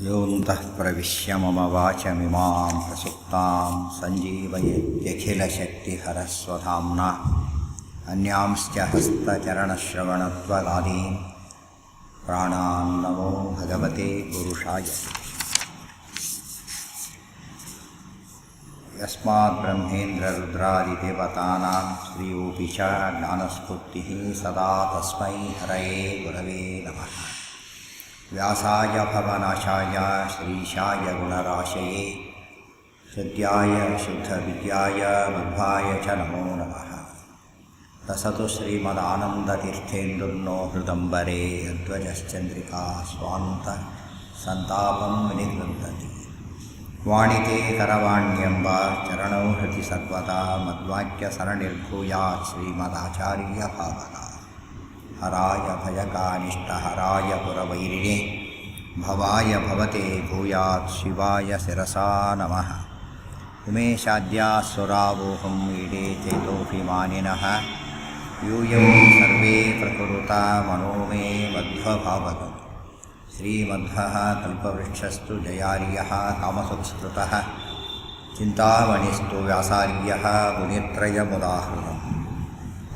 ಯೋಂತಃ ಪ್ರವಿಶ್ಯ ಮಮ ವಾಚಮಿಮಾಂ ಪ್ರಸುಪ್ತಾಂ ಸಂಜೀವಯತ್ಯಖಿಲಶಕ್ತಿಹರಸ್ವಧಾಮ್ನಾ ಅನ್ಯಾಂಶ್ಚ ಹಸ್ತಚರಣಶ್ರವಣತ್ವಗಾದೀನ್ ಪ್ರಾಣಾನ್ ನಮೋ ಭಗವತೆ ಪುರುಷಾಯ. ಯಸ್ಮಾತ್ ಬ್ರಹ್ಮೇಂದ್ರ ರುದ್ರಾದಿದೇವತಾನಾಂ ಶ್ರೀಯೋಪಿ ಚ ಜ್ಞಾನಸ್ಫೂರ್ತಿಃ ಸದಾ ತಸ್ಮೈ ಹರಯೇ ಗುರವೇ ನಮಃ. ವ್ಯಾಸಾಯ ಭವನಾಶಾಯ ಶ್ರೀಶಾಯ ಗುಣರಾಶಯೇ ಹೃದ್ಯಾಯ ಶುದ್ಧವಿದ್ಯಾಯ ಮಧ್ವಾಯ ಚ ನಮೋ ನಮಃ. ರಸತು ಶ್ರೀಮದಾನಂದತೀರ್ಥೇಂದುರ್ನೋ ಹೃದಂಬರೇ ಅಧ್ವಜಶ್ಚಂದ್ರಿಕಾ ಸ್ವಾಂತ ಸಂತಾಪಂ ವಿನಿಗೃಹ್ಣತಿ. ವಾಣಿತೆ ಕರವಾಣ್ಯಂಬ ಚರಣೌ ಹೃತಿ ಸರ್ವದಾ ಮದ್ವಾಕ್ಯ ಸರಣಿರ್ಭೂಯಾತ್ ಶ್ರೀಮದಾಚಾರ್ಯ ಭಾವಕ. ಹರಾಯ ಭಯಕಾನಿಷ್ಟಹರಾಯ ಪುರವೈರಿಣೇ ಭವಾಯ ಭವತೆ ಭೂಯಾತ್ ಶಿವಾಯ ಶಿರಸಾ ನಮಃ. ಉಮೇಶಾದ್ಯಾಸುರಾವೋಹಂ ಈಡೇ ಚೇತೋಭಿಮಾನಿನಃ ಯೂಯಂ ಸರ್ವೇ ಪ್ರಕುರುತಾ ಮನೋ ಮೇ ಮಧ್ವಭಾವಗಂ. ಶ್ರೀಮಧ್ವಃ ಕಲ್ಪವೃಕ್ಷಸ್ತು ಜಯಾರ್ಯಃ ಕಾಮಸುತ್ಸ್ಮೃತಃ ಚಿಂತಾಮಣಿಸ್ತು ವ್ಯಾಸಾರ್ಯಃ ಮುನಿತ್ರಯಮುದಾಹೃತಂ.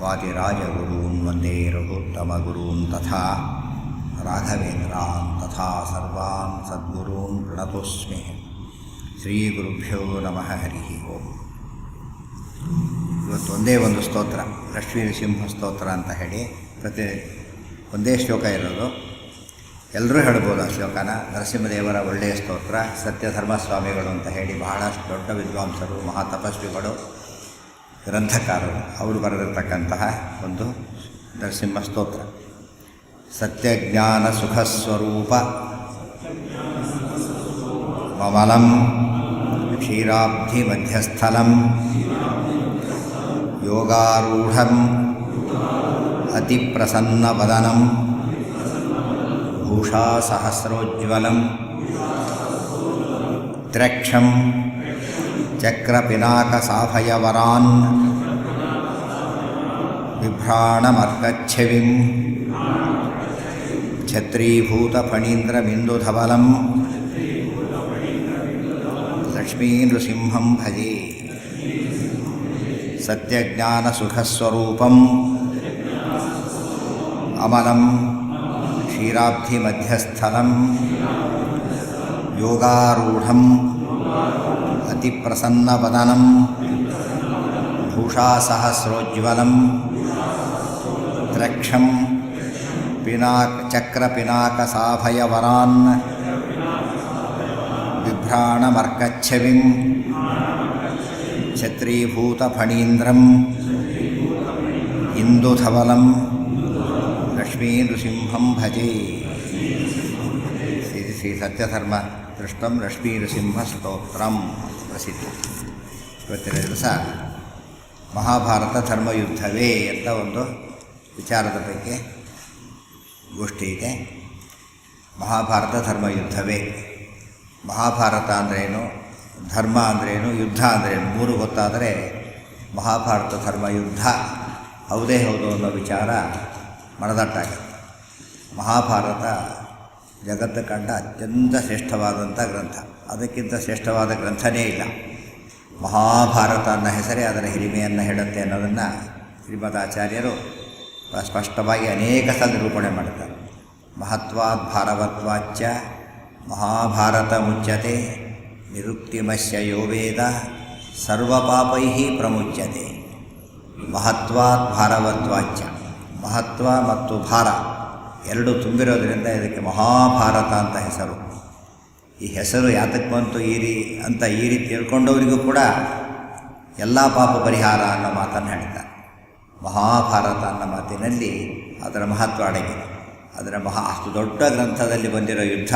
ವಾದಿರಾಜಗುರೂನ್ ವಂದೇ ರಘುತ್ತಮಗುರೂನ್ ತಥಾ ರಾಘವೇಂದ್ರಾನ್ ತಥಾ ಸರ್ವಾನ್ ಸದ್ಗುರೂನ್ ಪ್ರಣತೋಸ್ಮಿ. ಶ್ರೀಗುರುಭ್ಯೋ ನಮಃ. ಹರಿ ಓಂ. ಇವತ್ತು ಒಂದೇ ಒಂದು ಸ್ತೋತ್ರ, ಲಕ್ಷ್ಮೀ ನೃಸಿಂಹ ಸ್ತೋತ್ರ ಅಂತ ಹೇಳಿ ಒಂದೇ ಶ್ಲೋಕ ಇರೋದು. ಎಲ್ಲರೂ ಹೇಳ್ಬೋದು ಆ ಶ್ಲೋಕನ. ನರಸಿಂಹದೇವರ ಒಳ್ಳೆಯ ಸ್ತೋತ್ರ. ಸತ್ಯಧರ್ಮಸ್ವಾಮಿಗಳು ಅಂತ ಹೇಳಿ ಬಹಳಷ್ಟು ದೊಡ್ಡ ವಿದ್ವಾಂಸರು, ಮಹಾತಪಸ್ವಿಗಳು, ಗ್ರಂಥಕಾರರು, ಅವರು ಬರೆದಿರ್ತಕ್ಕಂತಹ ಒಂದು ನರಸಿಂಹ ಸ್ತೋತ್ರ. ಸತ್ಯಜ್ಞಾನ ಸುಖಸ್ವರೂಪ ಮಮಲಂ ಕ್ಷೀರಾಬ್ಧಿ ಮಧ್ಯಸ್ಥಲಂ ಯೋಗಾರೂಢಂ ಅತಿಪ್ರಸನ್ನವದನಂ ಭೂಷಾ ಸಹಸ್ರೋಜ್ವಲಂ ತ್ರಕ್ಷಂ ಚಕ್ರಪಿನಾಕಸಾಭಯವರಾನ್ ಬಿಭ್ರಾಣಮರ್ಕಚ್ಛವಿಂ ಛತ್ರೀಭೂತಫಣೀಂದ್ರಮಿಂದುಧವಲಂ ಲಕ್ಷ್ಮೀನೃಸಿಂಹಂ ಭಜೆ. ಸತ್ಯಜ್ಞಾನಸುಖಸ್ವರೂಪಂ ಅಮಲಂ ಕ್ಷೀರಾಬ್ಧಿಮಧ್ಯಸ್ಥಲಂ ಯೋಗಾರೂಢಂ ಅತಿಪ್ರಸನ್ನವದನಂ ಭೂಷಾ ಸಹಸ್ರೋಜ್ವಲಂ ತ್ರಕ್ಷಂ ಚಕ್ರಪಿನಾಕಸಾಭಯವರಾನ್ ಬಿಭ್ರಾಣಮರ್ಕಚ್ಛವಿಂ ಛತ್ರೀಭೂತಫಣೀಂದ್ರಂ ಇಂದುಧವಲಂ ಲಕ್ಷ್ಮೀನೃಸಿಂಹಂ ಭಜೆ. ಶ್ರೀ ಸತ್ಯಧರ್ಮ ದೃಷ್ಟಂ ಲಕ್ಷ್ಮೀನೃಸಿಂಹ ಸ್ತೋತ್ರಂ ಪ್ರಸಿದ್ಧ. ಇವತ್ತಿನ ದಿವಸ ಮಹಾಭಾರತ ಧರ್ಮಯುದ್ಧವೇ ಅಂತ ಒಂದು ವಿಚಾರದ ಬಗ್ಗೆ ಗೋಷ್ಠಿ ಇದೆ. ಮಹಾಭಾರತ ಧರ್ಮಯುದ್ಧವೇ. ಮಹಾಭಾರತ ಅಂದ್ರೇನು, ಧರ್ಮ ಅಂದ್ರೇನು, ಯುದ್ಧ ಅಂದ್ರೇನು, ಮೂರು ಗೊತ್ತಾದರೆ ಮಹಾಭಾರತ ಧರ್ಮಯುದ್ಧ ಹೌದೇ ಹೌದು ಅನ್ನೋ ವಿಚಾರ ಮನದಟ್ಟಾಗುತ್ತೆ. ಮಹಾಭಾರತ ಜಗತ್ತು ಕಂಡ ಅತ್ಯಂತ ಶ್ರೇಷ್ಠವಾದಂಥ ಗ್ರಂಥ. ಅದಕ್ಕಿಂತ ಶ್ರೇಷ್ಠವಾದ ಗ್ರಂಥನೇ ಇಲ್ಲ. ಮಹಾಭಾರತ ಅನ್ನೋ ಹೆಸರೇ ಅದರ ಹಿರಿಮೆಯನ್ನು ಹೇಳುತ್ತೆ ಅನ್ನೋದನ್ನು ಶ್ರೀಮದಾಚಾರ್ಯರು ಸ್ಪಷ್ಟವಾಗಿ ಅನೇಕ ಸಲ ನಿರೂಪಣೆ ಮಾಡ್ತಾರೆ. ಮಹತ್ವಾದ್ ಭಾರವತ್ವಾಚ್ಚ ಮಹಾಭಾರತ ಮುಚ್ಯತೆ ನಿರುಕ್ತಿಮಸ್ಯ ಯೋ ವೇದ ಸರ್ವಪಾಪೈ ಪ್ರಮುಚ್ಯತೆ. ಮಹತ್ವಾದ್ ಭಾರವತ್ವಾಚ್ಚ, ಮಹತ್ವ ಮತ್ತು ಭಾರ ಎರಡು ತುಂಬಿರೋದ್ರಿಂದ ಇದಕ್ಕೆ ಮಹಾಭಾರತ ಅಂತ ಹೆಸರು. ಈ ಹೆಸರು ಯಾತಕ್ಕೆ ಬಂತು ಈ ರೀತಿ ತಿಳ್ಕೊಂಡವರಿಗೂ ಕೂಡ ಎಲ್ಲ ಪಾಪ ಪರಿಹಾರ ಅನ್ನೋ ಮಾತನ್ನು ಹೇಳ್ತಾರೆ. ಮಹಾಭಾರತ ಅನ್ನೋ ಮಾತಿನಲ್ಲಿ ಅದರ ಮಹತ್ವ ಅಡಗಿದೆ. ಅದರ ಅಷ್ಟು ದೊಡ್ಡ ಗ್ರಂಥದಲ್ಲಿ ಬಂದಿರೋ ಯುದ್ಧ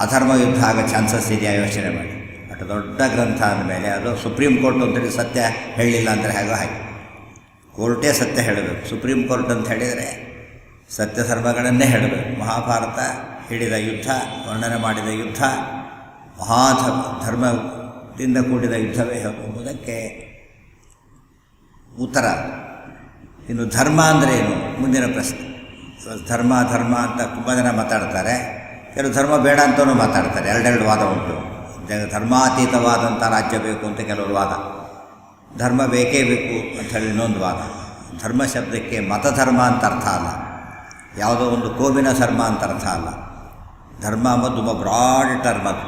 ಅಧರ್ಮ ಯುದ್ಧ ಆಗೋ ಚಾನ್ಸಸ್ ಇದೆಯಾ ಯೋಚನೆ ಮಾಡಿ. ಅಷ್ಟು ದೊಡ್ಡ ಗ್ರಂಥ ಅಂದಮೇಲೆ ಅದು ಸುಪ್ರೀಂ ಕೋರ್ಟ್ ಅಂತೇಳಿ ಸತ್ಯ ಹೇಳಲಿಲ್ಲ ಅಂದರೆ ಹೇಗೋ ಹಾಗೆ. ಕೋರ್ಟೇ ಸತ್ಯ ಹೇಳಬೇಕು. ಸುಪ್ರೀಂ ಕೋರ್ಟ್ ಅಂತ ಹೇಳಿದರೆ ಸತ್ಯಧರ್ಮಗಳನ್ನೇ ಹೇಳಬೇಕು. ಮಹಾಭಾರತ ಹೇಳಿದ ಯುದ್ಧ, ವರ್ಣನೆ ಮಾಡಿದ ಯುದ್ಧ ಧರ್ಮದಿಂದ ಕೂಡಿದ ಯುದ್ಧವೇ ಎಂಬುದಕ್ಕೆ ಉತ್ತರ. ಇನ್ನು ಧರ್ಮ ಅಂದರೆ ಏನು ಮುಂದಿನ ಪ್ರಶ್ನೆ. ಧರ್ಮ ಅಂತ ತುಂಬ ಜನ ಮಾತಾಡ್ತಾರೆ. ಕೆಲವು ಧರ್ಮ ಬೇಡ ಅಂತಲೂ ಮಾತಾಡ್ತಾರೆ. ಎರಡೆರಡು ವಾದ ಉಂಟು. ಧರ್ಮಾತೀತವಾದಂಥ ರಾಜ್ಯ ಬೇಕು ಅಂತ ಕೆಲವರು ವಾದ, ಧರ್ಮ ಬೇಕೇ ಬೇಕು ಅಂಥೇಳಿ ಇನ್ನೊಂದು ವಾದ. ಧರ್ಮ ಶಬ್ದಕ್ಕೆ ಮತಧರ್ಮ ಅಂತ ಅರ್ಥ ಅಲ್ಲ, ಯಾವುದೋ ಒಂದು ಕೋಮಿನ ಧರ್ಮ ಅಂತ ಅರ್ಥ ಅಲ್ಲ. ಧರ್ಮ ಅಂಬದು ತುಂಬ ಬ್ರಾಡ್ ಟರ್ಮ್. ಅದು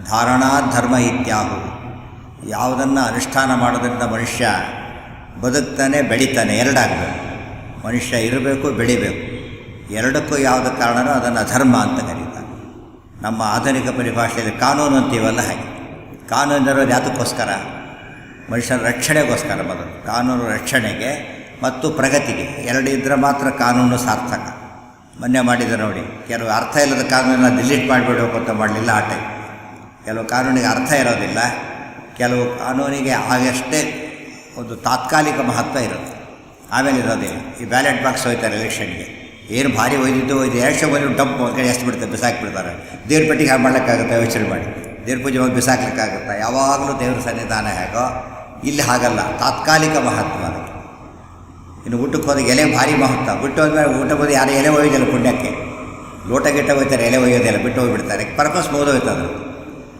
ಧಾರಣಾ ಧರ್ಮ ಇತ್ಯಾಹು. ಯಾವುದನ್ನು ಅನುಷ್ಠಾನ ಮಾಡೋದ್ರಿಂದ ಮನುಷ್ಯ ಬದುಕ್ತಾನೆ, ಬೆಳಿತಾನೆ, ಎರಡಾಗಬೇಕು. ಮನುಷ್ಯ ಇರಬೇಕು, ಬೆಳಿಬೇಕು. ಎರಡಕ್ಕೂ ಯಾವುದ ಕಾರಣನೋ ಅದನ್ನು ಧರ್ಮ ಅಂತ ಕರೀತಾರೆ. ನಮ್ಮ ಆಧುನಿಕ ಪರಿಭಾಷೆಯಲ್ಲಿ ಕಾನೂನು ಅಂತೀವಲ್ಲ, ಹಾಗೆ ಕಾನೂನು ಇರೋದು ಯಾವುದಕ್ಕೋಸ್ಕರ? ಮನುಷ್ಯನ ರಕ್ಷಣೆಗೋಸ್ಕರ. ಮೊದಲು ಕಾನೂನು ರಕ್ಷಣೆಗೆ ಮತ್ತು ಪ್ರಗತಿಗೆ ಎರಡು ಇದ್ದರೆ ಮಾತ್ರ ಕಾನೂನು ಸಾರ್ಥಕ. ಮೊನ್ನೆ ಮಾಡಿದ ನೋಡಿ, ಕೆಲವು ಅರ್ಥ ಇಲ್ಲದ ಕಾನೂನನ್ನು ಡಿಲೀಟ್ ಮಾಡಿಬಿಡಬೇಕು ಅಂತ ಮಾಡಲಿಲ್ಲ, ಆ ಟೈಪ್. ಕೆಲವು ಕಾನೂನಿಗೆ ಅರ್ಥ ಇರೋದಿಲ್ಲ, ಕೆಲವು ಕಾನೂನಿಗೆ ಆಗಷ್ಟೇ ಒಂದು ತಾತ್ಕಾಲಿಕ ಮಹತ್ವ ಇರುತ್ತೆ, ಆಮೇಲೆ ಇರೋದಿಲ್ಲ. ಈ ಬ್ಯಾಲೆಟ್ ಬಾಕ್ಸ್ ಹೋಗ್ತಾರೆ ಎಲೆಕ್ಷನ್ಗೆ, ಏನು ಭಾರಿ ಒಯ್ದಿದ್ದು ಎಲೆಕ್ಷನ್ ಬಂದು ಡಂಪ್ ಒಂದು ಕಡೆ ಎಷ್ಟು ಬಿಡ್ತಾರೆ, ಬಿಸಾಕಿಬಿಡ್ತಾರೆ. ದೇವ್ರ ಪೆಟ್ಟಿಗೆ ಹಾಗೆ ಮಾಡ್ಲಿಕ್ಕಾಗುತ್ತೆ? ಯೋಚನೆ ಮಾಡಿ, ದೇವ್ರ ಪೂಜೆ ಹೋಗಿ ಬಿಸಾಕ್ಲಿಕ್ಕಾಗುತ್ತಾ? ಯಾವಾಗಲೂ ದೇವ್ರ ಸನ್ನಿಧಾನ ಹೇಗೋ ಇಲ್ಲಿ ಹಾಗಲ್ಲ, ತಾತ್ಕಾಲಿಕ ಮಹತ್ವ ಅದಕ್ಕೆ. ಇನ್ನು ಊಟಕ್ಕೆ ಹೋದಾಗ ಎಲೆ ಭಾರಿ ಮಹತ್ವ. ಬಿಟ್ಟು ಹೋದ್ಮೇಲೆ ಊಟ ಬಂದು ಯಾರು ಎಲೆ ಒಯ್ಯೋದಿಲ್ಲ, ಪುಣ್ಯಕ್ಕೆ ಲೋಟ ಗಿಟ್ಟ ಹೋಗ್ತಾರೆ, ಎಲೆ ಒಯ್ಯೋದಿಲ್ಲ, ಬಿಟ್ಟು ಹೋಗಿಬಿಡ್ತಾರೆ, ಪರ್ಪಸ್ ಮುಗಿದೋಯ್ತದೆ.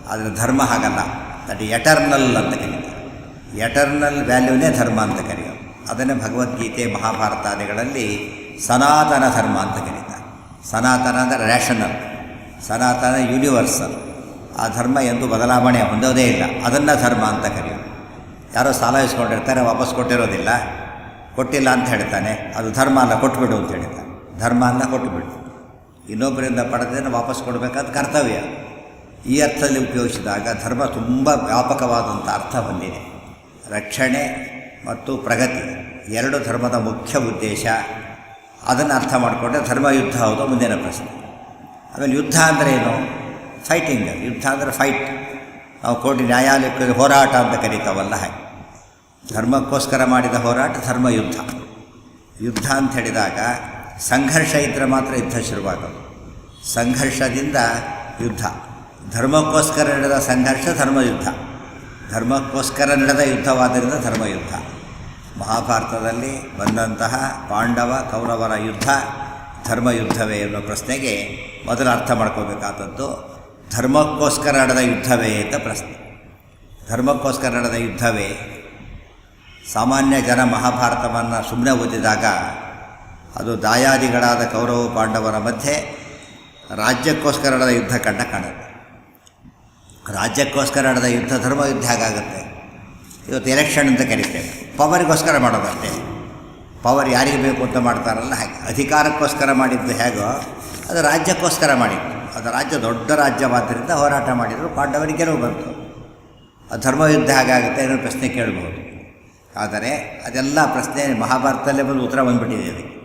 ಆದರೆ ಧರ್ಮ ಹಾಗಲ್ಲ, ದಟ್ ಎಟರ್ನಲ್ ಅಂತ ಕರೀತಾರೆ. ಎಟರ್ನಲ್ ವ್ಯಾಲ್ಯೂನೇ ಧರ್ಮ ಅಂತ ಕರೆಯೋದು. ಅದನ್ನೇ ಭಗವದ್ಗೀತೆ ಮಹಾಭಾರತಾದಿಗಳಲ್ಲಿ ಸನಾತನ ಧರ್ಮ ಅಂತ ಕರೀತಾರೆ. ಸನಾತನ ಅಂದರೆ ರ್ಯಾಷನಲ್, ಸನಾತನ ಯೂನಿವರ್ಸಲ್. ಆ ಧರ್ಮ ಎಂದು ಬದಲಾವಣೆ ಹೊಂದೋದೇ ಇಲ್ಲ, ಅದನ್ನು ಧರ್ಮ ಅಂತ ಕರೆಯೋದು. ಯಾರೋ ಸಾಲ ಇಸ್ಕೊಂಡಿರ್ತಾರೆ, ವಾಪಸ್ ಕೊಟ್ಟಿರೋದಿಲ್ಲ, ಕೊಟ್ಟಿಲ್ಲ ಅಂತ ಹೇಳ್ತಾನೆ, ಅದು ಧರ್ಮ ಅಲ್ಲ, ಕೊಟ್ಟುಬಿಡು ಅಂತ ಹೇಳ್ತಾನೆ. ಧರ್ಮ ಅಲ್ಲ, ಕೊಟ್ಟುಬಿಡು. ಇನ್ನೊಬ್ಬರಿಂದ ಪಡೆದನ್ನು ವಾಪಸ್ ಕೊಡಬೇಕಾದ ಕರ್ತವ್ಯ. ಈ ಅರ್ಥದಲ್ಲಿ ಉಪಯೋಗಿಸಿದಾಗ ಧರ್ಮ ತುಂಬ ವ್ಯಾಪಕವಾದಂಥ ಅರ್ಥ ಹೊಂದಿದೆ. ರಕ್ಷಣೆ ಮತ್ತು ಪ್ರಗತಿ ಎರಡು ಧರ್ಮದ ಮುಖ್ಯ ಉದ್ದೇಶ. ಅದನ್ನು ಅರ್ಥ ಮಾಡಿಕೊಂಡ್ರೆ ಧರ್ಮ ಯುದ್ಧ ಹೌದು ಮುಂದಿನ ಪ್ರಶ್ನೆ. ಆಮೇಲೆ ಯುದ್ಧ ಅಂದರೆ ಏನು? ಫೈಟಿಂಗ್. ಯುದ್ಧ ಅಂದರೆ ಫೈಟ್. ನಾವು ಕೋರ್ಟ್ ನ್ಯಾಯಾಲಯಕ್ಕೆ ಹೋರಾಟ ಅಂತ ಕರೀತಾವಲ್ಲ, ಹಾಗೆ ಧರ್ಮಕ್ಕೋಸ್ಕರ ಮಾಡಿದ ಹೋರಾಟ ಧರ್ಮ ಯುದ್ಧ. ಯುದ್ಧ ಅಂತ ಹೇಳಿದಾಗ ಸಂಘರ್ಷ ಇದ್ದರೆ ಮಾತ್ರ ಯುದ್ಧ ಶುರುವಾಗೋದು. ಸಂಘರ್ಷದಿಂದ ಯುದ್ಧ. ಧರ್ಮಕ್ಕೋಸ್ಕರ ನಡೆದ ಸಂಘರ್ಷ ಧರ್ಮಯುದ್ಧ, ಧರ್ಮಕ್ಕೋಸ್ಕರ ನಡೆದ ಯುದ್ಧವಾದ್ದರಿಂದ ಧರ್ಮಯುದ್ಧ. ಮಹಾಭಾರತದಲ್ಲಿ ಬಂದಂತಹ ಪಾಂಡವ ಕೌರವರ ಯುದ್ಧ ಧರ್ಮಯುದ್ಧವೇ ಎನ್ನುವ ಪ್ರಶ್ನೆಗೆ ಮೊದಲು ಅರ್ಥ ಮಾಡ್ಕೋಬೇಕಾದದ್ದು ಧರ್ಮಕ್ಕೋಸ್ಕರ ನಡೆದ ಯುದ್ಧವೇ ಅಂತ ಪ್ರಶ್ನೆ. ಧರ್ಮಕ್ಕೋಸ್ಕರ ನಡೆದ ಯುದ್ಧವೇ. ಸಾಮಾನ್ಯ ಜನ ಮಹಾಭಾರತವನ್ನು ಸುಮ್ಮನೆ ಓದಿದಾಗ ಅದು ದಾಯಾದಿಗಳಾದ ಕೌರವ ಪಾಂಡವರ ಮಧ್ಯೆ ರಾಜ್ಯಕ್ಕೋಸ್ಕರ ನಡೆದ ಯುದ್ಧ ಕಂಡ ಕಾಣುತ್ತೆ. ರಾಜ್ಯಕ್ಕೋಸ್ಕರ ನಡೆದ ಯುದ್ಧ ಧರ್ಮಯುದ್ಧ ಹೇಗಾಗುತ್ತೆ? ಇವತ್ತು ಎಲೆಕ್ಷನ್ ಅಂತ ಕರಿತೇವೆ, ಪವರಿಗೋಸ್ಕರ ಮಾಡೋದಷ್ಟೇ. ಪವರ್ ಯಾರಿಗೆ ಬೇಕು ಅಂತ ಮಾಡ್ತಾರಲ್ಲ, ಹಾಗೆ ಅಧಿಕಾರಕ್ಕೋಸ್ಕರ ಮಾಡಿದ್ದು ಹೇಗೋ ಅದು ರಾಜ್ಯಕ್ಕೋಸ್ಕರ ಮಾಡಿದ್ದು. ಅದು ರಾಜ್ಯ ದೊಡ್ಡ ರಾಜ್ಯವಾದ್ದರಿಂದ ಹೋರಾಟ ಮಾಡಿದರು, ಪಾಂಡವರಿಗೆ ಗೆಲುವು ಬಂತು. ಅದು ಧರ್ಮಯುದ್ಧ ಹೇಗಾಗುತ್ತೆ ಅನ್ನೋ ಪ್ರಶ್ನೆ ಕೇಳಬಹುದು. ಆದರೆ ಅದೆಲ್ಲ ಪ್ರಶ್ನೆ ಮಹಾಭಾರತದಲ್ಲೇ ಬಂದು ಉತ್ತರ ಬಂದುಬಿಟ್ಟಿದೆ. ಅದಕ್ಕೆ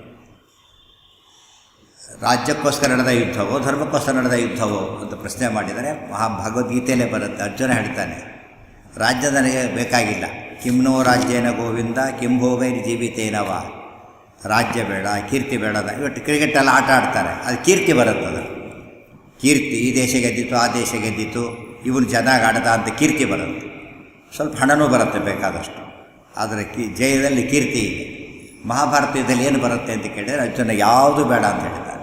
ರಾಜ್ಯಕ್ಕೋಸ್ಕರ ನಡೆದ ಯುದ್ಧವೋ ಧರ್ಮಕ್ಕೋಸ್ಕರ ನಡೆದ ಯುದ್ಧವೋ ಅಂತ ಪ್ರಶ್ನೆ ಮಾಡಿದರೆ ಭಗವದ್ಗೀತೆಯಲ್ಲೇ ಬರುತ್ತೆ. ಅರ್ಜುನ ಹೇಳ್ತಾನೆ, ರಾಜ್ಯ ನನಗೆ ಬೇಕಾಗಿಲ್ಲ. ಕಿಮ್ನೋ ರಾಜ್ಯೇನ ಗೋವಿಂದ ಕಿಂ ಭೋಗೈರ್ ಜೀವಿತೇನವ. ರಾಜ್ಯ ಬೇಡ, ಕೀರ್ತಿ ಬೇಡ. ಇವತ್ತು ಕ್ರಿಕೆಟೆಲ್ಲ ಆಟ ಆಡ್ತಾರೆ, ಅದು ಕೀರ್ತಿ ಬರುತ್ತದೆ. ಕೀರ್ತಿ, ಈ ದೇಶ ಗೆದ್ದಿತ್ತು, ಆ ದೇಶ ಗೆದ್ದಿತ್ತು, ಇವನು ಚೆನ್ನಾಗಿ ಆಡದ ಅಂತ ಕೀರ್ತಿ ಬರುತ್ತೆ. ಸ್ವಲ್ಪ ಹಣನೂ ಬರುತ್ತೆ ಬೇಕಾದಷ್ಟು. ಆದರೆ ಜಯದಲ್ಲಿ ಕೀರ್ತಿ ಇದೆ. ಮಹಾಭಾರತದಲ್ಲಿ ಏನು ಬರುತ್ತೆ ಅಂತ ಕೇಳಿದರೆ ಅರ್ಜುನ ಯಾವುದು ಬೇಡ ಅಂತ ಹೇಳ್ತಾರೆ.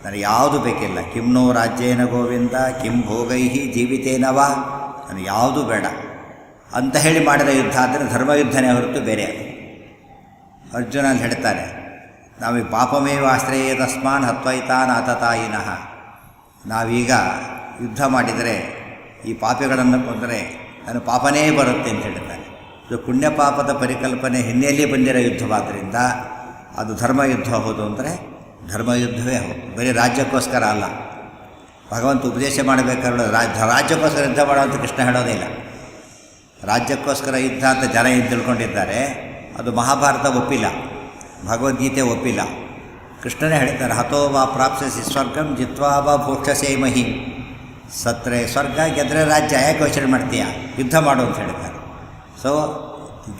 ನನಗೆ ಯಾವುದು ಬೇಕಿಲ್ಲ. ಕಿಮ್ನೋ ರಾಜ್ಯೇನ ಗೋವಿಂದ ಕಿಂ ಭೋಗೈಹಿ ಜೀವಿತೇನವ. ನನಗೆ ಯಾವುದು ಬೇಡ ಅಂತ ಹೇಳಿ ಮಾಡಿದ ಯುದ್ಧ ಅಂದರೆ ಧರ್ಮಯುದ್ಧನೇ ಹೊರತು ಬೇರೆ ಅದು. ಅರ್ಜುನ ಅಲ್ಲಿ ಹೇಳ್ತಾರೆ, ನಾವೀಗ ಪಾಪಮೇವ ಆಶ್ರಯೇ ತಸ್ಮಾನ್ ಹತ್ವೈತಾನ್ ಆತತಾಯಿನಃ. ನಾವೀಗ ಯುದ್ಧ ಮಾಡಿದರೆ ಈ ಪಾಪಿಗಳನ್ನು ಕೊಂದರೆ ನನ್ನ ಪಾಪನೇ ಬರುತ್ತೆ ಅಂತ ಹೇಳ್ತಾರೆ. ಇದು ಪುಣ್ಯ ಪಾಪದ ಪರಿಕಲ್ಪನೆ ಹಿನ್ನೆಲೆಯಲ್ಲಿ ಬಂದಿರೋ ಯುದ್ಧವಾದ್ದರಿಂದ ಅದು ಧರ್ಮಯುದ್ಧ ಹೌದು ಅಂದರೆ ಧರ್ಮಯುದ್ಧವೇ ಹೌದು, ಬರೀ ರಾಜ್ಯಕ್ಕೋಸ್ಕರ ಅಲ್ಲ. ಭಗವಂತ ಉಪದೇಶ ಮಾಡಬೇಕಾದ್ರೆ ರಾಜ್ಯಕ್ಕೋಸ್ಕರ ಯುದ್ಧ ಮಾಡೋಂಥ ಕೃಷ್ಣ ಹೇಳೋದಿಲ್ಲ. ರಾಜ್ಯಕ್ಕೋಸ್ಕರ ಯುದ್ಧ ಅಂತ ಜನ ಏನು ತಿಳ್ಕೊಂಡಿದ್ದಾರೆ, ಅದು ಮಹಾಭಾರತ ಒಪ್ಪಿಲ್ಲ, ಭಗವದ್ಗೀತೆ ಒಪ್ಪಿಲ್ಲ. ಕೃಷ್ಣನೇ ಹೇಳ್ತಾರೆ, ಹತೋ ವಾ ಪ್ರಾಪ್ಸ್ಯಸಿ ಸ್ವರ್ಗಂ ಜಿತ್ವಾ ವಾ ಭೋಕ್ಷಸೇ ಮಹಿ. ಸತ್ತರೆ ಸ್ವರ್ಗ, ಗೆದ್ದರೆ ರಾಜ್ಯ, ಯಾಕೆ ಯೋಚನೆ ಮಾಡ್ತೀಯ? ಯುದ್ಧ ಮಾಡು ಅಂತ ಹೇಳ್ತಾರೆ. ಸೊ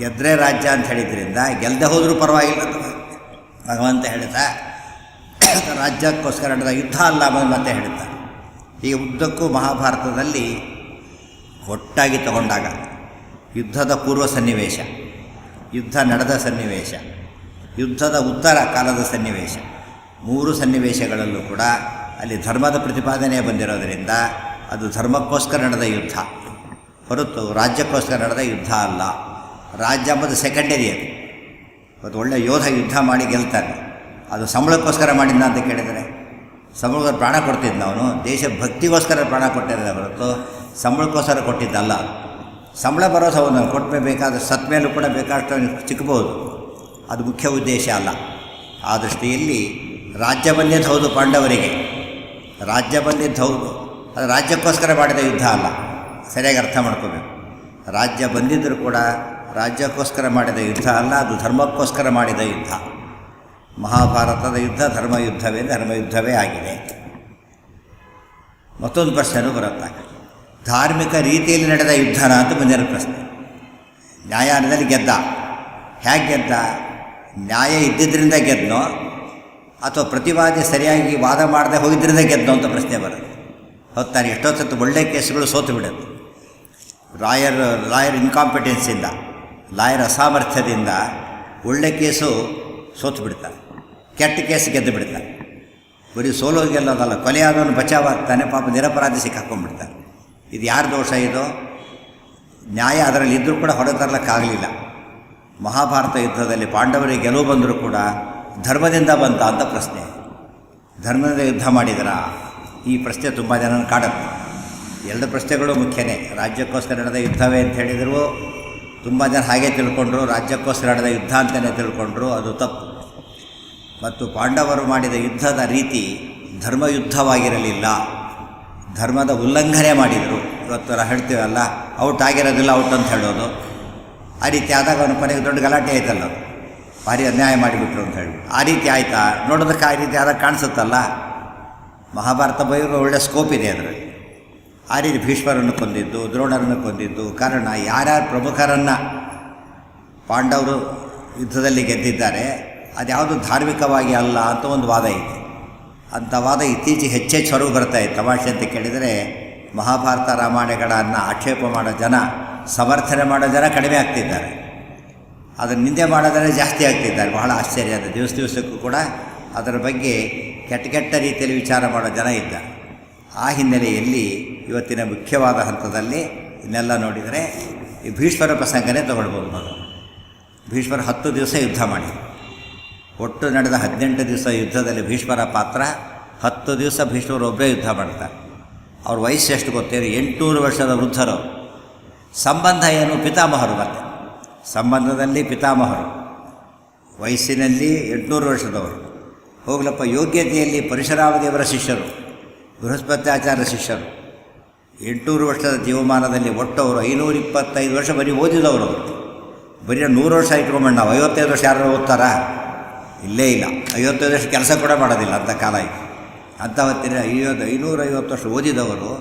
ಗೆದ್ದರೆ ರಾಜ್ಯ ಅಂತ ಹೇಳಿದ್ರಿಂದ ಗೆಲ್ಲದೆ ಹೋದರೂ ಪರವಾಗಿಲ್ಲ ಅಂತ ಭಗವಂತ ಹೇಳ್ತಾ, ರಾಜ್ಯಕ್ಕೋಸ್ಕರ ನಡೆದ ಯುದ್ಧ ಅಲ್ಲ ಮತ್ತೆ ಹೇಳ್ತಾರೆ. ಈ ಉದ್ದಕ್ಕೂ ಮಹಾಭಾರತದಲ್ಲಿ ಒಟ್ಟಾಗಿ ತಗೊಂಡಾಗ ಯುದ್ಧದ ಪೂರ್ವ ಸನ್ನಿವೇಶ, ಯುದ್ಧ ನಡೆದ ಸನ್ನಿವೇಶ, ಯುದ್ಧದ ಉತ್ತರ ಕಾಲದ ಸನ್ನಿವೇಶ, ಮೂರು ಸನ್ನಿವೇಶಗಳಲ್ಲೂ ಕೂಡ ಅಲ್ಲಿ ಧರ್ಮದ ಪ್ರತಿಪಾದನೆ ಬಂದಿರೋದರಿಂದ ಅದು ಧರ್ಮಕ್ಕೋಸ್ಕರ ನಡೆದ ಯುದ್ಧ ಹೊರತು ರಾಜ್ಯಕ್ಕೋಸ್ಕರ ನಡೆದ ಯುದ್ಧ ಅಲ್ಲ. ರಾಜ್ಯ ಎಂಬುದು ಸೆಕೆಂಡರಿ. ಅದು ಒಳ್ಳೆಯ ಯೋಧ ಯುದ್ಧ ಮಾಡಿ ಗೆಲ್ತಾನೆ. ಅದು ಸಂಬಳಕ್ಕೋಸ್ಕರ ಮಾಡಿದ್ದ ಅಂತ ಕೇಳಿದರೆ ಸಂಬಳಕ್ಕೆ ಪ್ರಾಣ ಕೊಡ್ತಿದ್ದ ಅವನು, ದೇಶ ಭಕ್ತಿಗೋಸ್ಕರ ಪ್ರಾಣ ಕೊಟ್ಟಿದ್ದ ಹೊರತು ಸಂಬಳಕ್ಕೋಸ್ಕರ ಕೊಟ್ಟಿದ್ದಲ್ಲ. ಸಂಬಳ ಬರೋದು ಅವನು ಕೊಟ್ಟಬೇಕಾದ ಸತ್ ಮೇಲೂ ಕೂಡ ಬೇಕಾದಷ್ಟು ಅವನಿಗೆ ಸಿಕ್ಕಬಹುದು, ಅದು ಮುಖ್ಯ ಉದ್ದೇಶ ಅಲ್ಲ. ಆ ದೃಷ್ಟಿಯಲ್ಲಿ ರಾಜ್ಯ ಬಂದಿದ್ದು ಹೌದು ಪಾಂಡವರಿಗೆ, ರಾಜ್ಯ ಬಂದಿದ್ದು ಹೌದು, ಅದು ರಾಜ್ಯಕ್ಕೋಸ್ಕರ ಮಾಡಿದ ಯುದ್ಧ ಅಲ್ಲ. ಸರಿಯಾಗಿ ಅರ್ಥ ಮಾಡ್ಕೋಬೇಕು. ರಾಜ್ಯ ಬಂದಿದ್ದರೂ ಕೂಡ ರಾಜ್ಯಕ್ಕೋಸ್ಕರ ಮಾಡಿದ ಯುದ್ಧ ಅಲ್ಲ, ಅದು ಧರ್ಮಕ್ಕೋಸ್ಕರ ಮಾಡಿದ ಯುದ್ಧ. ಮಹಾಭಾರತದ ಯುದ್ಧ ಧರ್ಮಯುದ್ಧವೇ ಆಗಿದೆ. ಮತ್ತೊಂದು ಪ್ರಶ್ನೆನೂ ಬರುತ್ತೆ, ಧಾರ್ಮಿಕ ರೀತಿಯಲ್ಲಿ ನಡೆದ ಯುದ್ಧನ ಅಂತ ಬಂದಿರೋ ಪ್ರಶ್ನೆ. ನ್ಯಾಯಾಲಯದಲ್ಲಿ ಗೆದ್ದ, ಹೇಗೆ ಗೆದ್ದ? ನ್ಯಾಯ ಇದ್ದಿದ್ದರಿಂದ ಗೆದ್ದನೋ ಅಥವಾ ಪ್ರತಿವಾದಿ ಸರಿಯಾಗಿ ವಾದ ಮಾಡದೆ ಹೋಗಿದ್ದರಿಂದ ಗೆದ್ದನೋ ಅಂತ ಪ್ರಶ್ನೆ ಬರುತ್ತೆ. ಹೊತ್ತಾನೆ ಎಷ್ಟೊತ್ತು ಒಳ್ಳೆಯ ಕೇಸುಗಳು ಸೋತು ಬಿಡುತ್ತೆ. ಲಾಯರ್ ಇನ್ಕಾಂಪಿಟೆನ್ಸಿಂದ, ಲಾಯರ್ ಅಸಾಮರ್ಥ್ಯದಿಂದ ಒಳ್ಳೆ ಕೇಸು ಸೋತು ಬಿಡ್ತಾರೆ, ಕೆಟ್ಟ ಕೇಸು ಗೆದ್ದು ಬಿಡ್ತಾರೆ. ಬರೀ ಸೋಲೋ ಗೆಲ್ಲೋದಲ್ಲ, ಕೊಲೆಯಾದವನು ಬಚಾವಾಗ್ತಾನೆ, ಪಾಪ ನಿರಪರಾಧಿ ಸಿಕ್ಕಾಕೊಂಡ್ಬಿಡ್ತಾರೆ. ಇದು ಯಾರ ದೋಷ? ಇದು ನ್ಯಾಯ ಅದರಲ್ಲಿ ಇದ್ದರೂ ಕೂಡ ಹೊರಗೆ ತರಲಿಕ್ಕಾಗಲಿಲ್ಲ. ಮಹಾಭಾರತ ಯುದ್ಧದಲ್ಲಿ ಪಾಂಡವರಿಗೆ ಗೆಲುವು ಬಂದರೂ ಕೂಡ ಧರ್ಮದಿಂದ ಬಂತ ಅಂತ ಪ್ರಶ್ನೆ. ಧರ್ಮದಿಂದ ಯುದ್ಧ ಮಾಡಿದರಾ? ಈ ಪ್ರಶ್ನೆ ತುಂಬ ಜನನ ಕಾಡುತ್ತೆ. ಎರಡು ಪ್ರಶ್ನೆಗಳು ಮುಖ್ಯನೇ. ರಾಜ್ಯಕ್ಕೋಸ್ಕರ ನಡೆದ ಯುದ್ಧವೇ ಅಂತ ಹೇಳಿದರೂ ತುಂಬ ಜನ ಹಾಗೆ ತಿಳ್ಕೊಂಡ್ರು, ರಾಜ್ಯಕ್ಕೋಸ್ಕರ ನಡೆದ ಯುದ್ಧ ಅಂತಲೇ ತಿಳ್ಕೊಂಡ್ರು, ಅದು ತಪ್ಪು. ಮತ್ತು ಪಾಂಡವರು ಮಾಡಿದ ಯುದ್ಧದ ರೀತಿ ಧರ್ಮಯುದ್ಧವಾಗಿರಲಿಲ್ಲ, ಧರ್ಮದ ಉಲ್ಲಂಘನೆ ಮಾಡಿದರು. ಇವತ್ತು ನಾವು ಹೇಳ್ತೀವಲ್ಲ, ಔಟ್ ಆಗಿರೋದಿಲ್ಲ ಔಟ್ ಅಂತ ಹೇಳೋದು. ಆ ರೀತಿ ಆದಾಗ ಅವನ ಕೊನೆಗೆ ದೊಡ್ಡ ಗಲಾಟೆ ಆಯ್ತಲ್ಲ, ಭಾರಿ ಅನ್ಯಾಯ ಮಾಡಿಬಿಟ್ರು ಅಂತ ಹೇಳಿ. ಆ ರೀತಿ ಆಯಿತಾ? ನೋಡೋದಕ್ಕೆ ಆ ರೀತಿ ಆದಾಗ ಕಾಣಿಸುತ್ತಲ್ಲ. ಮಹಾಭಾರತ ಬೈರೋ ಒಳ್ಳೆಯ ಸ್ಕೋಪ್ ಇದೆ ಅದರಲ್ಲಿ. ಆ ರೀತಿ ಭೀಷ್ಮರನ್ನು ಕೊಂದಿದ್ದು, ದ್ರೋಣರನ್ನು ಕೊಂದಿದ್ದು. ಕಾರಣ ಯಾರ್ಯಾರು ಪ್ರಮುಖರನ್ನು ಪಾಂಡವರು ಯುದ್ಧದಲ್ಲಿ ಗೆದ್ದಿದ್ದಾರೆ ಅದ್ಯಾವುದು ಧಾರ್ಮಿಕವಾಗಿ ಅಲ್ಲ ಅಂತ ಒಂದು ವಾದ ಇದೆ. ಅಂಥ ವಾದ ಇತ್ತೀಚೆಗೆ ಹೆಚ್ಚೆಚ್ಚು ಹೊರಗೆ ಬರ್ತಾಯಿತ್ತು. ತಮಾಷೆ ಅಂತ ಕೇಳಿದರೆ ಮಹಾಭಾರತ ರಾಮಾಯಣಗಳನ್ನು ಆಕ್ಷೇಪ ಮಾಡೋ ಜನ, ಸಮರ್ಥನೆ ಮಾಡೋ ಜನ ಕಡಿಮೆ ಆಗ್ತಿದ್ದಾರೆ, ಅದನ್ನು ನಿಂದೆ ಮಾಡೋದನ್ನೇ ಜಾಸ್ತಿ ಆಗ್ತಿದ್ದಾರೆ. ಬಹಳ ಆಶ್ಚರ್ಯ. ಅದು ದಿವಸಕ್ಕೂ ಕೂಡ ಅದರ ಬಗ್ಗೆ ಕೆಟ್ಟ ರೀತಿಯಲ್ಲಿ ವಿಚಾರ ಮಾಡೋ ಜನ ಇದ್ದಾರೆ. ಆ ಹಿನ್ನೆಲೆಯಲ್ಲಿ ಇವತ್ತಿನ ಮುಖ್ಯವಾದ ಹಂತದಲ್ಲಿ ಇನ್ನೆಲ್ಲ ನೋಡಿದರೆ ಈ ಭೀಷ್ಮರ ಪ್ರಸಂಗನೇ ತಗೊಳ್ಬೋದು. ಮೊದಲು ಭೀಷ್ಮರ 10 ದಿವಸ ಯುದ್ಧ ಮಾಡಿ, ಒಟ್ಟು ನಡೆದ 18 ದಿವಸ ಯುದ್ಧದಲ್ಲಿ ಭೀಷ್ಮರ ಪಾತ್ರ 10 ದಿವಸ ಭೀಷ್ಮರು ಒಬ್ಬರೇ ಯುದ್ಧ ಮಾಡ್ತಾರೆ. ಅವ್ರ ವಯಸ್ಸು ಎಷ್ಟು ಗೊತ್ತೇನು? 800 ವರ್ಷದ ವೃದ್ಧರು. ಸಂಬಂಧ ಏನು? ಪಿತಾಮಹರು. ಮತ್ತೆ ಸಂಬಂಧದಲ್ಲಿ ಪಿತಾಮಹರು, ವಯಸ್ಸಿನಲ್ಲಿ 800 ವರ್ಷದವರು. ಹೋಗ್ಲಪ್ಪ, ಯೋಗ್ಯತೆಯಲ್ಲಿ ಪರಶುರಾಮ ದೇವರ ಶಿಷ್ಯರು, ಬೃಹಸ್ಪತ್ಯಾಚಾರ್ಯ ಶಿಷ್ಯರು. 800 ವರ್ಷದ ಜೀವಮಾನದಲ್ಲಿ ಒಟ್ಟವರು 525 ವರ್ಷ ಬರೀ ಓದಿದವರು. ಬರೀ 100 ವರ್ಷ ಇಟ್ಕೊಂಬಂಡು ನಾವು 55 ವರ್ಷ ಯಾರು ಓದ್ತಾರಾ? ಇಲ್ಲೇ ಇಲ್ಲ. 55 ವರ್ಷ ಕೆಲಸ ಕೂಡ ಮಾಡೋದಿಲ್ಲ ಅಂತ ಕಾಲ ಇತ್ತು. ಅಂಥ ಹೊತ್ತಿನ 550 ವರ್ಷ ಓದಿದವರು.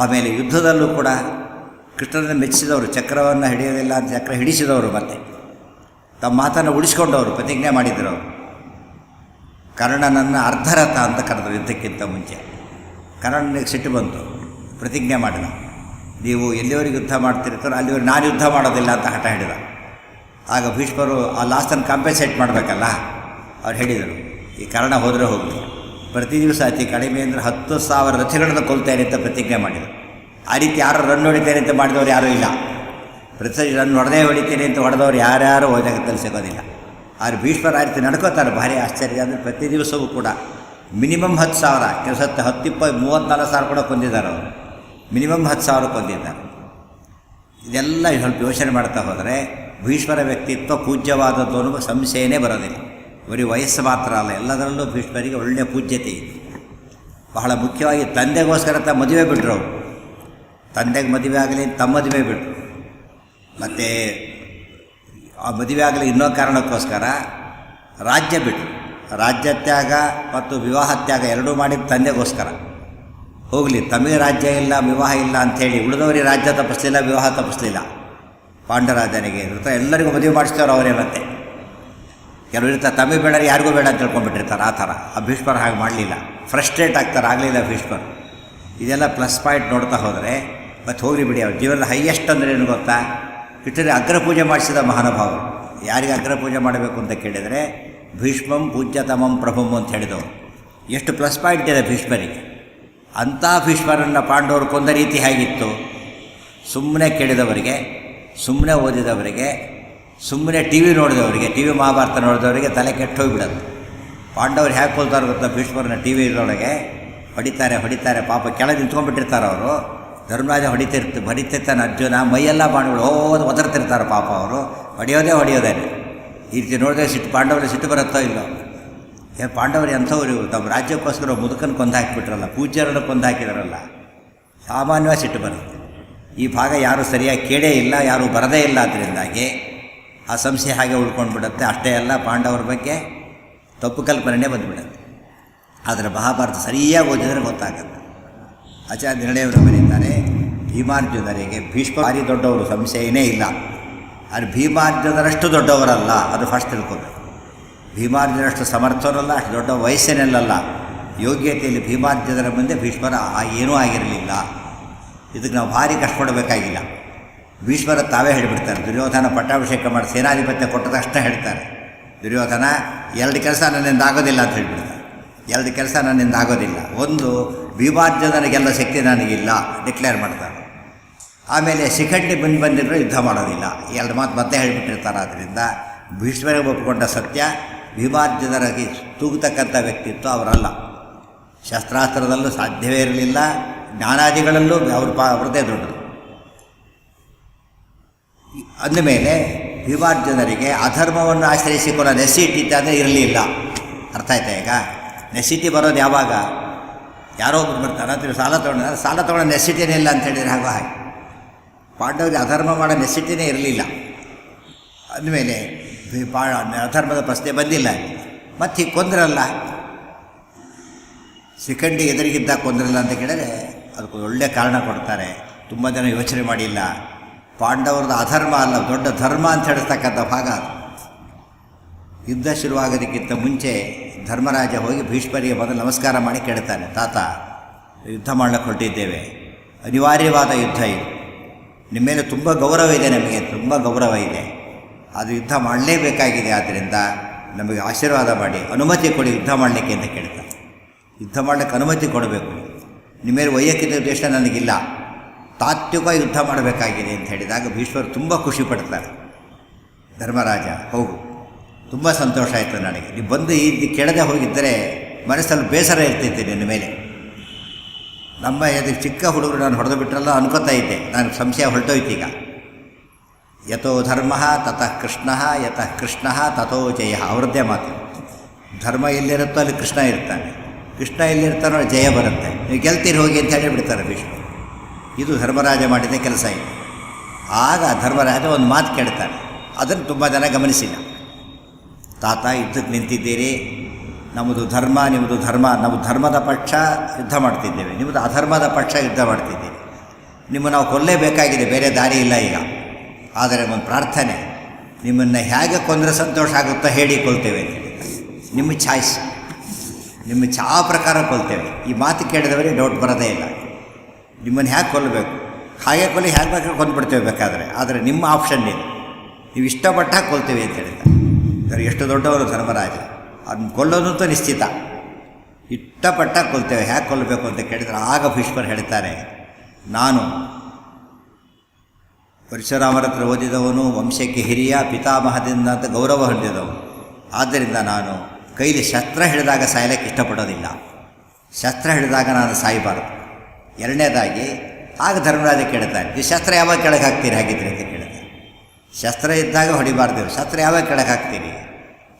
ಆಮೇಲೆ ಯುದ್ಧದಲ್ಲೂ ಕೂಡ ಕೃಷ್ಣನ ಮೆಚ್ಚಿದವರು, ಚಕ್ರವನ್ನು ಹಿಡಿಯೋದಿಲ್ಲ ಅಂತ ಚಕ್ರ ಹಿಡಿಸಿದವರು. ಮತ್ತು ತಮ್ಮ ಮಾತನ್ನು ಉಳಿಸ್ಕೊಂಡವರು, ಪ್ರತಿಜ್ಞೆ ಮಾಡಿದರು. ಕರ್ಣನನ್ನು ಅರ್ಧರಥ ಅಂತ ಕರೆದರು ಯುದ್ಧಕ್ಕಿಂತ ಮುಂಚೆ. ಕರ್ಣನಿಗೆ ಸಿಟ್ಟು ಬಂತು, ಪ್ರತಿಜ್ಞೆ ಮಾಡಿದ, ನೀವು ಎಲ್ಲಿವರೆಗೆ ಯುದ್ಧ ಮಾಡ್ತಿರ್ತಾರೋ ಅಲ್ಲಿವರೆಗೆ ನಾನು ಯುದ್ಧ ಮಾಡೋದಿಲ್ಲ ಅಂತ ಹಠ ಹಿಡಿದ. ಆಗ ಭೀಷ್ಮರು ಆ ಲಾಸ್ಟನ್ನು ಕಾಂಪೆನ್ಸೇಟ್ ಮಾಡಬೇಕಲ್ಲ, ಅವ್ರು ಹೇಳಿದರು, ಈ ಕರ್ಣ ಹೋದರೆ ಹೋಗಲಿ, ಪ್ರತಿ ದಿವಸ ಅತಿ ಕಡಿಮೆ ಅಂದರೆ 10,000 ರಥಗಳನ್ನು ಕೊಲ್ತೇನೆ ಅಂತ ಪ್ರತಿಜ್ಞೆ ಮಾಡಿದರು. ಆ ರೀತಿ ಯಾರು ರನ್ ಹೊಡಿತೇನೆ ಅಂತ ಮಾಡಿದವರು ಯಾರೂ ಇಲ್ಲ. ಪ್ರತಿ ರನ್ ಹೊಡೆದೇ ಹೊಡಿತೇನೆ ಅಂತ ಹೊಡೆದವ್ರು ಯಾರ್ಯಾರು ಜಗತ್ತಲ್ಲಿ ಸಿಗೋದಿಲ್ಲ. ಆದರೆ ಭೀಷ್ಮರು ಆ ರೀತಿ ನಡ್ಕೋತಾರೆ. ಭಾರಿ ಆಶ್ಚರ್ಯ. ಅಂದರೆ ಪ್ರತಿ ದಿವಸವೂ ಕೂಡ ಮಿನಿಮಮ್ 10,000, ಕೆಲಸ 10, 20, 34,000 ಕೂಡ ಕೊಂದಿದ್ದಾರೆ ಅವರು. ಮಿನಿಮಮ್ 10,000 ಕೊಂದಿದ್ದಾರೆ. ಇದೆಲ್ಲ ಸ್ವಲ್ಪ ಯೋಚನೆ ಮಾಡ್ತಾ ಹೋದರೆ ಭೀಷ್ಮರ ವ್ಯಕ್ತಿತ್ವ ಪೂಜ್ಯವಾದದ್ದು ಅನ್ನೋ ಸಂಶಯನೇ ಬರೋದಿಲ್ಲ. ಬರೀ ವಯಸ್ಸು ಮಾತ್ರ ಅಲ್ಲ, ಎಲ್ಲದರಲ್ಲೂ ಭೀಷ್ಮರಿಗೆ ಒಳ್ಳೆಯ ಪೂಜ್ಯತೆ ಇದೆ. ಬಹಳ ಮುಖ್ಯವಾಗಿ ತಂದೆಗೋಸ್ಕರ ಮದುವೆ ಬಿಟ್ಟರು ಅವರು. ತಂದೆಗೆ ಮದುವೆ ಆಗಲಿ ತಮ್ಮ ಮದುವೆ ಬಿಟ್ಟರು. ಮತ್ತು ಆ ಮದುವೆ ಆಗಲಿ ಇನ್ನೋ ಕಾರಣಕ್ಕೋಸ್ಕರ ರಾಜ್ಯ ಬಿಟ್ಟರು. ರಾಜ್ಯ ತ್ಯಾಗ ಮತ್ತು ವಿವಾಹ ತ್ಯಾಗ ಎರಡೂ ಮಾಡಿದ ತಂದೆಗೋಸ್ಕರ. ಹೋಗಲಿ, ತಮಗೆ ರಾಜ್ಯ ಇಲ್ಲ, ವಿವಾಹ ಇಲ್ಲ ಅಂಥೇಳಿ ಉಳಿದವರಿಗೆ ರಾಜ್ಯ ತಪ್ಪಿಸಲಿಲ್ಲ, ವಿವಾಹ ತಪ್ಪಿಸಲಿಲ್ಲ. ಪಾಂಡರಾಜನಿಗೆ ಎಲ್ಲರಿಗೂ ಮದುವೆ ಮಾಡಿಸ್ತೇವ್ರು ಅವರೇ. ಮತ್ತೆ ಕೆಲವರು ಇರ್ತಾರೆ, ತಮಗೆ ಬೇಡ ಯಾರಿಗೂ ಬೇಡ ಅಂತ ತಿಳ್ಕೊಂಡ್ಬಿಟ್ಟಿರ್ತಾರೆ. ಆ ಥರ ಆ ಭೀಷ್ಮರು ಹಾಗೆ ಮಾಡಲಿಲ್ಲ. ಫ್ರಸ್ಟ್ರೇಟ್ ಆಗ್ತಾರೆ, ಆಗಲಿಲ್ಲ ಭೀಷ್ಮರು. ಇದೆಲ್ಲ ಪ್ಲಸ್ ಪಾಯಿಂಟ್ ನೋಡ್ತಾ ಹೋದರೆ ಮತ್ತು ಹೋಗಲಿ ಬಿಡಿ. ಅವ್ರ ಜೀವನದ ಹೈಯೆಸ್ಟ್ ಅಂದರೆ ಏನು ಗೊತ್ತಾ? ಕೃಷ್ಣರಿಗೆ ಅಗ್ರಪೂಜೆ ಮಾಡಿಸಿದ ಮಹಾನುಭಾವರು. ಯಾರಿಗೆ ಅಗ್ರಪೂಜೆ ಮಾಡಬೇಕು ಅಂತ ಕೇಳಿದರೆ ಭೀಷ್ಮಂ ಪೂಜ್ಯತಮಂ ಪ್ರಭುಂ ಅಂತ ಹೇಳಿದವರು. ಎಷ್ಟು ಪ್ಲಸ್ ಪಾಯಿಂಟ್ ಇದೆ ಭೀಷ್ಮರಿಗೆ. ಅಂಥ ಭೀಷ್ಮರನ್ನು ಪಾಂಡವರು ಕೊಂದ ರೀತಿ ಹೇಗಿತ್ತು? ಸುಮ್ಮನೆ ಕೇಳಿದವರಿಗೆ, ಸುಮ್ಮನೆ ಓದಿದವರಿಗೆ, ಸುಮ್ಮನೆ ಟಿ ವಿ ನೋಡಿದವರಿಗೆ, ಟಿ ವಿ ಮಹಾಭಾರತ ನೋಡಿದವರಿಗೆ ತಲೆ ಕೆಟ್ಟೋಗ್ಬಿಡೋದು. ಪಾಂಡವರು ಹೇಗೆ ಕೊಲ್ತಾರೆ ಗೊತ್ತಾ? ಭೀಷ್ಮರನ್ನ ಟಿ ವಿಯೊಳಗೆ ಹೊಡಿತಾರೆ ಪಾಪ ಕೆಳಗೆ ನಿಂತ್ಕೊಂಡ್ಬಿಟ್ಟಿರ್ತಾರೆ ಅವರು. ಧರ್ಮರಾಜ ಹೊಡಿತಿರ್ತಾನೆ ಅರ್ಜುನ, ಮೈಯೆಲ್ಲ ಬಾಣಗಳು ಒದರ್ತಿರ್ತಾರೆ ಪಾಪ ಅವರು. ಹೊಡೆಯೋದೇ ಈ ರೀತಿ ನೋಡಿದ್ರೆ ಪಾಂಡವರಿಗೆ ಸಿಟ್ಟು ಬರುತ್ತೋ ಇಲ್ಲೋ? ಪಾಂಡವರು ಎಂಥವ್ರು, ತಮ್ಮ ರಾಜ್ಯಕ್ಕೋಸ್ಕರ ಮುದುಕನ್ನು ಕೊಂದು ಹಾಕಿಬಿಟ್ರಲ್ಲ, ಪೂಜ್ಯರನ್ನು ಕೊಂದು ಹಾಕಿದಾರಲ್ಲ, ಸಾಮಾನ್ಯವಾಗಿ ಸಿಟ್ಟು ಬರುತ್ತೆ. ಈ ಭಾಗ ಯಾರೂ ಸರಿಯಾಗಿ ಕೇಳೇ ಇಲ್ಲ, ಯಾರೂ ಬರದೇ ಇಲ್ಲ. ಅದರಿಂದಾಗಿ ಆ ಸಂಶಯ ಹಾಗೆ ಉಳ್ಕೊಂಡು ಬಿಡುತ್ತೆ. ಅಷ್ಟೇ ಅಲ್ಲ, ಪಾಂಡವರ ಬಗ್ಗೆ ತಪ್ಪು ಕಲ್ಪನೆ ಬಂದುಬಿಡುತ್ತೆ. ಆದರೆ ಮಹಾಭಾರತ ಸರಿಯಾಗಿ ಓದಿದರೆ ಗೊತ್ತಾಗುತ್ತೆ. ಆಚಾರ್ಯ ನಿರ್ಣಯವರು ಬರೀತಾರೆ, ಭೀಮಾರ್ಜುನರಿಗೆ ಭೀಷ್ಮ ಭಾರಿ ದೊಡ್ಡವರು, ಸಂಶಯನೇ ಇಲ್ಲ. ಆದರೆ ಭೀಮಾರ್ಜುನರಷ್ಟು ದೊಡ್ಡವರಲ್ಲ, ಅದು ಫಸ್ಟ್ ತಿಳ್ಕೊಬೇಕು. ಭೀಮಾರ್ಜುನರಷ್ಟು ಸಮರ್ಥನಲ್ಲ, ಅಷ್ಟು ದೊಡ್ಡ ವಯಸ್ಸಿನಲ್ಲ. ಯೋಗ್ಯತೆಯಲ್ಲಿ ಭೀಮಾರ್ಜುನರ ಮುಂದೆ ಭೀಷ್ಮರ ಏನೂ ಆಗಿರಲಿಲ್ಲ. ಇದಕ್ಕೆ ನಾವು ಭಾರಿ ಕಷ್ಟಪಡಬೇಕಾಗಿಲ್ಲ. ಭೀಷ್ಮರ ತಾವೇ ಹೇಳಿಬಿಡ್ತಾರೆ. ದುರ್ಯೋಧನ ಪಟ್ಟಾಭಿಷೇಕ ಮಾಡಿ ಸೇನಾಧಿಪತ್ಯ ಕೊಟ್ಟ ತಕ್ಷಣ ಹೇಳ್ತಾರೆ, ದುರ್ಯೋಧನ 2 ಕೆಲಸ ನನ್ನಿಂದ ಆಗೋದಿಲ್ಲ ಅಂತ ಹೇಳಿಬಿಡ್ತಾರೆ. 2 ಕೆಲಸ ನನ್ನಿಂದ ಆಗೋದಿಲ್ಲ. ಒಂದು, ಭೀಮಾರ್ಜುನನಿಗೆಲ್ಲ ಶಕ್ತಿ ನನಗಿಲ್ಲ ಡಿಕ್ಲೇರ್ ಮಾಡ್ತಾರೆ. ಆಮೇಲೆ ಶಿಖಂಡಿ ಬಂದಿರೋ ಯುದ್ಧ ಮಾಡೋದಿಲ್ಲ. 2 ಮಾತು ಮತ್ತೆ ಹೇಳಿಬಿಟ್ಟಿರ್ತಾರೆ. ಆದ್ದರಿಂದ ಭೀಷ್ಮರಿಗೆ ಒಪ್ಪಿಕೊಂಡ ಸತ್ಯ, ಭೀಮಾರ್ಜುನರಿಗೆ ತೂಗತಕ್ಕಂಥ ವ್ಯಕ್ತಿತ್ವ ಅವರಲ್ಲ. ಶಸ್ತ್ರಾಸ್ತ್ರದಲ್ಲೂ ಸಾಧ್ಯವೇ ಇರಲಿಲ್ಲ, ಜ್ಞಾನಾದಿಗಳಲ್ಲೂ ಅವ್ರದ್ದೇ ದೊಡ್ಡದು. ಅಂದಮೇಲೆ ಭೀಮಾರ್ಜುನರಿಗೆ ಅಧರ್ಮವನ್ನು ಆಶ್ರಯಿಸಿಕೊಳ್ಳೋ ನೆಸಿಟಿ ಅಂದರೆ ಇರಲಿಲ್ಲ. ಅರ್ಥ ಆಯ್ತಾ? ಈಗ ನೆಸಿಟಿ ಬರೋದು ಯಾವಾಗ? ಯಾರೋ ಒಬ್ಬರು ಬರ್ತಾರೆ, ಅದರ ಸಾಲ ತೊಗೊಳ್ಳೋ ನೆಸಿಟಿನೇ ಇಲ್ಲ ಅಂತ ಹೇಳಿದರೆ ಹಾಗೆ ಪಾಂಡವರಿಗೆ ಅಧರ್ಮ ಮಾಡೋ ನೆಸಿಟಿನೇ ಇರಲಿಲ್ಲ. ಅಂದಮೇಲೆ ಅಧರ್ಮದ ಪ್ರಶ್ನೆ ಬಂದಿಲ್ಲ. ಮತ್ತು ಹೀಗೆ ಕೊಂದ್ರಲ್ಲ, ಶಿಖಂಡಿ ಎದುರಿಗಿದ್ದ ಕೊಂದ್ರಲ್ಲ ಅಂತ ಕೇಳಿದ್ರೆ ಅದಕ್ಕೆ ಒಳ್ಳೆಯ ಕಾರಣ ಕೊಡ್ತಾರೆ. ತುಂಬ ಜನ ಯೋಚನೆ ಮಾಡಿಲ್ಲ. ಪಾಂಡವರದ್ದು ಅಧರ್ಮ ಅಲ್ಲ, ದೊಡ್ಡ ಧರ್ಮ ಅಂತ ಹೇಳ್ತಕ್ಕಂಥ ಭಾಗ ಅದು. ಯುದ್ಧ ಶುರುವಾಗೋದಕ್ಕಿಂತ ಮುಂಚೆ ಧರ್ಮರಾಜ ಹೋಗಿ ಭೀಷ್ಮರಿಗೆ ಮೊದಲು ನಮಸ್ಕಾರ ಮಾಡಿ ಕೇಳ್ತಾನೆ, ತಾತ ಯುದ್ಧ ಮಾಡಲಿಕ್ಕೆ ಹೊರಟಿದ್ದೇವೆ, ಅನಿವಾರ್ಯವಾದ ಯುದ್ಧ ಇದು, ನಿಮ್ಮ ಮೇಲೆ ತುಂಬ ಗೌರವ ಇದೆ, ನಮಗೆ ತುಂಬ ಗೌರವ ಇದೆ, ಅದು ಯುದ್ಧ ಮಾಡಲೇಬೇಕಾಗಿದೆ, ಆದ್ದರಿಂದ ನಮಗೆ ಆಶೀರ್ವಾದ ಮಾಡಿ ಅನುಮತಿ ಕೊಡಿ ಯುದ್ಧ ಮಾಡಲಿಕ್ಕೆ ಅಂತ ಕೇಳ್ತಾರೆ. ಯುದ್ಧ ಮಾಡಲಿಕ್ಕೆ ಅನುಮತಿ ಕೊಡಬೇಕು, ನಿಮ್ಮ ಮೇಲೆ ವೈಯಕ್ತಿಕ ಉದ್ದೇಶ ನನಗಿಲ್ಲ, ತಾತ್ವಿಕ ಯುದ್ಧ ಮಾಡಬೇಕಾಗಿದೆ ಅಂತ ಹೇಳಿದಾಗ ಭೀಷ್ಮರು ತುಂಬ ಖುಷಿ ಪಡ್ತಾರೆ. ಧರ್ಮರಾಜ ಹೋಗು, ತುಂಬ ಸಂತೋಷ ಆಯಿತು ನನಗೆ, ನೀವು ಬಂದು ಈ ಕೆಳದೆ ಹೋಗಿದ್ದರೆ ಮನಸ್ಸಲ್ಲಿ ಬೇಸರ ಇರ್ತಿದ್ದೆ ನಿನ್ನ ಮೇಲೆ. ನಮ್ಮ ಅದಕ್ಕೆ ಚಿಕ್ಕ ಹುಡುಗರು ನಾನು ಹೊಡೆದು ಬಿಟ್ರಲ್ಲ ಅನ್ಕೋತಾ ಇದ್ದೆ, ನಾನು ಸಂಶಯ ಹೊರಟೋಯ್ತು. ಈಗ ಯಥೋ ಧರ್ಮ ತತಃ ಕೃಷ್ಣ, ಯತಃ ಕೃಷ್ಣ ತಥೋ ಜಯ, ಅವರದ್ದೇ ಮಾತು. ಧರ್ಮ ಎಲ್ಲಿರುತ್ತೋ ಅಲ್ಲಿ ಕೃಷ್ಣ ಇರ್ತಾನೆ, ಕೃಷ್ಣ ಎಲ್ಲಿರ್ತಾನೋ ಜಯ ಬರುತ್ತೆ, ನೀವು ಗೆಲ್ತೀರಿ ಹೋಗಿ ಅಂತ ಹೇಳಿಬಿಡ್ತಾರೆ ಭೀಷ್ಮರು. ಇದು ಧರ್ಮರಾಜ ಮಾಡಿದ ಕೆಲಸ ಇದು. ಆಗ ಧರ್ಮರಾಜ ಒಂದು ಮಾತು ಕೇಳ್ತಾನೆ, ಅದನ್ನು ತುಂಬ ಜನ ಗಮನಿಸಿಲ್ಲ. ತಾತ ಯುದ್ಧಕ್ಕೆ ನಿಂತಿದ್ದೀರಿ, ನಮ್ಮದು ಧರ್ಮ ನಿಮ್ಮದು ಧರ್ಮ, ನಾವು ಧರ್ಮದ ಪಕ್ಷ ಯುದ್ಧ ಮಾಡ್ತಿದ್ದೇವೆ, ನಿಮ್ಮದು ಅಧರ್ಮದ ಪಕ್ಷ ಯುದ್ಧ ಮಾಡ್ತಿದ್ದೀರಿ, ನಿಮ್ಮ ನಾವು ಕೊಲ್ಲೇಬೇಕಾಗಿದೆ, ಬೇರೆ ದಾರಿ ಇಲ್ಲ ಈಗ. ಆದರೆ ಒಂದು ಪ್ರಾರ್ಥನೆ, ನಿಮ್ಮನ್ನು ಹೇಗೆ ಕೊಂದರೆ ಸಂತೋಷ ಆಗುತ್ತೋ ಹೇಳಿ ಕೊಲ್ತೇವೆ ಅಂತ ಹೇಳಿದ್ದಾರೆ. ನಿಮ್ಮ ಚಾಯ್ಸ್, ನಿಮ್ಮ ಪ್ರಕಾರ ಕೊಲ್ತೇವೆ. ಈ ಮಾತು ಕೇಳಿದವರಿಗೆ ಡೌಟ್ ಬರೋದೇ ಇಲ್ಲ. ನಿಮ್ಮನ್ನು ಹೇಗೆ ಕೊಲ್ಲಬೇಕು, ಹಾಗೆ ಕೊಲ್ಲಿ ಹೇಗೆ ಬೇಕಾದ್ರೆ ಕೊಂದುಬಿಡ್ತೇವೆ ಬೇಕಾದರೆ, ಆದರೆ ನಿಮ್ಮ ಆಪ್ಷನ್ ಇದೆ, ನೀವು ಇಷ್ಟಪಟ್ಟಾಗ ಕೊಲ್ತೇವೆ ಅಂತ ಹೇಳಿದ್ದಾರೆ. ಅಂದರೆ ಎಷ್ಟು ದೊಡ್ಡವರು ಧರ್ಮರಾಜ, ಅದನ್ನು ಕೊಲ್ಲೋದಂತೂ ನಿಶ್ಚಿತ, ಇಷ್ಟಪಟ್ಟಾಗ ಕೊಲ್ತೇವೆ, ಹೇಗೆ ಕೊಲ್ಲಬೇಕು ಅಂತ ಕೇಳಿದರೆ ಆಗ ಭೀಷ್ಮರು ಹೇಳ್ತಾರೆ, ನಾನು ಪರಶುರಾಮರ ಹತ್ರ ಓದಿದವನು, ವಂಶಕ್ಕೆ ಹಿರಿಯ, ಪಿತಾಮಹದಿಂದ ಅಂತ ಗೌರವ ಹೊಂದಿದವನು, ಆದ್ದರಿಂದ ನಾನು ಕೈಲಿ ಶಸ್ತ್ರ ಹಿಡಿದಾಗ ಸಾಯಲಿಕ್ಕೆ ಇಷ್ಟಪಡೋದಿಲ್ಲ, ಶಸ್ತ್ರ ಹಿಡಿದಾಗ ನಾನು ಸಾಯಬಾರದು. ಎರಡನೇದಾಗಿ ಆಗ ಧರ್ಮರಾಜ ಕೇಳ್ತಾನೆ, ಈ ಶಸ್ತ್ರ ಯಾವಾಗ ಕೆಳಗೆ ಹಾಕ್ತೀರಿ ಹಾಗಿದ್ರೆ ಅಂತ ಕೇಳ್ತಾನೆ. ಶಸ್ತ್ರ ಇದ್ದಾಗ ಹೊಡಿಬಾರ್ದು, ಶಸ್ತ್ರ ಯಾವಾಗ ಕೆಳಗೆ ಹಾಕ್ತೀನಿ,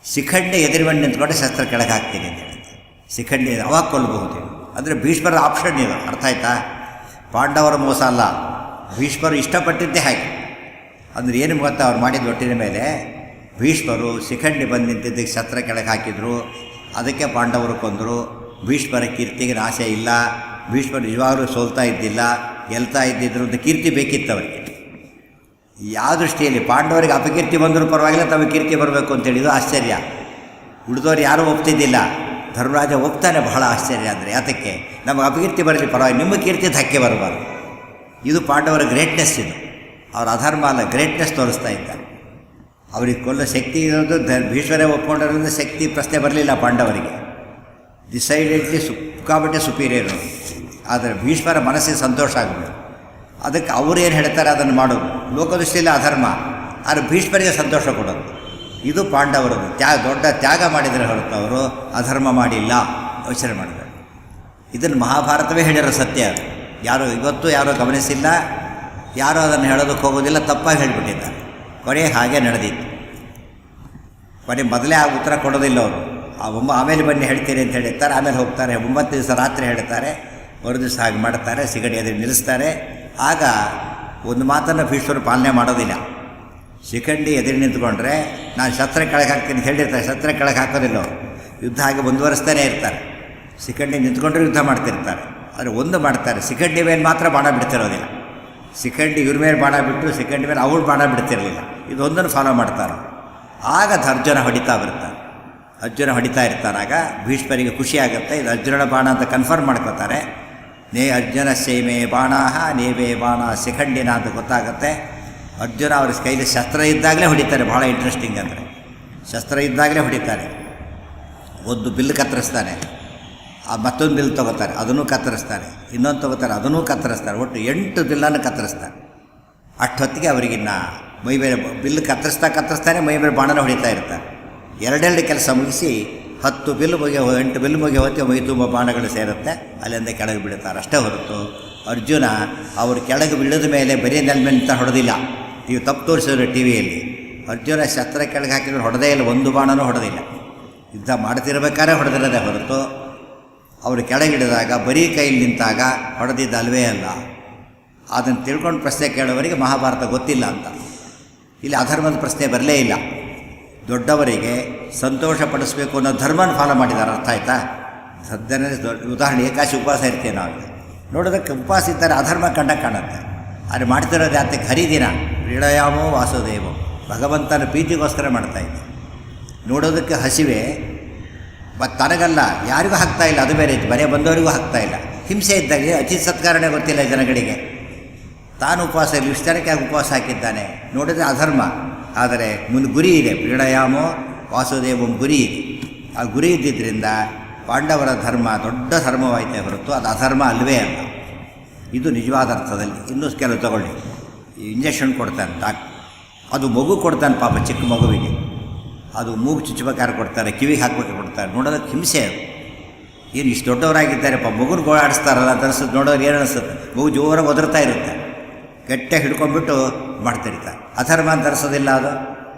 ಶಿಖಂಡಿ ಎದುರುಗಂಡು ನಿಂತ್ಕೊಂಡು ಶಸ್ತ್ರ ಕೆಳಗೆ ಹಾಕ್ತೀನಿ ಅಂತ ಹೇಳ್ತಾರೆ. ಶಿಖಂಡಿ ಅವಾಗ ಕೊಲ್ಲಬಹುದು. ಅಂದರೆ ಭೀಷ್ಮರ ಆಪ್ಷನ್ ಇದು, ಅರ್ಥ ಆಯ್ತಾ? ಪಾಂಡವರ ಮೋಸ ಅಲ್ಲ, ಭೀಷ್ಮರು ಇಷ್ಟಪಟ್ಟಿದ್ದೇ ಹಾಗೆ. ಅಂದರೆ ಏನು ಗೊತ್ತಾ, ಅವ್ರು ಮಾಡಿದ ಒಟ್ಟಿನ ಮೇಲೆ ಭೀಷ್ಮರು ಶಿಖಂಡಿ ಬಂದು ನಿಂತಿದ್ದಕ್ಕೆ ಶಸ್ತ್ರ ಕೆಳಗೆ ಹಾಕಿದರು, ಅದಕ್ಕೆ ಪಾಂಡವರು ಕೊಂದರು. ಭೀಷ್ಮರ ಕೀರ್ತಿಗೆ ನಾಶ ಇಲ್ಲ, ಭೀಷ್ಮರು ನಿಜವಾಗಲೂ ಸೋಲ್ತಾ ಇದ್ದಿಲ್ಲ, ಗೆಲ್ತಾ ಇದ್ದಿದ್ರು ಅಂತ ಕೀರ್ತಿ ಬೇಕಿತ್ತು ಅವರಿಗೆ. ಯಾವ ದೃಷ್ಟಿಯಲ್ಲಿ ಪಾಂಡವರಿಗೆ ಅಪಕೀರ್ತಿ ಬಂದರೂ ಪರವಾಗಿಲ್ಲ, ತಮಗೆ ಕೀರ್ತಿ ಬರಬೇಕು ಅಂತೇಳಿದ್ದು ಆಶ್ಚರ್ಯ. ಉಳಿದವ್ರು ಯಾರೂ ಒಪ್ತಿದ್ದಿಲ್ಲ, ಧರ್ಮರಾಜ ಒಪ್ತಾನೆ, ಬಹಳ ಆಶ್ಚರ್ಯ. ಅಂದರೆ ಯಾತಕ್ಕೆ, ನಮಗೆ ಅಪಕೀರ್ತಿ ಬರಲಿ ಪರವಾಗಿ, ನಿಮ್ಮ ಕೀರ್ತಿ ಧಕ್ಕೆ ಬರಬಾರ್ದು. ಇದು ಪಾಂಡವರ ಗ್ರೇಟ್ನೆಸ್, ಇದು ಅವ್ರ ಅಧರ್ಮ ಅಲ್ಲ, ಗ್ರೇಟ್ನೆಸ್ ತೋರಿಸ್ತಾ ಇದ್ದಾರೆ. ಅವ್ರಿಗೆ ಕೊಲ್ಲೋ ಶಕ್ತಿ ಇರೋದು ಭೀಷ್ಮರೇ ಒಪ್ಕೊಂಡಿರೋದ್ರಿಂದ ಶಕ್ತಿ ಪ್ರಶ್ನೆ ಬರಲಿಲ್ಲ ಪಾಂಡವರಿಗೆ. ಡಿಸೈಡೆಡ್ಲಿ ಸಿಕ್ಕಾಬಟ್ಟೆ ಸುಪೀರಿಯರು. ಆದರೆ ಭೀಷ್ಮರ ಮನಸ್ಸಿಗೆ ಸಂತೋಷ ಆಗಬೇಕು. ಅದಕ್ಕೆ ಅವರು ಏನು ಹೇಳ್ತಾರೆ ಅದನ್ನು ಮಾಡೋದು. ಲೋಕದೃಷ್ಟಿಯಲ್ಲಿ ಅಧರ್ಮ, ಆದರೆ ಭೀಷ್ಮರಿಗೆ ಸಂತೋಷ ಕೊಡೋದು. ಇದು ಪಾಂಡವರದು ದೊಡ್ಡ ತ್ಯಾಗ ಮಾಡಿದರೆ ಹೊರತು ಅವರು ಅಧರ್ಮ ಮಾಡಿಲ್ಲ. ಯೋಚನೆ ಮಾಡಬೇಕು. ಇದನ್ನು ಮಹಾಭಾರತವೇ ಹೇಳಿರೋ ಸತ್ಯ. ಅದು ಯಾರು ಇವತ್ತು ಯಾರೂ ಗಮನಿಸಿಲ್ಲ, ಯಾರೂ ಅದನ್ನು ಹೇಳೋದಕ್ಕೆ ಹೋಗೋದಿಲ್ಲ, ತಪ್ಪಾಗಿ ಹೇಳಿಬಿಟ್ಟಿದ್ದಾರೆ. ಕೊನೆ ಹಾಗೆ ನಡೆದಿತ್ತು. ಕೊನೆ ಮೊದಲೇ ಆ ಉತ್ತರ ಕೊಡೋದಿಲ್ಲ ಅವರು. ಆಮೇಲೆ ಬನ್ನಿ ಹೇಳ್ತೀರಿ ಅಂತ ಹೇಳಿರ್ತಾರೆ. ಆಮೇಲೆ ಹೋಗ್ತಾರೆ. 9 ದಿವಸ ರಾತ್ರಿ ಹೇಳ್ತಾರೆ, ಮರುದಿವಸ ಹಾಗೆ ಮಾಡ್ತಾರೆ, ಸಿಗಡಿ ಎದುರು ನಿಲ್ಲಿಸ್ತಾರೆ. ಆಗ ಒಂದು ಮಾತನ್ನು ಭೀಷ್ಮರು ಪಾಲನೆ ಮಾಡೋದಿಲ್ಲ. ಶಿಖಂಡಿ ಎದುರು ನಿಂತ್ಕೊಂಡ್ರೆ ನಾನು ಶಸ್ತ್ರ ಕೆಳಗೆ ಹಾಕ್ತೀನಿ ಅಂತ ಹೇಳಿರ್ತಾರೆ. ಶಸ್ತ್ರ ಕೆಳಗೆ ಹಾಕೋದಿಲ್ಲ ಅವರು. ಯುದ್ಧ ಹಾಗೆ ಮುಂದುವರಿಸ್ತಾನೆ ಇರ್ತಾರೆ. ಶಿಖಂಡಿ ನಿಂತ್ಕೊಂಡ್ರೆ ಯುದ್ಧ ಮಾಡ್ತಿರ್ತಾರೆ. ಆದರೆ ಒಂದು ಮಾಡ್ತಾರೆ, ಶಿಖಂಡಿ ಮೇಲೆ ಮಾತ್ರ ಬಾಣ ಬಿಡ್ತಿರೋದಿಲ್ಲ. ಶಿಖಂಡಿ ಇವ್ರ ಮೇಲೆ ಬಾಣ ಬಿಟ್ಟು ಶಿಖಂಡಿ ಮೇಲೆ ಅವ್ರು ಬಾಣ ಬಿಡ್ತಿರಲಿಲ್ಲ. ಇದೊಂದನ್ನು ಫಾಲೋ ಮಾಡ್ತಾರೆ. ಆಗ ಅರ್ಜುನ ಹೊಡಿತಾ ಬರ್ತಾರೆ. ಅರ್ಜುನ ಹೊಡಿತಾ ಇರ್ತಾರಾಗ ಭೀಷ್ಮರಿಗೆ ಖುಷಿ ಆಗುತ್ತೆ. ಇದು ಅರ್ಜುನನ ಬಾಣ ಅಂತ ಕನ್ಫರ್ಮ್ ಮಾಡ್ಕೋತಾರೆ. ನೇ ಅರ್ಜುನ ಸೇಮೆ ಬಾಣಾಹ ನೇವೇ ಬಾಣ ಶಿಖಂಡಿನ ಅಂತ ಗೊತ್ತಾಗುತ್ತೆ. ಅರ್ಜುನ ಅವ್ರ ಕೈಲಿ ಶಸ್ತ್ರ ಇದ್ದಾಗಲೇ ಹೊಡಿತಾರೆ. ಭಾಳ ಇಂಟ್ರೆಸ್ಟಿಂಗ್ ಅಂದರೆ ಶಸ್ತ್ರ ಇದ್ದಾಗಲೇ ಹೊಡಿತಾರೆ. ಒಂದು ಬಿಲ್ಲು ಕತ್ತರಿಸ್ತಾನೆ, ಮತ್ತೊಂದು ಬಿಲ್ ತೊಗೋತಾರೆ, ಅದನ್ನು ಕತ್ತರಿಸ್ತಾರೆ, ಇನ್ನೊಂದು ತೊಗೋತಾರೆ, ಅದನ್ನೂ ಕತ್ತರಿಸ್ತಾರೆ. ಒಟ್ಟು 8 ಬಿಲ್ಲನ್ನು ಕತ್ತರಿಸ್ತಾರೆ. ಅಷ್ಟೊತ್ತಿಗೆ ಅವರಿಗಿನ್ನ ಮೈ ಮೇಲೆ ಬಿಲ್ಲು ಕತ್ತರಿಸ್ತಾನೆ, ಮೈ ಮೇಲೆ ಬಾಣನ ಹೊಡಿತಾ ಇರ್ತಾರೆ. 2 ಕೆಲಸ ಮುಗಿಸಿ 10 ಬಿಲ್ಲು ಮುಗಿ 8 ಬಿಲ್ಲು ಮುಗಿ ಹೊತ್ತಿ ಮೈ ತುಂಬ ಬಾಣಗಳು ಸೇರುತ್ತೆ. ಅಲ್ಲಿಂದ ಕೆಳಗೆ ಬೀಳುತ್ತಾರೆ. ಅಷ್ಟೇ ಹೊರತು ಅರ್ಜುನ ಅವರು ಕೆಳಗೆ ಬೀಳಿದ ಮೇಲೆ ಬರೀ ನೆಲಮೇಲೆ ಹೊಡೆದಿಲ್ಲ. ನೀವು ತಪ್ಪು ತೋರಿಸಿದ್ರು ಟಿ ವಿಯಲ್ಲಿ. ಅರ್ಜುನ ಶಸ್ತ್ರ ಕೆಳಗೆ ಹಾಕಿದ್ರೆ ಹೊಡೆದೇ ಇಲ್ಲ, ಒಂದು ಬಾಣನೂ ಹೊಡೆದಿಲ್ಲ. ಯುದ್ಧ ಮಾಡ್ತಿರ್ಬೇಕಾದ್ರೆ ಹೊಡೆದಿರೋದೇ ಹೊರತು ಅವರು ಕೆಳಗಿಡಿದಾಗ ಬರೀ ಕೈಯಲ್ಲಿ ನಿಂತಾಗ ಹೊಡೆದಿದ್ದ ಅಲ್ವೇ ಅಲ್ಲ. ಅದನ್ನು ತಿಳ್ಕೊಂಡು ಪ್ರಶ್ನೆ ಕೇಳೋವರಿಗೆ ಮಹಾಭಾರತ ಗೊತ್ತಿಲ್ಲ ಅಂತ. ಇಲ್ಲಿ ಅಧರ್ಮದ ಪ್ರಶ್ನೆ ಬರಲೇ ಇಲ್ಲ. ದೊಡ್ಡವರಿಗೆ ಸಂತೋಷ ಪಡಿಸ್ಬೇಕು ಅನ್ನೋ ಧರ್ಮನ ಫಾಲೋ ಮಾಡಿದ್ದಾರೆ. ಅರ್ಥ ಆಯ್ತಾ? ಸದ್ಯನೇ ಉದಾಹರಣೆ ಏಕಾಶಿ ಉಪವಾಸ ಇರ್ತೀವಿ ನಾವು. ನೋಡೋದಕ್ಕೆ ಉಪವಾಸ ಇದ್ದರೆ ಅಧರ್ಮ ಕಾಣುತ್ತೆ. ಆದರೆ ಮಾಡ್ತಿರೋದು ಯಾತಕ್ಕೆ? ಹರಿದಿನ ಕ್ರೀಡಾಯಾಮೋ ವಾಸುದೇವೋ, ಭಗವಂತನ ಪ್ರೀತಿಗೋಸ್ಕರ ಮಾಡ್ತಾಯಿದ್ದೆ. ನೋಡೋದಕ್ಕೆ ಹಸಿವೆ, ಮತ್ತು ತನಗಲ್ಲ ಯಾರಿಗೂ ಹಾಕ್ತಾಯಿಲ್ಲ, ಅದು ಬೇರೆ ಇತ್ತು. ಬರೇ ಬಂದವರಿಗೂ ಹಾಕ್ತಾಯಿಲ್ಲ. ಹಿಂಸೆ ಇದ್ದಾಗ ಅತಿ ಸತ್ಕಾರನೇ ಗೊತ್ತಿಲ್ಲ ಜನಗಳಿಗೆ. ತಾನು ಉಪವಾಸ ಇಲ್ಲ, ಇಷ್ಟು ಜನಕ್ಕೆ ಉಪವಾಸ ಹಾಕಿದ್ದಾನೆ. ನೋಡಿದ್ರೆ ಅಧರ್ಮ. ಆದರೆ ಮುಂದೆ ಗುರಿ ಇದೆ. ಕ್ರೀಡಾಯಾಮೋ ವಾಸುದೇವಂ ಗುರಿ ಇದೆ. ಆ ಗುರಿ ಇದ್ದಿದ್ದರಿಂದ ಪಾಂಡವರ ಧರ್ಮ ದೊಡ್ಡ ಧರ್ಮವಾಯಿತೇ ಹೊರತು ಅದು ಅಧರ್ಮ ಅಲ್ವೇ ಅಲ್ಲ. ಇದು ನಿಜವಾದ ಅರ್ಥದಲ್ಲಿ. ಇನ್ನೂ ಕೆಲವು ತಗೊಳ್ಳಿ, ಇಂಜೆಕ್ಷನ್ ಕೊಡ್ತಾನೆ ಡಾಕ್ಟ್ರ್. ಅದು ಮಗು ಕೊಡ್ತಾನೆ ಪಾಪ, ಚಿಕ್ಕ ಮಗುವಿಗೆ. ಅದು ಮೂಗು ಚುಚ್ಚಬೇಕಾದ್ರೆ ಕೊಡ್ತಾರೆ, ಕಿವಿಗೆ ಹಾಕ್ಬೇಕು ಕೊಡ್ತಾರೆ. ನೋಡೋದಕ್ಕೆ ಹಿಂಸೆ. ಅದು ಏನು ಇಷ್ಟು ದೊಡ್ಡವರಾಗಿದ್ದಾರೆ ಮಗುನ ಗೋಳಾಡಿಸ್ತಾರಲ್ಲ ಅಂತ ಅನಿಸುತ್ತೆ. ನೋಡೋರು ಏನು ಅನಿಸುತ್ತೆ? ಮಗು ಜೋರಾಗಿ ಒದರ್ತಾ ಇರುತ್ತೆ, ಗಟ್ಟಿಯಾಗಿ ಹಿಡ್ಕೊಂಡ್ಬಿಟ್ಟು ಮಾಡ್ತಿರ್ತಾರೆ. ಅಧರ್ಮ ಅಂತ ಅನಿಸೋದಿಲ್ಲ. ಅದು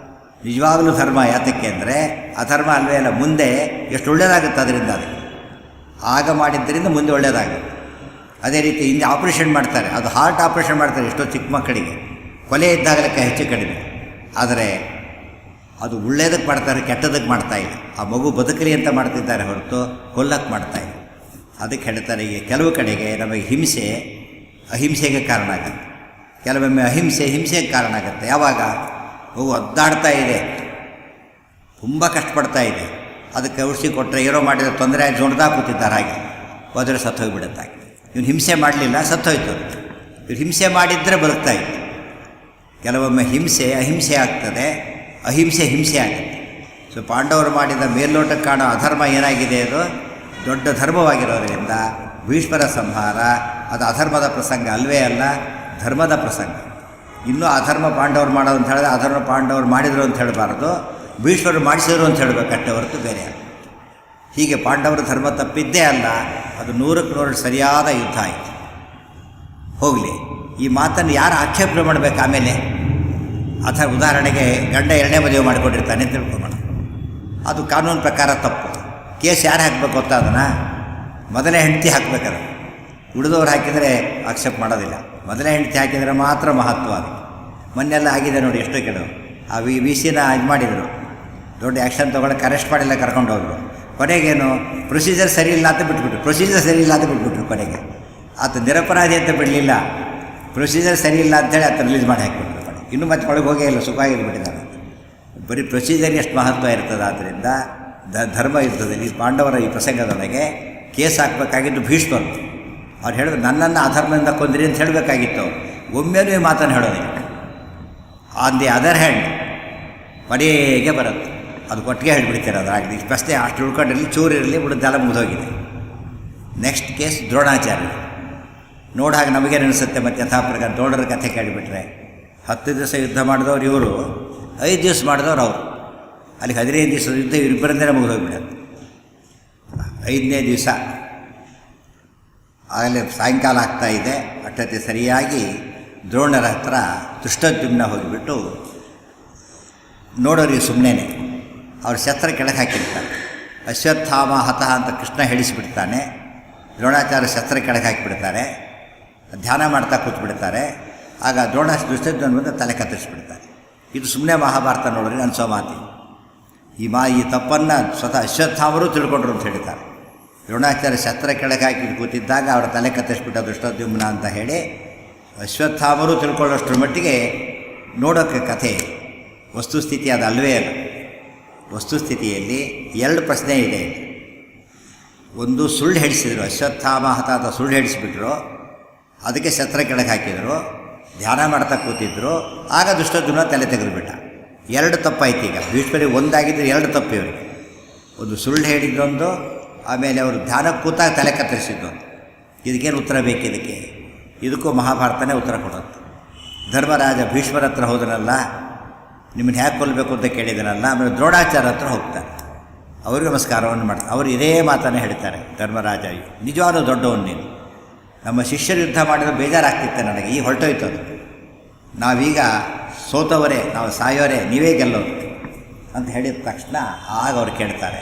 ನಿಜವಾಗಲೂ ಧರ್ಮ. ಯಾತಕ್ಕೆ ಅಂದರೆ ಅಧರ್ಮ ಅಲ್ವೇ ಅಲ್ಲ. ಮುಂದೆ ಎಷ್ಟು ಒಳ್ಳೆಯದಾಗುತ್ತೆ ಅದರಿಂದ. ಅದಕ್ಕೆ ಆಗ ಮಾಡಿದ್ದರಿಂದ ಮುಂದೆ ಒಳ್ಳೆಯದಾಗುತ್ತೆ. ಅದೇ ರೀತಿ ಹಿಂದೆ ಆಪ್ರೇಷನ್ ಮಾಡ್ತಾರೆ, ಅದು ಹಾರ್ಟ್ ಆಪ್ರೇಷನ್ ಮಾಡ್ತಾರೆ ಎಷ್ಟೋ ಚಿಕ್ಕ ಮಕ್ಕಳಿಗೆ. ಕೊಲೆ ಇದ್ದಾಗಲಕ್ಕೆ ಹೆಚ್ಚು ಕಡಿಮೆ. ಆದರೆ ಅದು ಒಳ್ಳೆಯದಕ್ಕೆ ಮಾಡ್ತಾರೆ, ಕೆಟ್ಟದಕ್ಕೆ ಮಾಡ್ತಾಯಿಲ್ಲ. ಆ ಮಗು ಬದುಕಲಿ ಅಂತ ಮಾಡ್ತಿದ್ದಾರೆ ಹೊರತು ಕೊಲ್ಲಕ್ಕೆ ಮಾಡ್ತಾಯಿಲ್ಲ. ಅದಕ್ಕೆ ಹೇಳ್ತಾರೆ, ಈಗ ಕೆಲವು ಕಡೆಗೆ ನಮಗೆ ಹಿಂಸೆ ಅಹಿಂಸೆಗೆ ಕಾರಣ ಆಗುತ್ತೆ, ಕೆಲವೊಮ್ಮೆ ಅಹಿಂಸೆ ಹಿಂಸೆಗೆ ಕಾರಣ ಆಗುತ್ತೆ. ಯಾವಾಗ ಮಗು ಒದ್ದಾಡ್ತಾ ಇದೆ, ತುಂಬ ಕಷ್ಟಪಡ್ತಾ ಇದೆ, ಅದಕ್ಕೆ ಔಷಧಿ ಕೊಟ್ಟರೆ ಏನೋ ಮಾಡಿದರೆ ತೊಂದರೆ ಆಗಿ ಜೋಡ್ದಾ ಕೂತಿದ್ದಾರೆ, ಹಾಗೆ ಹೋದರೆ ಸತ್ತೋಗಿಬಿಡುತ್ತೆ. ಇವನು ಹಿಂಸೆ ಮಾಡಲಿಲ್ಲ, ಸತ್ತೋಯ್ತು. ಇವ್ರು ಹಿಂಸೆ ಮಾಡಿದರೆ ಬದುಕ್ತಾಯಿತ್ತು. ಕೆಲವೊಮ್ಮೆ ಹಿಂಸೆ ಅಹಿಂಸೆ ಆಗ್ತದೆ, ಅಹಿಂಸೆ ಹಿಂಸೆ ಆಗುತ್ತೆ. ಸೊ ಪಾಂಡವರು ಮಾಡಿದ ಮೇಲ್ನೋಟಕ್ಕೆ ಕಾಣೋ ಅಧರ್ಮ ಏನಾಗಿದೆ, ಅದು ದೊಡ್ಡ ಧರ್ಮವಾಗಿರೋದರಿಂದ ಭೀಷ್ಮರ ಸಂಹಾರ ಅದು ಅಧರ್ಮದ ಪ್ರಸಂಗ ಅಲ್ವೇ ಅಲ್ಲ, ಧರ್ಮದ ಪ್ರಸಂಗ. ಇನ್ನೂ ಅಧರ್ಮ ಪಾಂಡವರು ಮಾಡೋದು ಅಂತ ಹೇಳಿದ್ರೆ ಅಧರ್ಮ ಪಾಂಡವರು ಮಾಡಿದರು ಅಂತ ಹೇಳಬಾರ್ದು, ಭೀಷ್ಮರು ಮಾಡಿಸಿದ್ರು ಅಂತ ಹೇಳಬೇಕಷ್ಟೇ ಹೊರತು ಬೇರೆ. ಹೀಗೆ ಪಾಂಡವರ ಧರ್ಮ ತಪ್ಪಿದ್ದೇ ಅಲ್ಲ, ಅದು 100ಕ್ಕೆ 100 ಸರಿಯಾದ ಯುದ್ಧ ಆಯಿತು. ಹೋಗಲಿ, ಈ ಮಾತನ್ನು ಯಾರು ಆಕ್ಷೇಪಣೆ ಮಾಡಬೇಕು ಆಮೇಲೆ? ಉದಾಹರಣೆಗೆ ಗಂಡ 2ನೇ ಮದುವೆ ಮಾಡಿಕೊಂಡಿರ್ತಾನೆ ತಿಳ್ಕೊಬೇಡ, ಅದು ಕಾನೂನು ಪ್ರಕಾರ ತಪ್ಪು. ಕೇಸ್ ಯಾರು ಹಾಕಬೇಕು ಗೊತ್ತಾ? ಅದನ್ನು ಮೊದಲೇ ಹೆಂಡತಿ ಹಾಕಬೇಕಾದ್ರೆ. ಉಳಿದವ್ರು ಹಾಕಿದರೆ ಆಕ್ಷೇಪ ಮಾಡೋದಿಲ್ಲ. ಮೊದಲೇ ಹೆಂಡತಿ ಹಾಕಿದರೆ ಮಾತ್ರ ಮಹತ್ವ. ಅದು ಮೊನ್ನೆಲ್ಲ ಆಗಿದೆ ನೋಡಿ, ಎಷ್ಟೋ ಕೆಲವು ಆ ವಿ.ಸಿನ ಇದು ಮಾಡಿದರು, ದೊಡ್ಡ ಆ್ಯಕ್ಷನ್ ತೊಗೊಳಕ್ಕೆ ಅರೆಸ್ಟ್ ಮಾಡಿಲ್ಲ, ಕರ್ಕೊಂಡು ಹೋದರು. ಕೊನೆಗೇನು ಪ್ರೊಸೀಜರ್ ಸರಿ ಇಲ್ಲ ಅಂತ ಬಿಟ್ಬಿಟ್ರು. ಕೊನೆಗೆ ಆತ ನಿರಪರಾಧಿ ಅಂತ ಬಿಡಲಿಲ್ಲ, ಪ್ರೊಸೀಜರ್ ಸರಿ ಇಲ್ಲ ಅಂಥೇಳಿ ಆತ ರಿಲೀಸ್ ಮಾಡಿ ಹಾಕಿಬಿಟ್ರು. ಇನ್ನೂ ಮತ್ತೆ ಒಳಗೆ ಹೋಗೇ ಇಲ್ಲ, ಸುಖವಾಗಿದ್ದುಬಿಟ್ಟಿದ್ದಾರೆ. ಬರೀ ಪ್ರೊಸೀಜರ್ ಎಷ್ಟು ಮಹತ್ವ ಇರ್ತದೆ. ಆದ್ದರಿಂದ ಧರ್ಮ ಇರ್ತದೆ. ಈ ಪಾಂಡವರ ಈ ಪ್ರಸಂಗದೊಳಗೆ ಕೇಸ್ ಹಾಕಬೇಕಾಗಿದ್ದು ಭೀಷ್ಮರು. ಅವ್ರು ಹೇಳಿದ್ರು ನನ್ನನ್ನು ಅಧರ್ಮದಿಂದ ಕೊಂದ್ರಿ ಅಂತ ಹೇಳಬೇಕಾಗಿತ್ತು. ಒಮ್ಮೆನೂ ಈ ಮಾತನ್ನು ಹೇಳೋದಿಲ್ಲ. ಆನ್ ದಿ ಅದರ್ ಹ್ಯಾಂಡ್ ಕೊನೆಗೆ ಬರುತ್ತೆ, ಅದು ಕೊಟ್ಟಿಗೆ ಹೇಳಿಬಿಡ್ತೀರ ಅದಾಗಲಿ ಪ್ರಶ್ನೆ ಅಷ್ಟು ಉಳ್ಕೊಂಡಿರಲಿ ಚೂರಿರಲಿ ಬಿಡದ್ದೆಲ್ಲ ಮುಗಿದೋಗಿದೆ. Next case Dronacharya. ನೋಡಾಗ ನಮಗೇನು ಅನಿಸುತ್ತೆ ಮತ್ತು ಯಥಾಪ್ರಕಾರ ದ್ರೋಣರ ಕಥೆ ಕೇಳಿಬಿಟ್ರೆ 10 ದಿವಸ ಯುದ್ಧ ಮಾಡಿದವ್ರು ಇವರು, 5 ದಿವಸ ಮಾಡಿದವ್ರು ಅವರು. ಅಲ್ಲಿ 15 ದಿವಸದ ಯುದ್ಧ ಇವರಿಬ್ಬರಿಂದಲೇ ಮುಗಿದೋಗ್ಬಿಡೋದು. 5ನೇ ದಿವಸ ಆಗಲೇ ಸಾಯಂಕಾಲ ಆಗ್ತಾಯಿದೆ. ಅಷ್ಟೊತ್ತೆ ಸರಿಯಾಗಿ ದ್ರೋಣರ ಹತ್ರ ದುಷ್ಟದ್ಯುಮ್ನ ಹೋಗಿಬಿಟ್ಟು ನೋಡೋರಿಗೆ ಸುಮ್ಮನೆ ಅವ್ರ ಶಸ್ತ್ರ ಕೆಳಗೆ ಹಾಕಿರ್ತಾರೆ. ಅಶ್ವತ್ಥಾಮ ಹತಃ ಅಂತ ಕೃಷ್ಣ ಹೇಳಿಸಿಬಿಡ್ತಾನೆ. ದ್ರೋಣಾಚಾರ್ಯ ಶಸ್ತ್ರ ಕೆಳಗೆ ಹಾಕಿಬಿಡ್ತಾರೆ. ಧ್ಯಾನ ಮಾಡ್ತಾ ಕೂತ್ಬಿಡ್ತಾರೆ. ಆಗ ದುಷ್ಟದ್ಯುಮ್ನ ಬಂದು ತಲೆ ಕತ್ತರಿಸ್ಬಿಡ್ತಾರೆ. ಇದು ಸುಮ್ಮನೆ ಮಹಾಭಾರತ ನೋಡ್ರಿ ಅನ್ಸೋ ಮಾತಿ. ಈ ತಪ್ಪನ್ನು ಸ್ವತಃ ಅಶ್ವತ್ಥಾಮರು ತಿಳ್ಕೊಂಡ್ರು ಅಂತ ಹೇಳ್ತಾರೆ. ದ್ರೋಣಾಚಾರ್ಯ ಶಸ್ತ್ರ ಕೆಳಗೆ ಹಾಕಿ ಕೂತಿದ್ದಾಗ ಅವರ ತಲೆ ಕತ್ತರಿಸ್ಬಿಟ್ಟ ದುಷ್ಟದ್ಯುಮ್ನ ಅಂತ ಹೇಳಿ ಅಶ್ವತ್ಥಾಮರು ತಿಳ್ಕೊಳ್ಳೋಷ್ಟ್ರ ಮಟ್ಟಿಗೆ ನೋಡೋಕ್ಕೆ ಕಥೆ. ವಸ್ತುಸ್ಥಿತಿ ಅದು ಅಲ್ವೇ ಅಲ್ಲ. ವಸ್ತುಸ್ಥಿತಿಯಲ್ಲಿ 2 ಪ್ರಶ್ನೆ ಇದೆ. ಒಂದು ಸುಳ್ಳು ಹೇಳಿಸಿದರು, ಅಶ್ವತ್ಥಾಮ ಹತ ಅಂತ ಸುಳ್ಳು ಹೇಳಿಸಿಬಿಟ್ರು, ಅದಕ್ಕೆ ಶಸ್ತ್ರ ಕೆಳಗೆ ಹಾಕಿದರು, ಧ್ಯಾನ ಮಾಡ್ತಾ ಕೂತಿದ್ರು, ಆಗ ದುಷ್ಟದ್ಯುಮ್ನ ತಲೆ ತೆಗೆದುಬಿಟ್ಟ. 2 ತಪ್ಪಾಯ್ತು. ಈಗ ಭೀಷ್ಮರಿಗೆ ಒಂದಾಗಿದ್ದರೆ 2 ತಪ್ಪು ಇವರಿಗೆ. ಒಂದು ಸುಳ್ಳು ಹೇಳಿದ್ದೊಂದು, ಆಮೇಲೆ ಅವರು ಧ್ಯಾನಕ್ಕೆ ಕೂತಾಗ ತಲೆ ಕತ್ತರಿಸಿದ್ದೊಂದು. ಇದಕ್ಕೇನು ಉತ್ತರ ಬೇಕು? ಇದಕ್ಕೂ ಮಹಾಭಾರತನೇ ಉತ್ತರ ಕೊಡುತ್ತೆ. ಧರ್ಮರಾಜ ಭೀಷ್ಮರ ಹತ್ರ ಹೋದನಲ್ಲ, ನಿಮ್ಮನ್ನು ಹ್ಯಾಕೆ ಕೊಲ್ಲಬೇಕು ಅಂತ ಕೇಳಿದನಲ್ಲ, ಆಮೇಲೆ ದ್ರೋಣಾಚಾರ್ಯ ಹತ್ರ ಹೋಗ್ತಾರೆ. ಅವ್ರಿಗೆ ನಮಸ್ಕಾರವನ್ನು ಮಾಡ್ತಾರೆ. ಅವರು ಇದೇ ಮಾತನ್ನೇ ಹೇಳ್ತಾರೆ. ಧರ್ಮರಾಜ ನಿಜವಾದ ದೊಡ್ಡವನು ನೀನು, ನಮ್ಮ ಶಿಷ್ಯರು ಯುದ್ಧ ಮಾಡಿದ್ರೆ ಬೇಜಾರಾಗ್ತಿತ್ತೆ ನನಗೆ, ಈಗ ಹೊರಟೋಯ್ತು ಅದು, ನಾವೀಗ ಸೋತವರೇ, ನಾವು ಸಾಯೋರೇ, ನೀವೇ ಗೆಲ್ಲೋರು ಅಂತ ಹೇಳಿದ ತಕ್ಷಣ ಆಗ ಅವ್ರು ಕೇಳ್ತಾರೆ,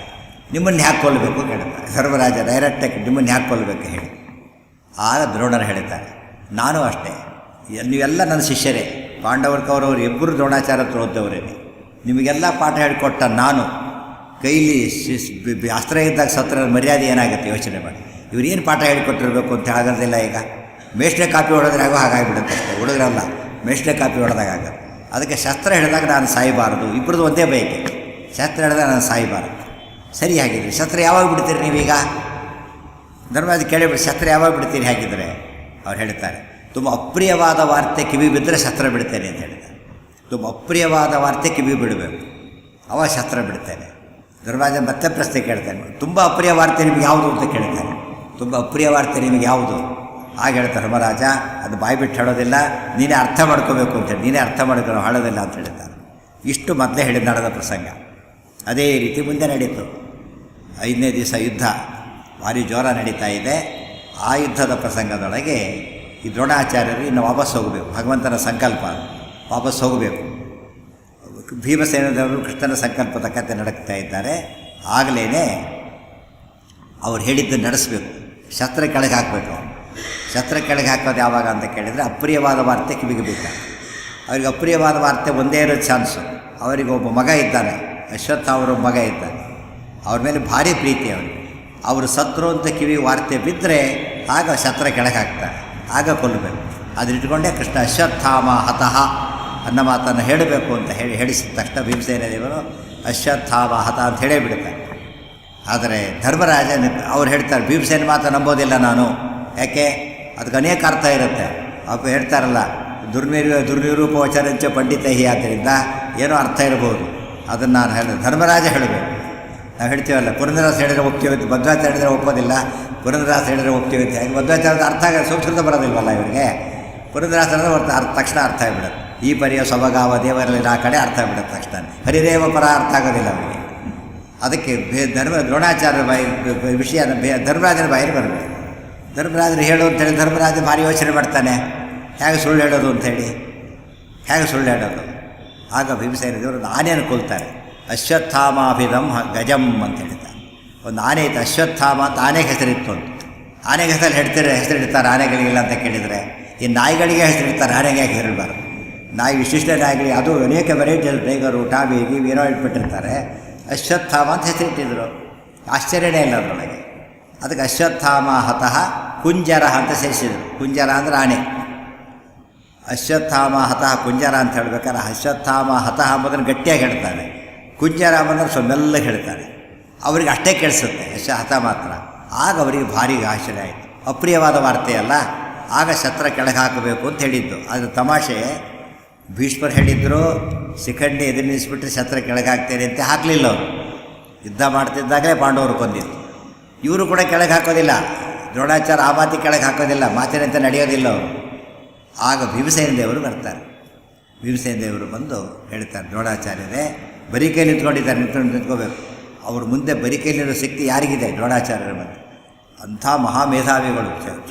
ನಿಮ್ಮನ್ನು ಹ್ಯಾಕೆ ಕೊಲ್ಲಬೇಕು ಕೇಳ್ತಾರೆ. ಧರ್ಮರಾಜ ಡೈರೆಕ್ಟಾಗಿ ನಿಮ್ಮನ್ನು ಹ್ಯಾಕೆ ಕೊಲ್ಲಬೇಕು ಹೇಳಿ. ಆಗ ದ್ರೋಣರು ಹೇಳ್ತಾರೆ, ನಾನು ಅಷ್ಟೇ, ನೀವೆಲ್ಲ ನನ್ನ ಶಿಷ್ಯರೇ, ಪಾಂಡವರ ಕೌರವರು ಇಬ್ಬರು ದ್ರೋಣಾಚಾರ್ಯ ಹತ್ರ ಓದ್ದವರೇ, ನಿಮಗೆಲ್ಲ ಪಾಠ ಹೇಳಿಕೊಟ್ಟ ನಾನು ಕೈಲಿ ಅಸ್ತ್ರ ಇದ್ದಾಗ ಸತ್ರ ಮರ್ಯಾದೆ ಏನಾಗುತ್ತೆ ಯೋಚನೆ ಮಾಡಿ. ಇವ್ರು ಏನು ಪಾಠ ಹೇಳಿಕೊಟ್ಟಿರಬೇಕು ಅಂತ ಆಗೋದಿಲ್ಲ. ಈಗ ಮೇಷ್ಟ್ರೆ ಕಾಪಿ ಹೊಡೆದ್ರೆ ಆಗೋ ಹಾಗಾಗಿಬಿಡುತ್ತೆ ಅಷ್ಟೇ. ಹುಡುಗರಲ್ಲ, ಮೇಷ್ಟ್ರೆ ಕಾಪಿ ಹೊಡೆದಾಗ ಆಗುತ್ತೆ. ಅದಕ್ಕೆ ಶಸ್ತ್ರ ಹಿಡಿದಾಗ ನಾನು ಸಾಯಬಾರದು, ಇಬ್ಬರದ್ದು ಒಂದೇ ಬಯಕೆ. ಶಸ್ತ್ರ ಹಿಡಿದಾಗ ನಾನು ಸಾಯಬಾರದು. ಸರಿ, ಹಾಗಿದ್ರಿ ಶಸ್ತ್ರ ಯಾವಾಗ ಬಿಡ್ತೀರಿ ನೀವೀಗ? ಧರ್ಮರಾಜ ಕೇಳಿಬಿಟ್ಟು ಶಸ್ತ್ರ ಯಾವಾಗ ಬಿಡ್ತೀರಿ ಹಾಗಿದ್ದರೆ? ಅವ್ರು ಹೇಳ್ತಾರೆ, ತುಂಬ ಅಪ್ರಿಯವಾದ ವಾರ್ತೆ ಕಿವಿ ಬಿದ್ದರೆ ಶಸ್ತ್ರ ಬಿಡ್ತೇನೆ ಅಂತ ಹೇಳ್ತಾರೆ. ತುಂಬ ಅಪ್ರಿಯವಾದ ವಾರ್ತೆ ಕಿವಿ ಬಿಡಬೇಕು, ಅವ ಶಸ್ತ್ರ ಬಿಡ್ತೇನೆ. ಧರ್ಮರಾಜ ಮತ್ತೆ ಪ್ರಶ್ನೆ ಕೇಳ್ತಾನೆ, ತುಂಬ ಅಪ್ರಿಯ ವಾರ್ತೆ ನಿಮಗೆ ಯಾವುದು ಅಂತ ಕೇಳ್ತಾನೆ. ತುಂಬ ಅಪ್ರಿಯ ವಾರ್ತೆ ನಿಮಗೆ ಯಾವುದು? ಆಗ ಹೇಳ್ತಾರೆ ಧರ್ಮರಾಜ, ಅದು ಬಾಯಿ ಬಿಟ್ಟು ಹೇಳೋದಿಲ್ಲ, ನೀನೇ ಅರ್ಥ ಮಾಡ್ಕೋಬೇಕು ಅಂತೇಳಿ, ನೀನೇ ಅರ್ಥ ಮಾಡ್ಕೊಳ್ಳೋ ಹೇಳೋದಿಲ್ಲ ಅಂತ ಹೇಳ್ತಾರೆ. ಇಷ್ಟು ಮೊದಲೇ ಹೇಳಿದ ನಡೆದ ಪ್ರಸಂಗ. ಅದೇ ರೀತಿ ಮುಂದೆ ನಡೀತು. 5ನೇ ದಿವಸ ಯುದ್ಧ ಭಾರಿ ಜೋರ ನಡೀತಾ ಇದೆ. ಆ ಯುದ್ಧದ ಪ್ರಸಂಗದೊಳಗೆ ಈ ದ್ರೋಣಾಚಾರ್ಯರು ಇನ್ನು ವಾಪಸ್ ಹೋಗಬೇಕು, ಭಗವಂತನ ಸಂಕಲ್ಪ, ವಾಪಸ್ ಹೋಗಬೇಕು. ಭೀಮಸೇನದವರು ಕೃಷ್ಣನ ಸಂಕಲ್ಪದ ಕಥೆ ನಡಕ್ತಾ ಇದ್ದಾರೆ. ಆಗಲೇ ಅವ್ರು ಹೇಳಿದ್ದನ್ನು ನಡೆಸಬೇಕು, ಶಸ್ತ್ರ ಕೆಳಗೆ ಹಾಕಬೇಕು. ಶಸ್ತ್ರ ಕೆಳಗೆ ಹಾಕೋದು ಯಾವಾಗ ಅಂತ ಕೇಳಿದರೆ, ಅಪ್ರಿಯವಾದ ವಾರ್ತೆ ಕಿವಿಗೆ ಬೇಕಾ. ಅವ್ರಿಗೆ ಅಪ್ರಿಯವಾದ ವಾರ್ತೆ ಒಂದೇ ಇರೋ ಚಾನ್ಸು. ಅವರಿಗೆ ಒಬ್ಬ ಮಗ ಇದ್ದಾನೆ, ಅಶ್ವತ್ಥ ಅವರ ಮಗ ಇದ್ದಾನೆ, ಅವ್ರ ಮೇಲೆ ಭಾರಿ ಪ್ರೀತಿ ಅವರಿಗೆ. ಅವರು ಸತ್ರು ಅಂತ ಕಿವಿ ವಾರ್ತೆ ಬಿದ್ದರೆ ಆಗ ಶಸ್ತ್ರ ಕೆಳಗೆ ಹಾಕ್ತಾರೆ, ಆಗ ಕೊಲ್ಲಬೇಕು. ಅದನ್ನಿಟ್ಕೊಂಡೇ ಕೃಷ್ಣ ಅಶ್ವತ್ಥಾಮ ಹತಃ ಅನ್ನೋ ಮಾತನ್ನು ಹೇಳಬೇಕು ಅಂತ ಹೇಳಿಸಿದ ತಕ್ಷಣ ಭೀಮಸೇನ ದೇವರು ಅಶ್ವತ್ಥಾಮ ಹತ ಅಂತ ಹೇಳೇ ಬಿಡ್ತಾರೆ. ಆದರೆ ಧರ್ಮರಾಜ ಅವ್ರು ಹೇಳ್ತಾರೆ, ಭೀಮಸೇನ ಮಾತು ನಂಬೋದಿಲ್ಲ ನಾನು. ಯಾಕೆ? ಅದಕ್ಕೆ ಅನೇಕ ಅರ್ಥ ಇರುತ್ತೆ. ಅಪ್ಪ ಹೇಳ್ತಾರಲ್ಲ, ದುರ್ನಿರೂಪ ವಚರಂಚ ಪಂಡಿತಹಿ, ಆದ್ದರಿಂದ ಏನೋ ಅರ್ಥ ಇರ್ಬೋದು. ಅದನ್ನು ನಾನು ಹೇಳಿದೆ, ಧರ್ಮರಾಜ ಹೇಳಬೇಕು. ನಾವು ಹೇಳ್ತೀವಲ್ಲ, ಪುರಂದರದಾಸ ಹೇಳಿದರೆ ಒಪ್ತೀವಿ ಅಂತ, ಮಧ್ವಾಚಾರ್ಯ ಹೇಳಿದರೆ ಒಪ್ಪೋದಿಲ್ಲ, ಪುರಂದರದಾಸ ಹೇಳಿದರೆ ಒಪ್ತೀವಿ ಅಂತ. ಹಾಗೆ ಮಧ್ವಾಚಾರ್ಯದ ಅರ್ಥ ಸಂಸ್ಕೃತ ಬರೋದಿಲ್ವಲ್ಲ ಇವರಿಗೆ. ಪುರಂದರದಾಸ ಹೇಳಿದ್ರೆ ತಕ್ಷಣ ಅರ್ಥ ಆಗಿಬಿಡುತ್ತೆ. ಈ ಪರಿಯ ಸೊಬಗಾವ ದೇವರಲ್ಲಿ ಆ ಕಡೆ ಅರ್ಥ ಆಗಿಬಿಡುತ್ತೆ ತಕ್ಷಣ. ಹರಿದೇವ ಪರ ಅರ್ಥ ಆಗೋದಿಲ್ಲ ಅವರಿಗೆ. ಅದಕ್ಕೆ ದ್ರೋಣಾಚಾರ್ಯ ಬಾಯಿ ವಿಷಯ ಧರ್ಮರಾಜನ ಬಾಯಲ್ಲಿ ಬರಬೇಕು. ಧರ್ಮರಾಜರು ಹೇಳು ಅಂತೇಳಿ ಧರ್ಮರಾಜ ಭಾರಿ ಯೋಚನೆ ಮಾಡ್ತಾನೆ, ಹೇಗೆ ಸುಳ್ಳು ಹೇಳೋದು ಅಂಥೇಳಿ, ಹೇಗೆ ಸುಳ್ಳು ಹೇಳೋದು. ಆಗ ಭೀಮಸೇನ ದೇವರು ಆನೆಯನ್ನು ಕೊಲ್ತಾರೆ. ಅಶ್ವತ್ಥಾಮಾಭಿಧಂ ಗಜಂ ಅಂತ ಹೇಳ್ತಾರೆ. ಒಂದು ಆನೆ ಇತ್ತು ಅಶ್ವತ್ಥಾಮ ಅಂತ, ಆನೆಗೆ ಹೆಸರಿತ್ತು ಅಂತ. ಆನೆಗೆ ಹೆಸರಿಡ್ತಾರೆ ಆನೆಗಳಿಗಿಲ್ಲ ಅಂತ ಕೇಳಿದರೆ, ಈ ನಾಯಿಗಳಿಗೆ ಹೆಸರಿಡ್ತಾರೆ, ಆನೆಗೆ ಯಾಕೆ ಹೆಸರಿಡಬಾರ್ದು? ನಾಯಿ ವಿಶಿಷ್ಟ ನಾಯಿಗಳಿಗೆ ಅದು ಅನೇಕ ವೆರೈಟಿ, ಟೈಗರು, ಟಾಬಿ, ಏನೋ ಇಟ್ಬಿಟ್ಟಿರ್ತಾರೆ. ಅಶ್ವತ್ಥಾಮ ಅಂತ ಹೆಸರಿಟ್ಟಿದ್ರು, ಆಶ್ಚರ್ಯನೇ ಇಲ್ಲ ಅದರೊಳಗೆ. ಅದಕ್ಕೆ ಅಶ್ವತ್ಥಾಮ ಹತಃ ಕುಂಜರ ಅಂತ ಸೇರಿಸಿದರು. ಕುಂಜರ ಅಂದರೆ ಆನೆ. ಅಶ್ವತ್ಥಾಮ ಹತಃ ಕುಂಜರ ಅಂತ ಹೇಳ್ಬೇಕಾದ್ರೆ ಅಶ್ವತ್ಥಾಮ ಹತಃ ಅಂಬೋದನ್ನು ಗಟ್ಟಿಯಾಗಿ ಹೇಳ್ತಾರೆ, ಕುಂಜರ ಅಂಬೋದನ್ನು ಸ್ವಲ್ಪ ಮೆಲ್ಲಗೆ ಹೇಳ್ತಾರೆ. ಅವರಿಗೆ ಅಷ್ಟೇ ಕೇಳಿಸುತ್ತೆ ಹತ ಮಾತ್ರ. ಆಗ ಅವರಿಗೆ ಭಾರಿ ಆಶ್ಚರ್ಯ ಆಯಿತು. ಅಪ್ರಿಯವಾದ ವಾರ್ತೆಯಲ್ಲ, ಆಗ ಶಸ್ತ್ರ ಕೆಳಗೆ ಹಾಕಬೇಕು ಅಂತ ಹೇಳಿದ್ದು. ಅದು ತಮಾಷೆ, ಭೀಷ್ಮರು ಹೇಳಿದ್ರು ಶಿಖಂಡಿ ಎದುರು ನಿಲ್ಲಿಸ್ಬಿಟ್ರೆ ಶಸ್ತ್ರ ಕೆಳಗೆ ಹಾಕ್ತೇನೆ ಅಂತ ಹಾಕಲಿಲ್ಲ ಅವರು. ಯುದ್ಧ ಮಾಡ್ತಿದ್ದಾಗಲೇ ಪಾಂಡವರು ಕೊಂದಿದ್ದು. ಇವರು ಕೂಡ ಕೆಳಗೆ ಹಾಕೋದಿಲ್ಲ, ದ್ರೋಣಾಚಾರ್ಯ ಆ ಮಾತಿ ಕೆಳಗೆ ಹಾಕೋದಿಲ್ಲ, ಮಾತಿನಂತೆ ನಡೆಯೋದಿಲ್ಲ ಅವರು. ಆಗ ಭೀಮಸೇನ ದೇವರು ಬರ್ತಾರೆ. ಭೀಮಸೇನ ದೇವರು ಬಂದು ಹೇಳ್ತಾರೆ, ದ್ರೋಣಾಚಾರ್ಯರೇ ಬರೀ ಕೈಲಿ ನಿಂತ್ಕೊಂಡಿದ್ದಾರೆ, ನಿಂತ್ಕೋಬೇಕು. ಅವ್ರ ಮುಂದೆ ಬರೀ ಕೈಲಿರೋ ಶಕ್ತಿ ಯಾರಿಗಿದೆ? ದ್ರೋಣಾಚಾರ್ಯರ ಬಂದು. ಅಂಥ ಮಹಾಮೇಧಾವಿಗಳು,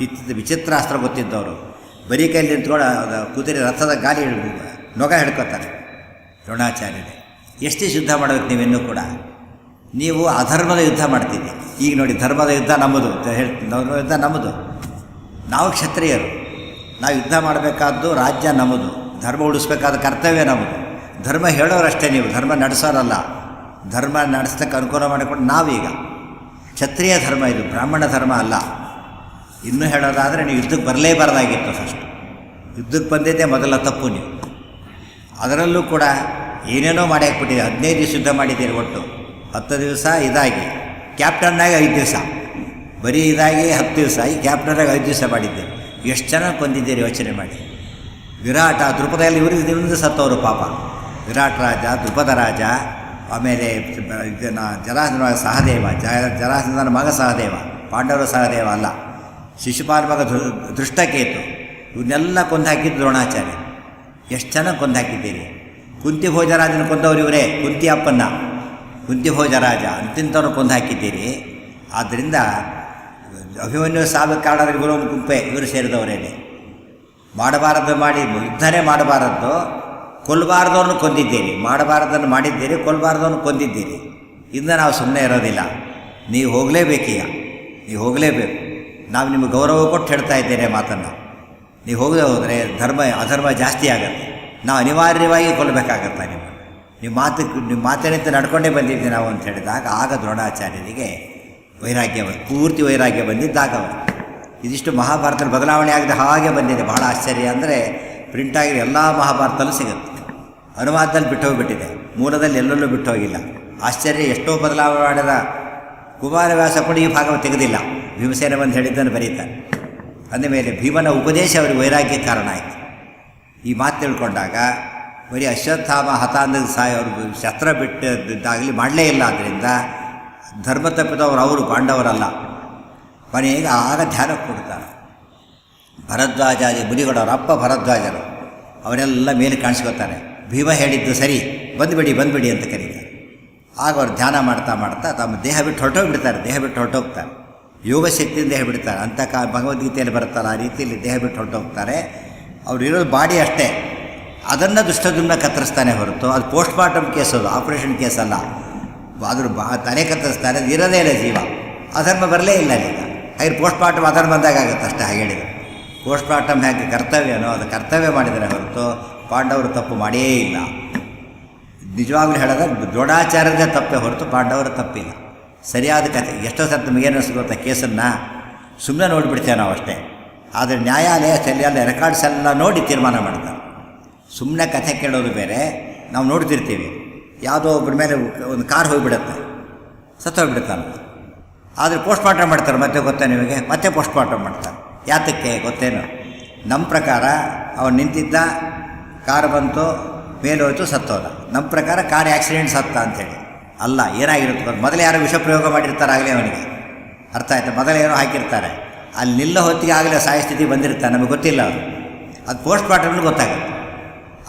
ವಿಚಿತ್ರ ಅಸ್ತ್ರ ಗೊತ್ತಿದ್ದವರು. ಬರೀ ಕೈಲಿ ನಿಂತ್ಕೊಂಡು ಕುದುರೆ ರಥದ ಗಾಲಿ ನೊಗ ಹಿಡ್ಕೋತಾರೆ ದ್ರೋಣಾಚಾರ್ಯರೇ. ಎಷ್ಟು ಯುದ್ಧ ಮಾಡಬೇಕು ನೀವಿನ್ನೂ ಕೂಡ? ನೀವು ಅಧರ್ಮದ ಯುದ್ಧ ಮಾಡ್ತಿದ್ದೆ. ಈಗ ನೋಡಿ, ಧರ್ಮದ ಯುದ್ಧ ನಮ್ಮದು, ಧರ್ಮದ ಯುದ್ಧ ನಮ್ಮದು. ನಾವು ಕ್ಷತ್ರಿಯರು, ನಾವು ಯುದ್ಧ ಮಾಡಬೇಕಾದ್ದು ರಾಜ್ಯ ನಮ್ಮದು, ಧರ್ಮ ಉಳಿಸ್ಬೇಕಾದ ಕರ್ತವ್ಯ ನಮ್ಮದು. ಧರ್ಮ ಹೇಳೋರಷ್ಟೇ ನೀವು, ಧರ್ಮ ನಡೆಸೋರಲ್ಲ. ಧರ್ಮ ನಡೆಸೋಕ್ಕೆ ಅನುಕೂಲ ಮಾಡಿಕೊಂಡು ನಾವೀಗ ಕ್ಷತ್ರಿಯ ಧರ್ಮ ಇದು, ಬ್ರಾಹ್ಮಣ ಧರ್ಮ ಅಲ್ಲ. ಇನ್ನೂ ಹೇಳೋದಾದರೆ ನೀವು ಯುದ್ಧಕ್ಕೆ ಬರಲೇಬಾರ್ದಾಗಿತ್ತು. ಫಸ್ಟ್ ಯುದ್ಧಕ್ಕೆ ಬಂದಿದ್ದೇ ಮೊದಲ ತಪ್ಪು ನೀವು. ಅದರಲ್ಲೂ ಕೂಡ ಏನೇನೋ ಮಾಡಿ ಹಾಕ್ಬಿಟ್ಟಿದೆ. 15 ದಿವಸ ಯುದ್ಧ ಮಾಡಿದ್ದೀರಿ, ಒಟ್ಟು 10 ದಿವಸ ಇದಾಗಿ, ಕ್ಯಾಪ್ಟನ್ನಾಗಿ 5 ದಿವಸ, ಬರೀ ಇದಾಗಿ 10 ದಿವಸ, ಈ ಕ್ಯಾಪ್ಟನ್ನಾಗಿ 5 ದಿವಸ ಮಾಡಿದ್ದೀರಿ. ಎಷ್ಟು ಚೆನ್ನಾಗಿ ಕೊಂದಿದ್ದೀರಿ ಯೋಚನೆ ಮಾಡಿ. ವಿರಾಟ, ದ್ರುಪದಲ್ಲಿ ಇವರಿಂದ ಸತ್ತವರು ಪಾಪ. ವಿರಾಟ್ ರಾಜ, ದ್ರುಪದ ರಾಜ, ಆಮೇಲೆ ಜರಾಸಂಧನ ಸಹದೇವ, ಜರಾಸಂಧನ ಮಗ ಸಹದೇವ, ಪಾಂಡವರ ಸಹದೇವ ಅಲ್ಲ, ಶಿಶುಪಾಲ ಮಗ ದೃಷ್ಟಕೇತು, ಇವನ್ನೆಲ್ಲ ಕೊಂದು ಹಾಕಿದ್ದು ದ್ರೋಣಾಚಾರ್ಯ. ಎಷ್ಟು ಚೆನ್ನಾಗಿ ಕೊಂದು ಹಾಕಿದ್ದೀರಿ. ಕುಂತಿ ಭೋಜರಾಜನ ಕೊಂದವರು ಇವರೇ, ಕುಂತಿ ಅಪ್ಪನ್ನ, ಕುಂತಿ ಭೋಜರಾಜ ಅಂತಿಂಥವ್ರು ಕೊಂದು ಹಾಕಿದ್ದೀರಿ. ಆದ್ದರಿಂದ ಅಭಿಮನ್ಯು ಸಾವಿಗೆ ಕಾರಣ ಇವರು ಒಂದು ಗುಂಪೆ, ಇವರು ಸೇರಿದವರೇನೆ. ಮಾಡಬಾರದು ಮಾಡಿ ಯುದ್ಧನೇ ಮಾಡಬಾರದ್ದು, ಕೊಲ್ಲಬಾರ್ದವ್ರನ್ನ ಕೊಂದಿದ್ದೀರಿ. ಮಾಡಬಾರ್ದನ್ನು ಮಾಡಿದ್ದೀರಿ, ಕೊಲ್ಲಬಾರ್ದವ್ರನ್ನ ಕೊಂದಿದ್ದೀರಿ. ಇಂದ ನಾವು ಸುಮ್ಮನೆ ಇರೋದಿಲ್ಲ. ನೀವು ಹೋಗಲೇಬೇಕೀಗ, ನೀವು ಹೋಗಲೇಬೇಕು. ನಾವು ನಿಮಗೆ ಗೌರವ ಕೊಟ್ಟು ಹೇಳ್ತಾ ಇದ್ದೇನೆ ಮಾತನ್ನು. ನೀವು ಹೋಗದೆ ಹೋದರೆ ಅಧರ್ಮ ಜಾಸ್ತಿ ಆಗುತ್ತೆ. ನಾವು ಅನಿವಾರ್ಯವಾಗಿ ಕೊಲ್ಲಬೇಕಾಗತ್ತೆ. ನಿಮ್ಮ ಮಾತಿನಂತ ನಡ್ಕೊಂಡೇ ಬಂದಿದ್ದೀವಿ ನಾವು ಅಂತ ಹೇಳಿದಾಗ ಆಗ ದ್ರೋಣಾಚಾರ್ಯರಿಗೆ ವೈರಾಗ್ಯ ಪೂರ್ತಿ ವೈರಾಗ್ಯ ಬಂದಿದ್ದಾಗ ಇದಿಷ್ಟು ಮಹಾಭಾರತದಲ್ಲಿ ಬದಲಾವಣೆ ಆಗದೆ ಹಾಗೆ ಬಂದಿದೆ. ಬಹಳ ಆಶ್ಚರ್ಯ ಅಂದರೆ ಪ್ರಿಂಟಾಗಿರೋ ಎಲ್ಲ ಮಹಾಭಾರತಲ್ಲೂ ಸಿಗುತ್ತೆ. ಅನುವಾದದಲ್ಲಿ ಬಿಟ್ಟು ಹೋಗಿಬಿಟ್ಟಿದೆ, ಮೂಲದಲ್ಲಿ ಎಲ್ಲೆಲ್ಲೂ ಬಿಟ್ಟು ಹೋಗಿಲ್ಲ. ಆಶ್ಚರ್ಯ, ಎಷ್ಟೋ ಬದಲಾವಣೆ ಮಾಡಿದ ಕುಮಾರವ್ಯಾಸ ಕೂಡ ಈ ಭಾಗವನ್ನು ತೆಗೆದಿಲ್ಲ. ಭೀಮಸೇನ ಬಂದು ಹೇಳಿದ್ದನ್ನು ಬರೀತಾರೆ. ಅಂದಮೇಲೆ ಭೀಮನ ಉಪದೇಶ ಅವರಿಗೆ ವೈರಾಗ್ಯಕ್ಕೆ ಕಾರಣ ಆಯಿತು. ಈ ಮಾತು ತಿಳ್ಕೊಂಡಾಗ ಬರೀ ಅಶ್ವತ್ಥಾಮ ಹತ ಅಂದ ಅವ್ರಿಗೆ ಶಸ್ತ್ರ ಬಿಟ್ಟಿದ್ದಾಗಲಿ ಮಾಡಲೇ ಇಲ್ಲ. ಆದ್ದರಿಂದ ಧರ್ಮ ತಪ್ಪಿದವರು ಅವರು ಪಾಂಡವರಲ್ಲ. ಕೊನೆಗೆ ಆಗ ಧ್ಯಾನ ಕೊಡ್ತಾರೆ. ಭರದ್ವಾಜಾದಿ ಮುನಿಗಳವ್ರ ಅಪ್ಪ ಭರದ್ವಾಜರು ಅವರೆಲ್ಲ ಮೇಲೆ ಕಾಣಿಸ್ಕೋತಾರೆ. ಭೀಮ ಹೇಳಿದ್ದು ಸರಿ, ಬಂದುಬಿಡಿ ಅಂತ ಕರೀತಾರೆ. ಆಗ ಅವ್ರು ಧ್ಯಾನ ಮಾಡ್ತಾ ಮಾಡ್ತಾ ತಮ್ಮ ದೇಹ ಬಿಟ್ಟು ಹೊರಟೋಗ್ಬಿಡ್ತಾರೆ. ದೇಹ ಬಿಟ್ಟು ಹೊರಟೋಗ್ತಾರೆ, ಯೋಗ ಶಕ್ತಿಯಿಂದ ದೇಹ ಬಿಡ್ತಾರೆ. ಅಂಥ ಭಗವದ್ಗೀತೆಯಲ್ಲಿ ಬರುತ್ತಲ್ಲ ಆ ರೀತಿಯಲ್ಲಿ ದೇಹ ಬಿಟ್ಟು ಹೊರಟೋಗ್ತಾರೆ. ಅವ್ರು ಇರೋದು ಬಾಡಿ ಅಷ್ಟೇ. ಅದನ್ನು ದುಷ್ಟದನ್ನ ಕತ್ತರಿಸ್ತಾನೆ ಹೊರತು ಅದು ಪೋಸ್ಟ್ ಮಾರ್ಟಮ್ ಕೇಸ್, ಅದು ಆಪ್ರೇಷನ್ ಕೇಸ್ ಅಲ್ಲ. ಅದ್ರ ತಲೆ ಕತ್ತರಿಸ್ತಾರೆ, ಅದು ಇರೋದೇ ಇಲ್ಲ ಜೀವ. ಅಧರ್ಮ ಬರಲೇ ಇಲ್ಲ ಈಗ. ಹಾಗೆ ಪೋಸ್ಟ್ ಮಾರ್ಟಮ್ ಅಧರ್ಮ ಬಂದಾಗ ಆಗುತ್ತೆ ಅಷ್ಟೇ. ಹಾಗೆ ಹೇಳಿದರು, ಪೋಸ್ಟ್ ಮಾರ್ಟಮ್ ಹೇಗೆ ಕರ್ತವ್ಯನೋ ಅದು ಕರ್ತವ್ಯ ಮಾಡಿದರೆ ಹೊರತು ಪಾಂಡವರು ತಪ್ಪು ಮಾಡೇ ಇಲ್ಲ. ನಿಜವಾಗ್ಲೂ ಹೇಳಿದ್ರೆ ದ್ರೋಣಾಚಾರ್ಯರೇ ತಪ್ಪೇ ಹೊರತು ಪಾಂಡವರ ತಪ್ಪಿಲ್ಲ. ಸರಿಯಾದ ಕಥೆ. ಎಷ್ಟೋ ಸರ್ತಿ ನಮಗೇನು ಅನಿಸ್ಕೊತ ಕೇಸನ್ನು ಸುಮ್ಮನೆ ನೋಡಿಬಿಡ್ತೇವೆ ನಾವು ಅಷ್ಟೇ. ಆದರೆ ನ್ಯಾಯಾಲಯ ಸರಿಯಾದ ರೆಕಾರ್ಡ್ಸ್ ಎಲ್ಲ ನೋಡಿ ತೀರ್ಮಾನ ಮಾಡ್ತಾರೆ. ಸುಮ್ಮನೆ ಕಥೆ ಕೇಳೋದು ಬೇರೆ. ನಾವು ನೋಡ್ತಿರ್ತೀವಿ, ಯಾವುದೋ ಒಬ್ಬರ ಮೇಲೆ ಒಂದು ಕಾರ್ ಹೋಗಿಬಿಡುತ್ತೆ, ಸತ್ತೋಗ್ಬಿಡುತ್ತಾನೆ. ಆದರೆ ಪೋಸ್ಟ್ ಮಾರ್ಟಮ್ ಮಾಡ್ತಾರೆ. ಮತ್ತೆ ಗೊತ್ತಾ ನಿಮಗೆ? ಮತ್ತೆ ಪೋಸ್ಟ್ ಮಾರ್ಟಮ್ ಮಾಡ್ತಾರೆ. ಯಾತಕ್ಕೆ ಗೊತ್ತೇನು? ನಮ್ಮ ಪ್ರಕಾರ ಅವನು ನಿಂತಿದ್ದ, ಕಾರ್ ಬಂತು, ಮೇಲೆ ಹೋಯ್ತು, ಸತ್ತೋದ. ನಮ್ಮ ಪ್ರಕಾರ ಕಾರ್ ಆ್ಯಕ್ಸಿಡೆಂಟ್ ಸತ್ತ ಅಂಥೇಳಿ ಅಲ್ಲ. ಏನಾಗಿರುತ್ತೆ ಮೊದಲೇ ಯಾರೋ ವಿಷ ಪ್ರಯೋಗ ಮಾಡಿರ್ತಾರೆ ಆಗಲೇ ಅವನಿಗೆ. ಅರ್ಥ ಆಯ್ತು? ಮೊದಲೇ ಏನೋ ಹಾಕಿರ್ತಾರೆ, ಅಲ್ಲಿ ನಿಲ್ಲ ಹೊತ್ತಿಗೆ ಆಗಲೇ ಸಾಯ ಸ್ಥಿತಿ ಬಂದಿರ್ತಾನೆ, ನಮಗೆ ಗೊತ್ತಿಲ್ಲ. ಅದು ಪೋಸ್ಟ್ ಮಾರ್ಟಮ್ನೂ ಗೊತ್ತಾಗುತ್ತೆ.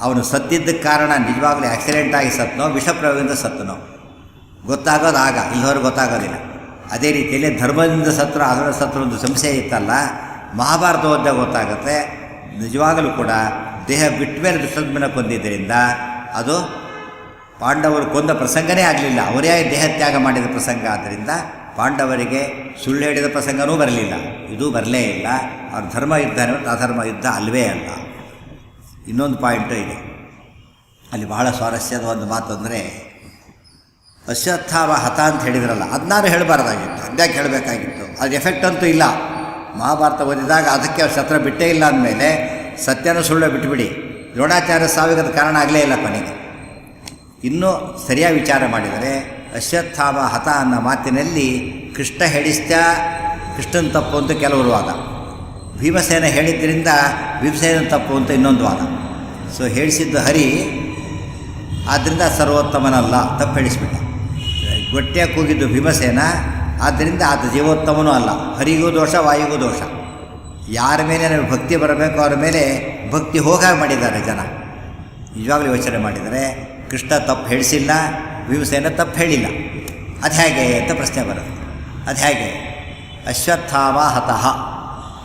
ಅವನು ಸತ್ತಿದ್ದಕ್ಕೆ ಕಾರಣ ನಿಜವಾಗ್ಲೂ ಆಕ್ಸಿಡೆಂಟ್ ಆಗಿ ಸತ್ತನೋ ವಿಷ ಪ್ರಯೋಗದಿಂದ ಸತ್ತನೋ ಗೊತ್ತಾಗೋದು ಆಗ, ಇಲ್ಲವರೆಗೆ ಗೊತ್ತಾಗೋದಿಲ್ಲ. ಅದೇ ರೀತಿಯಲ್ಲಿ ಧರ್ಮದಿಂದ ಸತ್ರು ಅದರ ಸತ್ರು ಒಂದು ಸಂಶಯ ಇತ್ತಲ್ಲ, ಮಹಾಭಾರತ ಓದಿದಾಗ ಗೊತ್ತಾಗುತ್ತೆ. ನಿಜವಾಗಲೂ ಕೂಡ ದೇಹ ಬಿಟ್ಟ ಮೇಲೆ ದುಷ್ಟದ್ಮನ ಕೊಂದಿದ್ದರಿಂದ ಅದು ಪಾಂಡವರು ಕೊಂದ ಪ್ರಸಂಗನೇ ಆಗಲಿಲ್ಲ. ಅವರೇ ದೇಹತ್ಯಾಗ ಮಾಡಿದ ಪ್ರಸಂಗ. ಆದ್ದರಿಂದ ಪಾಂಡವರಿಗೆ ಸುಳ್ಳು ಹೇಳಿದ ಪ್ರಸಂಗನೂ ಬರಲಿಲ್ಲ, ಇದೂ ಬರಲೇ ಇಲ್ಲ. ಅವ್ರ ಧರ್ಮ ಯುದ್ಧನೇ ಅಧರ್ಮ ಯುದ್ಧ ಅಲ್ವೇ ಅಲ್ಲ. ಇನ್ನೊಂದು ಪಾಯಿಂಟು ಇದೆ ಅಲ್ಲಿ, ಬಹಳ ಸ್ವಾರಸ್ಯದ ಒಂದು ಮಾತು ಅಂದರೆ, ಅಶ್ವತ್ಥಾಮ ಹತ ಅಂತ ಹೇಳಿದ್ರಲ್ಲ, ಅದನ್ನಾರು ಹೇಳಬಾರ್ದಾಗಿತ್ತು, ಅದ್ಯಾಕೆ ಹೇಳಬೇಕಾಗಿತ್ತು? ಅದು ಎಫೆಕ್ಟ್ ಅಂತೂ ಇಲ್ಲ. ಮಹಾಭಾರತ ಓದಿದಾಗ ಅದಕ್ಕೆ ಅವ್ರು ಶಸ್ತ್ರ ಬಿಟ್ಟೇ ಇಲ್ಲ ಅಂದಮೇಲೆ ಸತ್ಯನೂ ಸುಳ್ಳು ಬಿಟ್ಟುಬಿಡಿ. ದ್ರೋಣಾಚಾರ್ಯ ಸಾವಿಗದ ಕಾರಣ ಆಗಲೇ ಇಲ್ಲ ಕೊನೆಗೆ. ಇನ್ನೂ ಸರಿಯಾಗಿ ವಿಚಾರ ಮಾಡಿದರೆ ಅಶ್ವತ್ಥಾಮ ಹತ ಅನ್ನೋ ಮಾತಿನಲ್ಲಿ ಕೃಷ್ಣ ಹೇಳಿಸ್ತಾ ಕೃಷ್ಣನ ತಪ್ಪು ಅಂತ ಕೆಲವರು ವಾದ, ಭೀಮಸೇನ ಹೇಳಿದ್ದರಿಂದ ಭೀಮಸೇನ ತಪ್ಪು ಅಂತ ಇನ್ನೊಂದು ವಾದ. ಸೊ ಹೇಳಿಸಿದ್ದು ಹರಿ, ಆದ್ದರಿಂದ ಸರ್ವೋತ್ತಮನಲ್ಲ, ತಪ್ಪು ಹೇಳಿಸ್ಬಿಟ್ಟ. ಗಟ್ಟಿಯಾಗಿ ಕೂಗಿದ್ದು ಭೀಮಸೇನ, ಆದ್ದರಿಂದ ಆತ ಜೀವೋತ್ತಮನೂ ಅಲ್ಲ. ಹರಿಗೂ ದೋಷ, ವಾಯುಗೂ ದೋಷ. ಯಾರ ಮೇಲೆ ನಮಗೆ ಭಕ್ತಿ ಬರಬೇಕು ಅವ್ರ ಮೇಲೆ ಭಕ್ತಿ ಹೋಗಾಗ ಮಾಡಿದ್ದಾರೆ ಜನ. ನಿಜವಾಗ್ಲೂ ಯೋಚನೆ ಮಾಡಿದರೆ ಕೃಷ್ಣ ತಪ್ಪು ಹೇಳಿಸಿಲ್ಲ, ಭೀಮಸೇನ ತಪ್ಪು ಹೇಳಿಲ್ಲ. ಅದು ಹೇಗೆ ಅಂತ ಪ್ರಶ್ನೆ ಬರುತ್ತೆ. ಅದು ಹೇಗೆ? ಅಶ್ವತ್ಥಾಮ ಹತಃ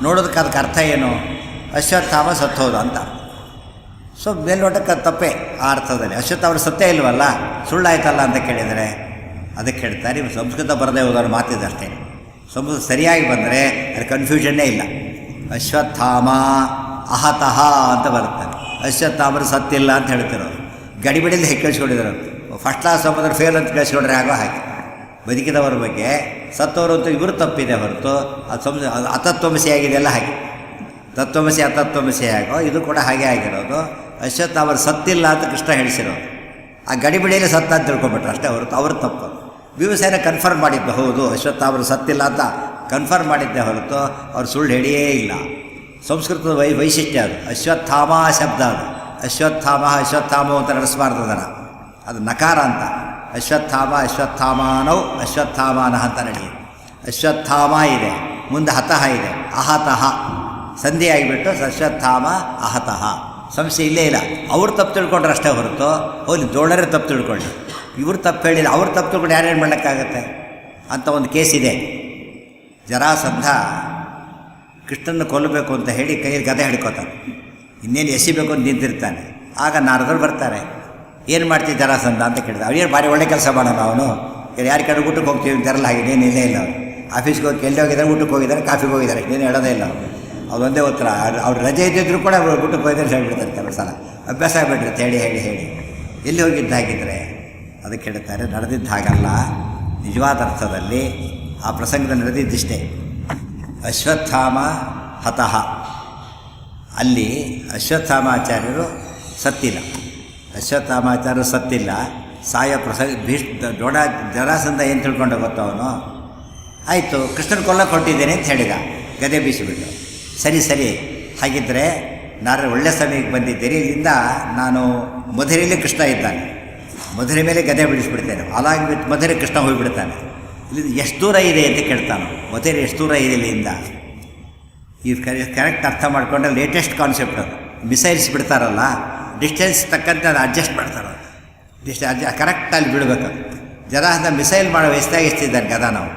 ನೋಡೋದಕ್ಕೆ ಅದಕ್ಕೆ ಅರ್ಥ ಏನು? ಅಶ್ವತ್ಥಾಮ ಸತ್ತೋದು ಅಂತ. ಸೊ ಮೇಲ್ನೋಟಕ್ಕೆ ಅದು ತಪ್ಪೇ ಆ ಅರ್ಥದಲ್ಲಿ. ಅಶ್ವತ್ಥಾಮ ಸತ್ತೇ ಇಲ್ವಲ್ಲ, ಸುಳ್ಳಾಯ್ತಲ್ಲ ಅಂತ ಕೇಳಿದರೆ ಅದಕ್ಕೆ ಹೇಳ್ತಾರೆ. ನೀವು ಸಂಸ್ಕೃತ ಬರದೇ ಹೋದವ್ರು ಮಾತಿದೆ ಅಷ್ಟೇ. ಸಂಸ್ಕೃತ ಸರಿಯಾಗಿ ಬಂದರೆ ಅದು ಕನ್ಫ್ಯೂಷನ್ನೇ ಇಲ್ಲ. ಅಶ್ವತ್ಥಾಮ ಅಹತಃ ಅಂತ ಬರುತ್ತೆ. ಅಶ್ವತ್ಥಾಮರು ಸತ್ತಿಲ್ಲ ಅಂತ ಹೇಳ್ತಿರೋರು. ಗಡಿಬಿಡಿಯಲ್ಲಿ ಹೇಗೆ ಕೇಳಿಸ್ಕೊಂಡಿದ್ರು. ಫಸ್ಟ್ ಕ್ಲಾಸ್ ಹೋಗೋದ್ರೆ ಫೇಲ್ ಅಂತ ಕೇಳಿಸ್ಕೊಂಡ್ರೆ ಆಗೋ ಹಾಗೆ. ಬದುಕಿದವರ ಬಗ್ಗೆ ಸತ್ತವರು ಅಂತ ಇವರು ತಪ್ಪಿದೆ ಹೊರತು ಅದು ಅತತ್ವಮಸಿ ಆಗಿದೆಯಲ್ಲ ಹಾಗೆ. ತತ್ವಮಸಿ ಅತತ್ವಮಸಿ ಆಗೋ ಇದು ಕೂಡ ಹಾಗೆ ಆಗಿರೋದು. ಅಶ್ವತ್ಥಾಮರು ಸತ್ತಿಲ್ಲ ಅಂತ ಕೃಷ್ಣ ಹೇಳಿಸಿರೋದು. ಆ ಗಡಿಬಿಡಿಯಲ್ಲಿ ಸತ್ತ ಅಂತ ತಿಳ್ಕೊಂಬಿಟ್ರು ಅಷ್ಟೇ ಹೊರತು ಅವರು ತಪ್ಪು. ಭೀಮಸೇನ ಕನ್ಫರ್ಮ್ ಮಾಡಿದ್ದು ಹೌದು, ಅಶ್ವತ್ಥಾಮರು ಸತ್ತಿಲ್ಲ ಅಂತ ಕನ್ಫರ್ಮ್ ಮಾಡಿದ್ದೆ ಹೊರತು ಅವ್ರು ಸುಳ್ಳು ಹೇಳಿಯೇ ಇಲ್ಲ. ಸಂಸ್ಕೃತದ ವೈಶಿಷ್ಟ್ಯ ಅದು. ಅಶ್ವತ್ಥಾಮ ಶಬ್ದ ಅದು. ಅಶ್ವತ್ಥಾಮ ಅಂತ ನಡೆಸಬಾರ್ದು ಅದನ್ನು. ಅದು ನಕಾರ ಅಂತ. ಅಶ್ವತ್ಥಾಮ ಅಶ್ವತ್ಥಾಮಾನೌ ಅಶ್ವತ್ಥಾಮಾನಃ ಅಂತ ನಡೆಯುತ್ತೆ. ಅಶ್ವತ್ಥಾಮ ಇದೆ, ಮುಂದೆ ಹತಃ ಇದೆ, ಅಹತಃ ಸಂಧಿ ಆಗಿಬಿಟ್ಟು ಅಶ್ವತ್ಥಾಮ ಅಹತಃ. ಸಮಸ್ಯೆ ಇಲ್ಲೇ ಇಲ್ಲ. ಅವ್ರು ತಪ್ಪು ತಿಳ್ಕೊಂಡ್ರೆ ಅಷ್ಟೇ ಹೊರತು ಹೋಗಿ ದ್ರೋಣರೇ ತಪ್ಪು ತಿಳ್ಕೊಳ್ಳಿ. ಇವ್ರು ತಪ್ಪು ಹೇಳಿಲ್ಲ, ಅವ್ರು ತಪ್ಪು ತಿಳ್ಕೊಂಡು ಯಾರೇನು ಮಾಡೋಕ್ಕಾಗತ್ತೆ ಅಂತ ಒಂದು ಕೇಸ್ ಇದೆ. ಜರಾಸಂಧ ಕೃಷ್ಣನ ಕೊಲ್ಲಬೇಕು ಅಂತ ಹೇಳಿ ಕೈಯಲ್ಲಿ ಗದೆ ಹಿಡ್ಕೋತಾನೆ. ಇನ್ನೇನು ಎಸಿಬೇಕು ಅಂತ ನಿಂತಿರ್ತಾನೆ. ಆಗ ನಾರದರು ಬರ್ತಾರೆ. ಏನು ಮಾಡ್ತೀವಿ ಜರಾಸಂಧ ಅಂತ ಕೇಳಿದ. ಅವ್ರು ಭಾರಿ ಒಳ್ಳೆ ಕೆಲಸ ಮಾಡೋಣ ಅವನು. ಯಾರ ಕಡೆ ಊಟಕ್ಕೆ ಹೋಗ್ತೀವಿ ಅಂತಾರಲ್ಲ, ಹಾಗೆ ಇನ್ನೇನು ಇಲ್ಲೇ ಇಲ್ಲ. ಅವರು ಆಫೀಸ್ಗೆ ಹೋಗಿ ಎಲ್ಲಿ ಹೋಗಿದ್ದಾರೆ, ಊಟಕ್ಕೆ ಹೋಗಿದ್ದಾರೆ, ಕಾಫಿಗೆ ಹೋಗಿದ್ದಾರೆ, ಇನ್ನೇನು ಹೇಳೋದೇ ಇಲ್ಲ ಅವರು. ಅದೊಂದೇ ಉತ್ತರ. ಅವ್ರು ರಜೆ ಇದ್ದಿದ್ರು ಕೂಡ ಅವ್ರು ಊಟಕ್ಕೆ ಹೋಗಿದ್ದಾರೆ ಹೇಳ್ಬಿಡ್ತಾರೆ ಕೆಲವು ಸಲ. ಅಭ್ಯಾಸ ಆಗಿಬಿಟ್ಟಿರುತ್ತೆ ಹೇಳಿ ಎಲ್ಲಿ ಹೋಗಿದ್ದಾಗಿದ್ದರೆ ಅದಕ್ಕೆ ಹೇಳ್ತಾರೆ. ನಡೆದಿದ್ದ ಹಾಗಲ್ಲ, ನಿಜವಾದ ಅರ್ಥದಲ್ಲಿ ಆ ಪ್ರಸಂಗದಲ್ಲಿ ನಡೆದಿದ್ದಿಷ್ಟೇ. ಅಶ್ವತ್ಥಾಮ ಹತಃ. ಅಲ್ಲಿ ಅಶ್ವತ್ಥಾಮಾಚಾರ್ಯರು ಸತ್ತಿಲ್ಲ. ಅಶ್ವತ್ಥಾಮಾಚಾರ್ಯರು ಸತ್ತಿಲ್ಲ. ಸಾಯ ದೊಡ್ಡ ಜರಾಸಂಧ ಏನು ತಿಳ್ಕೊಂಡು ಗೊತ್ತು ಅವನು. ಆಯಿತು, ಕೃಷ್ಣನ ಕೊಲ್ಲಕ್ಕೆ ಹೊರಟಿದ್ದೇನೆ ಅಂತ ಹೇಳಿದ, ಗದೆ ಬೀಸಿಬಿಟ್ಟು. ಸರಿ ಹಾಗಿದ್ದರೆ ನಾಳೆ ಒಳ್ಳೆ ಸಮಯಕ್ಕೆ ಬಂದಿದ್ದೀರಿ. ಇಲ್ಲಿಂದ ನಾನು ಮಧುರೆಯಲ್ಲಿ ಕೃಷ್ಣ ಇದ್ದಾನೆ, ಮಧುರೆ ಮೇಲೆ ಗದೆ ಬಿಡಿಸ್ಬಿಡ್ತೇನೆ. ಅಲಾಗಿ ಬಿಟ್ಟು ಮಧುರೆ ಕೃಷ್ಣ ಹೋಗಿಬಿಡ್ತಾನೆ. ಇಲ್ಲಿಂದ ಎಷ್ಟು ದೂರ ಇದೆ ಅಂತ ಕೇಳ್ತಾನೆ. ಮಧುರೆ ಎಷ್ಟು ದೂರ ಇದೆ ಇಲ್ಲಿಂದ? ಈ ಕರೆಕ್ಟ್ ಅರ್ಥ ಮಾಡಿಕೊಂಡ್ರೆ ಲೇಟೆಸ್ಟ್ ಕಾನ್ಸೆಪ್ಟ್ ಅದು. ಮಿಸೈಲ್ಸ್ ಬಿಡ್ತಾರಲ್ಲ, ಡಿಸ್ಟೆನ್ಸ್ ತಕ್ಕಂತೆ ಅದು ಅಡ್ಜಸ್ಟ್ ಮಾಡ್ತಾರೆ. ಕರೆಕ್ಟಲ್ಲಿ ಬಿಡಬೇಕು. ಜರಾಸಂಧ ಮಿಸೈಲ್ ಮಾಡೋ ವಯಸ್ಸಾಗಿ ಎಷ್ಟಿದ್ದಾರೆ ಗದ ನಾವು.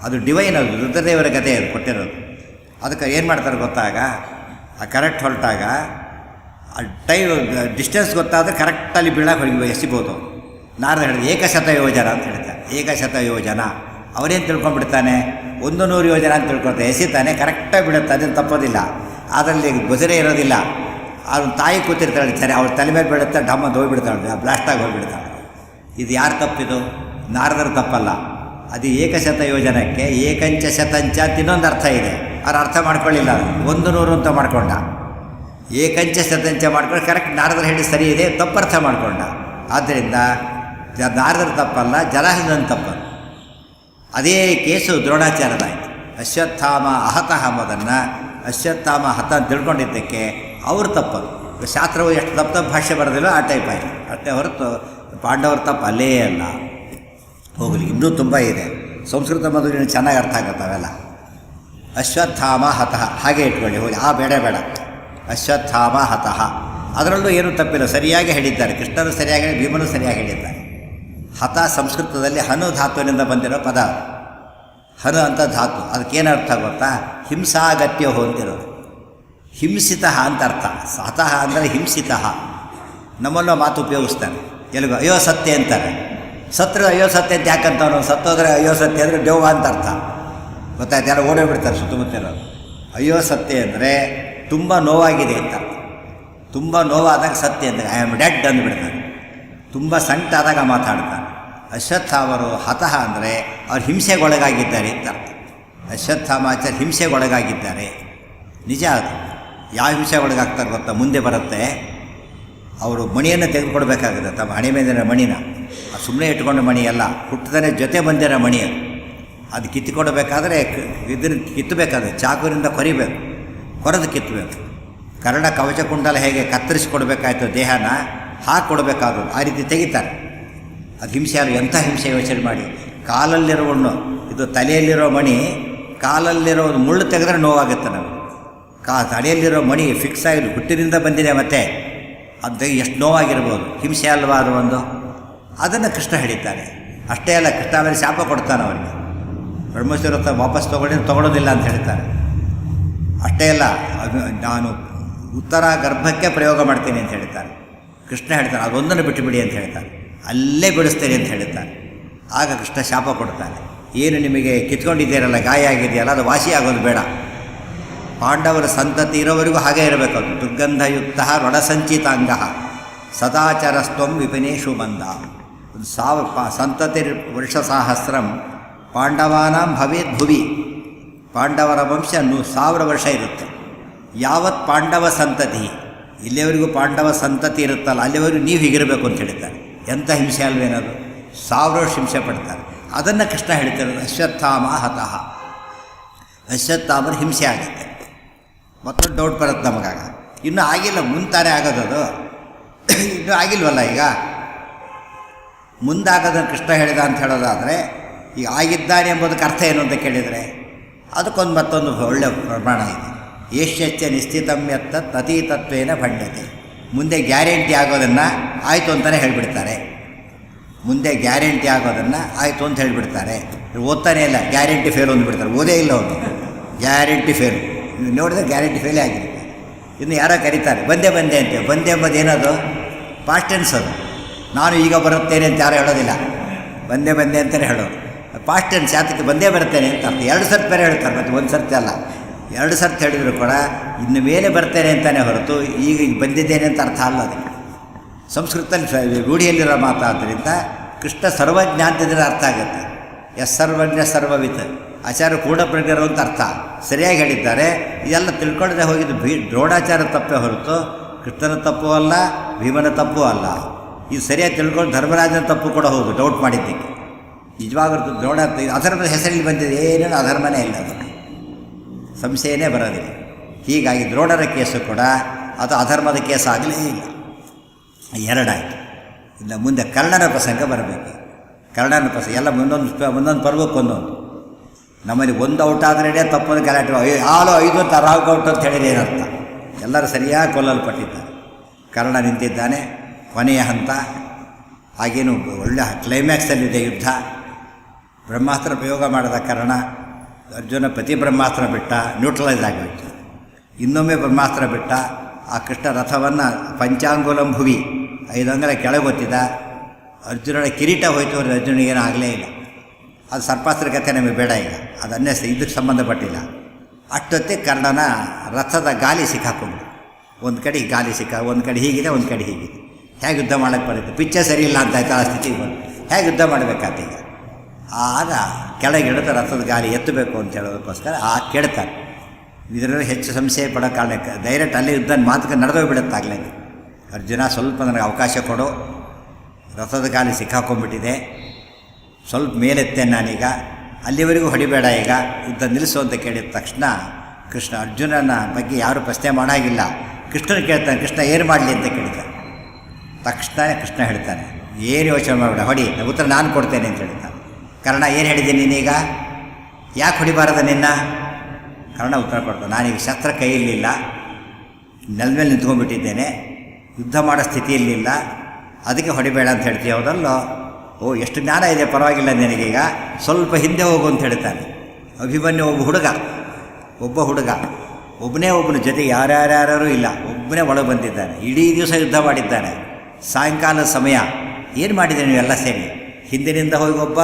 ಅದು ಡಿವೈನ್, ಅದು ರುದ್ರದೇವರ ಗದೆ ಅದು ಕೊಟ್ಟಿರೋದು. ಅದಕ್ಕೆ ಏನು ಮಾಡ್ತಾರೆ ಗೊತ್ತಾಗ, ಆ ಕರೆಕ್ಟ್ ಹೊರಟಾಗ ಆ ಡಿಸ್ಟೆನ್ಸ್ ಗೊತ್ತಾದರೆ ಕರೆಕ್ಟಲ್ಲಿ ಬೀಳಕ್ಕೆ ಹೋಗಿ ಎಸಿಬೋದು. ನಾರದ ಹೇಳಿದ ಏಕಶತ ಯೋಜನ ಅಂತ ಹೇಳ್ತಾರೆ. ಏಕಶತ ಯೋಜನ ಅವರೇನು ತಿಳ್ಕೊಂಡ್ಬಿಡ್ತಾನೆ, 100 ಯೋಜನ ಅಂತ ತಿಳ್ಕೊಳ್ತಾರೆ. ಎಸಿತಾನೆ, ಕರೆಕ್ಟಾಗಿ ಬೀಳುತ್ತೆ, ಅದೇನು ತಪ್ಪೋದಿಲ್ಲ. ಅದರಲ್ಲಿ ಗೊಜರೆ ಇರೋದಿಲ್ಲ. ಅದನ್ನು ತಾಯಿ ಕೂತಿರ್ತಾಳೆ ಸರಿ, ಅವ್ರ ತಲೆ ಮೇಲೆ ಬೀಳುತ್ತೆ, ಡಮ್ಮಂದು ಹೋಗಿಬಿಡ್ತಾಳೆ, ಬ್ಲಾಸ್ಟಾಗಿ ಹೋಗಿಬಿಡ್ತಾಳೆ. ಇದು ಯಾರು ತಪ್ಪಿದು? ನಾರದರ ತಪ್ಪಲ್ಲ. ಅದು ಏಕಶತ ಯೋಜನಕ್ಕೆ ಏಕಂಚ ಶತಂಚ ಅಂತ ಇನ್ನೊಂದು ಅರ್ಥ ಇದೆ. ಅವ್ರು ಅರ್ಥ ಮಾಡ್ಕೊಳ್ಳಿಲ್ಲ. 100 ಅಂತ ಮಾಡ್ಕೊಂಡ. ಏಕಂಚ ಶತಂಚ ಮಾಡ್ಕೊಂಡು ಕರೆಕ್ಟ್ ನಾರದರು ಹೇಳಿ ಸರಿ ಇದೆ, ತಪ್ಪರ್ಥ ಮಾಡ್ಕೊಂಡ. ಆದ್ದರಿಂದ ನಾರದರ ತಪ್ಪಲ್ಲ, ಜರಾಸಂಧನ ತಪ್ಪಲ್ಲ. ಅದೇ ಕೇಸು ದ್ರೋಣಾಚಾರ್ಯದಾಯಿತು. ಅಶ್ವತ್ಥಾಮ ಅಹತಃ ಎಂಬುದನ್ನು ಅಶ್ವತ್ಥಾಮ ಹತ ಅಂತ ತಿಳ್ಕೊಂಡಿದ್ದಕ್ಕೆ ಅವರು ತಪ್ಪದು. ಶಾಸ್ತ್ರವು ಎಷ್ಟು ತಪ್ಪು ಭಾಷೆ ಬರೋದಿಲ್ಲ ಆ ಟೈಪ್ ಆಯಿತು ಅಷ್ಟೇ ಹೊರತು ಪಾಂಡವರ ತಪ್ಪು ಅಲ್ಲೇ ಅಲ್ಲ. ಹೋಗಲಿ, ಇನ್ನೂ ತುಂಬ ಇದೆ. ಸಂಸ್ಕೃತ ಮದುವೆ ಚೆನ್ನಾಗಿ ಅರ್ಥ ಆಗುತ್ತೆ ಅವೆಲ್ಲ. ಅಶ್ವತ್ಥಾಮ ಹತಃ ಹಾಗೆ ಇಟ್ಕೊಳ್ಳಿ, ಹೋಗಿ ಆ ಬೇಡ ಅಶ್ವತ್ಥಾಮ ಹತಃ. ಅದರಲ್ಲೂ ಏನೂ ತಪ್ಪಿಲ್ಲ, ಸರಿಯಾಗಿ ಹೇಳಿದ್ದಾರೆ. ಕೃಷ್ಣನು ಸರಿಯಾಗಿ ಹೇಳಿ, ಭೀಮನು ಸರಿಯಾಗಿ ಹೇಳಿದ್ದಾರೆ. ಹತ ಸಂಸ್ಕೃತದಲ್ಲಿ ಹನು ಧಾತುವಿನಿಂದ ಬಂದಿರೋ ಪದ. ಹನು ಅಂತ ಧಾತು, ಅದಕ್ಕೇನರ್ಥ ಗೊತ್ತಾ? ಹಿಂಸಾಗತ್ಯ ಹೊಂದಿರೋದು. ಹಿಂಸಿತ ಅಂತ ಅರ್ಥ. ಹತಃ ಅಂದರೆ ಹಿಂಸಿತ. ನಮ್ಮಲ್ಲೂ ಮಾತು ಉಪಯೋಗಿಸ್ತಾರೆ ಎಲ್ಲಿಗೋ, ಅಯ್ಯೋ ಸತ್ಯ ಅಂತಾರೆ. ಸತ್ರ ಅಯ್ಯೋ ಸತ್ಯ ಅಂತ ಯಾಕಂತವನು, ಸತ್ತೋದ್ರೆ ಅಯ್ಯೋ ಸತ್ಯ ಅಂದರೆ ದೆವ್ವ ಅಂತ ಅರ್ಥ. ಗೊತ್ತಾಯ್ತು, ಯಾರೋ ಓಡೋಗ್ಬಿಡ್ತಾರೆ ಸುತ್ತಮುತ್ತ ಇರೋದು. ಅಯ್ಯೋ ಸತ್ಯ ಅಂದರೆ ತುಂಬ ನೋವಾಗಿದೆ ಅಂತ. ತುಂಬ ನೋವಾದಾಗ ಸತ್ಯ ಅಂದರೆ ಐ ಆಮ್ ಡೆಡ್ ಅಂದುಬಿಡ್ತಾರೆ. ತುಂಬ ಸಂಕಟ ಆದಾಗ ಮಾತಾಡ್ತಾರೆ. ಅಶ್ವತ್ಥಾಮರು ಹತಃ ಅಂದರೆ ಅವ್ರು ಹಿಂಸೆಗೊಳಗಾಗಿದ್ದಾರೆ ಅಂತ ಅರ್ಥ. ಅಶ್ವತ್ಥಾಮಾಚಾರ್ಯ ಹಿಂಸೆಗೊಳಗಾಗಿದ್ದಾರೆ. ನಿಜ ಅದು. ಯಾವ ಹಿಂಸೆಗೊಳಗಾಗ್ತಾರೆ ಗೊತ್ತಾ? ಮುಂದೆ ಬರುತ್ತೆ. ಅವರು ಮಣಿಯನ್ನು ತೆಗೆದುಕೊಡ್ಬೇಕಾಗುತ್ತೆ, ತಮ್ಮ ಹಣೆ ಮೇಲಿನ ಮಣಿನ. ಸುಮ್ಮನೆ ಇಟ್ಕೊಂಡು ಮಣಿ ಅಲ್ಲ, ಹುಟ್ಟದೇ ಜೊತೆ ಬಂದಿರೋ ಮಣಿ ಅದು. ಅದು ಕಿತ್ತುಕೊಡ್ಬೇಕಾದ್ರೆ ಇದನ್ನು ಕಿತ್ತಬೇಕಾದ್ರೆ ಚಾಕುವಿನಿಂದ ಕೊರಿಬೇಕು, ಕೊರೆದು ಕಿತ್ತಬೇಕು. ಕರ್ಣ ಕವಚ ಕುಂಡಲ ಹೇಗೆ ಕತ್ತರಿಸಿಕೊಡ್ಬೇಕಾಯ್ತು ದೇಹನ ಹಾಕಿ ಕೊಡಬೇಕಾದ್ರು ಆ ರೀತಿ ತೆಗಿತಾರೆ. ಅದು ಹಿಂಸೆ ಅಲ್ಲ, ಎಂಥ ಹಿಂಸೆ ಯೋಚನೆ ಮಾಡಿ. ಕಾಲಲ್ಲಿರೋವನ್ನು ಇದು ತಲೆಯಲ್ಲಿರೋ ಮಣಿ ಕಾಲಲ್ಲಿರೋ ಮುಳ್ಳು ತೆಗೆದ್ರೆ ನೋವಾಗುತ್ತೆ ನಮಗೆ. ತಲೆಯಲ್ಲಿರೋ ಮಣಿ ಫಿಕ್ಸ್ ಆಗಿ ಹುಟ್ಟಿನಿಂದ ಬಂದಿದೆ, ಮತ್ತೆ ಅದು ಎಷ್ಟು ನೋವಾಗಿರ್ಬೋದು. ಹಿಂಸೆ ಅಲ್ವಾ ಅದು ಒಂದು. ಅದನ್ನು ಕೃಷ್ಣ ಹಿಡಿತಾರೆ. ಅಷ್ಟೇ ಅಲ್ಲ, ಕೃಷ್ಣ ಮೇಲೆ ಶಾಪ ಕೊಡ್ತಾನೆ ಅವರಿಗೆ. ಬ್ರಹ್ಮಸ್ವರತ್ತ ವಾಪಸ್ ತೊಗೊಳೋದಿಲ್ಲ ಅಂತ ಹೇಳ್ತಾರೆ. ಅಷ್ಟೇ ಅಲ್ಲ, ನಾನು ಉತ್ತರ ಗರ್ಭಕ್ಕೆ ಪ್ರಯೋಗ ಮಾಡ್ತೀನಿ ಅಂತ ಹೇಳ್ತಾರೆ. ಕೃಷ್ಣ ಹೇಳ್ತಾನೆ ಅದೊಂದನ್ನು ಬಿಟ್ಟುಬಿಡಿ ಅಂತ ಹೇಳ್ತಾರೆ. ಅಲ್ಲೇ ಬಿಡಿಸ್ತೇನೆ ಅಂತ ಹೇಳ್ತಾರೆ. ಆಗ ಕೃಷ್ಣ ಶಾಪ ಕೊಡ್ತಾನೆ. ಏನು ನಿಮಗೆ ಕಿತ್ಕೊಂಡಿದ್ದೀರಲ್ಲ, ಗಾಯ ಆಗಿದೆಯಲ್ಲ, ಅದು ವಾಸಿ ಆಗೋದು ಬೇಡ. ಪಾಂಡವರ ಸಂತತಿ ಇರೋವರೆಗೂ ಹಾಗೇ ಇರಬೇಕದು. ದುರ್ಗಂಧಯುಕ್ತ ರಣಸಂಚಿತಾಂಗ ಸದಾಚಾರಸ್ತ್ವಂ ವಿಪಿನೇಶು ಮಂದ. ಒಂದು 1000 ಸಂತತಿ ವರ್ಷ ಸಹಸ್ರಂ ಪಾಂಡವಾನಾಂ ಭವೇದ್ ಭುವಿ. ಪಾಂಡವರ ವಂಶ 1000 ವರ್ಷ ಇರುತ್ತೆ. ಯಾವತ್ ಪಾಂಡವ ಸಂತತಿ, ಇಲ್ಲಿವರೆಗೂ ಪಾಂಡವ ಸಂತತಿ ಇರುತ್ತಲ್ಲ, ಅಲ್ಲಿವರೆಗೂ ನೀವು ಹೀಗಿರಬೇಕು ಅಂತ ಹೇಳ್ತಾರೆ. ಎಂಥ ಹಿಂಸೆ ಅಲ್ವೇನದು. 1000 ವರ್ಷ ಹಿಂಸೆ ಪಡ್ತಾರೆ. ಅದನ್ನು ಕೃಷ್ಣ ಹೇಳ್ತಾರೆ. ಅಶ್ವತ್ಥಾಮ ಹತಃ. ಅಶ್ವತ್ಥಾಮನ ಹಿಂಸೆ ಆಗುತ್ತೆ. ಮತ್ತೊಂದು ಡೌಟ್ ಬರುತ್ತೆ ನಮಗಾಗ. ಇನ್ನೂ ಆಗಿಲ್ಲ, ಮುಂತಾನೆ ಆಗೋದದು. ಇನ್ನೂ ಆಗಿಲ್ವಲ್ಲ ಈಗ. ಮುಂದಾಗೋದನ್ನು ಕೃಷ್ಣ ಹೇಳಿದ ಅಂತ ಹೇಳೋದಾದರೆ, ಈಗ ಆಗಿದ್ದಾನೆ ಎಂಬುದಕ್ಕೆ ಅರ್ಥ ಏನು ಅಂತ ಕೇಳಿದರೆ ಅದಕ್ಕೊಂದು ಮತ್ತೊಂದು ಒಳ್ಳೆಯ ಪ್ರಮಾಣ ಇದೆ. ಏಷ್ಯಚ್ಚ ನಿಶ್ಚಿತಮ್ಯತ್ತ ಅತೀತತ್ವೇನ ಭಂಡ್ಯತೆ. ಮುಂದೆ ಗ್ಯಾರಂಟಿ ಆಗೋದನ್ನು ಆಯಿತು ಅಂತಲೇ ಹೇಳಿಬಿಡ್ತಾರೆ. ಮುಂದೆ ಗ್ಯಾರಂಟಿ ಆಗೋದನ್ನು ಆಯಿತು ಅಂತ ಹೇಳಿಬಿಡ್ತಾರೆ. ಓದ್ತಾನೆ ಇಲ್ಲ, ಗ್ಯಾರಂಟಿ ಫೇಲ್ ಅಂದ್ಬಿಡ್ತಾರೆ. ಓದೇ ಇಲ್ಲ ಅವನು, ಗ್ಯಾರಂಟಿ ಫೇಲ್. ನೀವು ನೋಡಿದ್ರೆ ಗ್ಯಾರಂಟಿ ಫೇಲೇ ಆಗಿರುತ್ತೆ. ಇನ್ನು ಯಾರೋ ಕರೀತಾರೆ ಬಂದೆ ಅಂತ. ಬಂದೆ ಎಂಬುದು ಏನದು? ಪಾಸ್ಟ್ ಟೆನ್ಸ್ ಅದು. ನಾನು ಈಗ ಬರುತ್ತೇನೆ ಅಂತ ಯಾರು ಹೇಳೋದಿಲ್ಲ, ಬಂದೆ ಅಂತಲೇ ಹೇಳೋದು. Past tense. ಯಾತಕ್ಕೆ ಬಂದೇ ಬರ್ತೇನೆ ಅಂತ ಅರ್ಥ. 2 ಸರ್ತಿ ಬೇರೆ ಹೇಳ್ತಾರೆ, ಮತ್ತು 1 ಸರ್ತಿ ಅಲ್ಲ, 2 ಸರ್ತಿ ಹೇಳಿದ್ರು ಕೂಡ ಇನ್ನು ಮೇಲೆ ಬರ್ತೇನೆ ಅಂತಲೇ ಹೊರತು ಈಗ ಬಂದಿದ್ದೇನೆ ಅಂತ ಅರ್ಥ ಅಲ್ಲ. ಅದಕ್ಕೆ ಸಂಸ್ಕೃತದಲ್ಲಿ ರೂಢಿಯಲ್ಲಿರೋ ಮಾತಾದ್ದರಿಂದ ಕೃಷ್ಣ ಸರ್ವಜ್ಞ ಅಂತಿದ್ರೆ ಅರ್ಥ ಆಗುತ್ತೆ. ಸರ್ವಜ್ಞ ಸರ್ವವಿತ್ ಆಚಾರ್ಯ ಪೂರ್ಣಪ್ರಜ್ಞರು ಅಂತ ಅರ್ಥ. ಸರಿಯಾಗಿ ಹೇಳಿದ್ದಾರೆ. ಇದೆಲ್ಲ ತಿಳ್ಕೊಳ್ಳದೆ ಹೋಗಿದ್ದು ದ್ರೋಣಾಚಾರ್ಯ ತಪ್ಪೇ ಹೊರತು ಕೃಷ್ಣನ ತಪ್ಪು ಅಲ್ಲ, ಭೀಮನ ತಪ್ಪು ಅಲ್ಲ. ಇದು ಸರಿಯಾಗಿ ತಿಳ್ಕೊಂಡು ಧರ್ಮರಾಜನ ತಪ್ಪು ಕೂಡ ಹೌದು, ಡೌಟ್ ಮಾಡಿದ್ದಕ್ಕೆ. ನಿಜವಾಗ್ರದ್ದು ದ್ರೋಣ ಅಧರ್ಮದ ಹೆಸರಲ್ಲಿ ಬಂದಿದೆ, ಏನೇನು ಅಧರ್ಮನೇ ಇಲ್ಲ, ಅದು ಸಂಶಯನೇ ಬರೋದಿಲ್ಲ. ಹೀಗಾಗಿ ದ್ರೋಣರ ಕೇಸು ಕೂಡ ಅದು ಅಧರ್ಮದ ಕೇಸು ಆಗಲೇ ಇಲ್ಲ. 2 ಆಯಿತು. ಇಲ್ಲ ಮುಂದೆ ಕರ್ಣನ ಪ್ರಸಂಗ ಬರಬೇಕು. ಕರ್ಣನ ಪ್ರಸಂಗ ಎಲ್ಲ ಒಂದೊಂದು ಪರ್ವಕ್ಕೊಂದೊಂದು. ನಮ್ಮಲ್ಲಿ 1 ಔಟ್ ಆದ್ರೇ ತಪ್ಪನ್ನು ಗಲಾಟೆ, 5 ಅಂತ ರಾಗ್ ಔಟ್ ಅಂತ ಹೇಳಿದ್ರೆ ಏನರ್ಥ? ಎಲ್ಲರೂ ಸರಿಯಾಗಿ ಕೊಲ್ಲಲ್ಪಟ್ಟಿದ್ದಾರೆ. ಕರ್ಣ ನಿಂತಿದ್ದಾನೆ. ಕೊನೆಯ ಹಂತ. ಹಾಗೇನು ಒಳ್ಳೆಯ ಕ್ಲೈಮ್ಯಾಕ್ಸಲ್ಲಿದೆ ಯುದ್ಧ. ಬ್ರಹ್ಮಾಸ್ತ್ರ ಪ್ರಯೋಗ ಮಾಡಿದ ಕರ್ಣ, ಅರ್ಜುನ ಪ್ರತಿ ಬ್ರಹ್ಮಾಸ್ತ್ರ ಬಿಟ್ಟ, ನ್ಯೂಟ್ರಲೈಸ್ ಆಗೋಯ್ತು. ಇನ್ನೊಮ್ಮೆ ಬ್ರಹ್ಮಾಸ್ತ್ರ ಬಿಟ್ಟ. ಆ ಕೃಷ್ಣ ರಥವನ್ನು ಪಂಚಾಂಗುಲಂ ಭುವಿ 5 ಅಂಗಲ ಕೆಳಗೊತ್ತಿದ. ಅರ್ಜುನನ ಕಿರೀಟ ಹೋಯ್ತು, ಅರ್ಜುನಿಗೇನೂ ಆಗಲೇ ಇಲ್ಲ. ಅದು ಸರ್ಪಾಸ್ತ್ರ ಕಥೆ ನಮಗೆ ಬೇಡ ಈಗ, ಅದನ್ನೇ ಇದಕ್ಕೆ ಸಂಬಂಧಪಟ್ಟಿಲ್ಲ. ಅಷ್ಟೊತ್ತಿಗೆ ಕರ್ಣನ ರಥದ ಗಾಲಿ ಸಿಕ್ಕಾಕೊಂಡು, ಒಂದು ಕಡೆ ಗಾಲಿ ಒಂದು ಕಡೆ ಹೀಗಿದೆ, ಒಂದು ಕಡೆ ಹೀಗಿದೆ. ಹೇಗೆ ಯುದ್ಧ ಮಾಡೋಕ್ಕೆ ಬರುತ್ತೆ? ಪಿಚ್ಚರ್ ಸರಿ ಇಲ್ಲ ಅಂತ ಆಯ್ತು. ಆ ಸ್ಥಿತಿಗೆ ಬಂದು ಹೇಗೆ ಯುದ್ಧ ಮಾಡಬೇಕಾತ ಈಗ? ಆಗ ಕೆಳಗಿಡಿದು ರಥದ ಗಾಲಿ ಎತ್ತಬೇಕು ಅಂತ ಹೇಳೋದಕ್ಕೋಸ್ಕರ ಕೆಡ್ತಾರೆ. ಇದರಲ್ಲಿ ಹೆಚ್ಚು ಸಂಶಯ ಪಡೋ ಕಾರಣಕ್ಕೆ ಡೈರೆಕ್ಟ್ ಅಲ್ಲೇ ಯುದ್ಧ ಮಾತುಕ ನಡೆದೋಗ್ಬಿಡುತ್ತಾಗಲೇ. ಅರ್ಜುನ ಸ್ವಲ್ಪ ನನಗೆ ಅವಕಾಶ ಕೊಡು, ರಥದ ಗಾಲಿ ಸಿಕ್ಕಾಕೊಂಡ್ಬಿಟ್ಟಿದೆ, ಸ್ವಲ್ಪ ಮೇಲೆತ್ತೇನೆ ನಾನೀಗ, ಅಲ್ಲಿವರೆಗೂ ಹೊಡಿಬೇಡ, ಈಗ ಯುದ್ಧ ನಿಲ್ಲಿಸು ಅಂತ ಕೇಳಿದ ತಕ್ಷಣ ಕೃಷ್ಣ ಅರ್ಜುನನ ಬಗ್ಗೆ ಯಾರೂ ಪ್ರಶ್ನೆ ಮಾಡಾಗಿಲ್ಲ. ಕೃಷ್ಣನ ಕೇಳ್ತಾನೆ, ಕೃಷ್ಣ ಏನು ಮಾಡಲಿ ಅಂತ ಕೇಳ್ತಾನೆ. ತಕ್ಷಣ ಕೃಷ್ಣ ಹೇಳ್ತಾನೆ, ಏನು ಯೋಚನೆ ಮಾಡಬೇಡ, ಹೊಡಿ, ಉತ್ತರ ನಾನು ಕೊಡ್ತೇನೆ ಅಂತ ಹೇಳ್ತಾನೆ. ಕರ್ಣ ಏನು ಹೇಳಿದ್ದೀನಿ ನೀನೀಗ? ಯಾಕೆ ಹೊಡಿಬಾರದ ನಿನ್ನ? ಕರ್ಣ ಉತ್ತರ ಕೊಡ್ತಾನೆ, ನಾನೀಗ ಶಸ್ತ್ರ ಕೈಯಲ್ಲಿಲ್ಲ, ನೆಲದ ಮೇಲೆ ನಿಂತ್ಕೊಂಡ್ಬಿಟ್ಟಿದ್ದೇನೆ, ಯುದ್ಧ ಮಾಡೋ ಸ್ಥಿತಿಯಲ್ಲಿಲ್ಲ, ಅದಕ್ಕೆ ಹೊಡಿಬೇಡ ಅಂತ ಹೇಳ್ತೀವಿ. ಹೌದಲ್ಲೋ? ಓ, ಎಷ್ಟು ಜ್ಞಾನ ಇದೆ, ಪರವಾಗಿಲ್ಲ ನಿನಗೀಗ, ಸ್ವಲ್ಪ ಹಿಂದೆ ಹೋಗು ಅಂತ ಹೇಳ್ತಾನೆ. ಅಭಿಮನ್ಯು ಒಬ್ಬ ಹುಡುಗ ಒಬ್ಬನೇ ಒಬ್ಬನ ಜೊತೆ ಯಾರ್ಯಾರ್ಯಾರೂ ಇಲ್ಲ, ಒಬ್ಬನೇ ಒಳಗೆ ಬಂದಿದ್ದಾನೆ. ಇಡೀ ದಿವಸ ಯುದ್ಧ ಮಾಡಿದ್ದಾನೆ. ಸಾಯಂಕಾಲದ ಸಮಯ ಏನು ಮಾಡಿದೆ ನೀವೆಲ್ಲ ಸೇರಿ? ಹಿಂದಿನಿಂದ ಹೋಗಿ ಒಬ್ಬ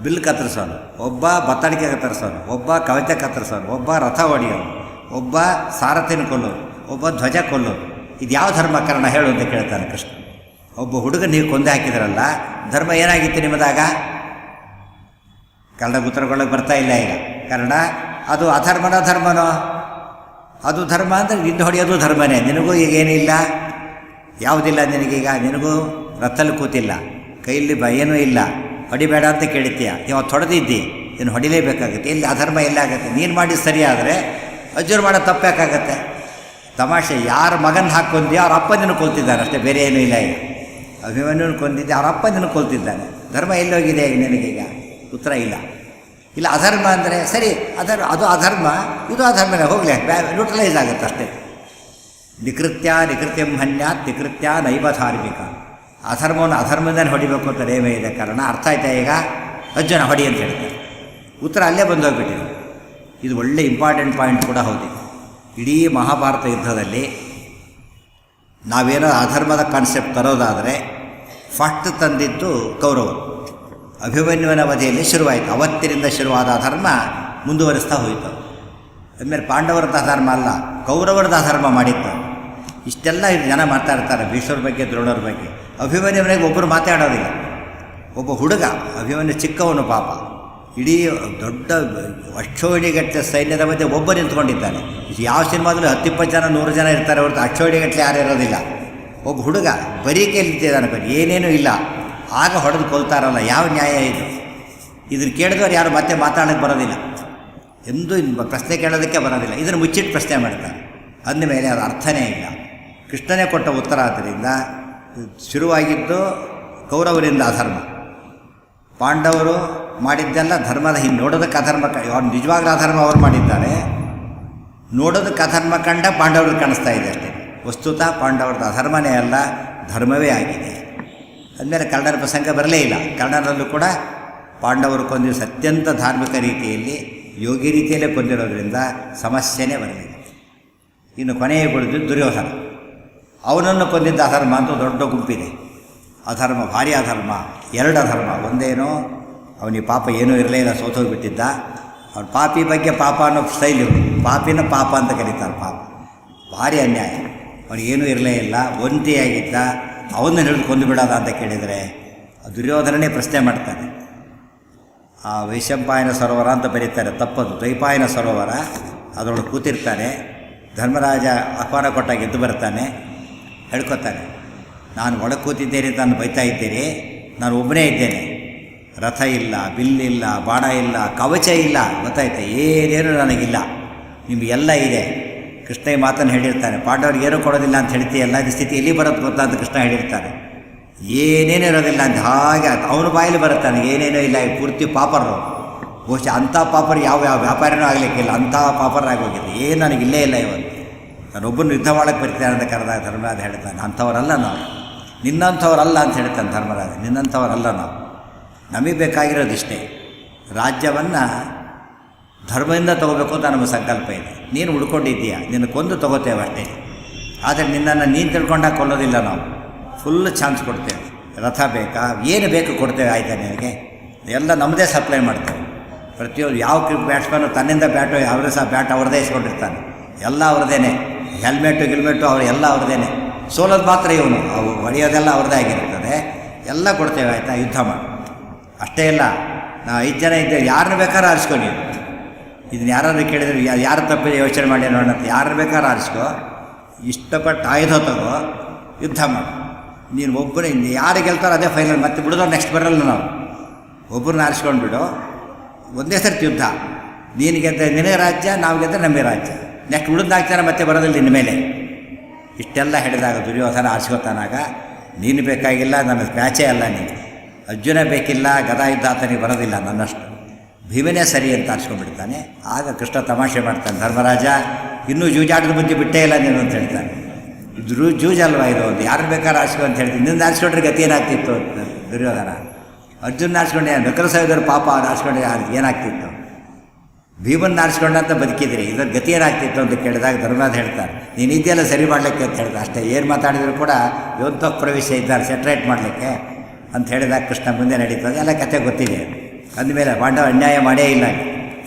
ಬಿಲ್ ಕತ್ತರಿಸೋನು, ಒಬ್ಬ ಬತ್ತಡಿಕೆ ಕತ್ತರಿಸೋನು, ಒಬ್ಬ ಕವಚ ಕತ್ತರಿಸೋನು, ಒಬ್ಬ ರಥ ಹೊಡೆಯೋನು, ಒಬ್ಬ ಸಾರಥಿನ ಕೊಲ್ಲೋನು, ಒಬ್ಬ ಧ್ವಜ ಕೊಲ್ಲೋನು. ಇದು ಯಾವ ಧರ್ಮ ಕರ್ಣ ಹೇಳು ಅಂತ ಕೇಳ್ತಾನೆ ಕೃಷ್ಣ. ಒಬ್ಬ ಹುಡುಗ ನೀವು ಕೊಂದು ಹಾಕಿದ್ರಲ್ಲ, ಧರ್ಮ ಏನಾಗಿತ್ತು ನಿಮ್ಮದಾಗ? ಕನ್ನಡ ಉತ್ತರಗೊಳ್ಳಕ್ಕೆ ಬರ್ತಾ ಇಲ್ಲ ಈಗ. ಕನ್ನಡ ಅದು ಧರ್ಮನೋ? ಅದು ಧರ್ಮ ಅಂದರೆ ನಿಂದು ಹೊಡೆಯೋದು ಧರ್ಮನೇ. ನಿನಗೂ ಈಗ ಏನಿಲ್ಲ, ಯಾವುದಿಲ್ಲ ನಿನಗೀಗ. ನಿನಗೂ ರಥಲ್ಲಿ ಕೂತಿಲ್ಲ, ಕೈಯಲ್ಲಿ ಏನೂ ಇಲ್ಲ, ಹೊಡಿಬೇಡ ಅಂತ ಕೇಳ್ತೀಯ. ಇವತ್ತು ಹೊಡೆದಿದ್ದಿ, ಇನ್ನು ಹೊಡಿಲೇಬೇಕಾಗುತ್ತೆ. ಇಲ್ಲಿ ಅಧರ್ಮ ಎಲ್ಲ ಆಗುತ್ತೆ. ನೀನು ಮಾಡಿದ್ದು ಸರಿ ಆದರೆ ಅರ್ಜುನ ಮಾಡೋ ತಪ್ಪು ಯಾಕಾಗತ್ತೆ? ತಮಾಷೆ, ಯಾರ ಮಗನ ಹಾಕ್ಕೊಂಡ್ಯೋ ಅವ್ರ ಅಪ್ಪನನ್ನು ಕೊಲ್ತಿದ್ದಾನೆ ಅಷ್ಟೇ, ಬೇರೆ ಏನೂ ಇಲ್ಲ. ಈಗ ಅಭಿಮನ್ಯುನ ಕೊಂದಿದ್ದೆ, ಅವ್ರ ಅಪ್ಪನನ್ನು ಕೊಲ್ತಿದ್ದಾನೆ. ಧರ್ಮ ಎಲ್ಲೋಗಿದೆ ಈಗ ನಿನಗೀಗ? ಉತ್ತರ ಇಲ್ಲ. ಇಲ್ಲ ಅಧರ್ಮ ಅಂದರೆ ಸರಿ, ಅದು ಅಧರ್ಮ, ಇದು ಅಧರ್ಮನೇ, ಹೋಗಲಿ, ನ್ಯೂಟ್ರಲೈಸ್ ಆಗುತ್ತೆ ಅಷ್ಟೇ. ನಿಕೃತ್ಯಂ ಹನ್ಯಾತ್ ನಿಕೃತ್ಯ ನೈವ ಧಾರ್ಮಿಕ. ಅಧರ್ಮವನ್ನು ಅಧರ್ಮದಲ್ಲಿ ಹೊಡಿಬೇಕು ಅಂತ ನೇಮ ಇದೆ ಕಾರಣ. ಅರ್ಥ ಆಯ್ತಾ ಈಗ? ಅರ್ಜುನ ಹೊಡಿ ಅಂತ ಹೇಳ್ತಾರೆ. ಉತ್ತರ ಅಲ್ಲೇ ಬಂದೋಗ್ಬಿಟ್ಟಿದೆ. ಇದು ಒಳ್ಳೆ ಇಂಪಾರ್ಟೆಂಟ್ ಪಾಯಿಂಟ್ ಕೂಡ ಹೌದು. ಇಡೀ ಮಹಾಭಾರತ ಯುದ್ಧದಲ್ಲಿ ನಾವೇನೋ ಅಧರ್ಮದ ಕಾನ್ಸೆಪ್ಟ್ ತರೋದಾದರೆ ಫಸ್ಟ್ ತಂದಿದ್ದು ಕೌರವರು. ಅಭಿಮನ್ಯುವಿನ ವಧೆಯಲ್ಲಿ ಶುರುವಾಯಿತು. ಅವತ್ತಿನಿಂದ ಶುರುವಾದ ಅಧರ್ಮ ಮುಂದುವರಿಸ್ತಾ ಹೋಯಿತು. ಅಂದಮೇಲೆ ಪಾಂಡವರದ ಅಧರ್ಮ ಅಲ್ಲ, ಕೌರವರದ ಅಧರ್ಮ ಮಾಡಿತ್ತು. ಇಷ್ಟೆಲ್ಲ ಜನ ಮಾತಾಡ್ತಾರೆ ಭೀಷ್ಮರ ಬಗ್ಗೆ, ದ್ರೋಣರ ಬಗ್ಗೆ. ಅಭಿಮನ್ಯುವನಿಗೆ ಒಬ್ಬರು ಮಾತಾಡೋದಿಲ್ಲ. ಒಬ್ಬ ಹುಡುಗ ಅಭಿಮನ್ಯು, ಚಿಕ್ಕವನು ಪಾಪ. ಇಡೀ ದೊಡ್ಡ ಅಕ್ಷೋಹಿಣಿಗಟ್ಟಲೆ ಸೈನ್ಯದ ಮಧ್ಯೆ ಒಬ್ಬ ನಿಂತ್ಕೊಂಡಿದ್ದಾನೆ. ಯಾವ ಸಿನಿಮಾದಲ್ಲೂ 10-20 ಜನ 100 ಜನ ಇರ್ತಾರೆ ಹೊರತು ಅಕ್ಷೋಹಿಣಿಗಟ್ಟಲೆ ಯಾರು ಇರೋದಿಲ್ಲ. ಒಬ್ಬ ಹುಡುಗ ಬರೀ ನಿಂತಿದ್ದಾನೆ, ಬರೀ ಏನೇನೂ ಇಲ್ಲ. ಆಗ ಹೊಡೆದು ಕೊಲ್ತಾರಲ್ಲ, ಯಾವ ನ್ಯಾಯ ಇದು? ಇದನ್ನು ಕೇಳಿದವ್ರು ಯಾರು ಮತ್ತೆ ಮಾತಾಡೋಕ್ಕೆ ಬರೋದಿಲ್ಲ, ಎಂದೂ ಪ್ರಶ್ನೆ ಕೇಳೋದಕ್ಕೆ ಬರೋದಿಲ್ಲ. ಇದನ್ನು ಮುಚ್ಚಿಟ್ಟು ಪ್ರಶ್ನೆ ಮಾಡ್ತಾರೆ. ಅಂದಮೇಲೆ ಅದು ಅರ್ಥನೇ ಇಲ್ಲ. ಕೃಷ್ಣನೇ ಕೊಟ್ಟ ಉತ್ತರ. ಆದ್ದರಿಂದ ಶುರುವಾಗಿದ್ದು ಕೌರವರಿಂದ ಅಧರ್ಮ. ಪಾಂಡವರು ಮಾಡಿದ್ದೆಲ್ಲ ಧರ್ಮದ ಹಿಂದೆ. ನೋಡೋದಕ್ಕೆ ಅಧರ್ಮ, ಅವ್ರು ನಿಜವಾಗ್ಲೂ ಅಧರ್ಮ ಅವ್ರು ಮಾಡಿದ್ದಾರೆ. ನೋಡೋದಕ್ಕೆ ಅಧರ್ಮ ಕಂಡ ಪಾಂಡವರು ಕಾಣಿಸ್ತಾ ಇದೆ ಅಷ್ಟೇ. ವಸ್ತುತಃ ಪಾಂಡವರದ ಅಧರ್ಮನೇ ಅಲ್ಲ, ಧರ್ಮವೇ ಆಗಿದೆ. ಅಂದಮೇಲೆ ಕರ್ಣನ ಪ್ರಸಂಗ ಬರಲೇ ಇಲ್ಲ. ಕರ್ಣನಲ್ಲೂ ಕೂಡ ಪಾಂಡವರು ಕೊಂದಿದ್ದು ಅತ್ಯಂತ ಧಾರ್ಮಿಕ ರೀತಿಯಲ್ಲಿ, ಯೋಗಿ ರೀತಿಯಲ್ಲೇ ಕೊಂದಿರೋದ್ರಿಂದ ಸಮಸ್ಯೆನೇ ಬರಲಿಲ್ಲ. ಇನ್ನು ಕೊನೆಗೆ ಬಿಡಿದ್ದು ದುರ್ಯೋಧನ. ಅವನನ್ನು ಕೊಂದಿದ್ದ ಅಧರ್ಮ ಅಂತ ದೊಡ್ಡ ಗುಂಪಿದೆ. ಅಧರ್ಮ, ಭಾರಿ ಅಧರ್ಮ, 2 ಅಧರ್ಮ. ಒಂದೇನೋ ಅವನಿಗೆ ಪಾಪ ಏನೂ ಇರಲೇ ಇಲ್ಲ, ಸೋತೋಗಿಬಿಟ್ಟಿದ್ದ. ಅವನ ಪಾಪಿ ಬಗ್ಗೆ ಪಾಪ ಅನ್ನೋ ಸ್ಟೈಲ್ ಇವರು, ಪಾಪಿನ ಪಾಪ ಅಂತ ಕರೀತಾರೆ. ಪಾಪ ಭಾರಿ ಅನ್ಯಾಯ. ಅವನಿಗೇನೂ ಇರಲೇ ಇಲ್ಲ, ಒಂಟಿಯಾಗಿದ್ದ. ಅವನ್ನ ಹಿಡಿದು ಕೊಂದು ಬಿಡೋದ ಅಂತ ಕೇಳಿದರೆ ದುರ್ಯೋಧನನೇ ಪ್ರಶ್ನೆ ಮಾಡ್ತಾನೆ. ಆ ವೈಶಂಪಾಯನ ಸರೋವರ ಅಂತ ಬರೀತಾರೆ, ತಪ್ಪದು, ದ್ವೈಪಾಯನ ಸರೋವರ. ಅದರೊಳಗೆ ಕೂತಿರ್ತಾನೆ. ಧರ್ಮರಾಜ ಆಹ್ವಾನ ಕೊಟ್ಟಾಗ ಎದ್ದು ಬರ್ತಾನೆ, ಹೇಳ್ಕೊತಾನೆ, ನಾನು ಒಳಗೆ ಕೂತಿದ್ದೇನೆ ಅಂತ ನಾನು ಬೈತಾ ಇದ್ದೇನೆ, ನಾನು ಒಬ್ಬನೇ ಇದ್ದೇನೆ, ರಥ ಇಲ್ಲ, ಬಿಲ್ಲಿಲ್ಲ, ಬಾಣ ಇಲ್ಲ, ಕವಚ ಇಲ್ಲ, ಗೊತ್ತಾಯ್ತಾ, ಏನೇನು ನನಗಿಲ್ಲ, ನಿಮಗೆಲ್ಲ ಇದೆ. ಕೃಷ್ಣ ಈ ಮಾತನ್ನು ಹೇಳಿರ್ತಾನೆ. ಪಾಂಡವ್ರಿಗೆ ಏನೂ ಕೊಡೋದಿಲ್ಲ ಅಂತ ಹೇಳ್ತೀಯಲ್ಲ, ಇದು ಸ್ಥಿತಿ ಎಲ್ಲಿ ಬರುತ್ತೆ ಗೊತ್ತಾ ಅಂತ ಕೃಷ್ಣ ಹೇಳಿರ್ತಾನೆ. ಏನೇನೂ ಇರೋದಿಲ್ಲ ಅಂತ ಹಾಗೆ ಅವನು ಬಾಯಲ್ಲಿ ಬರುತ್ತಾನೆ, ಏನೇನೂ ಇಲ್ಲ, ಪೂರ್ತಿ ಪಾಪರು. ಬಹುಶಃ ಅಂಥ ಪಾಪರು ಯಾವ ವ್ಯಾಪಾರನೂ ಆಗಲಿಕ್ಕಿಲ್ಲ, ಅಂಥ ಪಾಪರಾಗೋಗಿದೆ. ಏನು ನನಗಿಲ್ಲೇ ಇಲ್ಲ ಇವತ್ತು, ನಾನೊಬ್ಬನು ಯುದ್ಧ ಮಾಡೋಕ್ಕೆ ಬರ್ತಾನೆ ಅಂತ ಕರೆದಾಗ ಧರ್ಮರಾಜ ಹೇಳ್ತಾನೆ, ಅಂಥವರಲ್ಲ ನಾವು, ನಿನ್ನಂಥವರಲ್ಲ ಅಂತ ಹೇಳ್ತಾನೆ ಧರ್ಮರಾಜ. ನಿನ್ನಂಥವರಲ್ಲ ನಾವು, ನಮಗೆ ಬೇಕಾಗಿರೋದಿಷ್ಟೇ, ರಾಜ್ಯವನ್ನು ಧರ್ಮದಿಂದ ತೊಗೋಬೇಕು ಅಂತ ನಮ್ಮ ಸಂಕಲ್ಪ ಇದೆ. ನೀನು ಉಳ್ಕೊಂಡಿದ್ದೀಯ, ನಿನ್ನ ಕೊಂದು ತೊಗೋತೇವೆ ಅಷ್ಟೇ. ಆದರೆ ನಿನ್ನನ್ನು ನೀನು ತಿಳ್ಕೊಂಡಾಗ ಕೊಲ್ಲೋದಿಲ್ಲ ನಾವು, ಫುಲ್ ಚಾನ್ಸ್ ಕೊಡ್ತೇವೆ. ರಥ ಬೇಕಾ, ಏನು ಬೇಕು ಕೊಡ್ತೇವೆ, ಆಯಿತಾ ನಿನಗೆ, ಎಲ್ಲ ನಮ್ಮದೇ ಸಪ್ಲೈ ಮಾಡ್ತೇವೆ. ಪ್ರತಿಯೊಂದು ಯಾವ ಬ್ಯಾಟ್ಸ್ಮನ್ನು ತನ್ನಿಂದ ಬ್ಯಾಟು ಅವರೇ ಸಹ ಬ್ಯಾಟ್ ಅವ್ರದ್ದೇ ಇಸ್ಕೊಂಡಿರ್ತಾನೆ, ಎಲ್ಲ ಅವ್ರದ್ದೇನೆ, ಹೆಲ್ಮೆಟ್ಟು ಅವರು ಎಲ್ಲ ಅವ್ರದ್ದೇನೆ. ಸೋಲೋದು ಮಾತ್ರ ಇವನು, ಅವು ಹೊಡೆಯೋದೆಲ್ಲ ಅವ್ರದ್ದೇ ಆಗಿರ್ತದೆ. ಎಲ್ಲ ಕೊಡ್ತೇವೆ, ಆಯಿತಾ, ಯುದ್ಧ ಮಾಡಿ. ಅಷ್ಟೇ ಇಲ್ಲ, ನಾವು 5 ಜನ ಇದ್ದೇವೆ, ಯಾರನ್ನ ಬೇಕಾದ್ರೂ ಆರಿಸ್ಕೊ ನೀನು. ಇದನ್ನು ಯಾರಾದ್ರೂ ಕೇಳಿದ್ರೆ ಯಾರು ತಪ್ಪಿದೆ ಯೋಚನೆ ಮಾಡಿ ನೋಡೋಣ, ಯಾರನ್ನ ಬೇಕಾದ್ರೂ ಆರಿಸ್ಕೊ, ಇಷ್ಟಪಟ್ಟು ಆಯುಧ ತಗೋ, ಯುದ್ಧ ಮಾಡು. ನೀನು ಒಬ್ಬನೇ, ಯಾರು ಗೆಲ್ತಾರೋ ಅದೇ ಫೈನಲ್, ಮತ್ತೆ ಬಿಡೋದು ನೆಕ್ಸ್ಟ್ ಬರಲ್ಲ. ನಾವು ಒಬ್ಬರನ್ನ ಆರಿಸ್ಕೊಂಡು ಬಿಡು, ಒಂದೇ ಸರ್ತಿ ಯುದ್ಧ. ನೀನು ಗೆದ್ದ ನಿನಗೆ ರಾಜ್ಯ, ನಾವು ಗೆದ್ದ ನಮಗೆ ರಾಜ್ಯ, ನೆಕ್ಸ್ಟ್ ಉಳಿದು 4 ಜನ ಮತ್ತೆ ಬರೋದಿಲ್ಲ ನಿನ್ನ ಮೇಲೆ. ಇಷ್ಟೆಲ್ಲ ಹೇಳಿದಾಗ ದುರ್ಯೋಧನ ಆರಿಸ್ಕೊತಾನಾಗ, ನೀನು ಬೇಕಾಗಿಲ್ಲ, ನನ್ನ ಮ್ಯಾಚೇ ಅಲ್ಲ ನೀನು, ಅರ್ಜುನ ಬೇಕಿಲ್ಲ, ಗದಾ ಯುದ್ಧ ಆತನಿಗೆ ಬರೋದಿಲ್ಲ ನನ್ನಷ್ಟು, ಭೀಮನೇ ಸರಿ ಅಂತ ಆರಿಸ್ಕೊಂಡ್ಬಿಡ್ತಾನೆ. ಆಗ ಕೃಷ್ಣ ತಮಾಷೆ ಮಾಡ್ತಾನೆ, ಧರ್ಮರಾಜ ಇನ್ನೂ ಜೂಜಾಟದ ಬುದ್ಧಿ ಬಿಟ್ಟೇ ಇಲ್ಲ ನೀನು ಅಂತ ಹೇಳ್ತಾನೆ. ಇದು ಜೂಜಲ್ವಾ ಇದು, ಒಂದು ಯಾರು ಬೇಕಾದ್ರೂ ಆರಿಸ್ಕೊ ಅಂತ ಹೇಳ್ತೀನಿ, ನಿಂದು ಆರಿಸ್ಕೊಂಡ್ರೆ ಗತಿ ಏನಾಗ್ತಿತ್ತು ದುರ್ಯೋಧನ. ಅರ್ಜುನ ಆರಿಸ್ಕೊಂಡೆ, ನಕಲ ಸಾವಿರ ಪಾಪ ಆರಿಸ್ಕೊಂಡೆ ಏನಾಗ್ತಿತ್ತು, ಭೀಮನ್ನ ಆರಿಸ್ಕೊಂಡಂತ ಬದುಕಿದ್ರಿ, ಇದರ ಗತಿ ಏನಾಗ್ತಿತ್ತು ಅಂತ ಕೇಳಿದಾಗ ಧರ್ಮರಾಜ ಹೇಳ್ತಾರೆ, ನೀನು ಇದೆಯಲ್ಲ ಸರಿ ಮಾಡಲಿಕ್ಕೆ ಅಂತ ಹೇಳ್ತಾರೆ. ಅಷ್ಟೇ, ಏನು ಮಾತಾಡಿದ್ರು ಕೂಡ ಯೋಂತ ಪ್ರವೇಶ ಇದ್ದಾರೆ ಸೆಟ್ರೇಟ್ ಮಾಡಲಿಕ್ಕೆ ಅಂತ ಹೇಳಿದಾಗ ಕೃಷ್ಣ ಮುಂದೆ ನಡೀತದೆ. ಎಲ್ಲ ಕತೆ ಗೊತ್ತಿದೆ. ಅಂದಮೇಲೆ ಪಾಂಡವ ಅನ್ಯಾಯ ಮಾಡೇ ಇಲ್ಲ,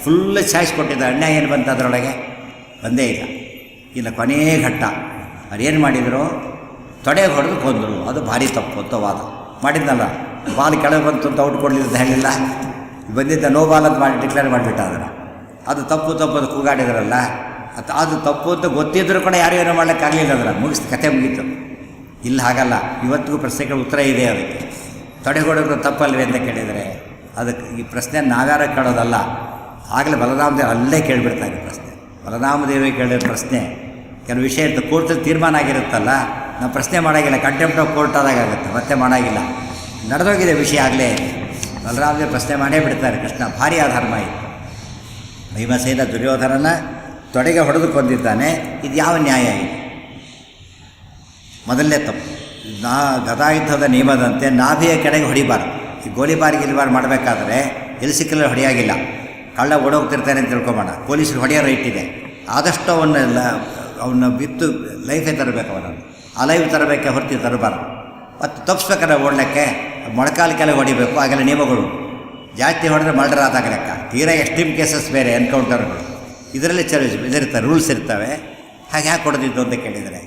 ಫುಲ್ ಚಾಯ್ಸ್ ಕೊಟ್ಟಿದ್ದ. ಅನ್ಯಾಯ ಏನು ಬಂತು ಅದರೊಳಗೆ, ಬಂದೇ ಇಲ್ಲ. ಇಲ್ಲ ಕೊನೆಯ ಘಟ್ಟ ಅವ್ರೇನು ಮಾಡಿದರು, ತೊಡೆಗೆ ಹೊಡೆದು ಕೊಂದರು. ಅದು ಭಾರಿ ತಪ್ಪು ಅಂತ ವಾದ ಮಾಡಿದ್ನಲ್ಲ. ಬಾಲ್ ಕೆಳಗೆ ಬಂತು ಅಂತ ಔಟ್ ಕೊಡಲಿಲ್ಲ ಹೇಳಿಲ್ಲ, ಬಂದಿದ್ದ ನೋ ಬಾಲ್ ಅಂತ ಮಾಡಿ ಡಿಕ್ಲೇರ್ ಮಾಡಿಬಿಟ್ಟ. ಅದನ್ನು ಅದು ತಪ್ಪು ಅದು ಕೂಗಾಡಿದ್ರಲ್ಲ, ಅದು ತಪ್ಪು ಅಂತ ಗೊತ್ತಿದ್ದರೂ ಕೂಡ ಯಾರು ಏನೋ ಮಾಡ್ಲಿಕ್ಕಾಗಲಿಲ್ಲ. ಅದನ್ನು ಮುಗಿಸಿ ಕತೆ ಮುಗೀತು. ಇಲ್ಲ ಹಾಗಲ್ಲ, ಇವತ್ತಿಗೂ ಪ್ರಶ್ನೆಗಳ ಉತ್ತರ ಇದೆ. ಅದಕ್ಕೆ ತೊಡೆಗೊಡೋದು ತಪ್ಪಲ್ವೇ ಅಂತ ಕೇಳಿದರೆ ಅದಕ್ಕೆ ಈ ಪ್ರಶ್ನೆ ನಾವ್ಯಾರ ಕೇಳೋದಲ್ಲ. ಆಗಲೇ ಬಲರಾಮದೇವ ಅಲ್ಲೇ ಕೇಳಿಬಿಡ್ತಾರೆ ಪ್ರಶ್ನೆ. ಬಲರಾಮದೇವಿ ಕೇಳಿದ ಪ್ರಶ್ನೆ ಕೆಲವು ವಿಷಯ ಇರ್ತದೆ, ಕೋರ್ಟಲ್ಲಿ ತೀರ್ಮಾನ ಆಗಿರುತ್ತಲ್ಲ, ನಾವು ಪ್ರಶ್ನೆ ಮಾಡೋಂಗಿಲ್ಲ, ಕಂಟೆಂಪ್ಟ್ ಆಫ್ ಕೋರ್ಟ್ ಆದಾಗುತ್ತೆ, ಮತ್ತೆ ಮಾಡೋಂಗಿಲ್ಲ. ನಡೆದೋಗಿದೆ ವಿಷಯ ಆಗಲೇ. ಬಲರಾಮದೇವ ಪ್ರಶ್ನೆ ಮಾಡೇ ಬಿಡ್ತಾರೆ. ಕೃಷ್ಣ ಭಾರಿ ಅಧರ್ಮ ಇದು. ಭೀಮಸೇನ ದುರ್ಯೋಧನನ ತೊಡೆಗೆ ಹೊಡೆದು ಕೊಂದಿದ್ದಾನೆ. ಇದು ಯಾವ ನ್ಯಾಯ ಇದು? ಮೊದಲನೇ ತಪ್ಪು. ಗದಾಯುದ್ಧದ ನಿಯಮದಂತೆ ನಾಭಿಯ ಕೆಳಗೆ ಹೊಡಿಬಾರ್ದು. ಈ ಗೋಲಿಬಾರ್ ಗಿಲಿಬಾರ್ ಮಾಡಬೇಕಾದ್ರೆ ಎಲ್ಲಿ ಸಿಕ್ಕಲ್ಲ ಹೊಡೆಯಾಗಿಲ್ಲ. ಕಳ್ಳ ಓಡೋಗ್ತಿರ್ತಾನೆ ಅಂತ ತಿಳ್ಕೊಬೋಣ, ಪೊಲೀಸರು ಹೊಡೆಯೋ ರೈಟ್ ಇದೆ. ಆದಷ್ಟು ಅವನ್ನ ಬಿತ್ತು ಲೈಫೇ ತರಬೇಕು, ಅವನನ್ನು ಆ ಲೈಫ್ ತರಬೇಕೆ ಹೊರತು ತರಬಾರ್ದು. ಮತ್ತು ತಪ್ಪಿಸ್ಬೇಕಾದ್ರೆ ಓಡಲಿಕ್ಕೆ ಮೊಳಕಾಲು ಕೆಳಗೆ ಹೊಡಿಬೇಕು. ಆಗೆಲ್ಲ ನಿಯಮಗಳು ಜಾಸ್ತಿ ಹೊಡೆದ್ರೆ ಮರ್ಡರ್ ಆದಾಗ ಲೆಕ್ಕ. ತೀರಾ ಎಕ್ಸ್ಟ್ರೀಮ್ ಕೇಸಸ್ ಬೇರೆ, ಎನ್ಕೌಂಟರ್ಗಳು, ಇದರಲ್ಲಿ ಇದಿರ್ತವೆ, ರೂಲ್ಸ್ ಇರ್ತವೆ. ಹಾಗೆ ಯಾಕೆ ಹೊಡೆದಿದ್ದು ಅಂತ ಕೇಳಿದರೆ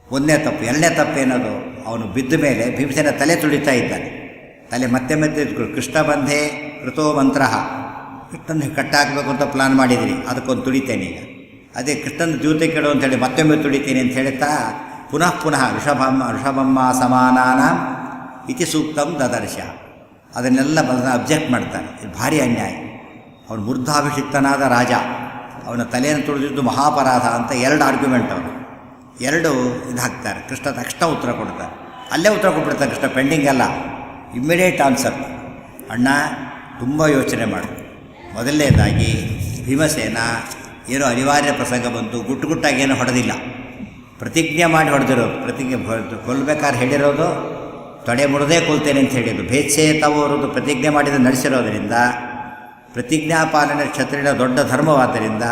ಒಂದನೇ ತಪ್ಪು. ಎರಡನೇ ತಪ್ಪು ಏನದು? ಅವನು ಬಿದ್ದ ಮೇಲೆ ಭೀಮಸೇನ ತಲೆ ತುಳಿತಾ ಇದ್ದಾನೆ. ತಲೆ ಮತ್ತೆ ಮತ್ತೆ ಕೃಷ್ಣ ಬಂಧೆ ಕೃತೋ ಮಂತ್ರ, ಕೃಷ್ಣನ ಕಟ್ಟಾಕಬೇಕು ಅಂತ ಪ್ಲಾನ್ ಮಾಡಿದಿರಿ, ಅದಕ್ಕೊಂದು ತುಳಿತೇನೆ ಈಗ. ಅದೇ ಕೃಷ್ಣನ ಜೂತೆ ಕೆಡು ಅಂತೇಳಿ ಮತ್ತೊಮ್ಮೆ ತುಳಿತೇನೆ ಅಂತ ಹೇಳ್ತಾ ಪುನಃ ಪುನಃ ಋಷಭಮ್ಮ ಸಮಾನಾನ ಇತಿ ಸೂಕ್ತಂ ದದರ್ಶ. ಅದನ್ನೆಲ್ಲ ಅಬ್ಜೆಕ್ಟ್ ಮಾಡ್ತಾನೆ. ಇದು ಭಾರಿ ಅನ್ಯಾಯ. ಅವನು ಮೂರ್ಧಾಭಿಷಿಕ್ತನಾದ ರಾಜ, ಅವನ ತಲೆಯನ್ನು ತುಳಿದಿದ್ದು ಮಹಾಪರಾಧ ಅಂತ ಎರಡು ಆರ್ಗ್ಯುಮೆಂಟ್. ಅವನು ಎರಡು ಇದು ಹಾಕ್ತಾರೆ. ಕೃಷ್ಣ ತಕ್ಷಣ ಉತ್ತರ ಕೊಡ್ತಾರೆ. ಅಲ್ಲೇ ಉತ್ತರ ಕೊಟ್ಬಿಡ್ತಾರೆ ಕೃಷ್ಣ, ಪೆಂಡಿಂಗ್ ಅಲ್ಲ, ಇಮ್ಮಿಡಿಯೇಟ್ ಆನ್ಸರ್. ಅಣ್ಣ ತುಂಬ ಯೋಚನೆ ಮಾಡು. ಮೊದಲನೇದಾಗಿ ಭೀಮಸೇನ ಏನೋ ಅನಿವಾರ್ಯ ಪ್ರಸಂಗ ಬಂತು, ಗುಟ್ಟಾಗಿ ಏನೋ ಹೊಡೆದಿಲ್ಲ, ಪ್ರತಿಜ್ಞೆ ಮಾಡಿ ಹೊಡೆದಿರೋದು. ಪ್ರತಿಜ್ಞೆ ಕೊಲ್ಲಬೇಕಾದ್ರೆ ಹೇಳಿರೋದು ತೊಡೆ ಮುರಿದೇ ಕೊಲ್ತೇನೆ ಅಂತ ಹೇಳಿದ್ದು. ಭೇಚ್ಛೇತವರದು ಪ್ರತಿಜ್ಞೆ ಮಾಡಿದ ನಡೆಸಿರೋದರಿಂದ, ಪ್ರತಿಜ್ಞಾ ಪಾಲನೆ ಕ್ಷತ್ರಿಯನ ದೊಡ್ಡ ಧರ್ಮವಾದ್ದರಿಂದ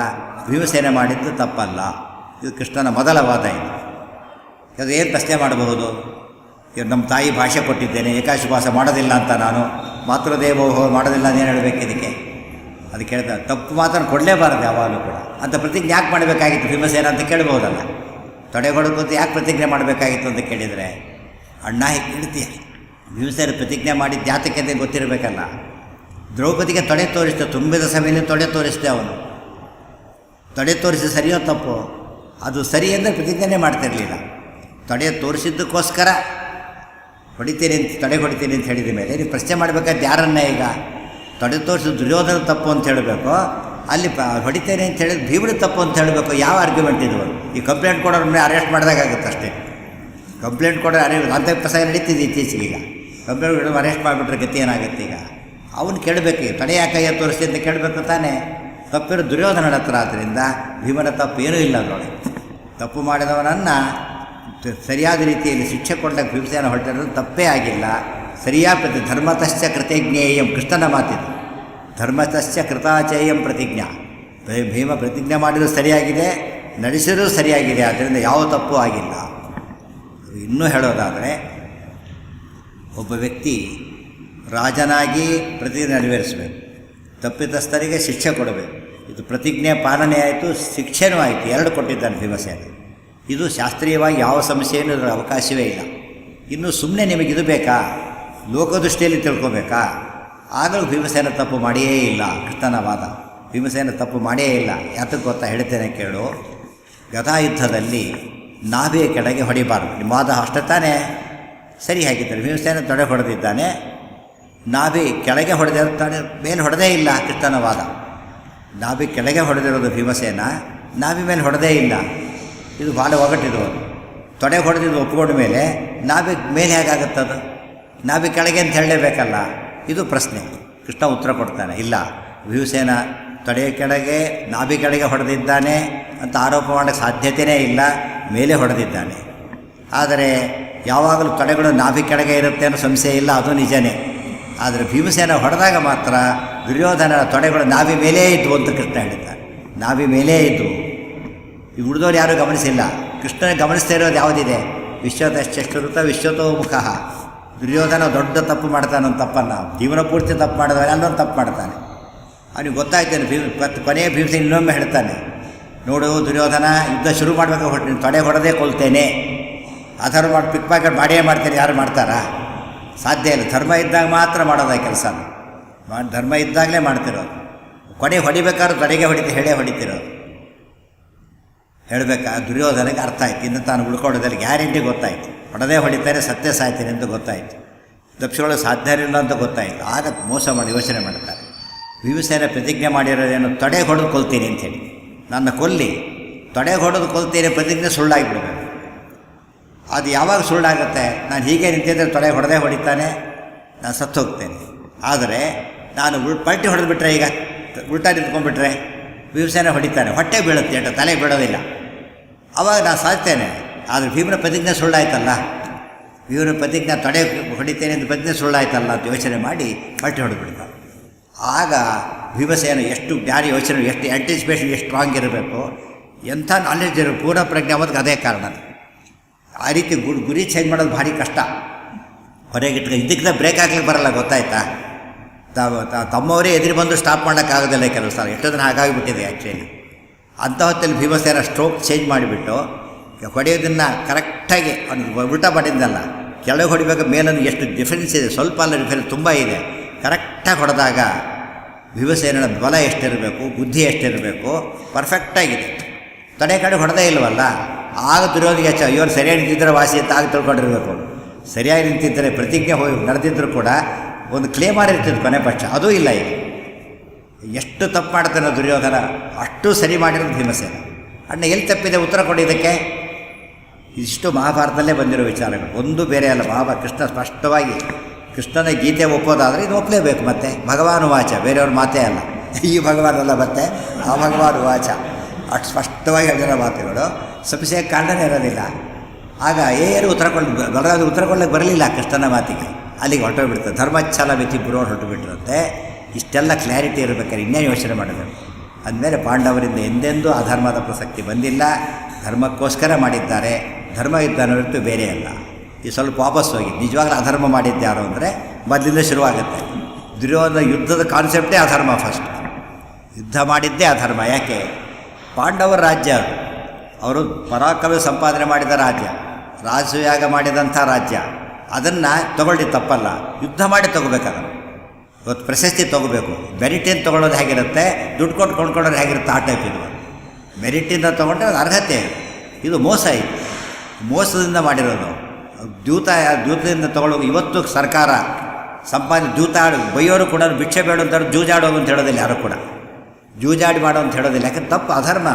ಭೀಮಸೇನ ಮಾಡಿದ್ದು ತಪ್ಪಲ್ಲ. ಇದು ಕೃಷ್ಣನ ಮೊದಲ ವಾದ. ಇದು ಏನು ಪ್ರಶ್ನೆ ಮಾಡಬಹುದು? ನಮ್ಮ ತಾಯಿ ಭಾಷೆ ಕೊಟ್ಟಿದ್ದೇನೆ, ಏಕಾಶಿವಾಸ ಮಾಡೋದಿಲ್ಲ ಅಂತ, ನಾನು ಮಾತೃದೇವೋಹೋ ಮಾಡೋದಿಲ್ಲ ಅಂತ ಏನು ಹೇಳಬೇಕು ಇದಕ್ಕೆ? ಅದಕ್ಕೆ ಹೇಳ್ತಾರೆ ತಪ್ಪು ಮಾತನ್ನು ಕೊಡಲೇಬಾರದು ಯಾವಾಗಲೂ ಕೂಡ. ಅಂತ ಪ್ರತಿಜ್ಞೆ ಯಾಕೆ ಮಾಡಬೇಕಾಗಿತ್ತು ಭೀಮಸೇನ ಅಂತ ಕೇಳ್ಬೋದಲ್ಲ. ತೊಡೆ ಹೊಡೆದು ಯಾಕೆ ಪ್ರತಿಜ್ಞೆ ಮಾಡಬೇಕಾಗಿತ್ತು ಅಂತ ಕೇಳಿದರೆ, ಅಣ್ಣ ಹೀಗೆ ಕೇಳ್ತೀಯ, ಭೀಮಸೇನ ಪ್ರತಿಜ್ಞೆ ಮಾಡಿದ್ದು ಜಾತಕ್ಕೆ ಅಂತ ಗೊತ್ತಿರಬೇಕಲ್ಲ. ದ್ರೌಪದಿಗೆ ತೊಡೆ ತೋರಿಸ್ದೆ, ತುಂಬಿದ ಸಭೆಯಲ್ಲಿ ತೊಡೆ ತೋರಿಸ್ದೆ. ಅವನು ತೊಡೆ ತೋರಿಸಿ ಸರಿಯೋ ತಪ್ಪು? ಅದು ಸರಿ ಅಂದರೆ ಪ್ರತಿಜ್ಞೆ ಮಾಡ್ತಿರಲಿಲ್ಲ. ತೊಡೆ ತೋರಿಸಿದ್ದಕ್ಕೋಸ್ಕರ ಹೊಡಿತೀನಿ ಅಂತ, ತೊಡೆ ಹೊಡಿತೀನಿ ಅಂತ ಹೇಳಿದ ಮೇಲೆ ನೀವು ಪ್ರಶ್ನೆ ಮಾಡಬೇಕಾದ್ರೆ ಯಾರನ್ನೇ? ಈಗ ತೊಡೆ ತೋರಿಸಿದ ದುರ್ಯೋಧನ ತಪ್ಪು ಅಂತ ಹೇಳಬೇಕು, ಅಲ್ಲಿ ಹೊಡಿತೇನೆ ಅಂತ ಹೇಳಿದ್ರೆ ಭೀಮನ ತಪ್ಪು ಅಂತ ಹೇಳಬೇಕು. ಯಾವ ಆರ್ಗ್ಯುಮೆಂಟ್ ಇದು? ಈ ಕಂಪ್ಲೇಂಟ್ ಕೊಡೋರನ್ನೇ ಅರೆಸ್ಟ್ ಮಾಡಿದಾಗುತ್ತೆ ಅಷ್ಟೇ. ಕಂಪ್ಲೇಂಟ್ ಕೊಡೋ ಅಂಥ ಪ್ರಸಂಗ ನಡೀತಿದೆ ಇತ್ತೀಚೆಗೆ. ಈಗ ಕಂಪ್ಲೇಂಟ್ ಕೊಡೋ ಅರೆಸ್ಟ್ ಮಾಡಿಬಿಟ್ರೆ ಗತಿ ಏನಾಗುತ್ತೆ? ಈಗ ಅವನು ಕೇಳಬೇಕು, ತೊಡೆ ಯಾಕಯ್ಯ ತೋರಿಸಿ ಅಂತ ಕೇಳಬೇಕು ತಾನೇ. ತಪ್ಪಿರೋ ದುರ್ಯೋಧನ ಹತ್ರ. ಆದ್ದರಿಂದ ಭೀಮನ ತಪ್ಪು ಏನೂ ಇಲ್ಲ ಅದರೊಳಗೆ. ತಪ್ಪು ಮಾಡಿದವನನ್ನು ಸರಿಯಾದ ರೀತಿಯಲ್ಲಿ ಶಿಕ್ಷೆ ಕೊಡಲಿಕ್ಕೆ ಭೀಮಸೇನ ಹೊರಟಿರೋದು ತಪ್ಪೇ ಆಗಿಲ್ಲ. ಸರಿಯಾದ ಧರ್ಮತಶ್ಚ ಕೃತಜ್ಞೇಯಂ, ಕೃಷ್ಣನ ಮಾತಿದೆ. ಧರ್ಮತಶ್ಚ ಕೃತಾಚೇಯಂ ಪ್ರತಿಜ್ಞಾ. ಭೀಮ ಪ್ರತಿಜ್ಞೆ ಮಾಡಿದರೂ ಸರಿಯಾಗಿದೆ, ನಡೆಸಿದರೂ ಸರಿಯಾಗಿದೆ. ಆದ್ದರಿಂದ ಯಾವ ತಪ್ಪು ಆಗಿಲ್ಲ. ಇನ್ನೂ ಹೇಳೋದಾದರೆ, ಒಬ್ಬ ವ್ಯಕ್ತಿ ರಾಜನಾಗಿ ಪ್ರತಿಜ್ಞೆ ನೆರವೇರಿಸಬೇಕು, ತಪ್ಪಿತಸ್ಥರಿಗೆ ಶಿಕ್ಷೆ ಕೊಡಬೇಕು. ಇದು ಪ್ರತಿಜ್ಞೆ ಪಾಲನೆ ಆಯಿತು, ಶಿಕ್ಷೆನೂ ಆಯಿತು, ಎರಡು ಕೊಟ್ಟಿದ್ದಾನೆ ಭೀಮಸೇನ. ಇದು ಶಾಸ್ತ್ರೀಯವಾಗಿ ಯಾವ ಸಮಸ್ಯೆಯೂ ಇದರ ಅವಕಾಶವೇ ಇಲ್ಲ. ಇನ್ನು ಸುಮ್ಮನೆ ನಿಮಗಿದು ಬೇಕಾ, ಲೋಕದೃಷ್ಟಿಯಲ್ಲಿ ತಿಳ್ಕೊಬೇಕಾ? ಆಗಲೂ ಭೀಮಸೇನ ತಪ್ಪು ಮಾಡಿಯೇ ಇಲ್ಲ. ಕೃಷ್ಣನ ವಾದ ಭೀಮಸೇನ ತಪ್ಪು ಮಾಡಿಯೇ ಇಲ್ಲ. ಯಾತಕ್ಕೆ ಗೊತ್ತಾ? ಹೇಳ್ತೇನೆ ಕೇಳು. ಗದಾಯುದ್ಧದಲ್ಲಿ ನಾಭಿಯ ಕೆಳಗೆ ಹೊಡಿಬಾರ್ದು. ನಿಮ್ಮ ವಾದ ಅಷ್ಟೇ ತಾನೇ? ಸರಿ ಹಾಗಿದ್ದಾರೆ. ಭೀಮಸೇನ ತೊಡೆ ಹೊಡೆದಿದ್ದಾನೆ, ನಾಭಿ ಕೆಳಗೆ ಹೊಡೆದಿರ್ತಾನೆ, ಮೇಲೆ ಹೊಡೆದೇ ಇಲ್ಲ. ಕೃಷ್ಣನ ವಾದ ನಾಭಿ ಕೆಳಗೆ ಹೊಡೆದಿರೋದು ಭೀಮಸೇನ, ನಾಭಿ ಮೇಲೆ ಹೊಡೆದೇ ಇಲ್ಲ. ಇದು ಭಾಳ ಒಗಟಿದು. ತೊಡೆ ಹೊಡೆದಿದ್ದು ಒಪ್ಕೊಂಡ ಮೇಲೆ ನಾಭಿ ಮೇಲೆ ಹೇಗಾಗುತ್ತದು? ನಾಭಿ ಕೆಳಗೆ ಅಂತ ಹೇಳಲೇಬೇಕಲ್ಲ. ಇದು ಪ್ರಶ್ನೆ. ಕೃಷ್ಣ ಉತ್ತರ ಕೊಡ್ತಾನೆ, ಇಲ್ಲ, ಭೀಮಸೇನ ತೊಡೆಯ ಕೆಳಗೆ ನಾಭಿ ಕೆಳಗೆ ಹೊಡೆದಿದ್ದಾನೆ ಅಂತ ಆರೋಪ ಮಾಡೋಕ್ಕೆ ಸಾಧ್ಯತೆಯೇ ಇಲ್ಲ. ಮೇಲೆ ಹೊಡೆದಿದ್ದಾನೆ. ಆದರೆ ಯಾವಾಗಲೂ ತೊಡೆಗಳು ನಾಭಿ ಕೆಳಗೆ ಇರುತ್ತೆ ಅನ್ನೋ ಸಂಶಯ ಇಲ್ಲ, ಅದು ನಿಜನೇ. ಆದರೆ ಭೀಮಸೇನ ಹೊಡೆದಾಗ ಮಾತ್ರ ದುರ್ಯೋಧನ ತೊಡೆಗಳು ನಾಭಿ ಮೇಲೇ ಇದ್ವು ಅಂತ ಕೃಷ್ಣ ಹೇಳಿದ್ದಾನೆ. ನಾಭಿ ಮೇಲೇ ಇದ್ವು. ಈ ಉಳಿದವ್ರು ಯಾರೂ ಗಮನಿಸಿಲ್ಲ. ಕೃಷ್ಣನ ಗಮನಿಸ್ತಾ ಇರೋದು ಯಾವುದಿದೆ? ವಿಶ್ವತಶ್ಚಶ್ರುತ ವಿಶ್ವತೋ ಮುಖ. ದುರ್ಯೋಧನ ದೊಡ್ಡ ತಪ್ಪು ಮಾಡ್ತಾನೊಂದು ತಪ್ಪನ್ನು, ಜೀವನ ಪೂರ್ತಿ ತಪ್ಪು ಮಾಡಿದವನು ಅಲ್ಲೊಂದು ತಪ್ಪು ಮಾಡ್ತಾನೆ. ಅವನಿಗೆ ಗೊತ್ತಾಗ್ತಾನೆ. ಕೊನೆಯ ಭೀಮಸೇನ ಇನ್ನೊಮ್ಮೆ ಹೇಳ್ತಾನೆ, ನೋಡು ದುರ್ಯೋಧನ, ಯುದ್ಧ ಶುರು ಮಾಡಬೇಕು, ಹೊಟ್ಟು ತೊಡೆ ಹೊಡೆದೇ ಕೊಲ್ತೇನೆ, ಆಧಾರ ಮಾಡಿ ಪಿಕ್ ಪ್ಯಾಕೆಟ್ ಮಾಡಿಯೇ ಮಾಡ್ತೇನೆ. ಯಾರು ಮಾಡ್ತಾರಾ? ಸಾಧ್ಯ ಇಲ್ಲ. ಧರ್ಮ ಇದ್ದಾಗ ಮಾತ್ರ ಮಾಡೋದ ಕೆಲಸ. ಧರ್ಮ ಇದ್ದಾಗಲೇ ಮಾಡ್ತಿರೋದು. ಕೊನೆ ಹೊಡಿಬೇಕಾದ್ರೂ ತೊಡೆಗೆ ಹೇಳೇ ಹೊಡಿತಿರೋದು. ಹೇಳಬೇಕಾ? ದುರ್ಯೋಧನಕ್ಕೆ ಅರ್ಥ ಆಯ್ತು. ಇನ್ನು ತಾನು ಉಳ್ಕೊಳ್ಳೋದಲ್ಲಿ ಗ್ಯಾರಂಟಿ ಗೊತ್ತಾಯಿತು. ಹೊಡೆದೇ ಹೊಡಿತಾರೆ, ಸತ್ಯ ಸಾಯ್ತೀನಿ ಅಂತ ಗೊತ್ತಾಯಿತು. ತಪ್ಪಿಸ್ಕೊಳ್ಳೋಕೆ ಸಾಧ್ಯ ಇಲ್ಲ ಅಂತ ಗೊತ್ತಾಯಿತು. ಆಗ ಮೋಸ ಮಾಡಿ ಯೋಚನೆ ಮಾಡ್ತಾರೆ. ಭೀಮಸೇನ ಪ್ರತಿಜ್ಞೆ ಮಾಡಿರೋದೇನು? ತೊಡೆ ಹೊಡೆದು ಕೊಲ್ತೀನಿ ಅಂಥೇಳಿ. ನನ್ನ ಕೊಲ್ಲಿ, ತೊಡೆಗೆ ಹೊಡೆದು ಕೊಲ್ತೀನಿ ಪ್ರತಿಜ್ಞೆ ಸುಳ್ಳಾಗಿಬಿಡ್ಬೇಕು. ಅದು ಯಾವಾಗ ಸುಳ್ಳಾಗುತ್ತೆ? ನಾನು ಹೀಗೆ ನಿಂತಿದ್ದರೆ ತೊಡೆಗೆ ಹೊಡೆದೇ ಹೊಡಿತಾನೆ, ನಾನು ಸತ್ತು ಹೋಗ್ತೇನೆ. ಆದರೆ ನಾನು ಪಲ್ಟಿ ಹೊಡೆದ್ಬಿಟ್ರೆ, ಈಗ ಉಲ್ಟಾ ನಿಂತ್ಕೊಂಡ್ಬಿಟ್ರೆ ಭೀಮಸೇನ ಹೊಡಿತಾನೆ, ಹೊಟ್ಟೆ ಬೀಳುತ್ತೆ, ತಲೆ ಬೀಳೋದಿಲ್ಲ, ಆವಾಗ ನಾನು ಸಾಯ್ತೇನೆ. ಆದರೆ ಭೀಮನ ಪ್ರತಿಜ್ಞೆ ಸುಳ್ಳಾಯ್ತಲ್ಲ, ಭೀಮನ ಪ್ರತಿಜ್ಞೆ ತೊಡೆ ಹೊಡಿತೇನೆ ಅಂತ ಪ್ರತಿಜ್ಞೆ ಸುಳ್ಳಾಯ್ತಲ್ಲ ಅಂತ ಯೋಚನೆ ಮಾಡಿ ಪಲ್ಟಿ ಹೊಡೆದ್ಬಿಡ್ತಾರೆ. ಆಗ ಭೀಮಸೇನ ಎಷ್ಟು ಜ್ಞಾನಿ, ಯೋಚನೆ ಎಷ್ಟು ಆ್ಯಂಟಿಸಿಪೇಷನ್ ಎಷ್ಟು ಸ್ಟ್ರಾಂಗ್ ಇರಬೇಕು, ಎಂಥ ನಾಲೆಡ್ಜ್ ಇರಬೇಕು, ಪೂರ್ಣ ಪ್ರಜ್ಞೆ ಅನ್ನೋದಕ್ಕೆ ಅದೇ ಕಾರಣ. ಆ ರೀತಿ ಗುರಿ ಚೇಂಜ್ ಮಾಡೋದು ಭಾರಿ ಕಷ್ಟ. ಹೊರಗಿಟ್ಟು ಇದಕ್ಕಿಂತ ಬ್ರೇಕ್ ಹಾಕ್ಲಿಕ್ಕೆ ಬರಲ್ಲ, ಗೊತ್ತಾಯ್ತಾ? ತಮ್ಮವರೇ ಎದುರು ಬಂದು ಸ್ಟಾಪ್ ಮಾಡೋಕ್ಕಾಗೋದಿಲ್ಲ ಕೆಲವು ಸಲ. ಎಷ್ಟೊಂದು ಹಾಗಾಗಿಬಿಟ್ಟಿದೆ ಆ್ಯಕ್ಚುಲಿ. ಅಂಥ ಹೊತ್ತಲ್ಲಿ ಭೀಮಸೇನ ಸ್ಟ್ರೋಕ್ ಚೇಂಜ್ ಮಾಡಿಬಿಟ್ಟು ಹೊಡೆಯೋದನ್ನು ಕರೆಕ್ಟಾಗಿ ಅವ್ನಿಗೆ ಉಲ್ಟಾ ಮಾಡಿದ್ದಲ್ಲ, ಕೆಳಗೆ ಹೊಡಿಬೇಕು, ಮೇಲನ್ನು ಎಷ್ಟು ಡಿಫರೆನ್ಸ್ ಇದೆ, ಸ್ವಲ್ಪ ಅಲ್ಲ ಡಿಫರೆನ್ಸ್ ತುಂಬ ಇದೆ. ಕರೆಕ್ಟಾಗಿ ಹೊಡೆದಾಗ ಭೀಮಸೇನನ ಬಲ ಎಷ್ಟಿರಬೇಕು, ಬುದ್ಧಿ ಎಷ್ಟಿರಬೇಕು, ಪರ್ಫೆಕ್ಟಾಗಿದೆ. ತಡೆ ಕಡೆ ಹೊಡೆದೇ ಇಲ್ವಲ್ಲ, ಆಗ ದುರ್ಯೋಧನಿಗೆ ಇವರು ಸರಿಯಾಗಿ ನಿಂತಿದ್ದರೆ ವಾಸಿ ಅಂತ ಆಗ ತಿಳ್ಕೊಂಡಿರ್ಬೇಕು. ಸರಿಯಾಗಿ ನಿಂತಿದ್ದರೆ ಪ್ರತಿಜ್ಞೆ ಹೋಗಿ ನಡೆದಿದ್ದರೂ ಕೂಡ ಒಂದು ಕ್ಲೇಮಾರ್ ಇರ್ತಿದ್ದು ಕೊನೆ ಪಕ್ಷ, ಅದೂ ಇಲ್ಲ. ಈಗ ಎಷ್ಟು ತಪ್ಪು ಮಾಡ್ತಾನೆ ದುರ್ಯೋಧನ, ಅಷ್ಟು ಸರಿ ಮಾಡಿರೋದು ಭೀಮಸೇನ. ಅಣ್ಣ ಎಲ್ಲಿ ತಪ್ಪಿದೆ ಉತ್ತರ ಕೊಡಿದ್ದಕ್ಕೆ? ಇಷ್ಟು ಮಹಾಭಾರತದಲ್ಲೇ ಬಂದಿರೋ ವಿಚಾರಗಳು, ಒಂದು ಬೇರೆ ಅಲ್ಲ. ಕೃಷ್ಣ ಸ್ಪಷ್ಟವಾಗಿ ಕೃಷ್ಣನ ಗೀತೆ ಒಪ್ಪೋದಾದರೆ ಇದು ಒಪ್ಪಲೇಬೇಕು. ಮತ್ತು ಭಗವಾನ್ ವಾಚ, ಬೇರೆಯವ್ರ ಮಾತೇ ಅಲ್ಲ. ಈ ಭಗವಾನಲ್ಲ, ಮತ್ತೆ ಆ ಭಗವಾನ್ ವಾಚ ಅಷ್ಟು ಸ್ಪಷ್ಟವಾಗಿ ಹೇಳಿರೋ ಮಾತುಗಳು, ಸಂಶಯಕ್ಕೆ ಕಾರಣನೇ ಇರೋದಿಲ್ಲ. ಆಗ ಏನು ಉತ್ತರ ಕೊಡ್ಲಿಕ್ಕೆ ಬರಲಿಲ್ಲ ಕೃಷ್ಣನ ಮಾತಿಗೆ, ಅಲ್ಲಿಗೆ ಹೊರಟೋಗ್ಬಿಡ್ತಾರೆ. ಧರ್ಮಚ್ಛಲ ಮಿತಿ ಬುರೋ ಹೊರಟುಬಿಟ್ಟಿರುತ್ತೆ. ಇಷ್ಟೆಲ್ಲ ಕ್ಲಾರಿಟಿ ಇರಬೇಕಾದ್ರೆ ಇನ್ನೇನು ಯೋಚನೆ ಮಾಡಬೇಕು? ಅಂದಮೇಲೆ ಪಾಂಡವರಿಂದ ಎಂದೆಂದೂ ಅಧರ್ಮದ ಪ್ರಸಕ್ತಿ ಬಂದಿಲ್ಲ, ಧರ್ಮಕ್ಕೋಸ್ಕರ ಮಾಡಿದ್ದಾರೆ. ಧರ್ಮ ಯುದ್ಧನ ಹೊರತು ಬೇರೆ ಅಲ್ಲ. ಈ ಸ್ವಲ್ಪ ವಾಪಸ್ ಹೋಗಿ ನಿಜವಾಗ್ಲೂ ಅಧರ್ಮ ಮಾಡಿದ್ಯಾರು ಅಂದರೆ ಮೊದಲಿಂದ ಶುರುವಾಗುತ್ತೆ. ದುರ್ಯೋಧನ ಯುದ್ಧದ ಕಾನ್ಸೆಪ್ಟೇ ಅಧರ್ಮ. ಫಸ್ಟ್ ಯುದ್ಧ ಮಾಡಿದ್ದೇ ಅಧರ್ಮ. ಯಾಕೆ? ಪಾಂಡವರ ರಾಜ್ಯ ಅದು, ಅವರು ಪರಾಕ್ರಮ ಸಂಪಾದನೆ ಮಾಡಿದ ರಾಜ್ಯ, ರಾಜಯಾಗ ಮಾಡಿದಂಥ ರಾಜ್ಯ. ಅದನ್ನು ತಗೊಳ್ಳಿ ತಪ್ಪಲ್ಲ, ಯುದ್ಧ ಮಾಡಿ ತೊಗೋಬೇಕಾದ್ರೆ. ಇವತ್ತು ಪ್ರಶಸ್ತಿ ತೊಗೋಬೇಕು, ಮೆರಿಟಿಂದ ತೊಗೊಳ್ಳೋದು ಹೇಗಿರುತ್ತೆ, ದುಡ್ಡು ಕೊಟ್ಟು ಕೊಂಡ್ಕೊಳ್ಳೋದು ಹೇಗಿರುತ್ತೆ, ಆ ಟೈಪ್ ಇದು. ಮೆರಿಟಿಂದ ತೊಗೊಂಡ್ರೆ ಅದು ಅರ್ಹತೆ. ಇದು ಮೋಸ, ಇದು ಮೋಸದಿಂದ ಮಾಡಿರೋದು. ದ್ಯೂತದಿಂದ ತೊಗೊಳ್ಳೋದು. ಇವತ್ತು ಸರ್ಕಾರ ಸಂಪಾದನೆ ದ್ಯೂತ ಬೈಯೋರು ಕೂಡ ಭಿಕ್ಷೆ ಬೇಡ ಅಂತಾರೆ, ಜೂಜಾಡೋದು ಅಂತ ಹೇಳೋದಿಲ್ಲ ಯಾರು ಕೂಡ, ಜೂಜಾಡಿ ಮಾಡೋ ಅಂತ ಹೇಳೋದಿಲ್ಲ. ಯಾಕಂದ್ರೆ ತಪ್ಪು, ಅಧರ್ಮ.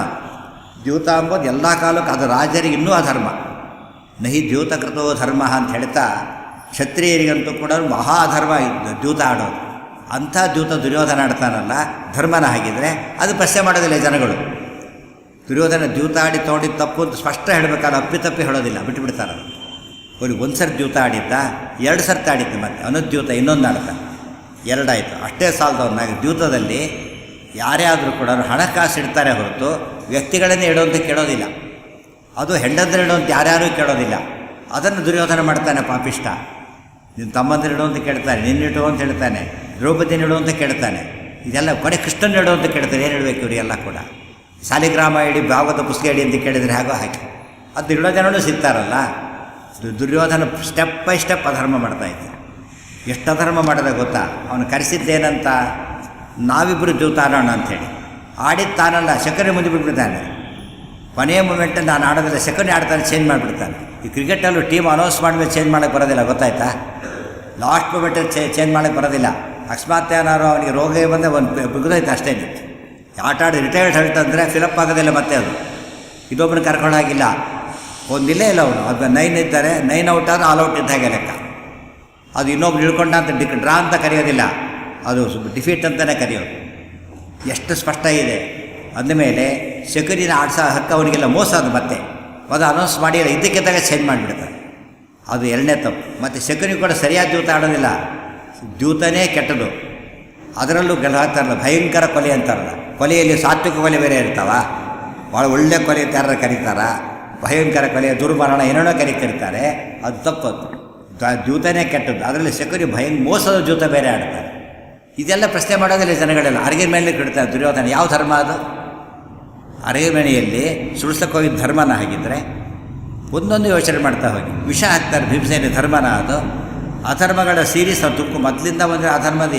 ದ್ಯೂತ ಅಂಬೋದು ಎಲ್ಲ ಕಾಲಕ್ಕೆ ಅದು ರಾಜರಿಗೆ ಇನ್ನೂ ಅಧರ್ಮ. ನಹಿ ದ್ಯೂತಕೃತೋ ಧರ್ಮ ಅಂತ ಹೇಳ್ತಾ ಕ್ಷತ್ರಿಯರಿಗಂತೂ ಕೂಡ ಮಹಾ ಅಧರ್ಮ ದ್ಯೂತ ಆಡೋದು. ಅಂಥ ದ್ಯೂತ ದುರ್ಯೋಧನ ಆಡ್ತಾನಲ್ಲ, ಧರ್ಮನ ಹಾಗಿದ್ರೆ ಅದು ಪ್ರಶ್ನೆ ಮಾಡೋದಿಲ್ಲ ಜನಗಳು. ದುರ್ಯೋಧನ ದ್ಯೂತ ಆಡಿ ತೊಗೊಂಡಿದ್ದು ತಪ್ಪು ಅಂತ ಸ್ಪಷ್ಟ ಹೇಳಬೇಕಾದ್ರೆ ಅಪ್ಪಿತಪ್ಪಿ ಹೇಳೋದಿಲ್ಲ, ಬಿಟ್ಟುಬಿಡ್ತಾರೆ. ಅವ್ರಿಗೆ ಒಂದು ಸರ್ತಿ ದ್ಯೂತ ಆಡಿದ್ದ, 2 ಸರ್ತಿ ಆಡಿದ್ದು, ಮತ್ತು ಅನುದ್ಯೂತ ಇನ್ನೊಂದು ಆಡ್ತ, 2 ಆಯಿತು. ಅಷ್ಟೇ ಸಾಲದವನ್ನಾಗಿ ದ್ಯೂತದಲ್ಲಿ ಯಾರೇ ಆದರೂ ಕೂಡ ಹಣಕಾಸು ಇಡ್ತಾರೆ ಹೊರತು ವ್ಯಕ್ತಿಗಳನ್ನೇ ಇಡೋಂತ ಕೇಳೋದಿಲ್ಲ. ಅದು ಹೆಂಡಂದ್ರೆ ಇಡೋಂತ ಯಾರ್ಯಾರೂ ಕೇಳೋದಿಲ್ಲ. ಅದನ್ನು ದುರ್ಯೋಧನ ಮಾಡ್ತಾನೆ ಪಾಪಿಷ್ಟ. ನಿನ್ನ ತಮ್ಮಂದ್ರೆ ಇಡೋ ಅಂತ ಕೇಳ್ತಾನೆ, ನಿನ್ನಿಡು ಅಂತ ಹೇಳ್ತಾನೆ, ದ್ರೌಪದಿನ ಇಡು ಅಂತ ಕೇಳ್ತಾನೆ. ಇದೆಲ್ಲ ಕೊನೆ ಕೃಷ್ಣನ ಇಡು ಅಂತ ಕೇಳ್ತಾರೆ. ಏನು ಇಡಬೇಕು ಇವರಿಗೆಲ್ಲ ಕೂಡ? ಶಾಲಿಗ್ರಾಮ ಇಡಿ, ಭಾಗವತ ಪುಸ್ತಕ ಇಡಿ ಅಂತ ಕೇಳಿದರೆ ಹೇಗೋ ಹಾಕಿ ಅದು ಇಡೋ ಜನನೂ ಸಿಗ್ತಾರಲ್ಲ. ದುರ್ಯೋಧನ ಸ್ಟೆಪ್ ಬೈ ಸ್ಟೆಪ್ ಅಧರ್ಮ ಮಾಡ್ತಾಯಿದ್ದೆ. ಎಷ್ಟು ಅಧರ್ಮ ಮಾಡಿದೆ ಗೊತ್ತಾ? ಅವನು ಕರೆಸಿದ್ದೇನಂತ, ನಾವಿಬ್ಬರು ದ್ಯೂತ ಆಡೋಣ ಅಂಥೇಳಿ. ಆಡಿದ್ದು ತಾನಲ್ಲ, ಶಕನೆ ಮುಂದೆ ಬಿಟ್ಬಿಡ್ತಾನೆ. ಕೊನೆಯ ಮೂಮೆಂಟಲ್ಲಿ ನಾನು ಆಡೋದಿಲ್ಲ, ಶಕನೆ ಆಡ್ತಾನೆ, ಚೇಂಜ್ ಮಾಡಿಬಿಡ್ತಾನೆ. ಈ ಕ್ರಿಕೆಟಲ್ಲೂ ಟೀಮ್ ಅನೌನ್ಸ್ ಮಾಡಿದ್ಮೇಲೆ ಚೇಂಜ್ ಮಾಡೋಕ್ಕೆ ಬರೋದಿಲ್ಲ, ಗೊತ್ತಾಯ್ತಾ? ಲಾಸ್ಟ್ ಮೂಮೆಂಟಲ್ಲಿ ಚೇಂಜ್ ಮಾಡೋಕ್ಕೆ ಬರೋದಿಲ್ಲ. ಅಕಸ್ಮಾತ್ ಏನಾರು ಅವನಿಗೆ ರೋಗ ಬಂದರೆ ಒಂದು ಬಿಗುದೈತೆ ಅಷ್ಟೇ. ಆಟ ಆಡಿ ರಿಟೈರ್ಡ್ ಹೇಳ್ತ ಅಂದರೆ ಫಿಲಪ್ ಆಗೋದಿಲ್ಲ ಮತ್ತೆ. ಅದು ಇದೊಬ್ಬನ ಕರ್ಕೊಂಡಾಗಿಲ್ಲ, ಒಂದಿಲ್ಲೇ ಇಲ್ಲ ಅವನು. ಅದು 9 ಇದ್ದಾರೆ, 9 ಔಟ್ ಆದರೆ ಆಲ್ ಔಟ್ ಇದ್ದಾಗೆ ಲೆಕ್ಕ. ಅದು ಇನ್ನೊಬ್ರು ಇಳ್ಕೊಂಡ ಅಂತ ಡ್ರಾ ಅಂತ ಕರೆಯೋದಿಲ್ಲ, ಅದು ಡಿಫೀಟ್ ಅಂತಲೇ ಕರೆಯೋದು. ಎಷ್ಟು ಸ್ಪಷ್ಟ ಇದೆ. ಅಂದಮೇಲೆ ಶಕುನಿನ ಆಡ್ಸೋ ಹಕ್ಕು ಅವನಿಗೆಲ್ಲ ಮೋಸ. ಅದು ಮತ್ತೆ ಅದು ಅನೌನ್ಸ್ ಮಾಡಿಲ್ಲ, ಇದ್ದಕ್ಕಿದ್ದಾಗ ಚೇಂಜ್ ಮಾಡಿಬಿಡ್ತಾರೆ. ಅದು 2ನೇ ತಪ್ಪು. ಮತ್ತು ಶಕುನಿ ಕೂಡ ಸರಿಯಾದ ದ್ಯೂತ ಆಡೋದಿಲ್ಲ, ದ್ಯೂತನೇ ಕೆಟ್ಟದು. ಅದರಲ್ಲೂ ಹಾಕ್ತಾರಲ್ಲ, ಭಯಂಕರ ಕೊಲೆ ಅಂತಾರಲ್ಲ, ಕೊಲೆಯಲ್ಲಿ ಸಾತ್ವಿಕ ಕೊಲೆ ಬೇರೆ ಇರ್ತಾವ, ಭಾಳ ಒಳ್ಳೆ ಕೊಲೆ ಅಂತ ಯಾರು ಕರೀತಾರ, ಭಯಂಕರ ಕೊಲೆ, ದುರ್ಮರಣ ಏನೇನೋ ಕರೀತಾರೆ. ಅದು ತಪ್ಪದು, ದ್ಯೂತನೇ ಕೆಟ್ಟದ್ದು. ಅದರಲ್ಲಿ ಶಕುನಿ ಮೋಸದ ದ್ಯೂತ ಬೇರೆ ಆಡ್ತಾರೆ. ಇದೆಲ್ಲ ಪ್ರಶ್ನೆ ಮಾಡೋದಿಲ್ಲ ಜನಗಳೆಲ್ಲ. ಅರಗಿನ ಮೇಲೆ ಕೆಡ್ತಾರೆ ದುರ್ಯೋಧನ. ಯಾವ ಧರ್ಮ ಅದು? ಅರಗಿನ ಮನೆಯಲ್ಲಿ ಸುಳಿಸಕ್ಕೆ ಹೋಗಿದ್ದ ಧರ್ಮನ ಹಾಗಿದ್ರೆ ಒಂದೊಂದು ಯೋಚನೆ ಮಾಡ್ತಾ ಹೋಗಿ ವಿಷ ಹಾಕ್ತಾರೆ ಭೀಮಸೇನ. ಧರ್ಮನ ಅದು? ಅಧರ್ಮಗಳ ಸೀರೀಸ್ ಅದು ತುಕ್ಕು. ಮೊದಲಿಂದ ಬಂದರೆ ಅಧರ್ಮದ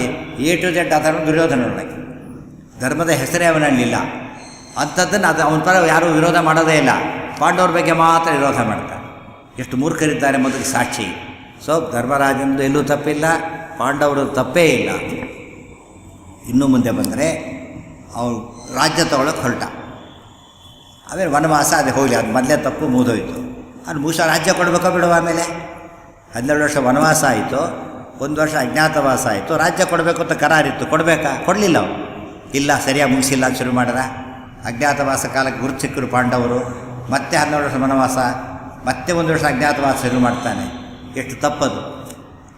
A to Z ಅಧರ್ಮ ದುರ್ಯೋಧನೊಳಗೆ. ಧರ್ಮದ ಹೆಸರೇ ಅವನಲ್ಲಿಲ್ಲ. ಅಂಥದ್ದನ್ನು ಅವನ ಪರ ಯಾರೂ ವಿರೋಧ ಮಾಡೋದೇ ಇಲ್ಲ. ಪಾಂಡವ್ರ ಬಗ್ಗೆ ಮಾತ್ರ ವಿರೋಧ ಮಾಡ್ತಾರೆ. ಎಷ್ಟು ಮೂರ್ಖರಿದ್ದಾರೆ ಮೊದಲಿಗೆ ಸಾಕ್ಷಿ. ಸೊ ಧರ್ಮರಾಜನದು ಎಲ್ಲೂ ತಪ್ಪಿಲ್ಲ, ಪಾಂಡವರು ತಪ್ಪೇ ಇಲ್ಲ. ಇನ್ನೂ ಮುಂದೆ ಬಂದರೆ ಅವನು ರಾಜ್ಯ ತಗೊಳ್ಳೋಕೆ ಹೊರಟ. ಆಮೇಲೆ ವನವಾಸ ಅದು ಹೋಗಲಿ, ಅದು ಮೊದಲೇ ತಪ್ಪು ಮುಗಿದೋಯ್ತು. ಅದು ರಾಜ್ಯ ಕೊಡಬೇಕೋ ಬಿಡುವ. ಆಮೇಲೆ 12 ವರ್ಷ ವನವಾಸ ಆಯಿತು, 1 ವರ್ಷ ಅಜ್ಞಾತವಾಸ ಆಯಿತು, ರಾಜ್ಯ ಕೊಡಬೇಕು ಅಂತ ಕರಾರಿತ್ತು. ಕೊಡಬೇಕಾ? ಕೊಡಲಿಲ್ಲ ಅವರು. ಇಲ್ಲ, ಸರಿಯಾಗಿ ಮುಗಿಸಿಲ್ಲ ಅಂತ ಶುರು ಮಾಡಿದ. ಅಜ್ಞಾತವಾಸ ಕಾಲಕ್ಕೆ ಗುರುತು ಸಿಕ್ಕರು ಪಾಂಡವರು. ಮತ್ತೆ 12 ವರ್ಷ ವನವಾಸ, ಮತ್ತೆ 1 ವರ್ಷ ಅಜ್ಞಾತವಾಸ ಶುರು ಮಾಡ್ತಾನೆ. ಎಷ್ಟು ತಪ್ಪದು.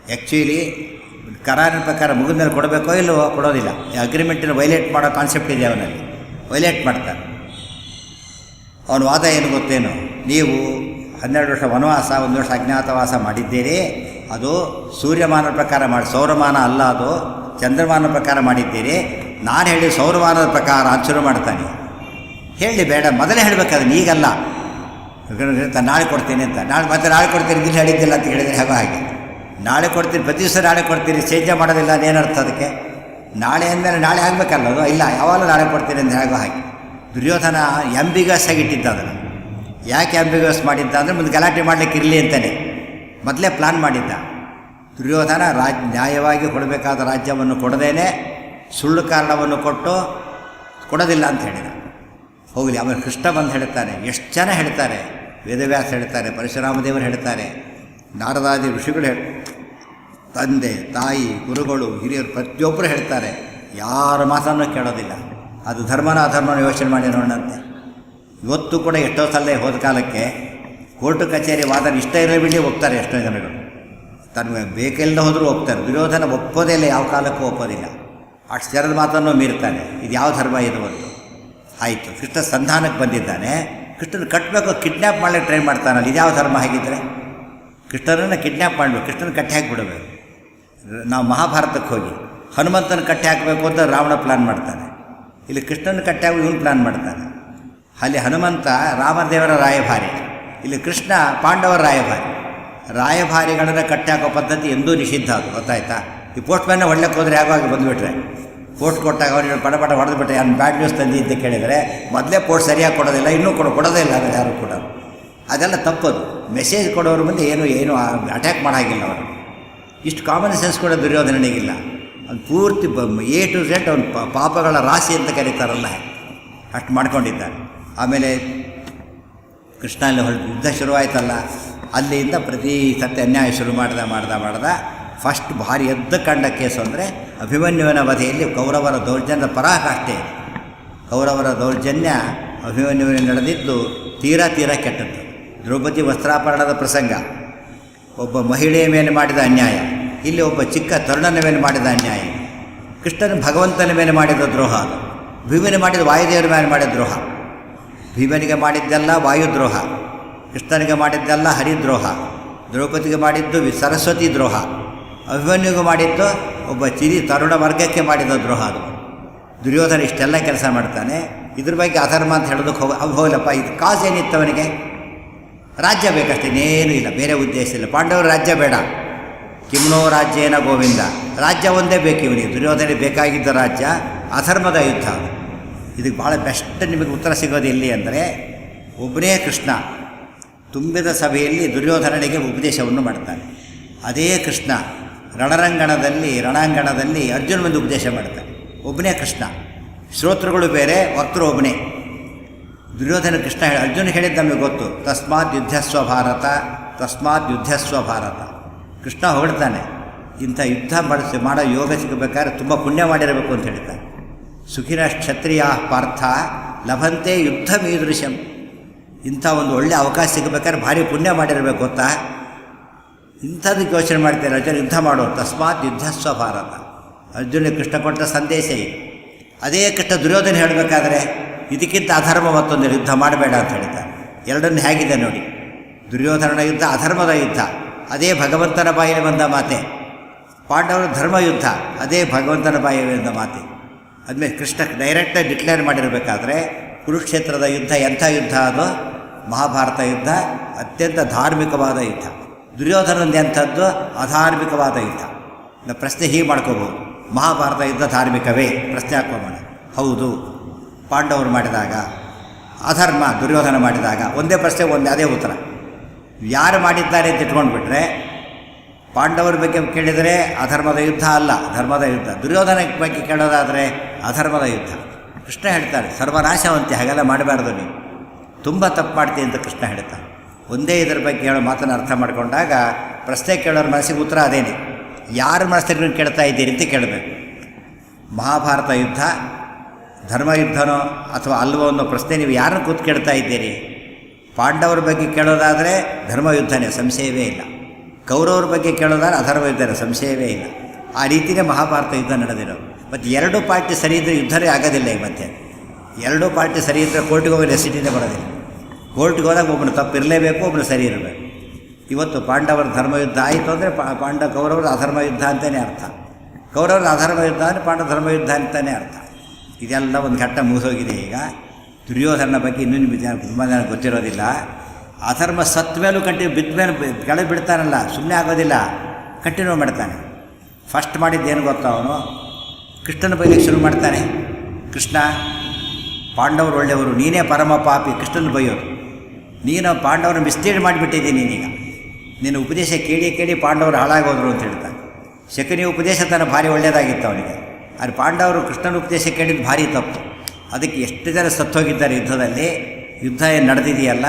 ಆ್ಯಕ್ಚುಲಿ ಕರಾರಿನ ಪ್ರಕಾರ ಮುಗಿದ ಮೇಲೆ ಕೊಡಬೇಕೋ ಇಲ್ಲವೋ? ಕೊಡೋದಿಲ್ಲ. ಅಗ್ರಿಮೆಂಟಿನ ವೈಲೇಟ್ ಮಾಡೋ ಕಾನ್ಸೆಪ್ಟ್ ಇದೆ ಅವನಲ್ಲಿ, ವೈಲೇಟ್ ಮಾಡ್ತಾನೆ. ಅವನ ವಾದ ಏನು ಗೊತ್ತೇನು? ನೀವು 12 ವರ್ಷ ವನವಾಸ, 1 ವರ್ಷ ಅಜ್ಞಾತವಾಸ ಮಾಡಿದ್ದೀರಿ, ಅದು ಸೂರ್ಯಮಾನದ ಪ್ರಕಾರ ಮಾಡಿ, ಸೌರಮಾನ ಅಲ್ಲ, ಅದು ಚಂದ್ರಮಾನದ ಪ್ರಕಾರ ಮಾಡಿದ್ದೀರಿ. ನಾನು ಹೇಳಿ ಸೌರಮಾನದ ಪ್ರಕಾರ ಅಂತ ಶುರು ಮಾಡ್ತಾನೆ. ಹೇಳಿ ಬೇಡ, ಮೊದಲೇ ಹೇಳಬೇಕಾದ್ರೆ, ಈಗಲ್ಲ. ನಾಳೆ ಕೊಡ್ತೀನಿ ಅಂತ, ನಾಳೆ ಕೊಡ್ತೀನಿ ಇಲ್ಲಿ ಹೇಳಿದ್ದಿಲ್ಲ ಅಂತ ಹೇಳಿದರೆ ಹಾಗೆ ನಾಳೆ ಕೊಡ್ತೀನಿ, ಪ್ರತಿ ದಿವಸ ನಾಳೆ ಕೊಡ್ತೀನಿ, ಚೇಂಜ್ ಮಾಡೋದಿಲ್ಲ, ಅದೇನರ್ಥ ಅದಕ್ಕೆ? ನಾಳೆ ಅಂದಮೇಲೆ ನಾಳೆ ಆಗಬೇಕಲ್ಲ ಅದು. ಇಲ್ಲ, ಯಾವಾಗಲೂ ನಾಳೆ ಕೊಡ್ತೀನಿ ಅಂತ ಹಾಗೆ ದುರ್ಯೋಧನ ಆಂಬಿಗಸ್ ಆಗಿಟ್ಟಿದ್ದ ಅದನ್ನು. ಯಾಕೆ ಆಂಬಿಗಸ್ ಮಾಡಿದ್ದ ಅಂದರೆ ಮುಂದೆ ಗಲಾಟೆ ಮಾಡಲಿಕ್ಕೆ ಇರಲಿ ಅಂತಲೇ ಮೊದಲೇ ಪ್ಲ್ಯಾನ್ ಮಾಡಿದ್ದ. ದುರ್ಯೋಧನ ನ್ಯಾಯವಾಗಿ ಕೊಡಬೇಕಾದ ರಾಜ್ಯವನ್ನು ಕೊಡದೇನೆ ಸುಳ್ಳು ಕಾರಣವನ್ನು ಕೊಟ್ಟು ಕೊಡೋದಿಲ್ಲ ಅಂತ ಹೇಳಿದ. ಹೋಗಲಿ. ಆಮೇಲೆ ಕೃಷ್ಣ ಬಂದು ಹೇಳ್ತಾನೆ. ಎಷ್ಟು ಜನ ಹೇಳ್ತಾರೆ, ವೇದವ್ಯಾಸ ಹೇಳ್ತಾರೆ, ಪರಶುರಾಮ ದೇವರು ಹೇಳ್ತಾರೆ, ನಾರದಾದಿ ಋಷಿಗಳು ತಂದೆ ತಾಯಿ ಗುರುಗಳು ಹಿರಿಯರು ಪ್ರತಿಯೊಬ್ಬರು ಹೇಳ್ತಾರೆ. ಯಾರ ಮಾತನ್ನು ಕೇಳೋದಿಲ್ಲ. ಅದು ಧರ್ಮನ ಅಧರ್ಮನ ಯೋಚನೆ ಮಾಡಿ ನೋಡಂತೆ. ಇವತ್ತು ಕೂಡ ಎಷ್ಟೋ ಸಲ ಹೋದ ಕಾಲಕ್ಕೆ ಕೋರ್ಟು ಕಚೇರಿ ವಾದನ ಇಷ್ಟ ಇರಲಿ ಹೋಗ್ತಾರೆ ಎಷ್ಟೋ ಜನಗಳು. ತನಗೆ ಬೇಕೆಲ್ಲ ಹೋದರೂ ಹೋಗ್ತಾರೆ. ದುರ್ಯೋಧನ ಒಪ್ಪೋದೇ ಇಲ್ಲ, ಯಾವ ಕಾಲಕ್ಕೂ ಒಪ್ಪೋದಿಲ್ಲ. ಅಷ್ಟು ಜನದ ಮಾತನ್ನು ಮೀರ್ತಾನೆ. ಇದು ಯಾವ ಧರ್ಮ ಇದು ಒಂದು? ಆಯಿತು, ಕೃಷ್ಣ ಸಂಧಾನಕ್ಕೆ ಬಂದಿದ್ದಾನೆ. ಕೃಷ್ಣನ ಕಟ್ಟಬೇಕು, ಕಿಡ್ನ್ಯಾಪ್ ಮಾಡಲಿಕ್ಕೆ ಟ್ರೈ ಮಾಡ್ತಾನಲ್ಲ, ಇದು ಯಾವ ಧರ್ಮ? ಹಾಗಿದ್ದರೆ ಕೃಷ್ಣನನ್ನು ಕಿಡ್ನ್ಯಾಪ್ ಮಾಡಬೇಕು, ಕೃಷ್ಣನ ಕಟ್ಟಿ ಹಾಕಿಬಿಡಬೇಕು. ನಾವು ಮಹಾಭಾರತಕ್ಕೆ ಹೋಗಿ ಹನುಮಂತನ ಕಟ್ಟಿ ಹಾಕಬೇಕು ಅಂತ ರಾವಣ ಪ್ಲ್ಯಾನ್ ಮಾಡ್ತಾನೆ. ಇಲ್ಲಿ ಕೃಷ್ಣನ ಕಟ್ಟಿ ಹಾಕಿ ಇವನು ಪ್ಲ್ಯಾನ್ ಮಾಡ್ತಾನೆ. ಅಲ್ಲಿ ಹನುಮಂತ ರಾಮದೇವರ ರಾಯಭಾರಿ, ಇಲ್ಲಿ ಕೃಷ್ಣ ಪಾಂಡವರ ರಾಯಭಾರಿ. ರಾಯಭಾರಿಗಳನ್ನು ಕಟ್ಟಿ ಹಾಕೋ ಪದ್ಧತಿ ಎಂದೂ ನಿಷಿದ್ಧ. ಅದು ಗೊತ್ತಾಯ್ತಾ? ಈ ಪೋಸ್ಟ್ಮ್ಯಾನ್ನ ಒಳ್ಳೆಕ್ಕೆ ಹೋದರೆ ಯಾವಾಗ ಬಂದುಬಿಟ್ರೆ ಪೋಸ್ಟ್ ಕೊಟ್ಟಾಗ ಅವ್ರಿಗೆ ಪಟ ಹೊಡೆದುಬಿಟ್ರೆ ನಾನು ಬ್ಯಾಡ್ ನ್ಯೂಸ್ ತಂದಿ ಅಂತ ಕೇಳಿದರೆ ಮೊದಲೇ ಪೋಸ್ಟ್ ಸರಿಯಾಗಿ ಕೊಡೋದಿಲ್ಲ, ಇನ್ನೂ ಕೊಡೋದೇ ಇಲ್ಲ ಅದು ಯಾರು ಕೂಡ. ಅದೆಲ್ಲ ತಪ್ಪದು. ಮೆಸೇಜ್ ಕೊಡೋರ ಮುಂದೆ ಏನು ಅಟ್ಯಾಕ್ ಮಾಡೋಂಗಿಲ್ಲ ಅವರು. ಇಷ್ಟು ಕಾಮನ್ ಸೆನ್ಸ್ ಕೂಡ ದುರ್ಯೋಧನನಿಗಿಲ್ಲ. ಅದು ಪೂರ್ತಿ A to Z ಅವನು ಪಾಪಗಳ ರಾಶಿ ಅಂತ ಕರೀತಾರಲ್ಲ, ಅಷ್ಟು ಮಾಡ್ಕೊಂಡಿದ್ದಾನೆ. ಆಮೇಲೆ ಕೃಷ್ಣ ಅಲ್ಲಿ ಯುದ್ಧ ಶುರುವಾಯ್ತಲ್ಲ, ಅಲ್ಲಿಂದ ಪ್ರತಿ ಸತ್ಯ ಅನ್ಯಾಯ ಶುರು ಮಾಡ್ದ. ಫಸ್ಟ್ ಭಾರಿ ಎದ್ದ ಕಂಡ ಕೇಸು ಅಂದರೆ ಅಭಿಮನ್ಯುವಿನ ವಧೆಯಲ್ಲಿ ಕೌರವರ ದೌರ್ಜನ್ಯದ ಪರಾಕಾಷ್ಠೆ. ಕೌರವರ ದೌರ್ಜನ್ಯ ಅಭಿಮನ್ಯುವಿನ ನಡೆದಿದ್ದು ತೀರಾ ಕೆಟ್ಟದ್ದು. ದ್ರೌಪದಿ ವಸ್ತ್ರಾಪರಣದ ಪ್ರಸಂಗ, ಒಬ್ಬ ಮಹಿಳೆಯ ಮೇಲೆ ಮಾಡಿದ ಅನ್ಯಾಯ, ಇಲ್ಲಿ ಒಬ್ಬ ಚಿಕ್ಕ ತರುಣನ ಮೇಲೆ ಮಾಡಿದ ಅನ್ಯಾಯ. ಕೃಷ್ಣನ ಭಗವಂತನ ಮೇಲೆ ಮಾಡಿದ ದ್ರೋಹ ಅದು. ಭೀಮನಿಗೆ ಮಾಡಿದ ವಾಯುದೇವರ ಮೇಲೆ ಮಾಡಿದ ದ್ರೋಹ. ಭೀಮನಿಗೆ ಮಾಡಿದ್ದೆಲ್ಲ ವಾಯುದ್ರೋಹ, ಕೃಷ್ಣನಿಗೆ ಮಾಡಿದ್ದೆಲ್ಲ ಹರಿದ್ರೋಹ, ದ್ರೌಪದಿಗೆ ಮಾಡಿದ್ದು ಸರಸ್ವತಿ ದ್ರೋಹ, ಅಭಿಮನ್ಯುಗೆ ಮಾಡಿದ್ದು ಒಬ್ಬ ತರುಣ ವರ್ಗಕ್ಕೆ ಮಾಡಿದ ದ್ರೋಹ ಅದು. ದುರ್ಯೋಧನ ಇಷ್ಟೆಲ್ಲ ಕೆಲಸ ಮಾಡ್ತಾನೆ. ಇದ್ರ ಬಗ್ಗೆ ಅಧರ್ಮ ಅಂತ ಹೇಳೋದಕ್ಕೆ ಹೋಗಲಪ್ಪ. ಇದು ಕಾಸು ಏನಿತ್ತು ಅವನಿಗೆ? ರಾಜ್ಯ ಬೇಕಷ್ಟೇ, ಇನ್ನೇನು ಇಲ್ಲ, ಬೇರೆ ಉದ್ದೇಶ ಇಲ್ಲ. ಪಾಂಡವರು ರಾಜ್ಯ ಬೇಡ, ಕಿಮ್ನೋ ರಾಜ್ಯೇನ ಗೋವಿಂದ, ರಾಜ್ಯ ಒಂದೇ ಬೇಕು ಇವನಿಗೆ. ದುರ್ಯೋಧನಿಗೆ ಬೇಕಾಗಿದ್ದ ರಾಜ್ಯ ಅಧರ್ಮದ ಯುದ್ಧ. ಇದಕ್ಕೆ ಭಾಳ ಬೆಸ್ಟ್ ನಿಮಗೆ ಉತ್ತರ ಸಿಗೋದು ಎಲ್ಲಿ ಅಂದರೆ, ಒಬ್ಬನೇ ಕೃಷ್ಣ ತುಂಬಿದ ಸಭೆಯಲ್ಲಿ ದುರ್ಯೋಧನನಿಗೆ ಉಪದೇಶವನ್ನು ಮಾಡ್ತಾನೆ. ಅದೇ ಕೃಷ್ಣ ರಣಾಂಗಣದಲ್ಲಿ ಅರ್ಜುನ ಒಂದು ಉಪದೇಶ ಮಾಡ್ತಾನೆ. ಒಬ್ಬನೇ ಕೃಷ್ಣ, ಶ್ರೋತೃಗಳು ಬೇರೆ, ವಕ್ತೃ ಒಬ್ಬನೇ. ದುರ್ಯೋಧನ ಕೃಷ್ಣ ಅರ್ಜುನ ಹೇಳಿದ್ದು ನಮಗೆ ಗೊತ್ತು. ತಸ್ಮಾತ್ ಯುದ್ಧಸ್ವ ಭಾರತ. ಕೃಷ್ಣ ಹೊಗಳ್ತಾನೆ, ಇಂಥ ಯುದ್ಧ ಮಾಡೋ ಯೋಗ ಸಿಗಬೇಕಾದ್ರೆ ತುಂಬ ಪುಣ್ಯ ಮಾಡಿರಬೇಕು ಅಂತ ಹೇಳ್ತಾನೆ. ಸುಖಿನ ಕ್ಷತ್ರಿಯ ಪಾರ್ಥ ಲಭಂತೆ ಯುದ್ಧ ಮೀದೃಶಂ. ಇಂಥ ಒಂದು ಒಳ್ಳೆ ಅವಕಾಶ ಸಿಗಬೇಕಾದ್ರೆ ಭಾರಿ ಪುಣ್ಯ ಮಾಡಿರಬೇಕು ಗೊತ್ತಾ. ಇಂಥದಕ್ಕೆ ಯೋಚನೆ ಮಾಡ್ತಾರೆ ಅರ್ಜುನ, ಯುದ್ಧ ಮಾಡೋ. ತಸ್ಮಾತ್ ಯುದ್ಧಸ್ವ ಭಾರತ. ಅರ್ಜುನ ಕೃಷ್ಣ ಕೊಟ್ಟ ಸಂದೇಶ ಇದೆ. ಅದೇ ಕೃಷ್ಣ ದುರ್ಯೋಧನ ಹೇಳಬೇಕಾದ್ರೆ ಇದಕ್ಕಿಂತ ಅಧರ್ಮ ಮತ್ತೊಂದು ಯುದ್ಧ ಮಾಡಬೇಡ ಅಂತ ಹೇಳ್ತಾರೆ. ಎರಡನ್ನು ಹೇಗಿದೆ ನೋಡಿ. ದುರ್ಯೋಧನನ ಯುದ್ಧ ಅಧರ್ಮದ ಯುದ್ಧ, ಅದೇ ಭಗವಂತನ ಬಾಯಲ್ಲಿ ಬಂದ ಮಾತೆ. ಪಾಂಡವರ ಧರ್ಮ ಯುದ್ಧ, ಅದೇ ಭಗವಂತನ ಬಾಯಲ್ಲಿ ಬಂದ ಮಾತೆ. ಅದ್ಮೇಲೆ ಕೃಷ್ಣ ಡೈರೆಕ್ಟಾಗಿ ಡಿಕ್ಲೇರ್ ಮಾಡಿರಬೇಕಾದ್ರೆ ಕುರುಕ್ಷೇತ್ರದ ಯುದ್ಧ ಎಂಥ ಯುದ್ಧ ಅದು? ಮಹಾಭಾರತ ಯುದ್ಧ, ಅತ್ಯಂತ ಧಾರ್ಮಿಕವಾದ ಯುದ್ಧ. ದುರ್ಯೋಧನಂದು ಎಂಥದ್ದು? ಅಧಾರ್ಮಿಕವಾದ ಯುದ್ಧ. ನಾವು ಪ್ರಶ್ನೆ ಹೀಗೆ ಮಾಡ್ಕೋಬೋದು, ಮಹಾಭಾರತ ಯುದ್ಧ ಧಾರ್ಮಿಕವೇ? ಪ್ರಶ್ನೆ ಹಾಕೋಬೋಣ. ಹೌದು. ಪಾಂಡವರು ಮಾಡಿದಾಗ ಅಧರ್ಮ, ದುರ್ಯೋಧನ ಮಾಡಿದಾಗ ಒಂದೇ ಪ್ರಶ್ನೆ, ಅದೇ ಉತ್ತರ. ಯಾರು ಮಾಡಿದ್ದಾರೆ ಅಂತ ಇಟ್ಕೊಂಡ್ಬಿಟ್ರೆ, ಪಾಂಡವರ ಬಗ್ಗೆ ಕೇಳಿದರೆ ಅಧರ್ಮದ ಯುದ್ಧ ಅಲ್ಲ, ಧರ್ಮದ ಯುದ್ಧ. ದುರ್ಯೋಧನ ಬಗ್ಗೆ ಕೇಳೋದಾದರೆ ಅಧರ್ಮದ ಯುದ್ಧ. ಕೃಷ್ಣ ಹೇಳ್ತಾರೆ ಸರ್ವನಾಶವಂತೆ, ಹಾಗೆಲ್ಲ ಮಾಡಬಾರ್ದು ನೀವು. ತುಂಬ ತಪ್ಪು ಮಾಡ್ತೀನಿ ಅಂತ ಕೃಷ್ಣ ಹೇಳ್ತಾನೆ. ಒಂದೇ ಇದರ ಬಗ್ಗೆ ಹೇಳೋ ಮಾತನ್ನು ಅರ್ಥ ಮಾಡಿಕೊಂಡಾಗ ಪ್ರಶ್ನೆ ಕೇಳೋರ ಮನಸ್ಸಿಗೆ ಉತ್ತರ ಅದೇನೆ. ಯಾರ ಮನಸ್ಸಿಗೆ ಕೇಳ್ತಾ ಇದ್ದೀರಿ ಅಂತ ಕೇಳಬೇಕು. ಮಹಾಭಾರತ ಯುದ್ಧ ಧರ್ಮಯುದ್ಧನೋ ಅಥವಾ ಅಲ್ವೋ ಅನ್ನೋ ಪ್ರಶ್ನೆ ನೀವು ಯಾರನ್ನು ಕೂತು ಕೇಳ್ತಾ ಇದ್ದೀರಿ? ಪಾಂಡವರ ಬಗ್ಗೆ ಕೇಳೋದಾದರೆ ಧರ್ಮಯುದ್ಧನೇ, ಸಂಶಯವೇ ಇಲ್ಲ. ಕೌರವರ ಬಗ್ಗೆ ಕೇಳೋದಾದ್ರೆ ಅಧರ್ಮ ಯುದ್ಧನೇ, ಸಂಶಯವೇ ಇಲ್ಲ. ಆ ರೀತಿಯೇ ಮಹಾಭಾರತ ಯುದ್ಧ ನಡೆದಿರೋದು. ಮತ್ತು ಎರಡೂ ಪಾರ್ಟಿ ಸರಿ ಇದ್ದರೆ ಯುದ್ಧವೇ ಆಗೋದಿಲ್ಲ. ಈ ಮತ್ತೆ ಎರಡೂ ಪಾರ್ಟಿ ಸರಿ ಇದ್ದರೆ ಕೋರ್ಟಿಗೆ ಹೋಗಿ ರೆಸಿಟಿನೇ ಬರೋದಿಲ್ಲ. ಕೋರ್ಟ್ಗೆ ಹೋದಾಗ ಒಬ್ಬನು ತಪ್ಪಿರಲೇಬೇಕು, ಒಬ್ಬನು ಸರಿ ಇರಬೇಕು. ಇವತ್ತು ಪಾಂಡವರ ಧರ್ಮಯುದ್ಧ ಆಯಿತು ಅಂದರೆ ಕೌರವರ ಅಧರ್ಮ ಯುದ್ಧ ಅಂತಲೇ ಅರ್ಥ. ಕೌರವರ ಅಧರ್ಮ ಯುದ್ಧ ಅಂದರೆ ಪಾಂಡವ ಧರ್ಮಯುದ್ಧ ಅಂತಲೇ ಅರ್ಥ. ಇದೆಲ್ಲ ಒಂದು ಘಟ್ಟ ಮುಗಿದೋಗಿದೆ. ಈಗ ದುರ್ಯೋಧನ ಬಗ್ಗೆ ಇನ್ನೂ ತುಂಬ ಜನ ಗೊತ್ತಿರೋದಿಲ್ಲ. ಅಧರ್ಮ ಸತ್ತ ಮೇಲೂ ಬಿದ್ದ ಮೇಲೆ ಕೆಳಗೆ ಬಿಡ್ತಾನಲ್ಲ, ಸುಮ್ಮನೆ ಆಗೋದಿಲ್ಲ, ಕಂಟಿನ್ಯೂ ಮಾಡ್ತಾನೆ. ಫಸ್ಟ್ ಮಾಡಿದ್ದೇನು ಗೊತ್ತಾ, ಅವನು ಕೃಷ್ಣನ ಬೈಲಿಕ್ಕೆ ಶುರು ಮಾಡ್ತಾನೆ. ಕೃಷ್ಣ, ಪಾಂಡವರು ಒಳ್ಳೆಯವರು, ನೀನೇ ಪರಮ ಪಾಪಿ. ಕೃಷ್ಣನ ಬೈಯೋದು, ನೀನು ಪಾಂಡವರನ್ನು ಮಿಸ್ಲೀಡ್ ಮಾಡಿಬಿಟ್ಟಿದ್ದೀನಿ. ನೀನೀಗ ನಿನ್ನ ಉಪದೇಶ ಕೇಳಿ ಕೇಳಿ ಪಾಂಡವರು ಹಾಳಾಗೋದ್ರು ಅಂತ ಹೇಳ್ತಾನೆ. ಶಕುನಿ ಉಪದೇಶ ತನ್ನ ಭಾರಿ ಒಳ್ಳೆಯದಾಗಿತ್ತು ಅವನಿಗೆ. ಆದರೆ ಪಾಂಡವರು ಕೃಷ್ಣನ ಉಪದೇಶ ಕೇಳಿದ್ದು ಭಾರಿ ತಪ್ಪು. ಅದಕ್ಕೆ ಎಷ್ಟು ಜನ ಸತ್ತೋಗಿದ್ದಾರೆ ಯುದ್ಧದಲ್ಲಿ. ಯುದ್ಧ ಏನು ನಡೆದಿದೆಯಲ್ಲ,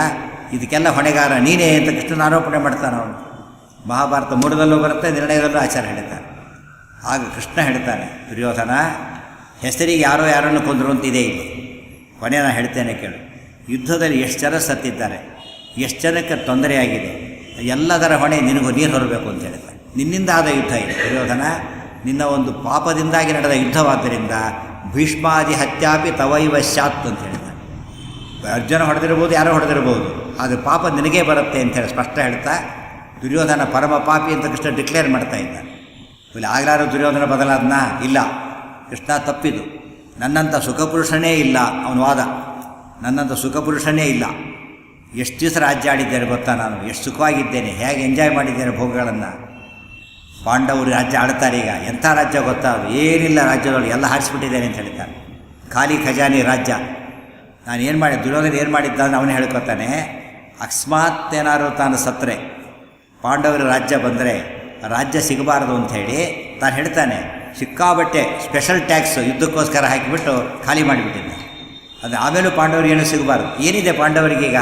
ಇದಕ್ಕೆಲ್ಲ ಹೊಣೆಗಾರ ನೀನೇ ಅಂತ ಕೃಷ್ಣನ ಆರೋಪಣೆ ಮಾಡ್ತಾನೆ ಅವನು. ಮಹಾಭಾರತ ಮೂರದಲ್ಲೂ ಬರುತ್ತೆ, ನಿರ್ಣಯದಲ್ಲೂ ಆಚಾರ್ಯ ಹೇಳ್ತಾನೆ. ಆಗ ಕೃಷ್ಣ ಹೇಳ್ತಾನೆ, ದುರ್ಯೋಧನ ಹೆಸರಿಗೆ ಯಾರನ್ನು ಕೊಂದರು ಅಂತಿದೆ ಇಲ್ಲಿ. ಕೊನೆ ನಾನು ಹೇಳ್ತೇನೆ ಕೇಳು. ಯುದ್ಧದಲ್ಲಿ ಎಷ್ಟು ಜನ ಸತ್ತಿದ್ದಾರೆ, ಎಷ್ಟು ಜನಕ್ಕೆ ತೊಂದರೆಯಾಗಿದೆ, ಎಲ್ಲದರ ಹೊಣೆ ನಿನಗೂ ನೀರು ಹೊರಬೇಕು ಅಂತ ಹೇಳ್ತಾನೆ. ನಿನ್ನಿಂದ ಆದ ಯುದ್ಧ ಇದೆ ದುರ್ಯೋಧನ, ನಿನ್ನ ಒಂದು ಪಾಪದಿಂದಾಗಿ ನಡೆದ ಯುದ್ಧವಾದ್ದರಿಂದ ಭೀಷ್ಮಾದಿ ಹತ್ಯಾಪಿ ತವೈವ ಶಾತ್ ಅಂತ ಹೇಳ್ತಾನೆ. ಅರ್ಜುನ ಹೊಡೆದಿರ್ಬೋದು, ಯಾರೋ ಹೊಡೆದಿರ್ಬೋದು, ಆದರೆ ಪಾಪ ನಿನಗೇ ಬರುತ್ತೆ ಅಂತೇಳಿ ಸ್ಪಷ್ಟ ಹೇಳ್ತಾ ದುರ್ಯೋಧನ ಪರಮ ಪಾಪಿ ಅಂತ ಕೃಷ್ಣ ಡಿಕ್ಲೇರ್ ಮಾಡ್ತಾ ಇದ್ದಾನೆ. ಇಲ್ಲಿ ಆಗಲಾರು ದುರ್ಯೋಧನ ಬದಲಾದ್ನ ಇಲ್ಲ, ಕೃಷ್ಣ ತಪ್ಪಿದು. ನನ್ನಂಥ ಸುಖಪುರುಷನೇ ಇಲ್ಲ ಅವನ ವಾದ. ನನ್ನಂಥ ಸುಖಪುರುಷನೇ ಇಲ್ಲ. ಎಷ್ಟು ದಿವಸ ರಾಜ್ಯ ಆಡಿದ್ದೇನೆ ಗೊತ್ತಾ, ನಾನು ಎಷ್ಟು ಸುಖವಾಗಿದ್ದೇನೆ, ಹೇಗೆ ಎಂಜಾಯ್ ಮಾಡಿದ್ದೇನೆ ಭೋಗಗಳನ್ನು. ಪಾಂಡವರು ರಾಜ್ಯ ಆಡ್ತಾರೆ. ಈಗ ಎಂಥ ರಾಜ್ಯ ಗೊತ್ತಾ, ಅದು ಏನಿಲ್ಲ ರಾಜ್ಯದೊಳಗೆ, ಎಲ್ಲ ಹಾರಿಸ್ಬಿಟ್ಟಿದ್ದೇನೆ ಅಂತ ಹೇಳ್ತಾನೆ. ಖಾಲಿ ಖಜಾನಿ ರಾಜ್ಯ. ನಾನು ಏನು ಮಾಡಿ, ದುರ್ಯೋಧನ ಏನು ಮಾಡಿದ್ದ ಅಂತ ಅವನೇ ಹೇಳ್ಕೊತಾನೆ. ಅಕಸ್ಮಾತ್ ಏನಾದ್ರು ತಾನು ಸತ್ತರೆ, ಪಾಂಡವರ ರಾಜ್ಯ ಬಂದರೆ ರಾಜ್ಯ ಸಿಗಬಾರ್ದು ಅಂಥೇಳಿ ತಾನು ಹೇಳ್ತಾನೆ. ಸಿಕ್ಕಾಬಟ್ಟೆ ಸ್ಪೆಷಲ್ ಟ್ಯಾಕ್ಸ್ ಯುದ್ಧಕ್ಕೋಸ್ಕರ ಹಾಕಿಬಿಟ್ಟು ಖಾಲಿ ಮಾಡಿಬಿಟ್ಟಿದ್ದೆ. ಅದು ಆಮೇಲೂ ಪಾಂಡವರಿಗೆ ಏನೂ ಸಿಗಬಾರ್ದು. ಏನಿದೆ ಪಾಂಡವರಿಗೀಗ,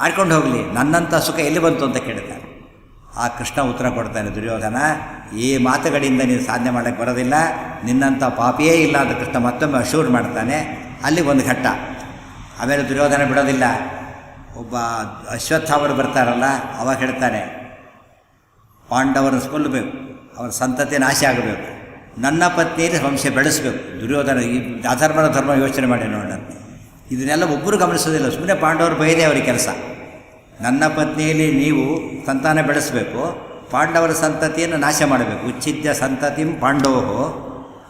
ಆಡ್ಕೊಂಡು ಹೋಗಲಿ, ನನ್ನಂಥ ಸುಖ ಎಲ್ಲಿ ಬಂತು ಅಂತ ಕೇಳ್ತಾನೆ. ಆ ಕೃಷ್ಣ ಉತ್ತರ ಕೊಡ್ತಾನೆ, ದುರ್ಯೋಧನ ಈ ಮಾತುಗಳಿಂದ ನೀನು ಸಾಧನೆ ಮಾಡೋಕ್ಕೆ ಬರೋದಿಲ್ಲ, ನಿನ್ನಂಥ ಪಾಪಿಯೇ ಇಲ್ಲ ಅಂತ ಕೃಷ್ಣ ಮತ್ತೊಮ್ಮೆ ಅಶೂರ್ ಮಾಡ್ತಾನೆ. ಅಲ್ಲಿಗೆ ಒಂದು ಘಟ್ಟ. ಆಮೇಲೆ ದುರ್ಯೋಧನ ಬಿಡೋದಿಲ್ಲ. ಒಬ್ಬ ಅಶ್ವತ್ಥಾಮರು ಬರ್ತಾರಲ್ಲ, ಅವಾಗ ಹೇಳ್ತಾನೆ, ಪಾಂಡವರನ್ನು ಕೊಲ್ಲಬೇಕು, ಅವರ ಸಂತತಿ ನಾಶ ಆಗಬೇಕು, ನನ್ನ ಪತ್ನಿಯಲ್ಲಿ ವಂಶ ಬೆಳೆಸಬೇಕು. ದುರ್ಯೋಧನ ಈ ಅಧರ್ಮನ ಧರ್ಮ ಯೋಚನೆ ಮಾಡಿ ನೋಡೋಣ. ಇದನ್ನೆಲ್ಲ ಒಬ್ಬರು ಗಮನಿಸೋದಿಲ್ಲ, ಸುಮ್ಮನೆ ಪಾಂಡವರು ಬೈದೆ ಅವರಿಗೆ ಕೆಲಸ. ನನ್ನ ಪತ್ನಿಯಲ್ಲಿ ನೀವು ಸಂತಾನ ಬೆಳೆಸಬೇಕು, ಪಾಂಡವರ ಸಂತತಿಯನ್ನು ನಾಶ ಮಾಡಬೇಕು. ಉಚ್ಛಿದ್ಯ ಸಂತತಿಂ ಪಾಂಡವೋ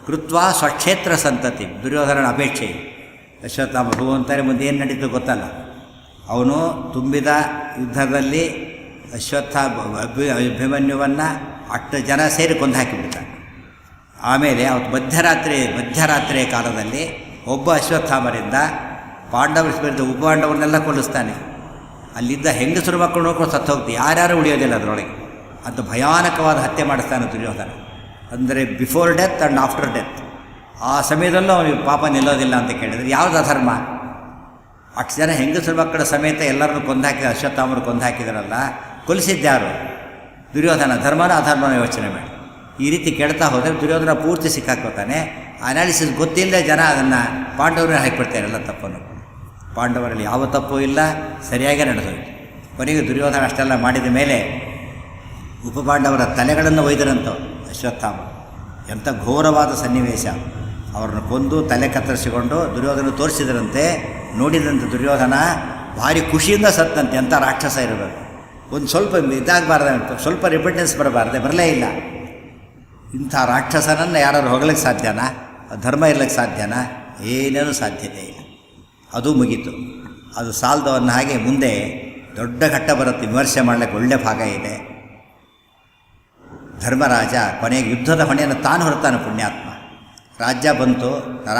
ಕೃತ್ವಾ ಸ್ವಕ್ಷೇತ್ರ ಸಂತತಿ. ದುರ್ಯೋಧನನ ಅಪೇಕ್ಷೆ. ಅಶ್ವತ್ಥಾಮ ಭಗವಂತರೇ ಮುಂದೆ ಏನು ನಡೀತು ಗೊತ್ತಲ್ಲ. ಅವನು ತುಂಬಿದ ಯುದ್ಧದಲ್ಲಿ ಅಭಿಮನ್ಯುವನ್ನು 8 ಜನ ಸೇರಿ ಕೊಂದು ಹಾಕಿಬಿಡ್ತಾನೆ. ಆಮೇಲೆ ಅವತ್ತು ಮಧ್ಯರಾತ್ರಿಯ ಕಾಲದಲ್ಲಿ ಒಬ್ಬ ಅಶ್ವತ್ಥಾಮರಿಂದ ಪಾಂಡವರ ವಿರುದ್ಧ ಉಪಪಾಂಡವರನ್ನೆಲ್ಲ ಕೊಲ್ಲಿಸ್ತಾನೆ. ಅಲ್ಲಿದ್ದ ಹೆಂಗಸರು ಮಕ್ಕಳು ನೋಡ್ಕೊಂಡು ಸತ್ತು ಹೋಗ್ತೀವಿ, ಯಾರ್ಯಾರು ಉಳಿಯೋದಿಲ್ಲ ಅದರೊಳಗೆ. ಅಂತ ಭಯಾನಕವಾದ ಹತ್ಯೆ ಮಾಡಿಸ್ತಾನೆ ದುರ್ಯೋಧನ. ಅಂದರೆ before death and after death. ಆ ಸಮಯದಲ್ಲೂ ಅವನಿಗೆ ಪಾಪ ನಿಲ್ಲೋದಿಲ್ಲ ಅಂತ ಕೇಳಿದರೆ ಯಾವುದು ಅಧರ್ಮ? 8 ಜನ ಹೆಂಗಸರು ಮಕ್ಕಳ ಸಮೇತ ಎಲ್ಲರನ್ನೂ ಕೊಂದಾಕಿದ, ಅಶ್ವತ್ಥಾಮರು ಕೊಂದಾಕಿದಾರಲ್ಲ, ಕೊಲಿಸಿದ್ದ್ಯಾರು? ದುರ್ಯೋಧನ. ಧರ್ಮನ ಅಧರ್ಮನ ಯೋಚನೆ ಮಾಡಿ. ಈ ರೀತಿ ಕೇಳ್ತಾ ಹೋದರೆ ದುರ್ಯೋಧನ ಪೂರ್ತಿ ಸಿಕ್ಕಾಕೋತಾನೆ. ಅನಾಲಿಸಿಸ್ ಗೊತ್ತಿಲ್ಲದೆ ಜನ ಅದನ್ನು ಪಾಂಡವರನ್ನ ಹಾಕಿಬಿಡ್ತಾರೆ ಎಲ್ಲ ತಪ್ಪನ್ನು. ಪಾಂಡವರಲ್ಲಿ ಯಾವ ತಪ್ಪು ಇಲ್ಲ, ಸರಿಯಾಗೇ ನಡೆದೋಯ್ತು. ಕೊನೆಗೆ ದುರ್ಯೋಧನ ಅಷ್ಟೆಲ್ಲ ಮಾಡಿದ ಮೇಲೆ ಉಪಪಾಂಡವರ ತಲೆಗಳನ್ನು ಒಯ್ದರಂತ ಅಶ್ವತ್ಥಾಮ. ಎಂಥ ಘೋರವಾದ ಸನ್ನಿವೇಶ. ಅವರನ್ನು ಕೊಂದು ತಲೆ ಕತ್ತರಿಸಿಕೊಂಡು ದುರ್ಯೋಧನ ತೋರಿಸಿದ್ರಂತೆ. ನೋಡಿದಂತೆ ದುರ್ಯೋಧನ ಭಾರಿ ಖುಷಿಯಿಂದ ಸತ್ತಂತೆ. ಎಂಥ ರಾಕ್ಷಸ ಇರಬೇಕು. ಒಂದು ಸ್ವಲ್ಪ ಇದಾಗಬಾರ್ದು, ಸ್ವಲ್ಪ ರಿಪಿಟೆನ್ಸ್ ಬರಲೇ ಇಲ್ಲ. ಇಂಥ ರಾಕ್ಷಸನನ್ನು ಯಾರು ಹೋಗ್ಲಿಕ್ಕೆ ಸಾಧ್ಯನಾ? ಧರ್ಮ ಇರ್ಲಿಕ್ಕೆ ಸಾಧ್ಯನಾ? ಏನೇನೂ ಸಾಧ್ಯತೆ ಇಲ್ಲ. ಅದು ಮುಗೀತು. ಅದು ಸಾಲದವನ್ನ ಹಾಗೆ ಮುಂದೆ ದೊಡ್ಡ ಘಟ್ಟ ಬರುತ್ತೆ. ವಿಮರ್ಶೆ ಮಾಡಲಿಕ್ಕೆ ಒಳ್ಳೆ ಭಾಗ ಇದೆ. ಧರ್ಮರಾಜ ಕೊನೆಗೆ ಯುದ್ಧದ ಹೊಣೆಯನ್ನು ತಾನು ಹೊರತಾನೆ ಪುಣ್ಯಾತ್ಮ. ರಾಜ್ಯ ಬಂತು,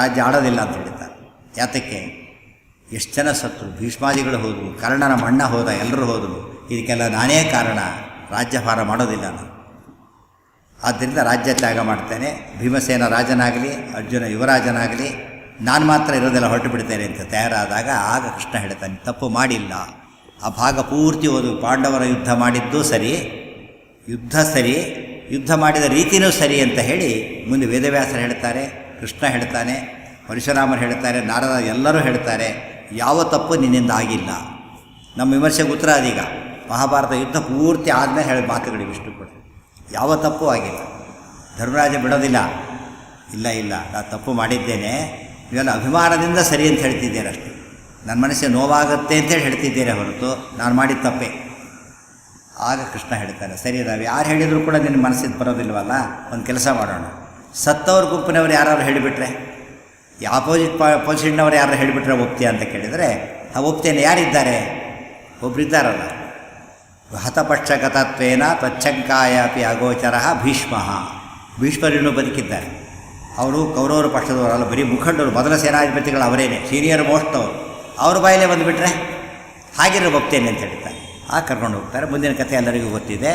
ರಾಜ್ಯ ಆಡೋದಿಲ್ಲ ಅಂತ ಹೇಳ್ತಾರೆ. ಯಾತಕ್ಕೆ? ಎಷ್ಟು ಜನ ಸತ್ತರು, ಭೀಷ್ಮಾದಿಗಳು ಹೋದರು, ಕರ್ಣನ ಮಣ್ಣ ಹೋದ, ಎಲ್ಲರೂ ಹೋದರು. ಇದಕ್ಕೆಲ್ಲ ನಾನೇ ಕಾರಣ, ರಾಜ್ಯಭಾರ ಮಾಡೋದಿಲ್ಲ ನಾನು. ಆದ್ದರಿಂದ ರಾಜ್ಯ ತ್ಯಾಗ ಮಾಡ್ತೇನೆ. ಭೀಮಸೇನ ರಾಜನಾಗಲಿ, ಅರ್ಜುನ ಯುವರಾಜನಾಗಲಿ, ನಾನು ಮಾತ್ರ ಇರೋದೆಲ್ಲ ಹೊರಟು ಬಿಡ್ತೇನೆ ಅಂತ ತಯಾರಾದಾಗ ಆಗ ಕೃಷ್ಣ ಹೇಳ್ತಾನೆ, ತಪ್ಪು ಮಾಡಿಲ್ಲ. ಆ ಭಾಗ ಪೂರ್ತಿ ಓದು. ಪಾಂಡವರ ಯುದ್ಧ ಮಾಡಿದ್ದು ಸರಿ, ಯುದ್ಧ ಸರಿ, ಯುದ್ಧ ಮಾಡಿದ ರೀತಿಯೂ ಸರಿ ಅಂತ ಹೇಳಿ ಮುಂದೆ ವೇದವ್ಯಾಸರು ಹೇಳ್ತಾರೆ, ಕೃಷ್ಣ ಹೇಳ್ತಾನೆ, ಪರಶುರಾಮರು ಹೇಳ್ತಾರೆ, ನಾರದ ಎಲ್ಲರೂ ಹೇಳ್ತಾರೆ, ಯಾವ ತಪ್ಪು ನಿನ್ನಿಂದ ಆಗಿಲ್ಲ. ನಮ್ಮ ವಿಮರ್ಶೆಗೆ ಉತ್ತರ ಅದೀಗ. ಮಹಾಭಾರತ ಯುದ್ಧ ಪೂರ್ತಿ ಆದಮೇಲೆ ಹೇಳಿದ ಮಾತುಗಳಿಗೆ ಇಷ್ಟು ಕೂಡ ಯಾವ ತಪ್ಪು ಆಗಿಲ್ಲ. ಧರ್ಮರಾಜ ಬಿಡೋದಿಲ್ಲ, ಇಲ್ಲ ನಾನು ತಪ್ಪು ಮಾಡಿದ್ದೇನೆ, ಇವೆಲ್ಲ ಅಭಿಮಾನದಿಂದ ಸರಿ ಅಂತ ಹೇಳ್ತಿದ್ದೇನೆ ಅಷ್ಟೇ, ನನ್ನ ಮನಸ್ಸಿಗೆ ನೋವಾಗುತ್ತೆ ಅಂತೇಳಿ ಹೇಳ್ತಿದ್ದೇನೆ ಹೊರತು ನಾನು ಮಾಡಿದ ತಪ್ಪೇ. ಆಗ ಕೃಷ್ಣ ಹೇಳ್ತಾರೆ, ಸರಿ ನಾವು ಯಾರು ಹೇಳಿದರೂ ಕೂಡ ನಿನ್ನ ಮನಸ್ಸಿಗೆ ಬರೋದಿಲ್ವಲ್ಲ, ಒಂದು ಕೆಲಸ ಮಾಡೋಣ. ಸತ್ತವ್ರ ಗುಂಪಿನವ್ರು ಯಾರು ಹೇಳಿಬಿಟ್ರೆ, ಈ ಪೊಸಿಷನ್ನವ್ರು ಯಾರು ಹೇಳಿಬಿಟ್ರೆ ಒಪ್ತೀಯ ಅಂತ ಕೇಳಿದರೆ ಒಪ್ತೇನೆ. ಯಾರಿದ್ದಾರೆ? ಒಬ್ಬರಿದ್ದಾರಲ್ಲ, ಹತಪಕ್ಷಗತತ್ವೇನ ತ್ವಚ್ಛಂಕಾಯ ಅಪಿ ಅಗೋಚರ ಭೀಷ್ಮರಿನ್ನೂ ಬದುಕಿದ್ದಾರೆ. ಅವರು ಕೌರವರ ಪಕ್ಷದವರಲ್ಲ, ಬರೀ ಮುಖಂಡರು, ಮೊದಲ ಸೇನಾಧಿಪತಿಗಳು ಅವರೇನೆ, ಸೀನಿಯರ್ ಮೋಸ್ಟ್ ಅವರು. ಅವ್ರ ಬಾಯಲ್ಲೇ ಬಂದುಬಿಟ್ರೆ ಹಾಗಿರೋ ಒಪ್ತೇನೆ ಅಂತ ಹೇಳ್ತಾರೆ. ಆಗ ಕರ್ಕೊಂಡು ಹೋಗ್ತಾರೆ. ಮುಂದಿನ ಕಥೆ ಎಲ್ಲರಿಗೂ ಗೊತ್ತಿದೆ.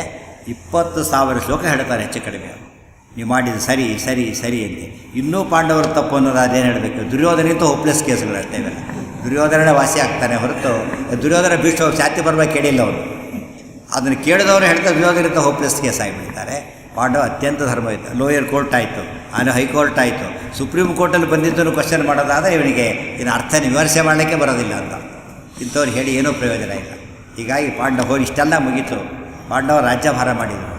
20,000 ಶ್ಲೋಕ ಹೇಳ್ತಾರೆ ಹೆಚ್ಚು ಕಡಿಮೆ. ನೀವು ಮಾಡಿದ್ದು ಸರಿ ಸರಿ ಸರಿ ಅಂತ. ಇನ್ನೂ ಪಾಂಡವರು ತಪ್ಪು ಅನ್ನೋದು ಅದೇನು ಹೇಳಬೇಕು? ದುರ್ಯೋಧನಿಗಿಂತ ಹೋಪ್ಲೆಸ್ ಕೇಸುಗಳು ಅಷ್ಟೇ ಇವೆಲ್ಲ. ದುರ್ಯೋಧನನೇ ವಾಸಿ ಆಗ್ತಾನೆ ಹೊರತು ದುರ್ಯೋಧನ ಭೀಷ್ಮ ಶಾಂತಿ ಬರಬೇಕು ಕೇಳಿಲ್ಲ ಅವರು. ಅದನ್ನು ಕೇಳಿದವರು ಹೇಳ್ತಾರೆ ದುರ್ಯೋಧನಿಗಿಂತ ಹೋಪ್ಲೆಸ್ ಕೇಸ್ ಆಗಿಬಿಡ್ತಾರೆ. ಪಾಂಡವ ಅತ್ಯಂತ ಧರ್ಮ ಇತ್ತು. ಲೋಯರ್ ಕೋರ್ಟ್ ಆಯಿತು, ಆಮೇಲೆ ಹೈಕೋರ್ಟ್ ಆಯಿತು, ಸುಪ್ರೀಂ ಕೋರ್ಟಲ್ಲಿ ಬಂದಿದ್ದನ್ನು ಕ್ವಶನ್ ಮಾಡೋದಾದರೆ ಇವನಿಗೆ ಇದನ್ನು ಅರ್ಥ ವಿಮರ್ಶೆ ಮಾಡಲಿಕ್ಕೆ ಬರೋದಿಲ್ಲ ಅಂತ. ಇಂಥವ್ರು ಹೇಳಿ ಏನೂ ಪ್ರಯೋಜನ ಇಲ್ಲ. ಹೀಗಾಗಿ ಪಾಂಡವರು ಇಷ್ಟೆಲ್ಲ ಮುಗೀತು. ಪಾಂಡವ ರಾಜ್ಯಭಾರ ಮಾಡಿದರು.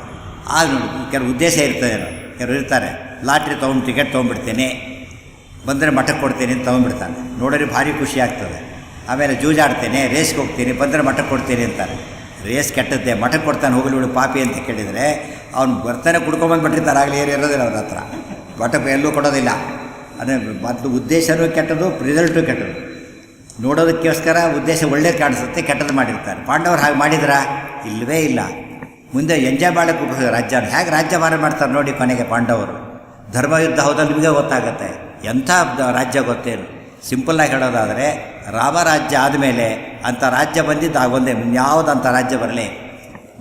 ಆಗ ನೋಡಿ ಕೆಲವು ಉದ್ದೇಶ ಇರ್ತದೇನೋ, ಕೆಲವರು ಇರ್ತಾರೆ, ಲಾಟ್ರಿ ತೊಗೊಂಡು ಟಿಕೆಟ್ ತೊಗೊಂಡ್ಬಿಡ್ತೇನೆ, ಬಂದರೆ ಮಠಕ್ಕೆ ಕೊಡ್ತೇನೆ ಅಂತ ತೊಗೊಂಡ್ಬಿಡ್ತಾನೆ. ನೋಡೋರಿಗೆ ಭಾರಿ ಖುಷಿ ಆಗ್ತದೆ. ಆಮೇಲೆ ಜೂಜಾಡ್ತೇನೆ, ರೇಸ್ಗೆ ಹೋಗ್ತೀನಿ, ಬಂದರೆ ಮಠಕ್ಕೆ ಕೊಡ್ತೀನಿ ಅಂತಾರೆ. ರೇಸ್ ಕೆಟ್ಟದ್ದೆ, ಮಠಕ್ಕೆ ಕೊಡ್ತಾನೆ ಹೋಗಲಿ ಬಿಡು ಪಾಪಿ ಅಂತ ಕೇಳಿದರೆ ಅವ್ನು ಬರ್ತಾನೆ ಕುಡ್ಕೊಂಬಂದುಬಿಟ್ಟಿರ್ತಾರೆ. ಆಗಲಿ ಇರೋದಿಲ್ಲ ಅವ್ರ ಹತ್ರ, ಮಠಕ್ಕೆ ಎಲ್ಲೂ ಕೊಡೋದಿಲ್ಲ. ಅಂದರೆ ಮತ್ತು ಉದ್ದೇಶನೂ ಕೆಟ್ಟದು, ರಿಸಲ್ಟು ಕೆಟ್ಟದು. ನೋಡೋದಕ್ಕೋಸ್ಕರ ಉದ್ದೇಶ ಒಳ್ಳೇದು ಕಾಣಿಸುತ್ತೆ, ಕೆಟ್ಟದ್ದು ಮಾಡಿರ್ತಾರೆ. ಪಾಂಡವರು ಹಾಗೆ ಮಾಡಿದ್ರಾ? ಇಲ್ಲವೇ ಇಲ್ಲ. ಮುಂದೆ ಎಂಜಾಯ್ ಮಾಡೋಕ್ಕೆ ರಾಜ್ಯನ ಹೇಗೆ ರಾಜ್ಯಭಾರ ಮಾಡ್ತಾರೆ ನೋಡಿ. ಕೊನೆಗೆ ಪಾಂಡವರು ಧರ್ಮಯುದ್ಧ ಹೌದಲ್ಲಿ ನಿಮಗೆ ಗೊತ್ತಾಗುತ್ತೆ ಎಂಥ ರಾಜ್ಯ ಗೊತ್ತೇನು. ಸಿಂಪಲ್ಲಾಗಿ ಹೇಳೋದಾದರೆ ರಾಮರಾಜ್ಯ ಆದಮೇಲೆ ಅಂಥ ರಾಜ್ಯ ಬಂದಿದ್ದು ಆಗೊಂದೇ, ಯಾವುದು ಅಂಥ ರಾಜ್ಯ ಬರಲಿ.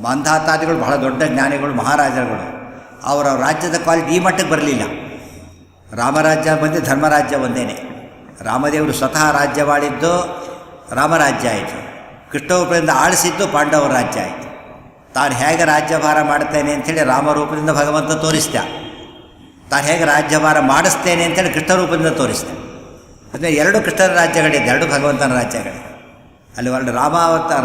ಮಾಂಧಾತಾದಿಗಳು ಬಹಳ ದೊಡ್ಡ ಜ್ಞಾನಿಗಳು, ಮಹಾರಾಜರುಗಳು, ಅವರ ರಾಜ್ಯದ ಕ್ವಾಲಿಟಿ ಈ ಮಟ್ಟಕ್ಕೆ ಬರಲಿಲ್ಲ. ರಾಮರಾಜ್ಯ ಬಂದು ಧರ್ಮರಾಜ್ಯ ಒಂದೇನೆ. ರಾಮದೇವರು ಸ್ವತಃ ರಾಜ್ಯವಾಳಿದ್ದು ರಾಮರಾಜ್ಯ ಆಯಿತು. ಕೃಷ್ಣರೂಪದಿಂದ ಆಳಿಸಿದ್ದು ಪಾಂಡವರ ರಾಜ್ಯ ಆಯಿತು. ತಾನು ಹೇಗೆ ರಾಜ್ಯಭಾರ ಮಾಡ್ತೇನೆ ಅಂಥೇಳಿ ರಾಮರೂಪದಿಂದ ಭಗವಂತ ತೋರಿಸ್ದ, ತಾನು ಹೇಗೆ ರಾಜ್ಯಭಾರ ಮಾಡಿಸ್ತೇನೆ ಅಂತೇಳಿ ಕೃಷ್ಣರೂಪದಿಂದ ತೋರಿಸ್ದೆ. ಅಂದರೆ ಎರಡು ಕೃಷ್ಣರ ರಾಜ್ಯಗಳಿದೆ, ಎರಡು ಭಗವಂತನ ರಾಜ್ಯಗಳಿದೆ. ಅಲ್ಲಿ ವರ್ಣ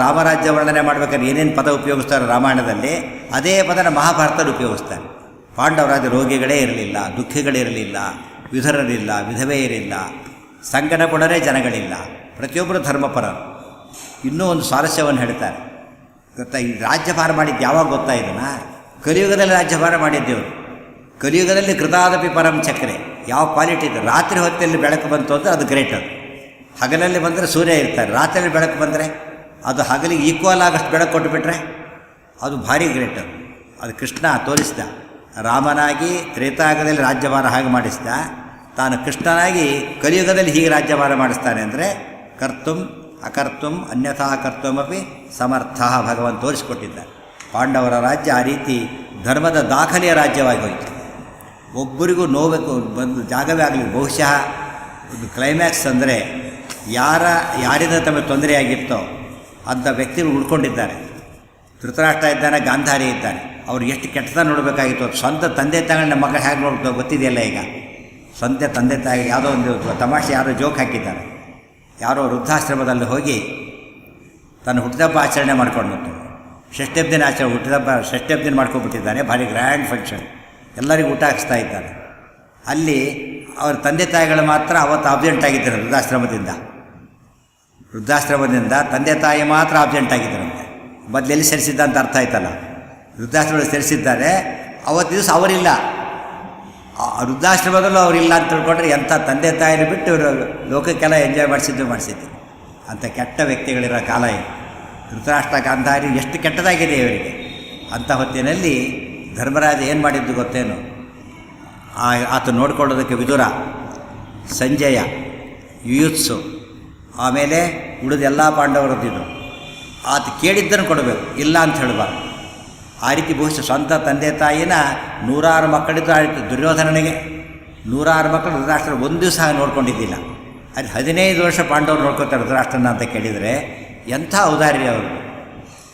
ರಾಮರಾಜ್ಯ ವರ್ಣನೆ ಮಾಡ್ಬೇಕಾದ್ರೆ ಏನೇನು ಪದ ಉಪಯೋಗಿಸ್ತಾರೆ ರಾಮಾಯಣದಲ್ಲಿ, ಅದೇ ಪದನ ಮಹಾಭಾರತದಲ್ಲಿ ಉಪಯೋಗಿಸ್ತಾರೆ. ಪಾಂಡವರಾಜ ರೋಗಿಗಳೇ ಇರಲಿಲ್ಲ, ದುಃಖಿಗಳಿರಲಿಲ್ಲ, ವಿಧರರಿಲ್ಲ, ವಿಧವೇ ಇರಲಿಲ್ಲ, ಸಂಗನ ಕೊಡರೆ ಜನಗಳಿಲ್ಲ, ಪ್ರತಿಯೊಬ್ಬರು ಧರ್ಮಪರರು. ಇನ್ನೂ ಒಂದು ಸ್ವಾರಸ್ಯವನ್ನು ಹೇಳ್ತಾರೆ ಗೊತ್ತಾ. ಈ ರಾಜ್ಯಭಾರ ಮಾಡಿದ್ದು ಯಾವಾಗ ಗೊತ್ತಾ? ಇದನ್ನು ಕಲಿಯುಗದಲ್ಲಿ ರಾಜ್ಯಭಾರ ಮಾಡಿದ್ದೇವರು. ಕಲಿಯುಗದಲ್ಲಿ ಕೃತಾದಪಿ ಪರಂ ಚಕ್ರೆ. ಯಾವ ಕ್ವಾಲಿಟಿ ಇದೆ? ರಾತ್ರಿ ಹೊತ್ತಲ್ಲಿ ಬೆಳಕು ಬಂತು ಅಂದರೆ ಅದು ಗ್ರೇಟ್. ಅದು ಹಗಲಲ್ಲಿ ಬಂದರೆ ಸೂರ್ಯ ಇರ್ತಾರೆ, ರಾತ್ರಿಯಲ್ಲಿ ಬೆಳಕು ಬಂದರೆ ಅದು ಹಗಲಿಗೆ ಈಕ್ವಲ್ ಆಗಷ್ಟು ಬೆಳಕು ಕೊಟ್ಟುಬಿಟ್ರೆ ಅದು ಭಾರಿ ಗ್ರೇಟ್. ಅದು ಕೃಷ್ಣ ತೋರಿಸ್ದ. ರಾಮನಾಗಿ ತ್ರೇತಾಯುಗದಲ್ಲಿ ರಾಜ್ಯಭಾರ ಹಾಗೆ ಮಾಡಿಸ್ದ, ತಾನು ಕೃಷ್ಣನಾಗಿ ಕಲಿಯುಗದಲ್ಲಿ ಹೀಗೆ ರಾಜ್ಯಭಾರ ಮಾಡಿಸ್ತಾನೆ. ಅಂದರೆ ಕರ್ತುಂ ಅಕರ್ತುಂ ಅನ್ಯಥಾ ಕರ್ತುಮಪಿ ಸಮರ್ಥ ಭಗವಂತ ತೋರಿಸಿಕೊಟ್ಟಿದ್ದಾರೆ. ಪಾಂಡವರ ರಾಜ್ಯ ಆ ರೀತಿ ಧರ್ಮದ ದಾಖಲೆಯ ರಾಜ್ಯವಾಗಿ ಹೋಯಿತು. ಒಬ್ಬರಿಗೂ ನೋವು ಬಂದು ಜಾಗವೇ ಆಗಲಿ. ಬಹುಶಃ ಒಂದು ಕ್ಲೈಮ್ಯಾಕ್ಸ್ ಅಂದರೆ ಯಾರಿಂದ ತಮಗೆ ತೊಂದರೆಯಾಗಿತ್ತೋ ಅಂಥ ವ್ಯಕ್ತಿಗಳು ಉಳ್ಕೊಂಡಿದ್ದಾರೆ. ಧೃತರಾಷ್ಟ್ರ ಇದ್ದಾನೆ, ಗಾಂಧಾರಿ ಇದ್ದಾನೆ. ಅವ್ರು ಎಷ್ಟು ಕೆಟ್ಟದ ನೋಡಬೇಕಾಗಿತ್ತು. ಸ್ವಂತ ತಂದೆ ತಾಯಿಗಳನ್ನ ಮಕ್ಕಳು ಹೇಗೆ ನೋಡ್ಬೇಕು ಗೊತ್ತಿದೆಯಲ್ಲ. ಈಗ ಸ್ವಂತ ತಂದೆ ತಾಯಿ ಯಾವುದೋ ಒಂದು ತಮಾಷೆ ಯಾರೋ ಜೋಕ್ ಹಾಕಿದ್ದಾರೆ. ಯಾರೋ ವೃದ್ಧಾಶ್ರಮದಲ್ಲಿ ಹೋಗಿ ತನ್ನ ಹುಟ್ಟಿದಬ್ಬ ಆಚರಣೆ ಮಾಡ್ಕೊಂಡ್ಬಿಟ್ಟು ಷಷ್ಠಿ ದಿನ ಷಷ್ಠಿ ದಿನ ಮಾಡ್ಕೊಂಡ್ಬಿಟ್ಟಿದ್ದಾನೆ. ಭಾರಿ ಗ್ರ್ಯಾಂಡ್ ಫಂಕ್ಷನ್, ಎಲ್ಲರಿಗೂ ಊಟ ಹಾಕಿಸ್ತಾ ಇದ್ದಾರೆ. ಅಲ್ಲಿ ಅವ್ರ ತಂದೆ ತಾಯಿಗಳು ಮಾತ್ರ ಅವತ್ತು ಅಬ್ಸೆಂಟ್ ಆಗಿದ್ದಾರೆ. ವೃದ್ಧಾಶ್ರಮದಿಂದ ತಂದೆ ತಾಯಿ ಮಾತ್ರ ಅಬ್ಸೆಂಟ್ ಆಗಿದ್ದಾರಂತೆ. ಮೊದಲೆಲ್ಲಿ ಸೇರಿಸಿದ್ದ ಅಂತ ಅರ್ಥ ಆಯ್ತಲ್ಲ. ವೃದ್ಧಾಶ್ರಮದಲ್ಲಿ ಸೇರಿಸಿದ್ದಾರೆ, ಅವತ್ತು ದಿವಸ ಅವರಿಲ್ಲ. ವೃದ್ಧಾಶ್ರಮದಲ್ಲೂ ಅವರಿಲ್ಲ ಅಂತ ತಿಳ್ಕೊಂಡ್ರೆ ಎಂಥ ತಂದೆ ತಾಯಿನ ಬಿಟ್ಟು ಇವರು ಲೋಕಕ್ಕೆಲ್ಲ ಎಂಜಾಯ್ ಮಾಡಿಸಿದ್ದು ಅಂಥ ಕೆಟ್ಟ ವ್ಯಕ್ತಿಗಳಿರೋ ಕಾಲ ಇದು. ಧೃತರಾಷ್ಟ್ರ ಗಾಂಧಾರಿ ಎಷ್ಟು ಕೆಟ್ಟದಾಗಿದೆ ಇವರಿಗೆ. ಅಂಥ ಹೊತ್ತಿನಲ್ಲಿ ಧರ್ಮರಾಜ ಏನು ಮಾಡಿದ್ದು ಗೊತ್ತೇನು? ಆತ ನೋಡ್ಕೊಳ್ಳೋದಕ್ಕೆ ವಿದುರ, ಸಂಜಯ, ಯುಯುತ್ಸು, ಆಮೇಲೆ ಉಳಿದ ಎಲ್ಲ ಪಾಂಡವರದ್ದಿದ್ದು. ಆತ ಕೇಳಿದ್ದನ್ನು ಕೊಡಬೇಕು, ಇಲ್ಲ ಅಂತ ಹೇಳಬಾರ್ದು. ಆ ರೀತಿ ಬಹುಶಃ ಸ್ವಂತ ತಂದೆ ತಾಯಿನ 106 ಮಕ್ಕಳಿದ್ದು ಆ ರೀತಿ ದುರ್ಯೋಧನನಿಗೆ 106 ಮಕ್ಕಳು ಧೃತರಾಷ್ಟ್ರ ಒಂದು ದಿವಸ ನೋಡ್ಕೊಂಡಿದ್ದಿಲ್ಲ. ಅಲ್ಲಿ 15 ವರ್ಷ ಪಾಂಡವರು ನೋಡ್ಕೋತಾರೆ ಧೃತರಾಷ್ಟ್ರನ ಅಂತ ಕೇಳಿದರೆ ಎಂಥ ಔದಾರ್ಯ ಅವರು.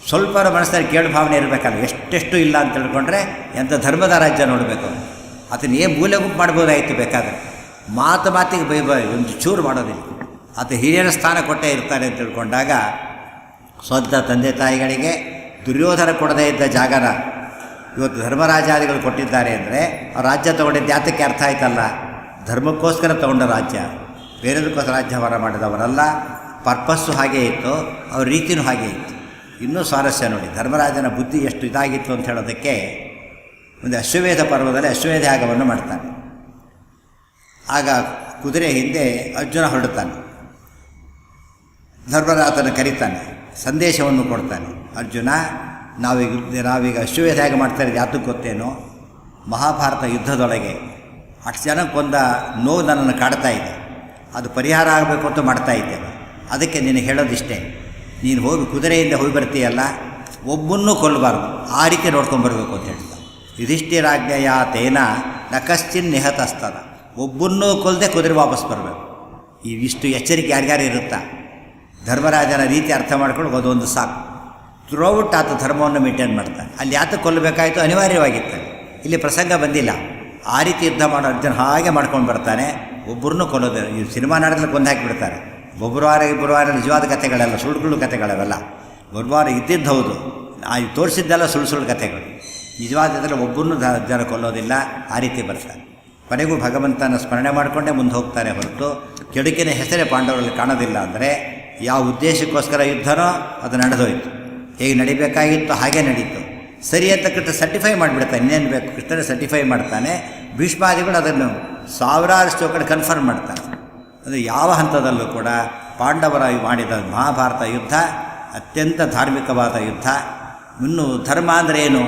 ಸ್ವಲ್ಪ ಮನಸ್ಸಲ್ಲಿ ಕೇಳು ಭಾವನೆ ಇರಬೇಕಲ್ಲ, ಎಷ್ಟೆಷ್ಟು ಇಲ್ಲ ಅಂತ ತಿಳ್ಕೊಂಡ್ರೆ ಎಂಥ ಧರ್ಮದ ರಾಜ್ಯ ನೋಡಬೇಕು. ಅದನ್ನ ಮೂಲೆ ಗುಂಪು ಮಾಡ್ಬೋದಾಯಿತು ಬೇಕಾದರೆ, ಮಾತಿಗೆ ಒಂದು ಚೂರು ಮಾಡೋದಿಲ್ಲ. ಆತ ಹಿರಿಯರ ಸ್ಥಾನ ಕೊಟ್ಟೇ ಇರ್ತಾರೆ ಅಂತ ತಿಳ್ಕೊಂಡಾಗ ಸ್ವಂತ ತಂದೆ ತಾಯಿಗಳಿಗೆ ದುರ್ಯೋಧನ ಕೊಡದೇ ಇದ್ದ ಜಾಗನ ಇವತ್ತು ಧರ್ಮರಾಜಾದಿಗಳು ಕೊಟ್ಟಿದ್ದಾರೆ ಅಂದರೆ ಆ ರಾಜ್ಯ ತೊಗೊಂಡಿದ್ದು ಯಾತಕ್ಕೆ ಅರ್ಥ ಆಯ್ತಲ್ಲ, ಧರ್ಮಕ್ಕೋಸ್ಕರ ತೊಗೊಂಡ ರಾಜ್ಯ, ಬೇರೆದಕ್ಕೋಸ್ಕರ ರಾಜ್ಯವರ ಮಾಡಿದವರಲ್ಲ. ಪರ್ಪಸ್ಸು ಹಾಗೇ ಇತ್ತು, ಅವ್ರ ರೀತಿಯೂ ಹಾಗೇ ಇತ್ತು. ಇನ್ನೂ ಸ್ವಾರಸ್ಯ ನೋಡಿ, ಧರ್ಮರಾಜನ ಬುದ್ಧಿ ಎಷ್ಟು ಇದಾಗಿತ್ತು ಅಂತ ಹೇಳೋದಕ್ಕೆ ಒಂದು ಅಶ್ವಮೇಧ ಪರ್ವದಲ್ಲಿ ಅಶ್ವಮೇಧ ಯಾಗವನ್ನು ಮಾಡ್ತಾನೆ. ಆಗ ಕುದುರೆ ಹಿಂದೆ ಅರ್ಜುನ ಹೊರಡುತ್ತಾನೆ. ಧರ್ಮರಾಜನ ಕರೀತಾನೆ, ಸಂದೇಶವನ್ನು ಕೊಡ್ತಾನೆ. ಅರ್ಜುನ, ನಾವೀಗ ಅಶ್ವಮೇಧ ಯಾಗ ಮಾಡ್ತಾ ಇರೋದು ಯಾತಕ್ಕೆ ಗೊತ್ತೇನೋ, ಮಹಾಭಾರತ ಯುದ್ಧದೊಳಗೆ ಅಷ್ಟು ಜನ ಕೊಂದ ನೋವು ನನ್ನನ್ನು ಕಾಡ್ತಾ ಇದೆ, ಅದು ಪರಿಹಾರ ಆಗಬೇಕು ಅಂತ ಮಾಡ್ತಾ ಇದ್ದೇನೆ. ಅದಕ್ಕೆ ನೀನು ಹೇಳೋದಿಷ್ಟೇ, ನೀನು ಹೋಗಿ ಕುದುರೆಯಿಂದ ಹೋಗಿ ಬರ್ತೀಯಲ್ಲ, ಒಬ್ಬನ್ನೂ ಕೊಲ್ಲಬಾರ್ದು, ಆ ರೀತಿ ನೋಡ್ಕೊಂಬರ್ಬೇಕು ಅಂತ ಹೇಳ್ತಾನೆ. ಯುಧಿಷ್ಠಿರಾಜ್ಞೆಯ ತೇನ ನಕಶ್ಚಿನ್ ನಿಹತಸ್ತನ, ಒಬ್ಬನ್ನೂ ಕೊಲ್ಲದೆ ಕುದುರೆ ವಾಪಸ್ ಬರಬೇಕು. ಇಷ್ಟು ಎಚ್ಚರಿಕೆ ಯಾರ್ಯಾರು ಇರುತ್ತಾ, ಧರ್ಮರಾಜನ ರೀತಿ ಅರ್ಥ ಮಾಡ್ಕೊಂಡು ಅದೊಂದು ಸಾಕು. ಥ್ರೂಔಟ್ ಆತ ಧರ್ಮವನ್ನು ಮೇಂಟೈನ್ ಮಾಡ್ತಾನೆ. ಅಲ್ಲಿ ಯಾತಕ್ಕೆ ಕೊಲ್ಲಬೇಕಾಯಿತು, ಅನಿವಾರ್ಯವಾಗಿತ್ತು. ಇಲ್ಲಿ ಪ್ರಸಂಗ ಬಂದಿಲ್ಲ. ಆ ರೀತಿ ಯುದ್ಧ ಮಾಡೋ ಅರ್ಜುನ ಹಾಗೆ ಮಾಡ್ಕೊಂಡು ಬರ್ತಾನೆ. ಒಬ್ಬರನ್ನೂ ಕೊಲ್ಲೋದು. ಈ ಸಿನಿಮಾ ನಾಡದಲ್ಲಿ ಕೊಂದು ಹಾಕಿಬಿಡ್ತಾರೆ. ಒಬ್ಬರು ವಾರ ನಿಜವಾದ ಕಥೆಗಳೆಲ್ಲ ಸುಳ್ಳು ಕಥೆಗಳವೆಲ್ಲ. ಒಬ್ಬರು ಇದ್ದಿದ್ದು ಹೌದು, ತೋರಿಸಿದ್ದೆಲ್ಲ ಸುಳ್ಳು ಕಥೆಗಳು. ನಿಜವಾದದ್ರಲ್ಲಿ ಒಬ್ಬರನ್ನೂ ಜನ ಕೊಲ್ಲೋದಿಲ್ಲ. ಆ ರೀತಿ ಬರ್ತಾರೆ. ಕೊನೆಗೂ ಭಗವಂತನ ಸ್ಮರಣೆ ಮಾಡಿಕೊಂಡೇ ಮುಂದೆ ಹೋಗ್ತಾರೆ ಹೊರತು ಕೆಡುಕಿನ ಹೆಸರೇ ಪಾಂಡವರಲ್ಲಿ ಕಾಣೋದಿಲ್ಲ. ಅಂದರೆ ಯಾವ ಉದ್ದೇಶಕ್ಕೋಸ್ಕರ ಯುದ್ಧನೋ ಅದು ನಡೆದೋಯ್ತು, ಹೇಗೆ ನಡಿಬೇಕಾಗಿತ್ತು ಹಾಗೇ ನಡೀತು. ಸರಿ ಅಂತ ಕೃಷ್ಣ ಸರ್ಟಿಫೈ ಮಾಡಿಬಿಡ್ತಾನೆ. ಇನ್ನೇನು ಬೇಕು, ಕೃಷ್ಣನೇ ಸರ್ಟಿಫೈ ಮಾಡ್ತಾನೆ. ಭೀಷ್ಮಾದಿಗಳು ಅದನ್ನು ಸಾವಿರಾರು ಶ್ಲೋಕಗಳು ಕನ್ಫರ್ಮ್ ಮಾಡ್ತಾನೆ. ಅದು ಯಾವ ಹಂತದಲ್ಲೂ ಕೂಡ ಪಾಂಡವರ ಮಾಡಿದ ಮಹಾಭಾರತ ಯುದ್ಧ ಅತ್ಯಂತ ಧಾರ್ಮಿಕವಾದ ಯುದ್ಧ. ಇನ್ನು ಧರ್ಮ ಅಂದರೆ ಏನು,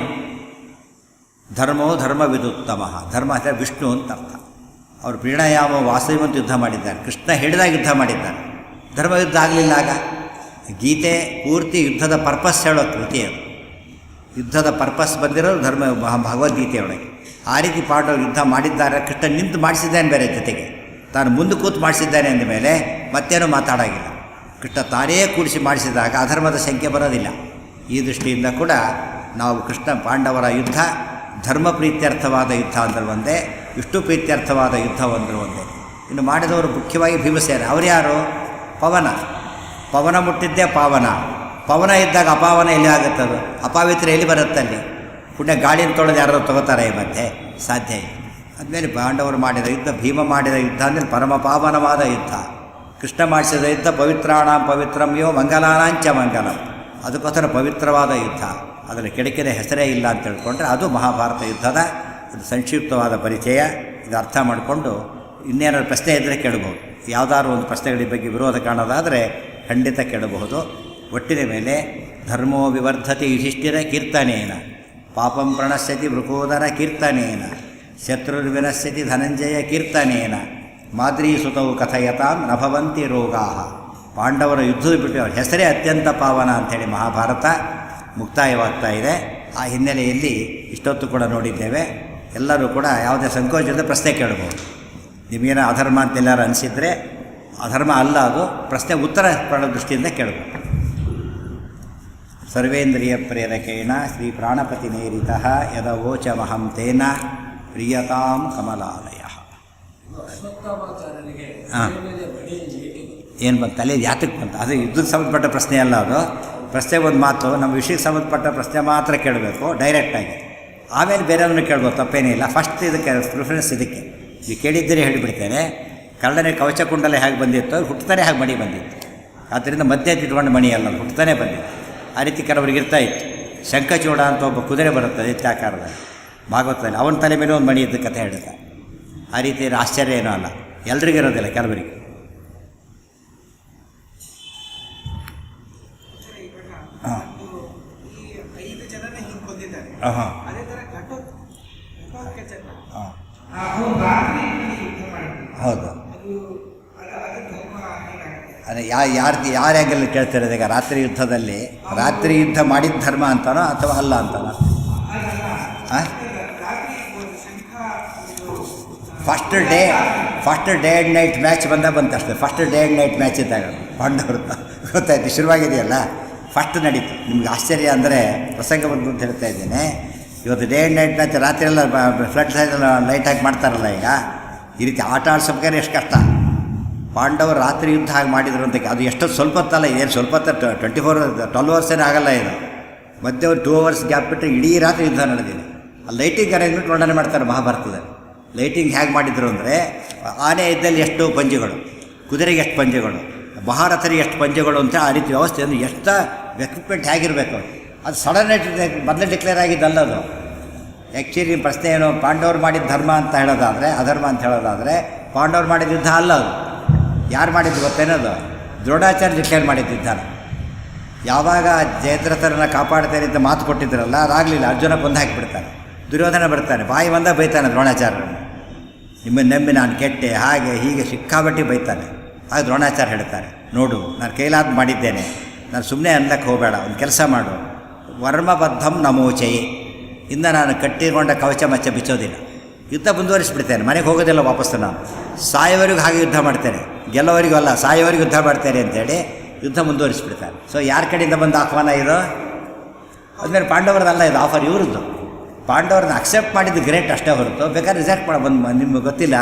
ಧರ್ಮೋ ಧರ್ಮವಿದುತ್ತಮ, ಧರ್ಮ ಅಂದರೆ ವಿಷ್ಣು ಅಂತ ಅರ್ಥ. ಅವರು ಪ್ರೀಣಯಾಮ ವಾಸುದೇವಂತ ಯುದ್ಧ ಮಾಡಿದ್ದಾರೆ, ಕೃಷ್ಣ ಹೇಳಿದಾಗ ಯುದ್ಧ ಮಾಡಿದ್ದಾರೆ. ಧರ್ಮ ಯುದ್ಧ ಆಗಲಿಲ್ಲ. ಆಗ ಗೀತೆ ಪೂರ್ತಿ ಯುದ್ಧದ ಪರ್ಪಸ್ ಹೇಳೋ ಕೃತಿ ಅದು. ಯುದ್ಧದ ಪರ್ಪಸ್ ಬಂದಿರೋದು ಧರ್ಮ ಭಗವದ್ಗೀತೆಯೊಳಗೆ. ಆ ರೀತಿ ಪಾಂಡವರು ಯುದ್ಧ ಮಾಡಿದ್ದಾರೆ. ಕೃಷ್ಣ ನಿಂತು ಮಾಡಿಸಿದ್ದಾನೆ, ಬೇರೆ ಜೊತೆಗೆ ತಾನು ಮುಂದೆ ಕೂತು ಮಾಡಿಸಿದ್ದಾನೆ ಅಂದಮೇಲೆ ಮತ್ತೇನೂ ಮಾತಾಡೋಂಗಿಲ್ಲ. ಕೃಷ್ಣ ತಾನೇ ಕೂಡಿಸಿ ಮಾಡಿಸಿದಾಗ ಅಧರ್ಮದ ಸಂಖ್ಯೆ ಬರೋದಿಲ್ಲ. ಈ ದೃಷ್ಟಿಯಿಂದ ಕೂಡ ನಾವು ಕೃಷ್ಣ ಪಾಂಡವರ ಯುದ್ಧ ಧರ್ಮ ಪ್ರೀತ್ಯರ್ಥವಾದ ಯುದ್ಧ ಅಂದ್ರೆ ಒಂದೇ, ವಿಷ್ಣು ಪ್ರೀತ್ಯರ್ಥವಾದ ಯುದ್ಧ ಅಂದ್ರೆ ಒಂದೇ. ಇನ್ನು ಮಾಡಿದವರು ಮುಖ್ಯವಾಗಿ ಭೀಮಸೇನ. ಅವ್ರು ಯಾರು, ಪವನ. ಪವನ ಮುಟ್ಟಿದ್ದೇ ಪಾವನ. ಪವನ ಇದ್ದಾಗ ಅಪಾವನ ಎಲ್ಲಿ ಆಗುತ್ತದು, ಅಪಾವಿತ್ರ ಎಲ್ಲಿ ಬರುತ್ತಲ್ಲಿ. ಪುಣ್ಯ ಗಾಳಿನ ತೊಳೆದು ಯಾರು ತಗೋತಾರೆ ಮತ್ತೆ, ಸಾಧ್ಯ ಇಲ್ಲ. ಆದಮೇಲೆ ಪಾಂಡವರು ಮಾಡಿದ ಯುದ್ಧ, ಭೀಮ ಮಾಡಿದ ಯುದ್ಧ ಅಂದರೆ ಪರಮ ಪಾವನವಾದ ಯುದ್ಧ. ಕೃಷ್ಣ ಮಾಡಿಸಿದ ಯುದ್ಧ ಪವಿತ್ರಾಣಾಂ ಪವಿತ್ರಂ ಯೋ ಮಂಗಲಾನಾಂಚ ಮಂಗಲಂ, ಅದಕ್ಕೋಸ್ಕರ ಪವಿತ್ರವಾದ ಯುದ್ಧ. ಅದರಲ್ಲಿ ಕೆಡಕಿನ ಹೆಸರೇ ಇಲ್ಲ ಅಂತ ತಿಳ್ಕೊಂಡ್ರೆ ಅದು ಮಹಾಭಾರತ ಯುದ್ಧದ ಒಂದು ಸಂಕ್ಷಿಪ್ತವಾದ ಪರಿಚಯ. ಇದು ಅರ್ಥ ಮಾಡಿಕೊಂಡು ಇನ್ನೇನಾದ್ರು ಪ್ರಶ್ನೆ ಇದ್ದರೆ ಕೇಳಬಹುದು. ಯಾವುದಾದ್ರು ಒಂದು ಪ್ರಶ್ನೆಗಳ ಬಗ್ಗೆ ವಿರೋಧ ಕಾಣೋದಾದರೆ ಖಂಡಿತ ಕೇಳಬಹುದು. ಒಟ್ಟಿನ ಮೇಲೆ ಧರ್ಮೋ ವಿವರ್ಧತೆ ಯುಧಿಷ್ಠಿರ ಕೀರ್ತನೇನ, ಪಾಪಂ ಪ್ರಣಶ್ಯತಿ ವೃಕೋದರ ಕೀರ್ತನೇನ, ಶತ್ರುರ್ವಿನಶ್ಯತಿ ಧನಂಜಯ ಕೀರ್ತನೇನ, ಮಾದ್ರೀಸುತವು ಕಥಯತಾಂ ನಭವಂತಿ ರೋಗಾ. ಪಾಂಡವರ ಯುದ್ಧದ ಬಿಟ್ಟು ಅವರ ಹೆಸರೇ ಅತ್ಯಂತ ಪಾವನ ಅಂಥೇಳಿ ಮಹಾಭಾರತ ಮುಕ್ತಾಯವಾಗ್ತಾ ಇದೆ. ಆ ಹಿನ್ನೆಲೆಯಲ್ಲಿ ಇಷ್ಟೊತ್ತು ಕೂಡ ನೋಡಿದ್ದೇವೆ. ಎಲ್ಲರೂ ಕೂಡ ಯಾವುದೇ ಸಂಕೋಚದ ಪ್ರಶ್ನೆ ಕೇಳಬಹುದು. ನಿಮಗೇನೋ ಅಧರ್ಮ ಅಂತೆಲ್ಲರೂ ಅನಿಸಿದರೆ ಅಧರ್ಮ ಅಲ್ಲ, ಅದು ಪ್ರಶ್ನೆ ಉತ್ತರ ಪಡೋ ದೃಷ್ಟಿಯಿಂದ ಕೇಳಬಹುದು. ಸರ್ವೇಂದ್ರಿಯ ಪ್ರೇರಕೇಣ ಶ್ರೀ ಪ್ರಾಣಪತಿನೇರಿತಃ ಯದವೋಚಮಹಂ ತೇನ ಪ್ರಿಯತಾಂ ಕಮಲಾಲಯ. ಹಾಂ, ಏನು ಬಂತು ತಲೆ ಯಾತಕ್ಕೆ ಬಂತು, ಅದು ಯುದ್ಧಕ್ಕೆ ಸಂಬಂಧಪಟ್ಟ ಪ್ರಶ್ನೆ ಅಲ್ಲ. ಅದು ಪ್ರಶ್ನೆ ಒಂದು ಮಾತು, ನಮ್ಮ ವಿಷಯಕ್ಕೆ ಸಂಬಂಧಪಟ್ಟ ಪ್ರಶ್ನೆ ಮಾತ್ರ ಕೇಳಬೇಕು ಡೈರೆಕ್ಟಾಗಿ. ಆಮೇಲೆ ಬೇರೆಯವ್ರನ್ನ ಕೇಳ್ಬೋದು, ತಪ್ಪೇನೇ ಇಲ್ಲ. ಫಸ್ಟ್ ಇದಕ್ಕೆ ಪ್ರಿಫರೆನ್ಸ್ ಇದಕ್ಕೆ. ನೀವು ಕೇಳಿದ್ದೀರಿ ಹೇಳಿಬಿಡ್ತೇನೆ. ಕಳ್ಳನೇ ಕವಚ ಕುಂಡಲ ಹೇಗೆ ಬಂದಿತ್ತು, ಹುಟ್ಟುತ್ತಾನೆ ಹಾಗೆ ಮಣಿ ಬಂದಿತ್ತು. ಆದ್ದರಿಂದ ಮಧ್ಯೆ ಇಟ್ಕೊಂಡು ಮಣಿ ಅಲ್ಲ, ಹುಟ್ಟುತ್ತಾನೆ ಬಂದಿತ್ತು. ಆ ರೀತಿ ಕೆಲವರಿಗೆ ಇರ್ತಾಯಿತ್ತು. ಶಂಖಚೂಡ ಅಂತ ಒಬ್ಬ ಕುದುರೆ ಬರುತ್ತೆ ದೈತ್ಯಾಕಾರದಲ್ಲಿ ಭಾಗವತದಲ್ಲಿ, ಅವನ ತಲೆ ಮೇಲೆ ಒಂದು ಮಣಿ ಇದ್ದ ಕಥೆ ಹೇಳ್ತಾರೆ. ಆ ರೀತಿ ಆಶ್ಚರ್ಯ ಏನೂ ಅಲ್ಲ, ಎಲ್ರಿಗಿರೋದಿಲ್ಲ, ಕೆಲವರಿಗೆ. ಹಾಂ ಹಾಂ ಹೌದು. ಅದೇ ಯಾರ ಆ್ಯಂಗಲ್ ಕೇಳ್ತಿರೋದು ಈಗ? ರಾತ್ರಿ ಯುದ್ಧದಲ್ಲಿ ರಾತ್ರಿ ಯುದ್ಧ ಮಾಡಿದ ಧರ್ಮ ಅಂತಾನೋ ಅಥವಾ ಅಲ್ಲ ಅಂತಾನೋ? ಹಾಂ first day and night match ಬಂತು ಅಷ್ಟೇ. First day and night match ಇದ್ದಾಗ ಪಾಂಡವರು ಗೊತ್ತಾಯ್ತು, ಶುರುವಾಗಿದೆಯಲ್ಲ, ಫಸ್ಟ್ ನಡೀತು. ನಿಮ್ಗೆ ಆಶ್ಚರ್ಯ ಅಂದರೆ ಪ್ರಸಂಗ ಬಂತು ಅಂತ ಹೇಳ್ತಾ ಇದ್ದೇನೆ. ಇವತ್ತು ಡೇ ಆ್ಯಂಡ್ ನೈಟ್ ಮ್ಯಾಚ್ ರಾತ್ರಿಯೆಲ್ಲ ಫ್ಲಡ್ ಸೈಡೆಲ್ಲ ಲೈಟ್ ಹಾಕಿ ಮಾಡ್ತಾರಲ್ಲ ಈಗ, ಈ ರೀತಿ ಆಟ ಆಡ್ಸೋಕೆ ಎಷ್ಟು ಕಷ್ಟ. ಪಾಂಡವರು ರಾತ್ರಿ ಯುದ್ಧ ಹಾಗೆ ಮಾಡಿದ್ರು ಅಂತ, ಅದು ಎಷ್ಟೊತ್ತು ಸ್ವಲ್ಪ ಹೊತ್ತಲ್ಲ, ಏನು ಸ್ವಲ್ಪ ಹೊತ್ತು 12 ಅವರ್ಸ್ ಏನೂ ಆಗಲ್ಲ ಇದು. ಮಧ್ಯೆ ಒಂದು 2 ಅವರ್ಸ್ ಗ್ಯಾಪ್ ಬಿಟ್ಟರೆ ಇಡೀ ರಾತ್ರಿ ಯುದ್ಧ ನಡೆದಿದೆ. ಆ ಲೈಟಿಂಗ್ ಅರೇಂಜ್ಮೆಂಟ್ ವರ್ಣನೆ ಮಾಡ್ತಾರೆ ಮಹಾಭಾರತದಲ್ಲಿ. ಲೈಟಿಂಗ್ ಹೇಗೆ ಮಾಡಿದ್ರು ಅಂದರೆ, ಆನೆ ಇದ್ದಲ್ಲಿ ಎಷ್ಟು ಪಂಜೆಗಳು, ಕುದುರೆಗೆ ಎಷ್ಟು ಪಂಜೆಗಳು, ಮಹಾರಥರಿಗೆ ಎಷ್ಟು ಪಂಜೆಗಳು ಅಂತ ಆ ರೀತಿ ವ್ಯವಸ್ಥೆ ಅಂದರೆ ಎಷ್ಟು ಎಕ್ವಿಪ್ಮೆಂಟ್ ಹೇಗಿರಬೇಕು. ಅದು ಸಡನ್ ಮೊದಲೇ ಡಿಕ್ಲೇರ್ ಆಗಿದ್ದಲ್ಲ ಅದು. ಆ್ಯಕ್ಚುಲಿ ಪ್ರಶ್ನೆ ಏನು, ಪಾಂಡವರು ಮಾಡಿದ ಧರ್ಮ ಅಂತ ಹೇಳೋದಾದರೆ, ಅಧರ್ಮ ಅಂತ ಹೇಳೋದಾದರೆ, ಪಾಂಡವರು ಮಾಡಿದ ಯುದ್ಧ ಅಲ್ಲ ಅದು. ಯಾರು ಮಾಡಿದ್ದು ಗೊತ್ತೇನದು? ದ್ರೋಣಾಚಾರ್ಯ ಡಿಕ್ಲೇರ್ ಮಾಡಿದ್ದ ಯುದ್ಧ. ಯಾವಾಗ ಜಯದ್ರಥರನ್ನು ಕಾಪಾಡ್ತೇನೆ ಅಂತ ಮಾತು ಕೊಟ್ಟಿದ್ರಲ್ಲ, ಅದಾಗಲಿಲ್ಲ. ಅರ್ಜುನ ಕೊಂದು ಹಾಕಿಬಿಡ್ತಾನೆ, ದುರ್ಯೋಧನ ಬರ್ತಾನೆ, ಬಾಯಿ ಬಂದ ಬೈತಾನೆ ದ್ರೋಣಾಚಾರ್ಯರನ್ನು, ನಿಮ್ಮನ್ನು ನಂಬಿ ನಾನು ಕೆಟ್ಟೆ, ಹಾಗೆ ಹೀಗೆ ಸಿಕ್ಕಾಬಟ್ಟಿ ಬೈತಾನೆ. ಆಗ ದ್ರೋಣಾಚಾರ್ಯ ಹೇಳ್ತಾರೆ, ನೋಡು ನಾನು ಕೈಲಾದ ಮಾಡಿದ್ದೇನೆ, ನಾನು ಸುಮ್ಮನೆ ಅನ್ಲಕ್ಕೆ ಹೋಗಬೇಡ, ಒಂದು ಕೆಲಸ ಮಾಡು, ವರ್ಮಬದ್ಧಂ ನಮೋಚಯಿ, ಇಂದ ನಾನು ಕಟ್ಟಿಕೊಂಡ ಕವಚ ಮಚ್ಚ ಬಿಚ್ಚೋದಿಲ್ಲ, ಯುದ್ಧ ಮುಂದುವರಿಸಿಬಿಡ್ತೇನೆ, ಮನೆಗೆ ಹೋಗೋದಿಲ್ಲ ವಾಪಸ್ಸು, ನಾನು ಸಾಯೋವರೆಗೂ ಹಾಗೆ ಯುದ್ಧ ಮಾಡ್ತೇನೆ, ಗೆಲ್ಲೋವರೆಗೂ ಅಲ್ಲ ಸಾಯೋವರೆಗೂ ಯುದ್ಧ ಮಾಡ್ತೇನೆ ಅಂತೇಳಿ ಯುದ್ಧ ಮುಂದುವರಿಸಿಬಿಡ್ತಾರೆ. ಸೊ ಯಾರ ಕಡೆಯಿಂದ ಬಂದ ಆಹ್ವಾನ ಇದು? ಅದ್ಮೇಲೆ ಪಾಂಡವರದಲ್ಲ ಇದು ಆಫರ್, ಇವ್ರದ್ದು. ಪಾಂಡವ್ರನ್ನ ಅಕ್ಸೆಪ್ಟ್ ಮಾಡಿದ್ದು ಗ್ರೇಟ್ ಅಷ್ಟೇ ಹೊರತು ಬೇಕಾದ್ರೆ ರಿಜೆಕ್ಟ್ ಮಾಡಿ ಬಂದು ನಿಮ್ಗೆ ಗೊತ್ತಿಲ್ಲ.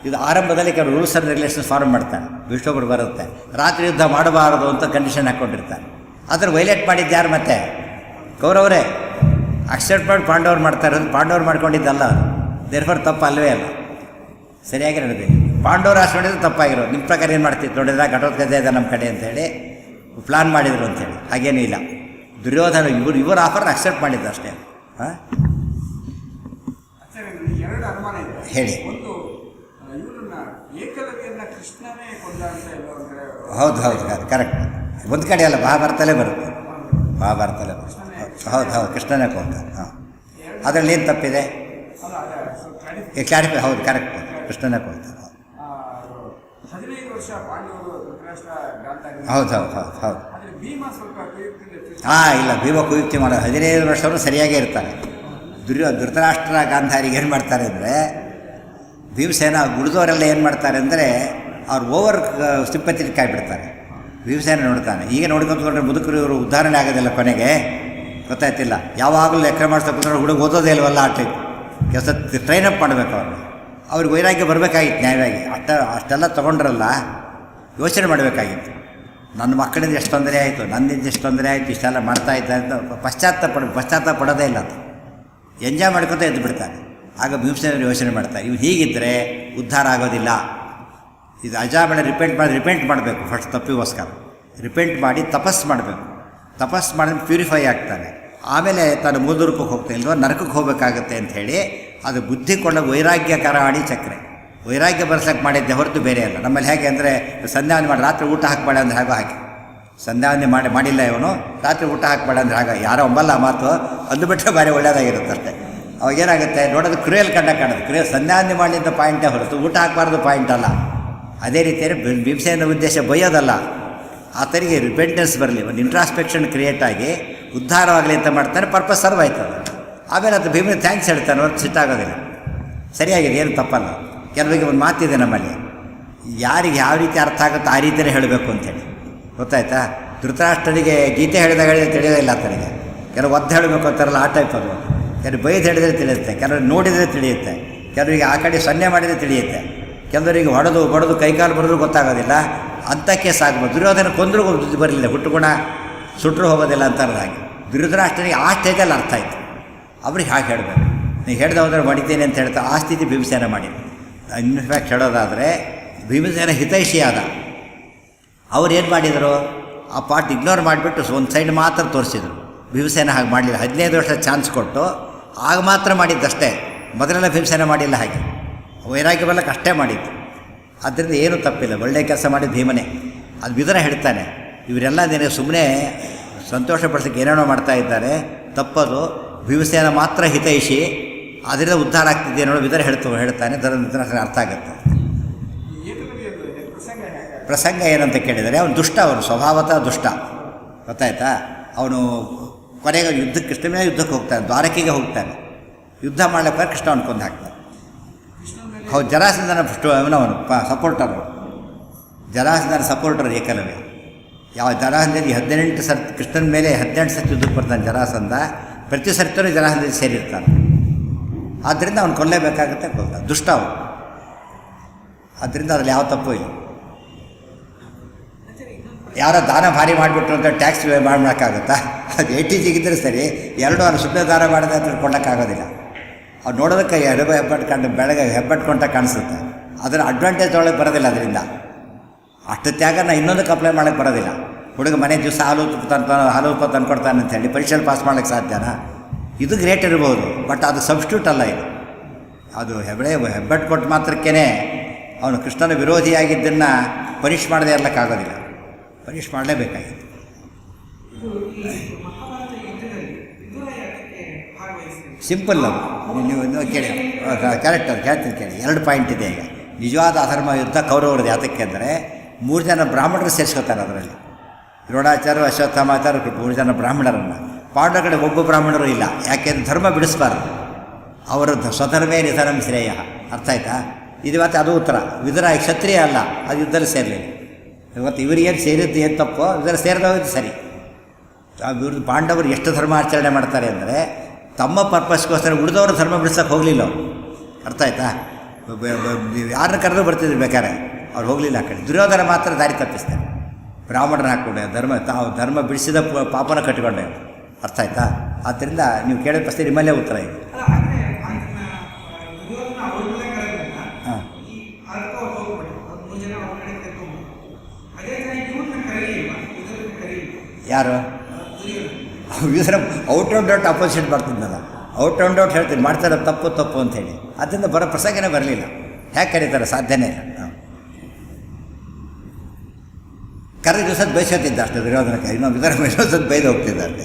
ಇದು ಆರಂಭದಲ್ಲಿ ಕೆಲವು ರೂಲ್ಸ್ ಆ್ಯಂಡ್ ರೆಗ್ಯುಲೇಷನ್ಸ್ ಫಾರ್ಮ್ ಮಾಡ್ತಾರೆ, ವಿಷ್ಣುಬ್ರು ಬರುತ್ತೆ, ರಾತ್ರಿ ಯುದ್ಧ ಮಾಡಬಾರದು ಅಂತ ಕಂಡೀಷನ್ ಹಾಕ್ಕೊಂಡಿರ್ತಾರೆ. ಅದ್ರ ವೈಲೇಟ್ ಮಾಡಿದ್ದು ಯಾರು? ಮತ್ತೆ ಕೌರವರೇ ಅಕ್ಸೆಪ್ಟ್ ಮಾಡಿ ಪಾಂಡವ್ರು ಮಾಡ್ತಾರೆ, ಪಾಂಡವ್ರು ಮಾಡ್ಕೊಂಡಿದ್ದಲ್ಲ ಅದು. ದೇರ್ಫರ್ ತಪ್ಪು ಅಲ್ಲವೇ ಅಲ್ಲ, ಸರಿಯಾಗಿ ನಡೆದಿದೆ. ಪಾಂಡವರು ಆಶ್ರಮಿದ್ದು ತಪ್ಪಾಗಿರೋದು. ನಿಮ್ಮ ಪ್ರಕಾರ ಏನು ಮಾಡ್ತಿತ್ತು ನೋಡಿದ್ರೆ, ಘಟೋತ್ಕಚ ಇದೆ ನಮ್ಮ ಕಡೆ ಅಂತೇಳಿ ಪ್ಲಾನ್ ಮಾಡಿದರು ಅಂತೇಳಿ. ಹಾಗೇನೂ ಇಲ್ಲ. ದುರ್ಯೋಧನ ಇವರು ಆಫರ್ನ ಅಕ್ಸೆಪ್ಟ್ ಮಾಡಿದ್ದು ಅಷ್ಟೇ. ಹಾಂ ಎರಡು ಅನುಮಾನ ಇದೆ. ಹೇಳಿ. ಒಂದು, ಇವರನ್ನ ಏಕಲವ್ಯನ ಕೃಷ್ಣನೇ ಕೊಂದ ಅಂತ ಹೌದು ಕರೆಕ್ಟ್. ಒಂದು ಕಡೆ ಅಲ್ಲ, ಮಹಾಭಾರತಲ್ಲೇ ಬರುತ್ತೆ, ಮಹಾಭಾರತಲ್ಲೇ ಬರುತ್ತೆ. ಹೌದು ಕೃಷ್ಣನೇ ಕೊಂದ. ಹಾಂ, ಅದರಲ್ಲಿ ಏನು ತಪ್ಪಿದೆ? ಕ್ಲಾರಿಫೈ. ಹೌದು ಕರೆಕ್ಟ್, ಕೃಷ್ಣನೇ ಕೊಂದ. 15 ವರ್ಷ ಪಾಂಡವರು ಧೃತರಾಷ್ಟ್ರ ಹೌದು. ಭೀಮ ಸ್ವಲ್ಪ ಇಲ್ಲ, ಭೀಮ ಕುಯುಕ್ತಿ ಮಾಡೋದು 15 ವರ್ಷವರು ಸರಿಯಾಗೇ ಇರ್ತಾರೆ. ಧೃತರಾಷ್ಟ್ರ ಗಾಂಧಾರಿಗೆ ಏನು ಮಾಡ್ತಾರೆ ಅಂದರೆ, ಭೀಮಸೇನ ಉಳಿದವರೆಲ್ಲ ಏನು ಮಾಡ್ತಾರೆ ಅಂದರೆ, ಅವ್ರು ಓವರ್ ಸಿಂಪತಿಕ್ ಆಗಿಬಿಡ್ತಾರೆ. ಭೀಮಸೇನ ನೋಡ್ತಾನೆ, ಈಗ ನೋಡ್ಕೊಂಡ್ರೆ ಮುದುಕರು ಇವರು ಉದ್ಧಾರಣೆ ಆಗೋದಿಲ್ಲ, ಕೊನೆಗೆ ಗೊತ್ತಾಯ್ತಿಲ್ಲ. ಯಾವಾಗಲೂ ಲೆಕ್ಕ ಮಾಡಿಸ್ತಾ ಕೂತ್ಕೊಂಡು ಹುಡುಗ ಓದೋದೇ ಇಲ್ವಲ್ಲ, ಆ ಟೈಪ್ ಕೆಲಸ ಟ್ರೈನಪ್ ಮಾಡಬೇಕು ಅವ್ರಿಗೆ ವೈರಾಗ್ಯ ಬರಬೇಕಾಗಿತ್ತು ನ್ಯಾಯವಾಗಿ. ಅಷ್ಟೆಲ್ಲ ತೊಗೊಂಡ್ರಲ್ಲ, ಯೋಚನೆ ಮಾಡಬೇಕಾಗಿತ್ತು. ನನ್ನ ಮಕ್ಕಳಿಂದ ಎಷ್ಟು ತೊಂದರೆ ಆಯಿತು, ನನ್ನಿಂದ ಎಷ್ಟು ತೊಂದರೆ ಆಯಿತು, ಇಷ್ಟೆಲ್ಲ ಮಾಡ್ತಾಯಿದ್ದ ಅಂತ ಪಶ್ಚಾತ್ತಾಪ ಪಡೋದೇ ಇಲ್ಲ. ಅದು ಎಂಜಾಯ್ ಮಾಡ್ಕೊತಾ ಎದ್ದು ಬಿಡ್ತಾರೆ. ಆಗ ಭೀಮಸೇನರು ಯೋಚನೆ ಮಾಡ್ತಾರೆ, ಇವು ಹೀಗಿದ್ದರೆ ಉದ್ಧಾರ ಆಗೋದಿಲ್ಲ. ಇದು ಅಜಾಮೇಳ ರಿಪೆಂಟ್ ಮಾಡಬೇಕು ಫಸ್ಟ್, ತಪ್ಪಿಗೋಸ್ಕರ ರಿಪೆಂಟ್ ಮಾಡಿ ತಪಸ್ಸು ಮಾಡಬೇಕು. ತಪಸ್ಸು ಮಾಡಿದ್ರೆ ಪ್ಯೂರಿಫೈ ಆಗ್ತಾನೆ. ಆಮೇಲೆ ತಾನು ಮೂಲ ರೂಪಕ್ಕೆ ಹೋಗ್ತಾ ಇಲ್ವೋ ನರಕಕ್ಕೆ ಹೋಗಬೇಕಾಗತ್ತೆ ಅಂಥೇಳಿ ಅದು ಬುದ್ಧಿ ಕೊಂಡ ವೈರಾಗ್ಯಕರ ಆಡಿ ಚಕ್ರೆ. ವೈರಾಗ್ಯ ಬರ್ಸಕ್ಕೆ ಮಾಡಿದ್ದೆ ಹೊರತು ಬೇರೆ ಅಲ್ಲ. ನಮ್ಮಲ್ಲಿ ಹೇಗೆ ಅಂದರೆ, ಸಂಧ್ಯಾವಂದನೆ ಮಾಡಿ ರಾತ್ರಿ ಊಟ ಹಾಕಬೇಡ ಅಂದರೆ ಹಾಗೋ ಹಾಕಿ, ಸಂಧ್ಯಾವಂದನೆ ಮಾಡಿಲ್ಲ ಇವನು, ರಾತ್ರಿ ಊಟ ಹಾಕಬೇಡ ಅಂದರೆ ಹಾಗೆ ಯಾರೋ ಒಂಬಲ್ಲ ಮಾತು ಅಂದುಬಿಟ್ರೆ ಭಾರಿ ಒಳ್ಳೆಯದಾಗಿರುತ್ತೆ ಅಷ್ಟೇ. ಅವಾಗೇನಾಗುತ್ತೆ ನೋಡೋದು ಕ್ರಿಯಲ್ ಕಾಣೋದು. ಸಂಧ್ಯಾವಂದನೆ ಮಾಡಲಿಂದ ಪಾಯಿಂಟೇ ಹೊರತು ಊಟ ಹಾಕಬಾರ್ದು ಪಾಯಿಂಟ್ ಅಲ್ಲ. ಅದೇ ರೀತಿಯಲ್ಲಿ ಭೀಮಸೇನ ಉದ್ದೇಶ ಬೈಯೋದಲ್ಲ, ಆತನಿಗೆ ರಿಪೆಂಟೆನ್ಸ್ ಬರಲಿ, ಒಂದು ಇಂಟ್ರಾಸ್ಪೆಕ್ಷನ್ ಕ್ರಿಯೇಟ್ ಆಗಿ ಉದ್ಧಾರವಾಗಲಿ ಅಂತ ಮಾಡ್ತಾನೆ. ಪರ್ಪಸ್ ಸರ್ವ್ ಆಯ್ತದೆ. ಆಮೇಲೆ ಅದು ಭೀಮನ ಥ್ಯಾಂಕ್ಸ್ ಹೇಳ್ತಾನೆ, ಹೊರತು ಸಿಟ್ಟಾಗೋದಿಲ್ಲ. ಸರಿಯಾಗಿದೆ, ಏನು ತಪ್ಪಲ್ಲ. ಕೆಲವರಿಗೆ ಒಂದು ಮಾತಿದೆ ನಮ್ಮಲ್ಲಿ, ಯಾರಿಗೆ ಯಾವ ರೀತಿ ಅರ್ಥ ಆಗುತ್ತೋ ಆ ರೀತಿಯೇ ಹೇಳಬೇಕು ಅಂತೇಳಿ, ಗೊತ್ತಾಯ್ತಾ? ಧೃತರಾಷ್ಟ್ರನಿಗೆ ಗೀತೆ ಹೇಳಿದಾಗ ತಿಳಿಯೋದಿಲ್ಲ ಆತನಿಗೆ. ಕೆಲವು ಒದ್ದು ಹೇಳಬೇಕು ಅಂತಾರಲ್ಲ, ಆ ಟೈಪ್ ಅದು. ಕೆಲವು ಬೈದು ಹೇಳಿದರೆ ತಿಳಿಯುತ್ತೆ, ಕೆಲವರು ನೋಡಿದರೆ ತಿಳಿಯುತ್ತೆ, ಕೆಲವರಿಗೆ ಆ ಕಡೆ ಸೊನ್ನೆ ಮಾಡಿದರೆ ತಿಳಿಯುತ್ತೆ, ಕೆಲವರಿಗೆ ಹೊಡೆದು ಕೈಕಾಲು ಬರೆದ್ರು ಗೊತ್ತಾಗೋದಿಲ್ಲ. ಅಂಥಕ್ಕೆ ಸಾಗ್ಬೋದು. ದುರ್ಯೋಧನ ಕೊಂದರೂ ಬುದ್ಧಿ ಬರಲಿಲ್ಲ, ಹುಟ್ಟುಗುಣ ಸುಟ್ಟರು ಹೋಗೋದಿಲ್ಲ ಅಂತಾರದ ಹಾಗೆ. ಧೃತರಾಷ್ಟ್ರನಿಗೆ ಆ ಸ್ಟೇಜಲ್ಲಿ ಅರ್ಥ ಆಯಿತು. ಅವ್ರಿಗೆ ಹಾಗೆ ಹೇಳಬೇಕು, ನೀವು ಹೇಳ್ದೆ ಹೋದ್ರೆ ಮಾಡಿದ್ದೇನೆ ಅಂತ ಹೇಳ್ತಾ ಆ ಸ್ಥಿತಿ ಭೀಮಸೇನ ಮಾಡಿದ್ರು. ಇನ್ಫ್ಯಾಕ್ಟ್ ಹೇಳೋದಾದರೆ ಭೀಮಸೇನ ಹಿತೈಷಿ ಆದ. ಅವ್ರು ಏನು ಮಾಡಿದರು, ಆ ಪಾರ್ಟ್ ಇಗ್ನೋರ್ ಮಾಡಿಬಿಟ್ಟು ಒಂದು ಸೈಡ್ ಮಾತ್ರ ತೋರಿಸಿದ್ರು. ಭೀಮಸೇನ ಹಾಗೆ ಮಾಡಲಿಲ್ಲ. 15 ವರ್ಷ ಚಾನ್ಸ್ ಕೊಟ್ಟು ಆಗ ಮಾತ್ರ ಮಾಡಿದ್ದಷ್ಟೇ. ಮೊದಲೆಲ್ಲ ಭೀಮಸೇನ ಮಾಡಿಲ್ಲ ಹಾಗೆ. ವೈರಾಗ್ಯ ಬರಲಿಕ್ಕೆ ಅಷ್ಟೇ ಮಾಡಿದ್ದು. ಅದರಿಂದ ಏನೂ ತಪ್ಪಿಲ್ಲ, ಒಳ್ಳೆಯ ಕೆಲಸ ಮಾಡಿದ್ದು ಭೀಮನೇ. ಅದು ವಿದುರ ಹೇಳ್ತಾನೆ, ಇವರೆಲ್ಲ ನಿನಗೆ ಸುಮ್ಮನೆ ಸಂತೋಷಪಡಿಸೋಕ್ಕೆ ಏನೇನೋ ಮಾಡ್ತಾ ಇದ್ದಾರೆ, ತಪ್ಪದು. ಭೀಮಸೇನ ಮಾತ್ರ ಹಿತೈಷಿ, ಅದರಿಂದ ಉದ್ಧಾರ ಆಗ್ತಿದೆ ಅನ್ನೋ ವಿದುರ ಹೇಳ್ತಾನೆ. ಧೃತರಾಷ್ಟ್ರನಿಗೆ ಅರ್ಥ ಆಗುತ್ತೆ. ಪ್ರಸಂಗ ಏನಂತ ಕೇಳಿದರೆ, ಅವನು ದುಷ್ಟ, ಅವನು ಸ್ವಭಾವತಃ ದುಷ್ಟ, ಗೊತ್ತಾಯ್ತಾ? ಅವನು ಕೊನೆಗೆ ಕೃಷ್ಣ ಮೇಲೆ ಯುದ್ಧಕ್ಕೆ ಹೋಗ್ತಾನೆ, ದ್ವಾರಕೆಗೆ ಹೋಗ್ತಾನೆ. ಯುದ್ಧ ಮಾಡಲಿಕ್ಕೆ ಕೃಷ್ಣ ಅವನು ಕೊಂದು ಹಾಕ್ತಾನೆ. ಹೌದು, ಜರಾಸಂಧನ ಅವನವನು ಸಪೋರ್ಟರು, ಜರಾಸಂಧನ ಸಪೋರ್ಟರ್ ಏಕಲವ್ಯ. ಯಾವ ಜರಾಸಂಧನಿಗೆ 18 ಸರ್ತಿ ಕೃಷ್ಣನ ಮೇಲೆ 18 ಸರ್ತಿ ಯುದ್ಧಕ್ಕೆ ಬರ್ತಾನೆ ಜರಾಸಂಧ. ಪ್ರತಿ ಸರ್ತಿಯೂ ಜರಾಸಂಧನಿಗೆ ಸೇರಿರ್ತಾನೆ. ಆದ್ದರಿಂದ ಅವನು ಕೊಲ್ಲಲೇಬೇಕಾಗುತ್ತೆ, ದುಷ್ಟ ಅವನು. ಆದ್ದರಿಂದ ಅದ್ರಲ್ಲಿ ಯಾವ ತಪ್ಪು ಇಲ್ಲ. ಯಾರೋ ದಾನ ಭಾರಿ ಮಾಡಿಬಿಟ್ರು ಅಂತ ಟ್ಯಾಕ್ಸ್ ಮಾಡೋಕ್ಕಾಗುತ್ತಾ? ಅದು 80 ಜಿಗಿದ್ರೆ ಸರಿ, 2 ವಾರ ಸುಮ್ಮನೆ ದಾನ ಮಾಡಿದೆ ಅಂತ ಕೊಡೋಕ್ಕಾಗೋದಿಲ್ಲ. ಅವ್ರು ನೋಡೋದಕ್ಕೆ ಹೆಬ್ಬಟ್ಕೊಂಡು ಬೆಳಗ್ಗೆ ಹೆಬ್ಬಟ್ಕೊಂತ ಕಾಣಿಸುತ್ತೆ. ಅದರ ಅಡ್ವಾಂಟೇಜ್ ಒಳಗೆ ಬರೋದಿಲ್ಲ. ಅದರಿಂದ ಅಷ್ಟು ತ್ಯಾಗನ ಇನ್ನೊಂದಕ್ಕೆ ಅಪ್ಲೈ ಮಾಡೋಕ್ಕೆ ಬರೋದಿಲ್ಲ. ಹುಡುಗ ಮನೆ ದಿವಸ ಹಾಲು ಉತ್ಪ ತಂದ್ಕೊಡ್ತಾನೆ ಅಂತೇಳಿ ಪರೀಕ್ಷೆಯಲ್ಲಿ ಪಾಸ್ ಮಾಡೋಕ್ಕೆ ಸಾಧ್ಯನಾ? ಇದು ಗ್ರೇಟ್ ಇರ್ಬೋದು, ಬಟ್ ಅದು ಸಬ್ಸ್ಟ್ಯೂಟ್ ಅಲ್ಲ. ಇದು ಅದು ಹೆಬ್ಬಟ್ಟು ಕೊಟ್ಟು ಮಾತ್ರಕ್ಕೇ ಅವನು ಕೃಷ್ಣನ ವಿರೋಧಿಯಾಗಿದ್ದನ್ನು ಪನಿಷ್ ಮಾಡದೇ ಇರಲಿಕ್ಕಾಗೋದಿಲ್ಲ. ಪನಿಷ್ ಮಾಡಲೇಬೇಕಾಗಿತ್ತು. ಸಿಂಪಲ್ ಅದು. ನೀವು ಕೇಳಿ, ಕರೆಕ್ಟ್ ಅದು ಹೇಳ್ತೀನಿ ಕೇಳಿ. 2 ಪಾಯಿಂಟ್ ಇದೆ ಈಗ. ನಿಜವಾದ ಅಧರ್ಮ ಯುದ್ಧ ಕೌರವರದ್ದು. ಯಾತಕ್ಕೆ ಅಂದರೆ 3 ಜನ ಬ್ರಾಹ್ಮಣರು ಸೇರಿಸ್ಕೋತಾರೆ ಅದರಲ್ಲಿ. ದ್ರೋಣಾಚಾರ್ಯ, ಅಶ್ವತ್ಥಾಮಾಚಾರ್ಯ, 3 ಜನ ಬ್ರಾಹ್ಮಣರನ್ನು. ಪಾಂಡವ ಕಡೆ ಒಬ್ಬ ಬ್ರಾಹ್ಮಣರು ಇಲ್ಲ. ಯಾಕೆಂದ್ರೆ ಧರ್ಮ ಬಿಡಿಸ್ಬಾರ್ದು. ಅವರದ್ದು ಸ್ವಧರ್ಮೇ ನಿಧನಂ ಶ್ರೇಯ. ಅರ್ಥ ಆಯ್ತಾ? ಇದು ಮತ್ತೆ ಅದು ಉತ್ತರ. ವಿದುರ ಕ್ಷತ್ರಿಯ ಅಲ್ಲ, ಅದು ಯುದ್ಧದಲ್ಲಿ ಸೇರಲಿಲ್ಲ. ಇವತ್ತು ಇವರಿಗೇನು ಸೇರಿದ್ದು ಏನು ತಪ್ಪೋ, ಇದರ ಸೇರಿದೋಗಿದ್ದು ಸರಿ. ಇವ್ರದ್ದು ಪಾಂಡವರು ಎಷ್ಟು ಧರ್ಮ ಆಚರಣೆ ಮಾಡ್ತಾರೆ ಅಂದರೆ ತಮ್ಮ ಪರ್ಪಸ್ಗೋಸ್ಕರ ಉಳಿದವರು ಧರ್ಮ ಬಿಡಿಸೋಕೆ ಹೋಗಲಿಲ್ಲ ಅವರು. ಅರ್ಥ ಆಯ್ತಾ? ಯಾರನ್ನ ಕರೆದು ಬರ್ತಿದ್ರು ಬೇಕಾರೆ, ಅವ್ರು ಹೋಗಲಿಲ್ಲ ಆ ಕಡೆ. ದುರ್ಯೋಧನ ಮಾತ್ರ ದಾರಿ ತಪ್ಪಿಸ್ತಾರೆ. ಬ್ರಾಹ್ಮಣನ ಹಾಕ್ಕೊಂಡೆ ತಾವು ಧರ್ಮ ಬಿಡಿಸಿದ ಪಾಪನ ಕಟ್ಟಿಕೊಂಡೆ. ಅರ್ಥ ಆಯ್ತಾ? ಆದ್ದರಿಂದ ನೀವು ಕೇಳಿದ ಪ್ರಶ್ನೆ ನಿಮ್ಮಲ್ಲೇ ಉತ್ತರ ಇದೆ. ಹಾಂ, ಯಾರು ಔಟ್ ಆ್ಯಂಡ್ ಔಟ್ ಅಪೋಸಿಟ್ ಬರ್ತಿದ್ದಲ್ಲ. ಔಟ್ ಆ್ಯಂಡ್ ಔಟ್ ಹೇಳ್ತೀನಿ, ಮಾಡ್ತಾರೆ ತಪ್ಪು ತಪ್ಪು ಅಂಥೇಳಿ. ಅದರಿಂದ ಬರೋ ಪ್ರಸಂಗನೇ ಬರಲಿಲ್ಲ. ಹೇಗೆ ಕರೀತಾರೆ? ಸಾಧ್ಯನೇ ಇಲ್ಲ. ಕರೆದ ದಿವಸದ ಬಯಸೋತಿದ್ದ ಅಷ್ಟು ದುರ್ಯೋಧನಕ್ಕೆ. ಇನ್ನೊಂದು ವಿಧಾನ ಬಯಸೋದು ಬೈದು ಹೋಗ್ತಿದ್ದ ಅಷ್ಟೇ.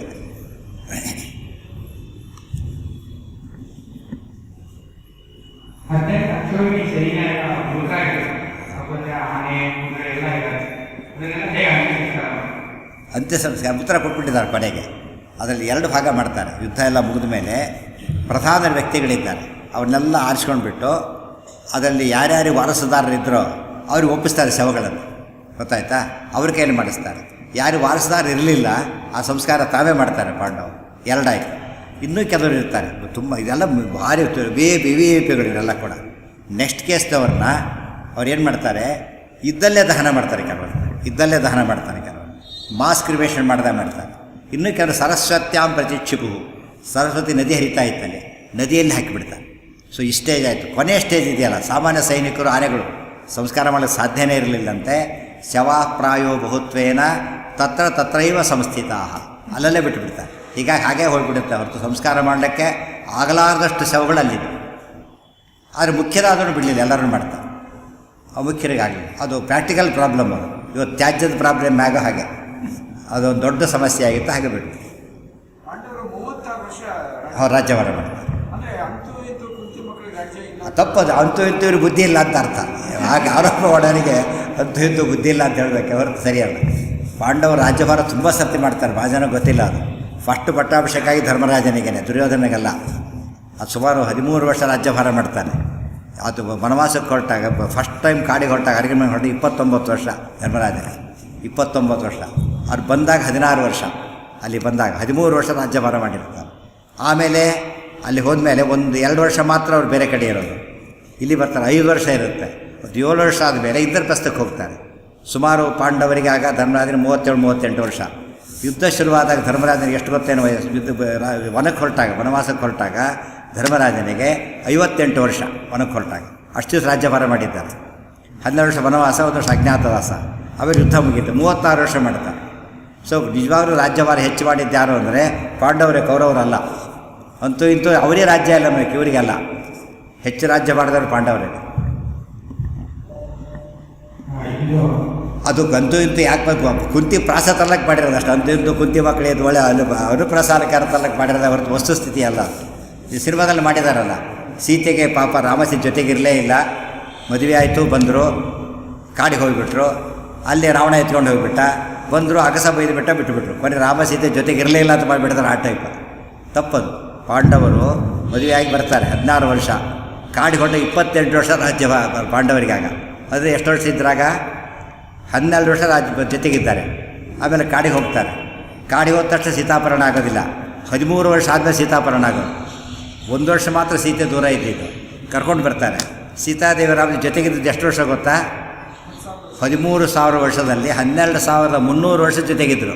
ಅಂತ್ಯ ಸಂಸ್ಕಾರ ಉತ್ತರ ಕೊಟ್ಬಿಟ್ಟಿದ್ದಾರೆ ಕೊನೆಗೆ. ಅದರಲ್ಲಿ 2 ಭಾಗ ಮಾಡ್ತಾರೆ. ಯುದ್ಧ ಎಲ್ಲ ಮುಗಿದ ಮೇಲೆ ಪ್ರಧಾನ ವ್ಯಕ್ತಿಗಳಿದ್ದಾರೆ, ಅವನ್ನೆಲ್ಲ ಆರಿಸ್ಕೊಂಡ್ಬಿಟ್ಟು ಅದರಲ್ಲಿ ಯಾರ್ಯಾರು ವಾರಸುದಾರರಿದ್ದರೋ ಅವ್ರಿಗೆ ಒಪ್ಪಿಸ್ತಾರೆ ಶವಗಳನ್ನು. ಗೊತ್ತಾಯ್ತಾ? ಅವ್ರ ಕೈಯಲ್ಲಿ ಮಾಡಿಸ್ತಾರೆ. ಯಾರು ವಾರಸುದಾರ ಇರಲಿಲ್ಲ ಆ ಸಂಸ್ಕಾರ ತಾವೇ ಮಾಡ್ತಾರೆ ಪಾಂಡವರು. 2 ಆಯಿತು. ಇನ್ನೂ ಕೆಲವರು ಇರ್ತಾರೆ ತುಂಬ. ಇದೆಲ್ಲ ಭಾರಿ VIP ಇವರೆಲ್ಲ ಕೂಡ. ನೆಕ್ಸ್ಟ್ ಕೇಸ್ದವ್ರನ್ನ ಅವ್ರು ಏನು ಮಾಡ್ತಾರೆ, ಇದ್ದಲ್ಲೇ ದಹನ ಮಾಡ್ತಾರೆ. ಇದ್ದಲ್ಲೇ ದಹನ ಮಾಡ್ತಾರೆ. ಮಾಸ್ ಕ್ರಿಮೇಷನ್ ಮಾಡ್ತಾರೆ. ಇನ್ನೂ ಕೆಲವರು ಸರಸ್ವತ್ಯಾಂ ಪ್ರತಿಕ್ಷಿಪು, ಸರಸ್ವತಿ ನದಿ ಹರಿತಾ ಇತ್ತಲ್ಲಿ, ನದಿಯಲ್ಲಿ ಹಾಕಿಬಿಡ್ತಾರೆ. ಸೊ ಈ ಸ್ಟೇಜ್ ಆಯಿತು. ಕೊನೆಯ ಸ್ಟೇಜ್ ಇದೆಯಲ್ಲ, ಸಾಮಾನ್ಯ ಸೈನಿಕರು ಆನೆಗಳು ಸಂಸ್ಕಾರ ಮಾಡಲಿಕ್ಕೆ ಸಾಧ್ಯನೇ ಇರಲಿಲ್ಲಂತೆ. ಶವಾಪ್ರಾಯೋ ಬಹುತ್ವೇನ ತತ್ರೈವ ಸಂಸ್ಥಿತಾ, ಅಲ್ಲಲ್ಲೇ ಬಿಟ್ಟುಬಿಡ್ತಾರೆ. ಹೀಗಾಗಿ ಹಾಗೇ ಹೋಗಿಬಿಡುತ್ತೆ ಹೊರತು ಸಂಸ್ಕಾರ ಮಾಡಲಿಕ್ಕೆ ಆಗಲಾರದಷ್ಟು ಶವಗಳು ಅಲ್ಲಿದ್ದು. ಆದರೆ ಮುಖ್ಯರಾದವರು ಬಿಡಲಿಲ್ಲ, ಎಲ್ಲರೂ ಮಾಡ್ತಾರೆ. ಮುಖ್ಯರಿಗಾಗಲಿ ಅದು ಪ್ರಾಕ್ಟಿಕಲ್ ಪ್ರಾಬ್ಲಮ್. ಅದು ಇವತ್ತು ತ್ಯಾಜ್ಯದ ಪ್ರಾಬ್ಲಮ್ ಆಗೋ ಹಾಗೆ ಅದೊಂದು ದೊಡ್ಡ ಸಮಸ್ಯೆ ಆಗಿತ್ತು. ಹಾಗೆ ಬಿಟ್ಟು ಅವ್ರು ರಾಜ್ಯಭಾರ ಮಾಡ್ತಾರೆ. ತಪ್ಪದು. ಅಂತೂ ಇಂತೂ ಇವ್ರಿಗೆ ಬುದ್ಧಿ ಇಲ್ಲ ಅಂತ ಅರ್ಥ. ಹಾಗೆ ಆರೋಪ ಮಾಡೋರಿಗೆ ಅಂತೂ ಇಂತೂ ಬುದ್ಧಿ ಇಲ್ಲ ಅಂತ ಹೇಳಬೇಕು ಹೊರತು ಸರಿಯಲ್ಲ. ಪಾಂಡವರು ರಾಜ್ಯಭಾರ ತುಂಬ ಸರ್ತಿ ಮಾಡ್ತಾರೆ. ಭಾಳ ಜನ ಗೊತ್ತಿಲ್ಲ ಅದು. ಫಸ್ಟ್ ಪಟ್ಟಾಭಿಷೇಕ ಆಗಿ ಧರ್ಮರಾಜನಿಗೇನೆ, ದುರ್ಯೋಧನಿಗೆಲ್ಲ. ಅದು ಸುಮಾರು 13 ವರ್ಷ ರಾಜ್ಯಭಾರ ಮಾಡ್ತಾನೆ. ಅದು ವನವಾಸಕ್ಕೆ ಹೊರಟಾಗ ಫಸ್ಟ್ ಟೈಮ್ ಕಾಡಿಗೆ ಹೊರಟಾಗ ಅಡಿಗೆ ಮೇಲೆ ಹೊರಟು 29 ವರ್ಷ ಧರ್ಮರಾಜನಿಗೆ. 29 ವರ್ಷ. ಅವ್ರು ಬಂದಾಗ 16 ವರ್ಷ. ಅಲ್ಲಿ ಬಂದಾಗ 13 ವರ್ಷ ರಾಜ್ಯಭಾರ ಮಾಡಿರ್ತಾರೆ. ಆಮೇಲೆ ಅಲ್ಲಿ ಹೋದ್ಮೇಲೆ 1-2 ವರ್ಷ ಮಾತ್ರ ಅವ್ರು ಬೇರೆ ಕಡೆ ಇರೋದು. ಇಲ್ಲಿ ಬರ್ತಾರೆ 5 ವರ್ಷ ಇರುತ್ತೆ. 7 ವರ್ಷ ಆದಮೇಲೆ ಇಂದ್ರಪ್ರಸ್ಥಕ್ಕೆ ಹೋಗ್ತಾರೆ. ಸುಮಾರು ಪಾಂಡವರಿಗೆ ಆಗ ಧರ್ಮರಾಜನಿಗೆ 37-38 ವರ್ಷ. ಯುದ್ಧ ಶುರುವಾದಾಗ ಧರ್ಮರಾಜನಿಗೆ ಎಷ್ಟು ಗೊತ್ತೇನು ವಯಸ್ಸು? ವನಕ್ಕೆ ಹೊರಟಾಗ, ವನವಾಸಕ್ಕೆ ಹೊರಟಾಗ ಧರ್ಮರಾಜನಿಗೆ 58 ವರ್ಷ ವನಕ್ಕೆ ಹೊರಟಾಗ. ಅಷ್ಟು ದಿವಸ ರಾಜ್ಯಭಾರ ಮಾಡಿದ್ದಾರೆ. 12 ವರ್ಷ ವನವಾಸ, 1 ವರ್ಷ ಅಜ್ಞಾತವಾಸ. ಆಮೇಲೆ ಯುದ್ಧ ಮುಗೀತು. 36 ವರ್ಷ ಮಾಡ್ತಾರೆ. ಸೊ ನಿಜವಾಗ್ಲೂ ರಾಜ್ಯಭಾರ ಹೆಚ್ಚು ಮಾಡಿದ್ದು ಯಾರು ಅಂದರೆ ಪಾಂಡವರೇ, ಕೌರವರಲ್ಲ. ಅಂತೂ ಇಂತೂ ಅವರೇ ರಾಜ್ಯ ಎಲ್ಲ ಬೇಕು, ಇವರಿಗೆಲ್ಲ ಹೆಚ್ಚು ರಾಜ್ಯ ಮಾಡಿದವರು ಪಾಂಡವರೇ. ಅದು ಗಂತು ಇಂತೂ ಯಾಕೆ ಬೇಕು? ಕುಂತಿ ಪ್ರಾಸ ತಲ್ಲಕ್ಕೆ ಮಾಡಿರೋದು ಅಷ್ಟು. ಅಂತೂ ಇಂತೂ ಕುಂತಿ ಮಕ್ಕಳಿದ್ದು ಒಳ್ಳೆ ಅನುಪ್ರಸಾರಕಾರ ತಲ್ಲಕ್ಕೆ ಮಾಡಿರೋದು ಹೊರತು ವಸ್ತುಸ್ಥಿತಿ ಅಲ್ಲ. ಈ ಸಿನಿಮಾದಲ್ಲಿ ಮಾಡಿದಾರಲ್ಲ, ಸೀತೆಗೆ ಪಾಪ ರಾಮಸೀತೆ ಜೊತೆಗಿರಲೇ ಇಲ್ಲ. ಮದುವೆ ಆಯಿತು, ಬಂದರು, ಕಾಡಿಗೆ ಹೋಗಿಬಿಟ್ರು. ಅಲ್ಲಿ ರಾವಣ ಎತ್ಕೊಂಡು ಹೋಗಿಬಿಟ್ಟ. ಬಂದರು, ಅಗಸ ಬೈದು ಬಿಟ್ಟುಬಿಟ್ರು. ಕೊನೆ ರಾಮಸೀತೆ ಜೊತೆಗಿರಲೇ ಇಲ್ಲ ಅಂತ ಮಾಡಿಬಿಡ್ತಾರೆ. ಆ ಟೈಪ್ ತಪ್ಪದು. ಪಾಂಡವರು ಮದುವೆಯಾಗಿ ಬರ್ತಾರೆ, 16 ವರ್ಷ ಕಾಡಿಗೆ ಹೊರಟು 28 ವರ್ಷ ರಾಜ್ಯ ಪಾಂಡವರಿಗಾಗ. ಆದರೆ ಎಷ್ಟು ವರ್ಷ ಇದ್ರಾಗ 12 ವರ್ಷ ರಾಜ್ಯ ಜೊತೆಗಿದ್ದಾರೆ. ಆಮೇಲೆ ಕಾಡಿಗೆ ಹೋಗ್ತಾರೆ. ಕಾಡಿಗೆ ಹೋದ ತಕ್ಷಣ ಸೀತಾಪರಣ ಆಗೋದಿಲ್ಲ. 13 ವರ್ಷ ಆದಮೇಲೆ ಸೀತಾಪರಣ ಆಗೋದು. 1 ವರ್ಷ ಮಾತ್ರ ಸೀತೆ ದೂರ ಇದ್ದಿದ್ದು. ಕರ್ಕೊಂಡು ಬರ್ತಾರೆ. ಸೀತಾದೇವರಾಮ ಜೊತೆಗಿದ್ದು ಎಷ್ಟು ವರ್ಷ ಗೊತ್ತಾ? 13,000 ವರ್ಷದಲ್ಲಿ 12,300 ವರ್ಷ ಜೊತೆಗಿದ್ದರು.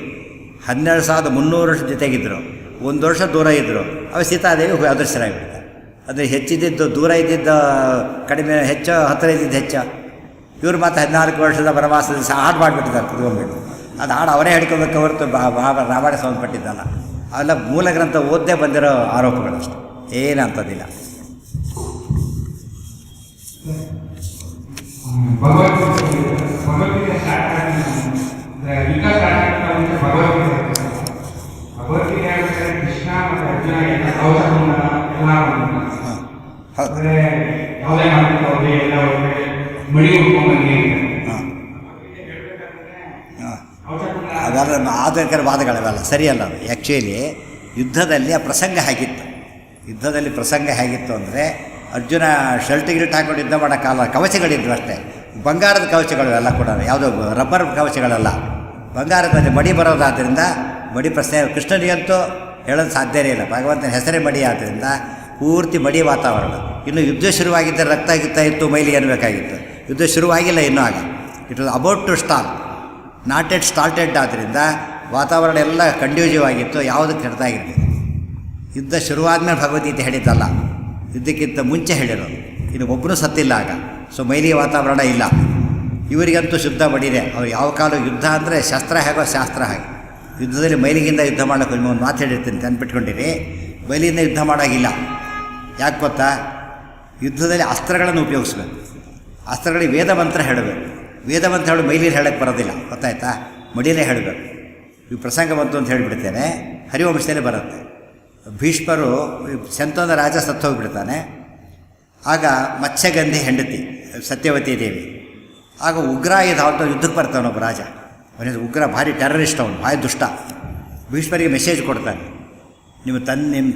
12,300 ವರ್ಷ ಜೊತೆಗಿದ್ದರು. 1 ವರ್ಷ ದೂರ ಇದ್ದರು. ಅವ ಸೀತಾದೇವಿ ಅದೃಶ್ಯರಾಗಿಬಿಡ್ತಾರೆ. ಅಂದರೆ ಹೆಚ್ಚಿದ್ದು ದೂರ ಇದ್ದಿದ್ದು ಕಡಿಮೆ, ಹೆಚ್ಚು ಹತ್ತಿರ ಇದ್ದಿದ್ದು ಹೆಚ್ಚು. ಇವರು ಮತ್ತು 14 ವರ್ಷದ ವನವಾಸದ ಹಾಡು ಮಾಡಿಬಿಟ್ಟಿದ್ದಾರೆ ಕುತ್ಕೊಂಡ್ಬಿಟ್ಟು. ಅದು ಹಾಡು ಅವರೇ ಹಿಡ್ಕೊಬೇಕು ಹೊರತು ರಾಮಾಯಣ ಸಂಬಂಧಪಟ್ಟಿದ್ದಲ್ಲ. ಅವೆಲ್ಲ ಮೂಲ ಗ್ರಂಥ ಓದ್ದೇ ಬಂದಿರೋ ಆರೋಪಗಳಷ್ಟು, ಏನು ಅಂಥದ್ದಿಲ್ಲ. ಭಗವದ್ಗೀತೆ ಸ್ಟಾರ್ಟ್ ಯುದ್ಧ ಸ್ಟಾರ್ಟ್ ಆಗ್ತಾ ಭಗವದ್ಗೀತೆ ಹೇಳ್ತಾರೆ ಕೃಷ್ಣ ಮತ್ತು ಅರ್ಜುನ ಯಾವುದೇ ಮಾಡ್ತಾರೆ ಎಲ್ಲ ಮಡಿ ಉಟ್ಕೊಂಡ್ಬಂದಿ ಅವೆಲ್ಲ ಆಧುನಿಕರ ವಾದಗಳವೆಲ್ಲ ಸರಿಯಲ್ಲ. ಅದು ಆ್ಯಕ್ಚುಲಿ ಯುದ್ಧದಲ್ಲಿ ಆ ಪ್ರಸಂಗ ಹೇಗಿತ್ತು. ಯುದ್ಧದಲ್ಲಿ ಪ್ರಸಂಗ ಹೇಗಿತ್ತು ಅಂದರೆ ಅರ್ಜುನ ಶರ್ಟ್ ಗಿಲ್ಟ್ ಹಾಕೊಂಡು ಯುದ್ಧ ಮಾಡೋಕ್ಕಲ್ಲ, ಕವಚಗಳಿದ್ವು ಅಷ್ಟೇ. ಬಂಗಾರದ ಕವಚಗಳು ಎಲ್ಲ ಕೂಡ, ಯಾವುದೋ ರಬ್ಬರ್ ಕವಚಗಳಲ್ಲ, ಬಂಗಾರದ ಕವಚ. ಮಡಿ ಬರೋದಾದ್ದರಿಂದ ಮಡಿ ಪ್ರಶ್ನೆ ಕೃಷ್ಣನಿಗಂತೂ ಹೇಳೋದು ಸಾಧ್ಯವೇ ಇಲ್ಲ. ಭಗವಂತನ ಹೆಸರೇ ಮಡಿ ಆದ್ದರಿಂದ ಪೂರ್ತಿ ಮಡಿ ವಾತಾವರಣ. ಇನ್ನು ಯುದ್ಧ ಶುರುವಾಗಿದ್ದರೆ ರಕ್ತ ಗಿಕ್ತಾ ಇತ್ತು, ಮೈಲಿಗೆ ಅನ್ನಬೇಕಾಗಿತ್ತು. ಯುದ್ಧ ಶುರುವಾಗಿಲ್ಲ ಇನ್ನೂ ಆಗ. It was about to start, not yet started. ಆದ್ದರಿಂದ ವಾತಾವರಣ ಎಲ್ಲ ಕಂಡ್ಯೂಸಿವ್ ಆಗಿತ್ತು, ಯಾವುದಕ್ಕೆ ಕೆಡ್ತಾಗಿರ್ತಿತ್ತು. ಯುದ್ಧ ಶುರುವಾದ್ಮೇಲೆ ಭಗವದ್ಗೀತೆ ಹೇಳಿದ್ದಲ್ಲ, ಯುದ್ಧಕ್ಕಿಂತ ಮುಂಚೆ ಹೇಳಿರೋದು. ಇನ್ನು ಒಬ್ಬನೂ ಸತ್ತಿಲ್ಲ ಆಗ. ಸೊ ಮೈಲಿಗೆ ವಾತಾವರಣ ಇಲ್ಲ. ಇವರಿಗಂತೂ ಶುದ್ಧ ಮಡಿದೆ. ಅವ್ರು ಯಾವ ಕಾಲ ಯುದ್ಧ ಅಂದರೆ ಶಸ್ತ್ರ ಹೇಗೋ ಶಾಸ್ತ್ರ ಹಾಗೆ. ಯುದ್ಧದಲ್ಲಿ ಮೈಲಿಗಿಂದ ಯುದ್ಧ ಮಾಡೋಕ್ಕೆ ಒಂದು ಮಾತು ಹೇಳಿರ್ತೀನಿ, ನೆನ್ಪಿಟ್ಕೊಂಡಿರಿ. ಮೈಲಿಯಿಂದ ಯುದ್ಧ ಮಾಡೋಂಗಿಲ್ಲ. ಯಾಕೆ ಗೊತ್ತಾ? ಯುದ್ಧದಲ್ಲಿ ಅಸ್ತ್ರಗಳನ್ನು ಉಪಯೋಗಿಸ್ಬೇಕು. ಅಸ್ತ್ರಗಳಿಗೆ ವೇದ ಮಂತ್ರ ಹೇಳಬೇಕು. ವೇದ ಮಂತ್ರ ಹೇಳಿ ಮೈಲಿಯಲ್ಲಿ ಹೇಳೋಕ್ಕೆ ಬರೋದಿಲ್ಲ, ಗೊತ್ತಾಯ್ತಾ? ಮಡಿಯಲ್ಲೇ ಹೇಳಬೇಕು. ಈ ಪ್ರಸಂಗ ಬಂತು ಅಂತ ಹೇಳಿಬಿಡ್ತೇನೆ. ಹರಿವಂಶದಲ್ಲೇ ಬರುತ್ತೆ. ಭೀಷ್ಮರು ಶಂತನ ರಾಜ ಸತ್ತು ಹೋಗಿಬಿಡ್ತಾನೆ. ಆಗ ಮತ್ಸ್ಯಗಂಧಿ ಹೆಂಡತಿ ಸತ್ಯವತಿ ದೇವಿ. ಆಗ ಉಗ್ರಾಯುಧ ಅಂತ ಯುದ್ಧಕ್ಕೆ ಬರ್ತಾನೆ ಒಬ್ಬ ರಾಜ. ಅವನಿಗೆ ಉಗ್ರ, ಭಾರಿ ಟೆರರಿಸ್ಟ್, ಅವನು ಭಾರಿ ದುಷ್ಟ. ಭೀಷ್ಮರಿಗೆ ಮೆಸೇಜ್ ಕೊಡ್ತಾನೆ, ನಿಮ್ಮ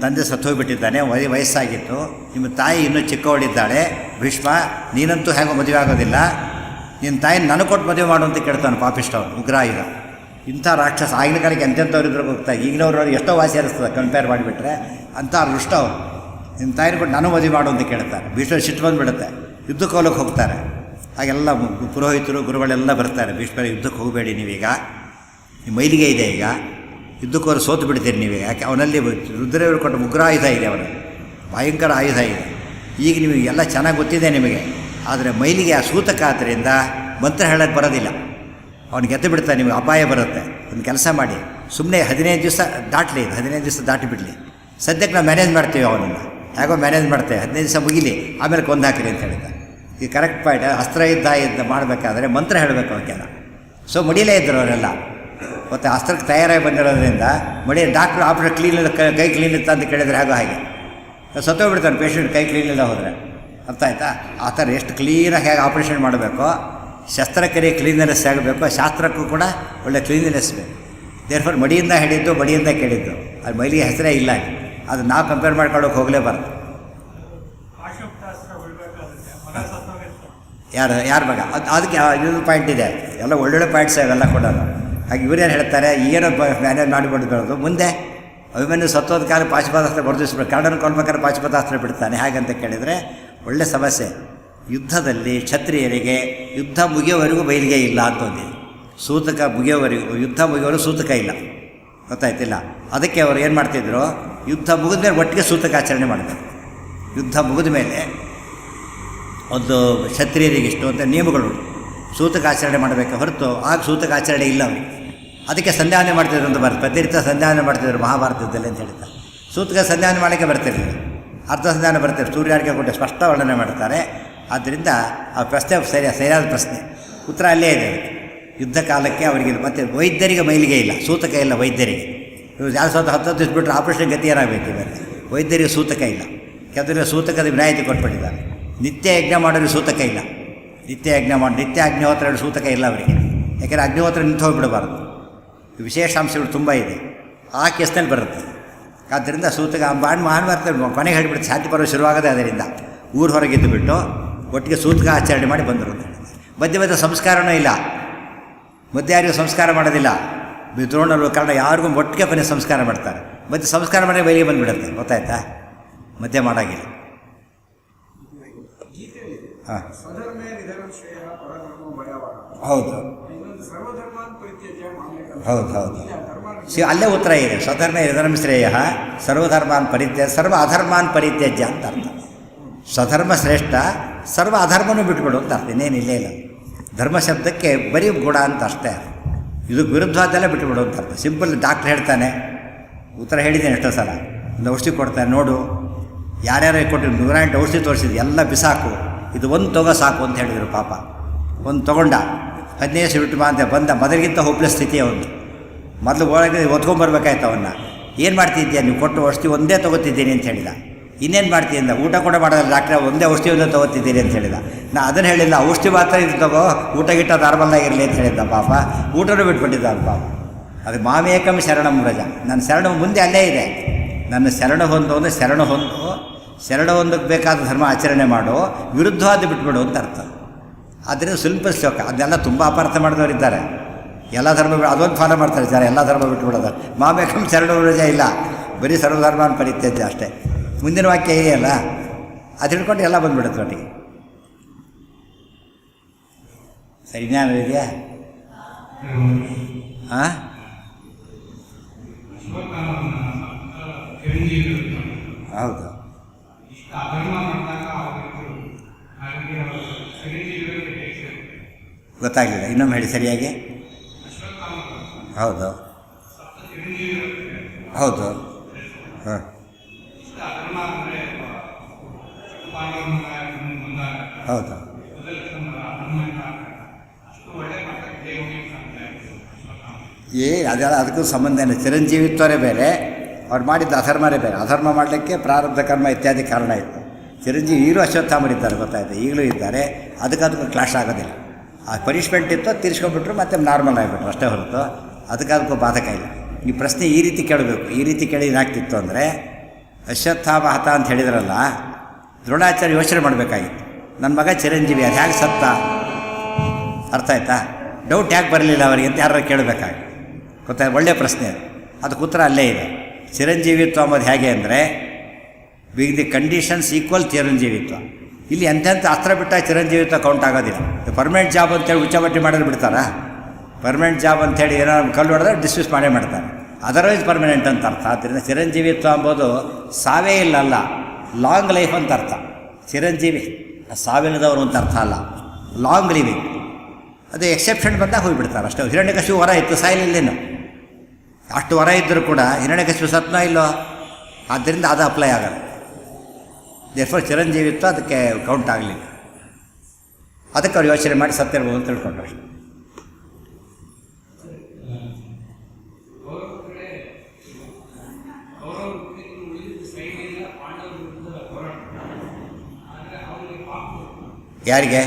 ತಂದೆ ಸತ್ತು ಹೋಗಿಬಿಟ್ಟಿದ್ದಾನೆ, ವಯಸ್ಸಾಗಿತ್ತು, ನಿಮ್ಮ ತಾಯಿ ಇನ್ನೂ ಚಿಕ್ಕವಳಿದ್ದಾಳೆ. ಭೀಷ್ಮ, ನೀನಂತೂ ಹೇಗೋ ಮದುವೆ ಆಗೋದಿಲ್ಲ, ನಿನ್ನ ತಾಯಿನ ನನಗೆ ಕೊಟ್ಟು ಮದುವೆ ಮಾಡು ಅಂತ ಕೇಳ್ತಾನೆ ಪಾಪಿಷ್ಟ ಅವನು, ಉಗ್ರಾಯುಧ. ಇಂಥ ರಾಕ್ಷಸ ಆಗಿನ ಕಾಲಕ್ಕೆ ಎಂತೆಂಥವ್ರು ಇದ್ರೂ ಹೋಗ್ತಾರೆ. ಈಗಿನವ್ರು ಎಷ್ಟೋ ವಾಸಿ ಅನಿಸ್ತದೆ ಕಂಪೇರ್ ಮಾಡಿಬಿಟ್ರೆ. ಅಂಥ ದುಷ್ಟ ಅವರು. ನಿಮ್ಮ ತಾಯಿನ ಕೊಟ್ಟು ನಾನು ಮದುವೆ ಮಾಡು ಅಂತ ಕೇಳ್ತಾರೆ. ಭೀಷ್ಮರು ಸಿಟ್ಟು ಬಂದುಬಿಡುತ್ತೆ. ಯುದ್ಧಕ್ಕೆ ಹೋಗಕ್ಕೆ ಹೋಗ್ತಾರೆ. ಹಾಗೆಲ್ಲ ಪುರೋಹಿತರು ಗುರುಗಳೆಲ್ಲ ಬರ್ತಾರೆ. ಭೀಷ್ಮರು ಯುದ್ಧಕ್ಕೆ ಹೋಗಬೇಡಿ, ನೀವೀಗ ನಿಮ್ಮ ಮೈಲಿಗೆ ಇದೆ, ಈಗ ಯುದ್ಧಕ್ಕೆ ಅವರು ಸೋತು ಬಿಡ್ತೀರಿ ನೀವೀಗ. ಯಾಕೆ ಅವನಲ್ಲಿ ರುದ್ರವರು ಕೊಟ್ಟ ಉಗ್ರಾಯುಧ ಇದೆ, ಅವರ ಭಯಂಕರ ಆಯುಧ ಇದೆ. ಈಗ ನಿಮಗೆ ಎಲ್ಲ ಚೆನ್ನಾಗಿ ಗೊತ್ತಿದೆ ನಿಮಗೆ. ಆದರೆ ಮೈಲಿಗೆ ಆ ಸೂತಕ ಆದ್ದರಿಂದ ಮಂತ್ರ ಹೇಳೋಕ್ಕೆ ಬರೋದಿಲ್ಲ. ಅವ್ನು ಗೆದ್ದು ಬಿಡ್ತಾನೆ, ನಿಮಗೆ ಅಪಾಯ ಬರುತ್ತೆ. ಒಂದು ಕೆಲಸ ಮಾಡಿ, ಸುಮ್ಮನೆ 15 ದಿವಸ ದಾಟಲಿ, 15 ದಿವಸ ದಾಟಿ ಬಿಡಲಿ. ಸದ್ಯಕ್ಕೆ ನಾವು ಮ್ಯಾನೇಜ್ ಮಾಡ್ತೀವಿ, ಅವನನ್ನು ಹೇಗೋ ಮ್ಯಾನೇಜ್ ಮಾಡ್ತೇವೆ, 15 ದಿವಸ ಮುಗಿಲಿ, ಆಮೇಲೆ ಕೊಂದು ಹಾಕಿರಿ ಅಂತ ಹೇಳಿದ್ದ. ಈ ಕರೆಕ್ಟ್ ಪಾಯಿಂಟ್. ಅಸ್ತ್ರ ಯುದ್ಧ ಮಾಡಬೇಕಾದ್ರೆ ಮಂತ್ರ ಹೇಳಬೇಕು ಅವಕ್ಕೆಲ್ಲ. ಸೊ ಮಡಿಲೇ ಇದ್ದರು ಅವರೆಲ್ಲ. ಮತ್ತು ಅಸ್ತ್ರಕ್ಕೆ ತಯಾರಾಗಿ ಬಂದಿರೋದ್ರಿಂದ ಮಡಿ ಡಾಕ್ಟ್ರು ಆಪ್ರೇಟ್ ಕ್ಲೀನ್ ಇಲ್ಲ, ಕೈ ಕ್ಲೀನ್ ಇತ್ತ ಅಂತ ಕೇಳಿದರೆ ಹಾಗೋ ಹಾಗೆ ಸತ್ತೋಗ್ಬಿಡ್ತಾನೆ ಪೇಷಂಟ್, ಕೈ ಕ್ಲೀನ್ ಇಲ್ಲ ಹೋದರೆ. ಅರ್ಥ ಆಯ್ತಾ? ಆ ಥರ ಎಷ್ಟು ಕ್ಲೀನಾಗಿ ಹೇಗೆ ಆಪ್ರೇಷನ್ ಮಾಡಬೇಕೋ, ಶಸ್ತ್ರಕ್ರಿಯೆ ಕ್ಲೀನ್ನೆಸ್ ಆಗಬೇಕು, ಶಾಸ್ತ್ರಕ್ಕೂ ಕೂಡ ಒಳ್ಳೆ ಕ್ಲೀನ್ನೆಸ್ ಬೇಕು. ದೇರ್ಫೋರ್ ಮಡಿಯಿಂದ ಹಿಡಿದ್ದು, ಮಡಿಯಿಂದ ಕೇಳಿದ್ದು, ಅದು ಮೈಲಿಗೆ ಹೆಸರೇ ಇಲ್ಲ. ಅದು ನಾವು ಕಂಪೇರ್ ಮಾಡ್ಕೊಳ್ಳೋಕೆ ಹೋಗಲೇಬಾರ್ದು. ಯಾರು ಮಗ ಅದಕ್ಕೆ ಇನ್ನೊಂದು ಪಾಯಿಂಟ್ ಇದೆ. ಎಲ್ಲ ಒಳ್ಳೊಳ್ಳೆ ಪಾಯಿಂಟ್ಸ್ ಅವೆಲ್ಲ ಕೊಡೋದು. ಹಾಗೆ ಇವರೇನು ಹೇಳ್ತಾರೆ, ಏನೋ ಮ್ಯಾನೇಜ್ ಮಾಡಿಬಿಡ್ಬಾರ್ದು. ಮುಂದೆ ಅಭಿಮನ್ಯು ಸತ್ತೋದ ಕಾಲ ಪಾಶುಪತಾಸ್ತ್ರ ಬರ್ದಿಸ್ಬಿಟ್ಟು ಕನ್ನಡನ ಕೊಲ್ಬೇಕಾದ್ರೆ ಪಾಶುಪತಾಸ್ತ್ರ ಬಿಡ್ತಾನೆ. ಹಾಗಂತ ಕೇಳಿದರೆ ಒಳ್ಳೆ ಸಮಸ್ಯೆ. ಯುದ್ಧದಲ್ಲಿ ಕ್ಷತ್ರಿಯರಿಗೆ ಯುದ್ಧ ಮುಗಿಯೋವರೆಗೂ ಮೈಲಿಗೆ ಇಲ್ಲ ಅಂತ ಒಂದಿದೆ. ಸೂತಕ ಮುಗಿಯೋವರೆಗೂ, ಯುದ್ಧ ಮುಗಿಯೋವರೆಗೂ ಸೂತಕ ಇಲ್ಲ, ಗೊತ್ತಾಯ್ತಿಲ್ಲ. ಅದಕ್ಕೆ ಅವರು ಏನು ಮಾಡ್ತಿದ್ರು, ಯುದ್ಧ ಮುಗಿದ ಮೇಲೆ ಒಟ್ಟಿಗೆ ಸೂತಕ ಆಚರಣೆ ಮಾಡಬೇಕು. ಯುದ್ಧ ಮುಗಿದ ಮೇಲೆ ಒಂದು ಕ್ಷತ್ರಿಯರಿಗೆ ಇಷ್ಟು ಅಂತ ನಿಯಮಗಳು, ಸೂತಕ ಆಚರಣೆ ಮಾಡಬೇಕು ಹೊರತು ಆಗ ಸೂತಕ ಆಚರಣೆ ಇಲ್ಲ ಅವರಿಗೆ. ಅದಕ್ಕೆ ಸಂಧ್ಯಾವನೆ ಮಾಡ್ತಿದ್ರು ಅಂತ ಬರ್ತದೆ. ಪ್ರತಿನಿತ್ಯ ಸಂಧ್ಯಾವನೆ ಮಾಡ್ತಿದ್ರು ಮಹಾಭಾರತದಲ್ಲಿ ಅಂತ ಹೇಳ್ತಾರೆ. ಸೂತಕ ಸಂಧ್ಯಾವನೆ ಮಾಡೋಕ್ಕೆ ಬರ್ತಿರಲಿಲ್ಲ, ಅರ್ಧ ಸಂಧ್ಯಾವನೆ ಬರ್ತಿದ್ರು. ಸೂರ್ಯಾರ್ಗೆ ಕೊಟ್ಟು ಸ್ಪಷ್ಟ ವರ್ಣನೆ ಮಾಡ್ತಾರೆ. ಆದ್ದರಿಂದ ಆ ಪ್ರಶ್ನೆ ಸರಿಯಾದ ಪ್ರಶ್ನೆ, ಉತ್ತರ ಅಲ್ಲೇ ಇದೆ. ಯುದ್ಧ ಕಾಲಕ್ಕೆ ಅವರಿಗೆ ಮತ್ತು ವೈದ್ಯರಿಗೆ ಮೈಲಿಗೆ ಇಲ್ಲ, ಸೂತಕ ಇಲ್ಲ ವೈದ್ಯರಿಗೆ. ಇವರು ಯಾವ 10 ದಿವಸ ಬಿಟ್ಟರೆ ಆಪರೇಷನ್ ಗತಿ ಏನಾಗಬೇಕು ಇವತ್ತು. ವೈದ್ಯರಿಗೆ ಸೂತಕ ಇಲ್ಲ. ಕೆಲವರಿಗೆ ಸೂತಕದ ವಿನಾಯಿತಿ ಕೊಟ್ಬಿಟ್ಟಿದ್ದಾರೆ. ನಿತ್ಯ ಯಜ್ಞ ಮಾಡೋರಿಗೆ ಸೂತಕ ಇಲ್ಲ. ನಿತ್ಯ ಅಗ್ನಿಹೋತ್ರ ಸೂತಕ ಇಲ್ಲ ಅವರಿಗೆ. ಯಾಕೆಂದರೆ ಅಗ್ನಿಹೋತ್ರ ನಿಂತು ಹೋಗಿಬಿಡಬಾರ್ದು. ವಿಶೇಷಾಂಶಗಳು ತುಂಬ ಇದೆ, ಆ ಕೇಸ್ನಲ್ಲಿ ಬರುತ್ತೆ. ಆದ್ದರಿಂದ ಸೂತಕ ಮಾಡಿ ಮಾಡ್ತಾರೆ. ಕೊನೆಗೆ ಹೇಳಿಬಿಡುತ್ತೆ, ಶಾಂತಿ ಪರ್ವ ಶುರುವಾಗದೆ ಅದರಿಂದ ಊರು ಹೊರಗಿದ್ದು ಬಿಟ್ಟು ಒಟ್ಟಿಗೆ ಸೂತಕ ಆಚರಣೆ ಮಾಡಿ ಬಂದರು ಅಂತ ಹೇಳಿದ್ದಾರೆ. ಮಧ್ಯೆ ಮಧ್ಯೆ ಸಂಸ್ಕಾರನೂ ಇಲ್ಲ, ಮಧ್ಯೆ ಯಾರಿಗೂ ಸಂಸ್ಕಾರ ಮಾಡೋದಿಲ್ಲ. ದ್ರೋಣರು ಕಾರಣ ಯಾರಿಗೂ ಒಟ್ಟಿಗೆ ಕೊನೆ ಸಂಸ್ಕಾರ ಮಾಡ್ತಾರೆ. ಮತ್ತು ಸಂಸ್ಕಾರ ಮಾಡಿ ಬಯಲಿಗೆ ಬಂದುಬಿಡುತ್ತೆ, ಗೊತ್ತಾಯ್ತಾ? ಮಧ್ಯೆ ಮಾಡೋಂಗಿಲ್ಲ. ಹಾಂ, ಸ್ವಧರ್ಮೇ ನಿಧನಂ ಶ್ರೇಯ ಪರಧರ್ಮೋ ಭಯಾವಹ. ಹೌದು ಇನ್ನೊಂದು ಸರ್ವಧರ್ಮಾನ್ ಪರಿತ್ಯಜ್ಯ ಮಾಮೇಕಂ. ಹೌದು ಹೌದು, ಅಲ್ಲೇ ಉತ್ತರ ಇದೆ. ಸ್ವಧರ್ಮ ನಿಧನಂ ಶ್ರೇಯ ಸರ್ವಧರ್ಮಾನ್ ಪರಿತ್ಯಜ್ಯ ಸರ್ವ ಅಧರ್ಮಾನ್ ಪರಿತ್ಯಜ್ಯ ಅಂತ ಅರ್ಥ. ಸ್ವಧರ್ಮ ಶ್ರೇಷ್ಠ, ಸರ್ವ ಅಧರ್ಮನೂ ಬಿಟ್ಬಿಡು ಅಂತ ಅರ್ಥ. ಇನ್ನೇನಿಲ್ಲೇ ಇಲ್ಲ. ಧರ್ಮ ಶಬ್ದಕ್ಕೆ ಬರೀ ಗುಣ ಅಂತ ಅಷ್ಟೇ. ಇದು ವಿರುದ್ಧವಾದೆಲ್ಲ ಬಿಟ್ಟುಬಿಡು ಅಂತ ಅರ್ಥ. ಸಿಂಪಲ್ ಡಾಕ್ಟ್ರ್ ಹೇಳ್ತಾನೆ, ಉತ್ತರ ಹೇಳಿದ್ದೇನೆ ಎಷ್ಟೋ ಸಲ. ಒಂದು ಔಷಧಿ ಕೊಡ್ತಾನೆ, ನೋಡು ಯಾರ್ಯಾರು ಕೊಟ್ಟು 108 ಔಷಧಿ ತೋರಿಸಿದ್ದು ಎಲ್ಲ ಬಿಸಾಕು, ಇದು ಒಂದು ತಗೋ ಸಾಕು ಅಂತ ಹೇಳಿದರು. ಪಾಪ ಒಂದು ತೊಗೊಂಡ 15 ಬಿಟ್ಟು ಬಾ ಅಂತ ಬಂದ. ಮೊದಲಿಗಿಂತ ಹೋಪ್ಲೆಸ್ ಸ್ಥಿತಿ ಅವನು. ಮೊದಲು ಒಳಗೆ ಒತ್ಕೊಂಡ್ಬರ್ಬೇಕಾಯ್ತು ಅವನ್ನ. ಏನು ಮಾಡ್ತಿದ್ದೀಯ ನೀವು, ಕೊಟ್ಟು ಔಷಧಿ ಒಂದೇ ತೊಗೋತಿದ್ದೀನಿ ಅಂತ ಹೇಳಿದ. ಇನ್ನೇನು ಮಾಡ್ತೀನಿ ಅಂದ. ಊಟ ಕೂಡ ಮಾಡೋಲ್ಲ ಡಾಕ್ಟ್ರೆ, ಒಂದೇ ಔಷಧಿ ಒಂದೇ ತೊಗೋತಿದ್ದೀನಿ ಅಂತ ಹೇಳಿದ. ನಾ ಅದನ್ನು ಹೇಳಿಲ್ಲ, ಔಷಧಿ ಮಾತ್ರ ಇದು ತಗೋ, ಊಟ ಗಿಟ್ಟ ನಾರ್ಮಲ್ಲಾಗಿರಲಿ ಅಂತ ಹೇಳಿದ್ದ. ಪಾಪ ಊಟನೂ ಬಿಟ್ಬಿಟ್ಟಿದ್ದ ಅವ್ನು ಪಾಪ. ಅದು ಮಾಮೇಕಂ ಶರಣಂ ವ್ರಜ. ನನ್ನ ಶರಣ ಮುಂದೆ ಅಲ್ಲೇ ಇದೆ. ನನ್ನ ಶರಣ ಹೊಂದೋನು ಶರಣ ಹೊಂದಕ್ಕೆ ಬೇಕಾದ ಧರ್ಮ ಆಚರಣೆ ಮಾಡು, ವಿರುದ್ಧವಾದ ಬಿಟ್ಬಿಡು ಅಂತ ಅರ್ಥ. ಆದ್ದರಿಂದ ಸ್ವಲ್ಪ ಶ್ಲೋಕ ಅದನ್ನೆಲ್ಲ ತುಂಬ ಅಪಾರ್ಥ ಮಾಡಿದವರಿದ್ದಾರೆ. ಎಲ್ಲ ಧರ್ಮ ಅದೊಂದು ಫಾಲೋ ಮಾಡ್ತಾರೆ ಜನ, ಎಲ್ಲ ಧರ್ಮ ಬಿಟ್ಬಿಡೋದು. ಮಾಮೇಕಂ ಶರಣಂ ವ್ರಜ ಇಲ್ಲ, ಬರೀ ಸರ್ವಧರ್ಮಾನ್ ಪರಿತ್ಯಜ್ಯ ಅಷ್ಟೇ. ಮುಂದಿನ ವಾಕ್ಯ ಇದೆಯಲ್ಲ, ಅದು ಹಿಡ್ಕೊಂಡು ಎಲ್ಲ ಬಂದುಬಿಡುತ್ತೆ ಒಟ್ಟಿಗೆ. ಸರಿ, ಜ್ಞಾನ ಇದೆಯಾ? ಹಾಂ, ಹೌದು. ಗೊತ್ತಾಗಲಿಲ್ಲ, ಇನ್ನೊಮ್ಮೆ ಹೇಳಿ ಸರಿಯಾಗಿ. ಹೌದು ಹೌದು, ಹಾಂ, ಹೌದು. ಅದೆಲ್ಲ ಅದಕ್ಕೂ ಸಂಬಂಧ ಇಲ್ಲ. ಚಿರಂಜೀವಿತ್ವರೇ ಬೇರೆ, ಅವ್ರು ಮಾಡಿದ್ದ ಅಧರ್ಮರೇ ಬೇರೆ. ಅಧರ್ಮ ಮಾಡಲಿಕ್ಕೆ ಪ್ರಾರಬ್ಧ ಕರ್ಮ ಇತ್ಯಾದಿ ಕಾರಣ ಇತ್ತು. ಚಿರಂಜೀವಿ ಈಗಲೂ ಅಶ್ವತ್ಥಾಮರಿದ್ದಾರೆ, ಗೊತ್ತಾಯಿತು, ಈಗಲೂ ಇದ್ದಾರೆ. ಅದಕ್ಕೂ ಕ್ಲಾಶ್ ಆಗೋದಿಲ್ಲ. ಆ ಪನಿಷ್ಮೆಂಟ್ ಇತ್ತು, ತೀರಿಸ್ಕೊಂಡ್ಬಿಟ್ರು, ಮತ್ತೆ ನಾರ್ಮಲ್ ಆಗಿಬಿಟ್ರು ಅಷ್ಟೇ ಹೊರತು ಅದಕ್ಕೂ ಬಾಧಕ ಇಲ್ಲ. ಈ ಪ್ರಶ್ನೆ ಈ ರೀತಿ ಕೇಳಬೇಕು. ಈ ರೀತಿ ಕೇಳಿ ಏನಾಗ್ತಿತ್ತು ಅಂದರೆ, ಅಶ್ವತ್ಥಾಮ ಹತ ಅಂತ ಹೇಳಿದ್ರಲ್ಲ, ದ್ರೋಣಾಚಾರ್ಯ ಯೋಚನೆ ಮಾಡಬೇಕಾಗಿತ್ತು. ನನ್ನ ಮಗ ಚಿರಂಜೀವಿ, ಅದು ಹೇಗೆ ಸತ್ತ, ಅರ್ಥ ಆಯ್ತಾ? ಡೌಟ್ ಯಾಕೆ ಬರಲಿಲ್ಲ ಅವರಿಗೆ ಅಂತ ಯಾರು ಕೇಳಬೇಕಾಗಿ, ಗೊತ್ತಾಯ್ತು? ಒಳ್ಳೆಯ ಪ್ರಶ್ನೆ ಅದು. ಅದಕ್ಕೆ ಉತ್ತರ ಅಲ್ಲೇ ಇದೆ. ಚಿರಂಜೀವಿತ್ವ ಅಂಬೋದು ಹೇಗೆ ಅಂದರೆ, ವಿತ್ ದಿ ಕಂಡೀಷನ್ಸ್ ಈಕ್ವಲ್ ಚಿರಂಜೀವಿತ್ವ. ಇಲ್ಲಿ ಎಂತೆಂಥ ಅಸ್ತ್ರ ಬಿಟ್ಟ ಚಿರಂಜೀವಿತ್ವ ಕೌಂಟ್ ಆಗೋದಿಲ್ಲ. ಪರ್ಮನೆಂಟ್ ಜಾಬ್ ಅಂತೇಳಿ ಉಚ್ಚಾಬಟ್ಟಿ ಮಾಡೋದು ಬಿಡ್ತಾರಾ? ಪರ್ಮನೆಂಟ್ ಜಾಬ್ ಅಂಥೇಳಿ ಏನೋ ಕಲ್ಲು ಹೊಡೆದ್ರೆ ಡಿಸ್ಮಿಸ್ ಮಾಡೇ ಮಾಡ್ತಾರೆ. ಅದರ್ವೈಸ್ ಪರ್ಮನೆಂಟ್ ಅಂತ ಅರ್ಥ. ಆದ್ದರಿಂದ ಚಿರಂಜೀವಿತ್ವ ಅಂಬೋದು ಸಾವೇ ಇಲ್ಲ, ಲಾಂಗ್ ಲೈಫ್ ಅಂತ ಅರ್ಥ. ಚಿರಂಜೀವಿ ಸಾವಿಲ್ಲದವರು ಅಂತ ಅರ್ಥ ಅಲ್ಲ, ಲಾಂಗ್ ಲಿವಿಂಗ್. ಅದು ಎಕ್ಸೆಪ್ಷನ್ ಬಂದಾಗ ಹೋಗಿಬಿಡ್ತಾರೆ ಅಷ್ಟೇ. ಹಿರಣ್ಯಕಶಿಪು ವರ ಇತ್ತು, ಸಾಯಲಿಲ್ಲೇನು. ಅಷ್ಟು ವರ ಇದ್ದರೂ ಕೂಡ ಹಿರಣ್ಯಕಶಿಪು ಸತ್ನೋ ಇಲ್ಲೋ, ಆದ್ದರಿಂದ ಅದು ಅಪ್ಲೈ ಆಗಲ್ಲ. ದೇರ್ಫೋರ್ ಚಿರಂಜೀವಿತ್ವ ಅದಕ್ಕೆ ಕೌಂಟ್ ಆಗಲಿಲ್ಲ. ಅದಕ್ಕೆ ಅವ್ರು ಯೋಚನೆ ಮಾಡಿ ಸತ್ತಿರ್ಬೋದು ಅಂತ ತಿಳ್ಕೊಂಡ್ರು ಅಷ್ಟೇ. ಯಾರಿಗೆ?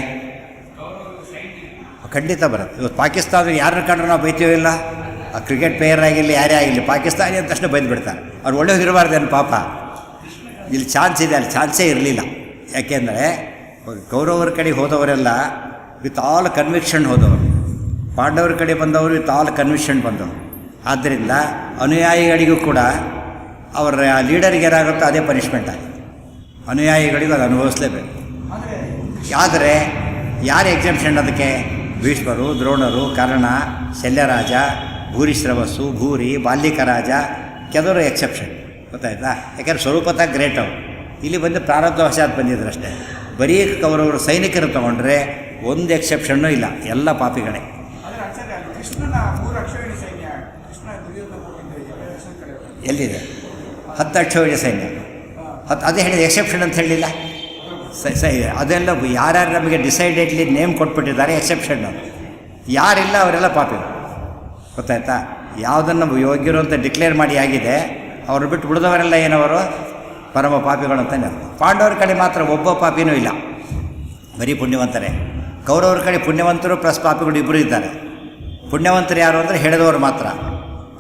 ಖಂಡಿತ ಬರುತ್ತೆ. ಇವತ್ತು ಪಾಕಿಸ್ತಾನದಲ್ಲಿ ಯಾರನ್ನ ಕಂಡ್ರೆ ನಾವು ಬೈತೀವೋ ಇಲ್ಲ, ಆ ಕ್ರಿಕೆಟ್ ಪ್ಲೇಯರ್ ಆಗಿರಲಿ ಯಾರೇ ಆಗಿರಲಿ, ಪಾಕಿಸ್ತಾನಿ ಅಂತ ತಕ್ಷಣ ಬೈದ್ಬಿಡ್ತಾರೆ. ಅವ್ರು ಒಳ್ಳೆಯವ್ರು ಇರಬಾರ್ದೇನು ಪಾಪ. ಇಲ್ಲಿ ಚಾನ್ಸ್ ಇದೆ, ಅಲ್ಲಿ ಚಾನ್ಸೇ ಇರಲಿಲ್ಲ. ಯಾಕೆಂದರೆ ಕೌರವರ ಕಡೆ ಹೋದವರೆಲ್ಲ ವಿತ್ ಆಲ್ ಕನ್ವಿಕ್ಷನ್ ಹೋದವರು, ಪಾಂಡವರ ಕಡೆ ಬಂದವರು ವಿತ್ ಆಲ್ ಕನ್ವಿಕ್ಷನ್ ಬಂದವರು. ಆದ್ದರಿಂದ ಅನುಯಾಯಿಗಳಿಗೂ ಕೂಡ ಅವರ ಲೀಡರಿಗೆ ಏನಾಗುತ್ತೋ ಅದೇ ಪನಿಷ್ಮೆಂಟ್ ಆಗಿದೆ. ಅನುಯಾಯಿಗಳಿಗೂ ಅದು ಅನುಭವಿಸಲೇಬೇಕು. ಆದರೆ ಯಾರು ಎಕ್ಸೆಪ್ಷನ್ ಅದಕ್ಕೆ? ಭೀಷ್ಮರು, ದ್ರೋಣರು, ಕರ್ಣ, ಶಲ್ಯರಾಜ, ಭೂರಿಶ್ರವಸ್ಸು, ಭೂರಿ, ಬಾಲ್ಯಿಕ ರಾಜ, ಕೆಲವರು ಎಕ್ಸೆಪ್ಷನ್. ಗೊತ್ತಾಯ್ತಾ? ಯಾಕೆಂದರೆ ಸ್ವರೂಪತಃ ಗ್ರೇಟ್ ಅವರು. ಇಲ್ಲಿ ಬಂದು ಪ್ರಾರಬ್ಧವಶಾತ್ ಬಂದಿದ್ರು ಅಷ್ಟೇ. ಬರೀ ಕೌರವರು ಸೈನಿಕರು ತೊಗೊಂಡ್ರೆ ಒಂದು ಎಕ್ಸೆಪ್ಷನ್ನೂ ಇಲ್ಲ, ಎಲ್ಲ ಪಾಪಿಗಳೇ. ಎಲ್ಲಿದೆ 10 ಅಕ್ಷೋಹಿಣಿ ಸೈನ್ಯ? ಅದೇ ಹೇಳಿದ ಎಕ್ಸೆಪ್ಷನ್ ಅಂತ ಹೇಳಲಿಲ್ಲ. ಅದೆಲ್ಲ ಯಾರ್ಯಾರು ನಮಗೆ ಡಿಸೈಡೆಡ್ಲಿ ನೇಮ್ ಕೊಟ್ಬಿಟ್ಟಿದ್ದಾರೆ ಎಕ್ಸೆಪ್ಷನ್ನು. ಯಾರಿಲ್ಲ ಅವರೆಲ್ಲ ಪಾಪಿಗಳು. ಗೊತ್ತಾಯ್ತಾ? ಯಾವುದನ್ನು ಯೋಗ್ಯರು ಅಂತ ಡಿಕ್ಲೇರ್ ಮಾಡಿ ಆಗಿದೆ, ಅವರು ಬಿಟ್ಟು ಬಿಡಿದವರೆಲ್ಲ ಏನವರು ಪರಮ ಪಾಪಿಗಳು ಅಂತಲೇ ಅರ್ಥ. ಪಾಂಡವರ ಕಡೆ ಮಾತ್ರ ಒಬ್ಬ ಪಾಪಿನೂ ಇಲ್ಲ, ಬರೀ ಪುಣ್ಯವಂತರೇ. ಕೌರವರ ಕಡೆ ಪುಣ್ಯವಂತರು ಪ್ಲಸ್ ಪಾಪಿಗಳು ಇಬ್ಬರು ಇದ್ದಾರೆ. ಪುಣ್ಯವಂತರು ಯಾರು ಅಂದರೆ ಹೇಳಿದವರು ಮಾತ್ರ.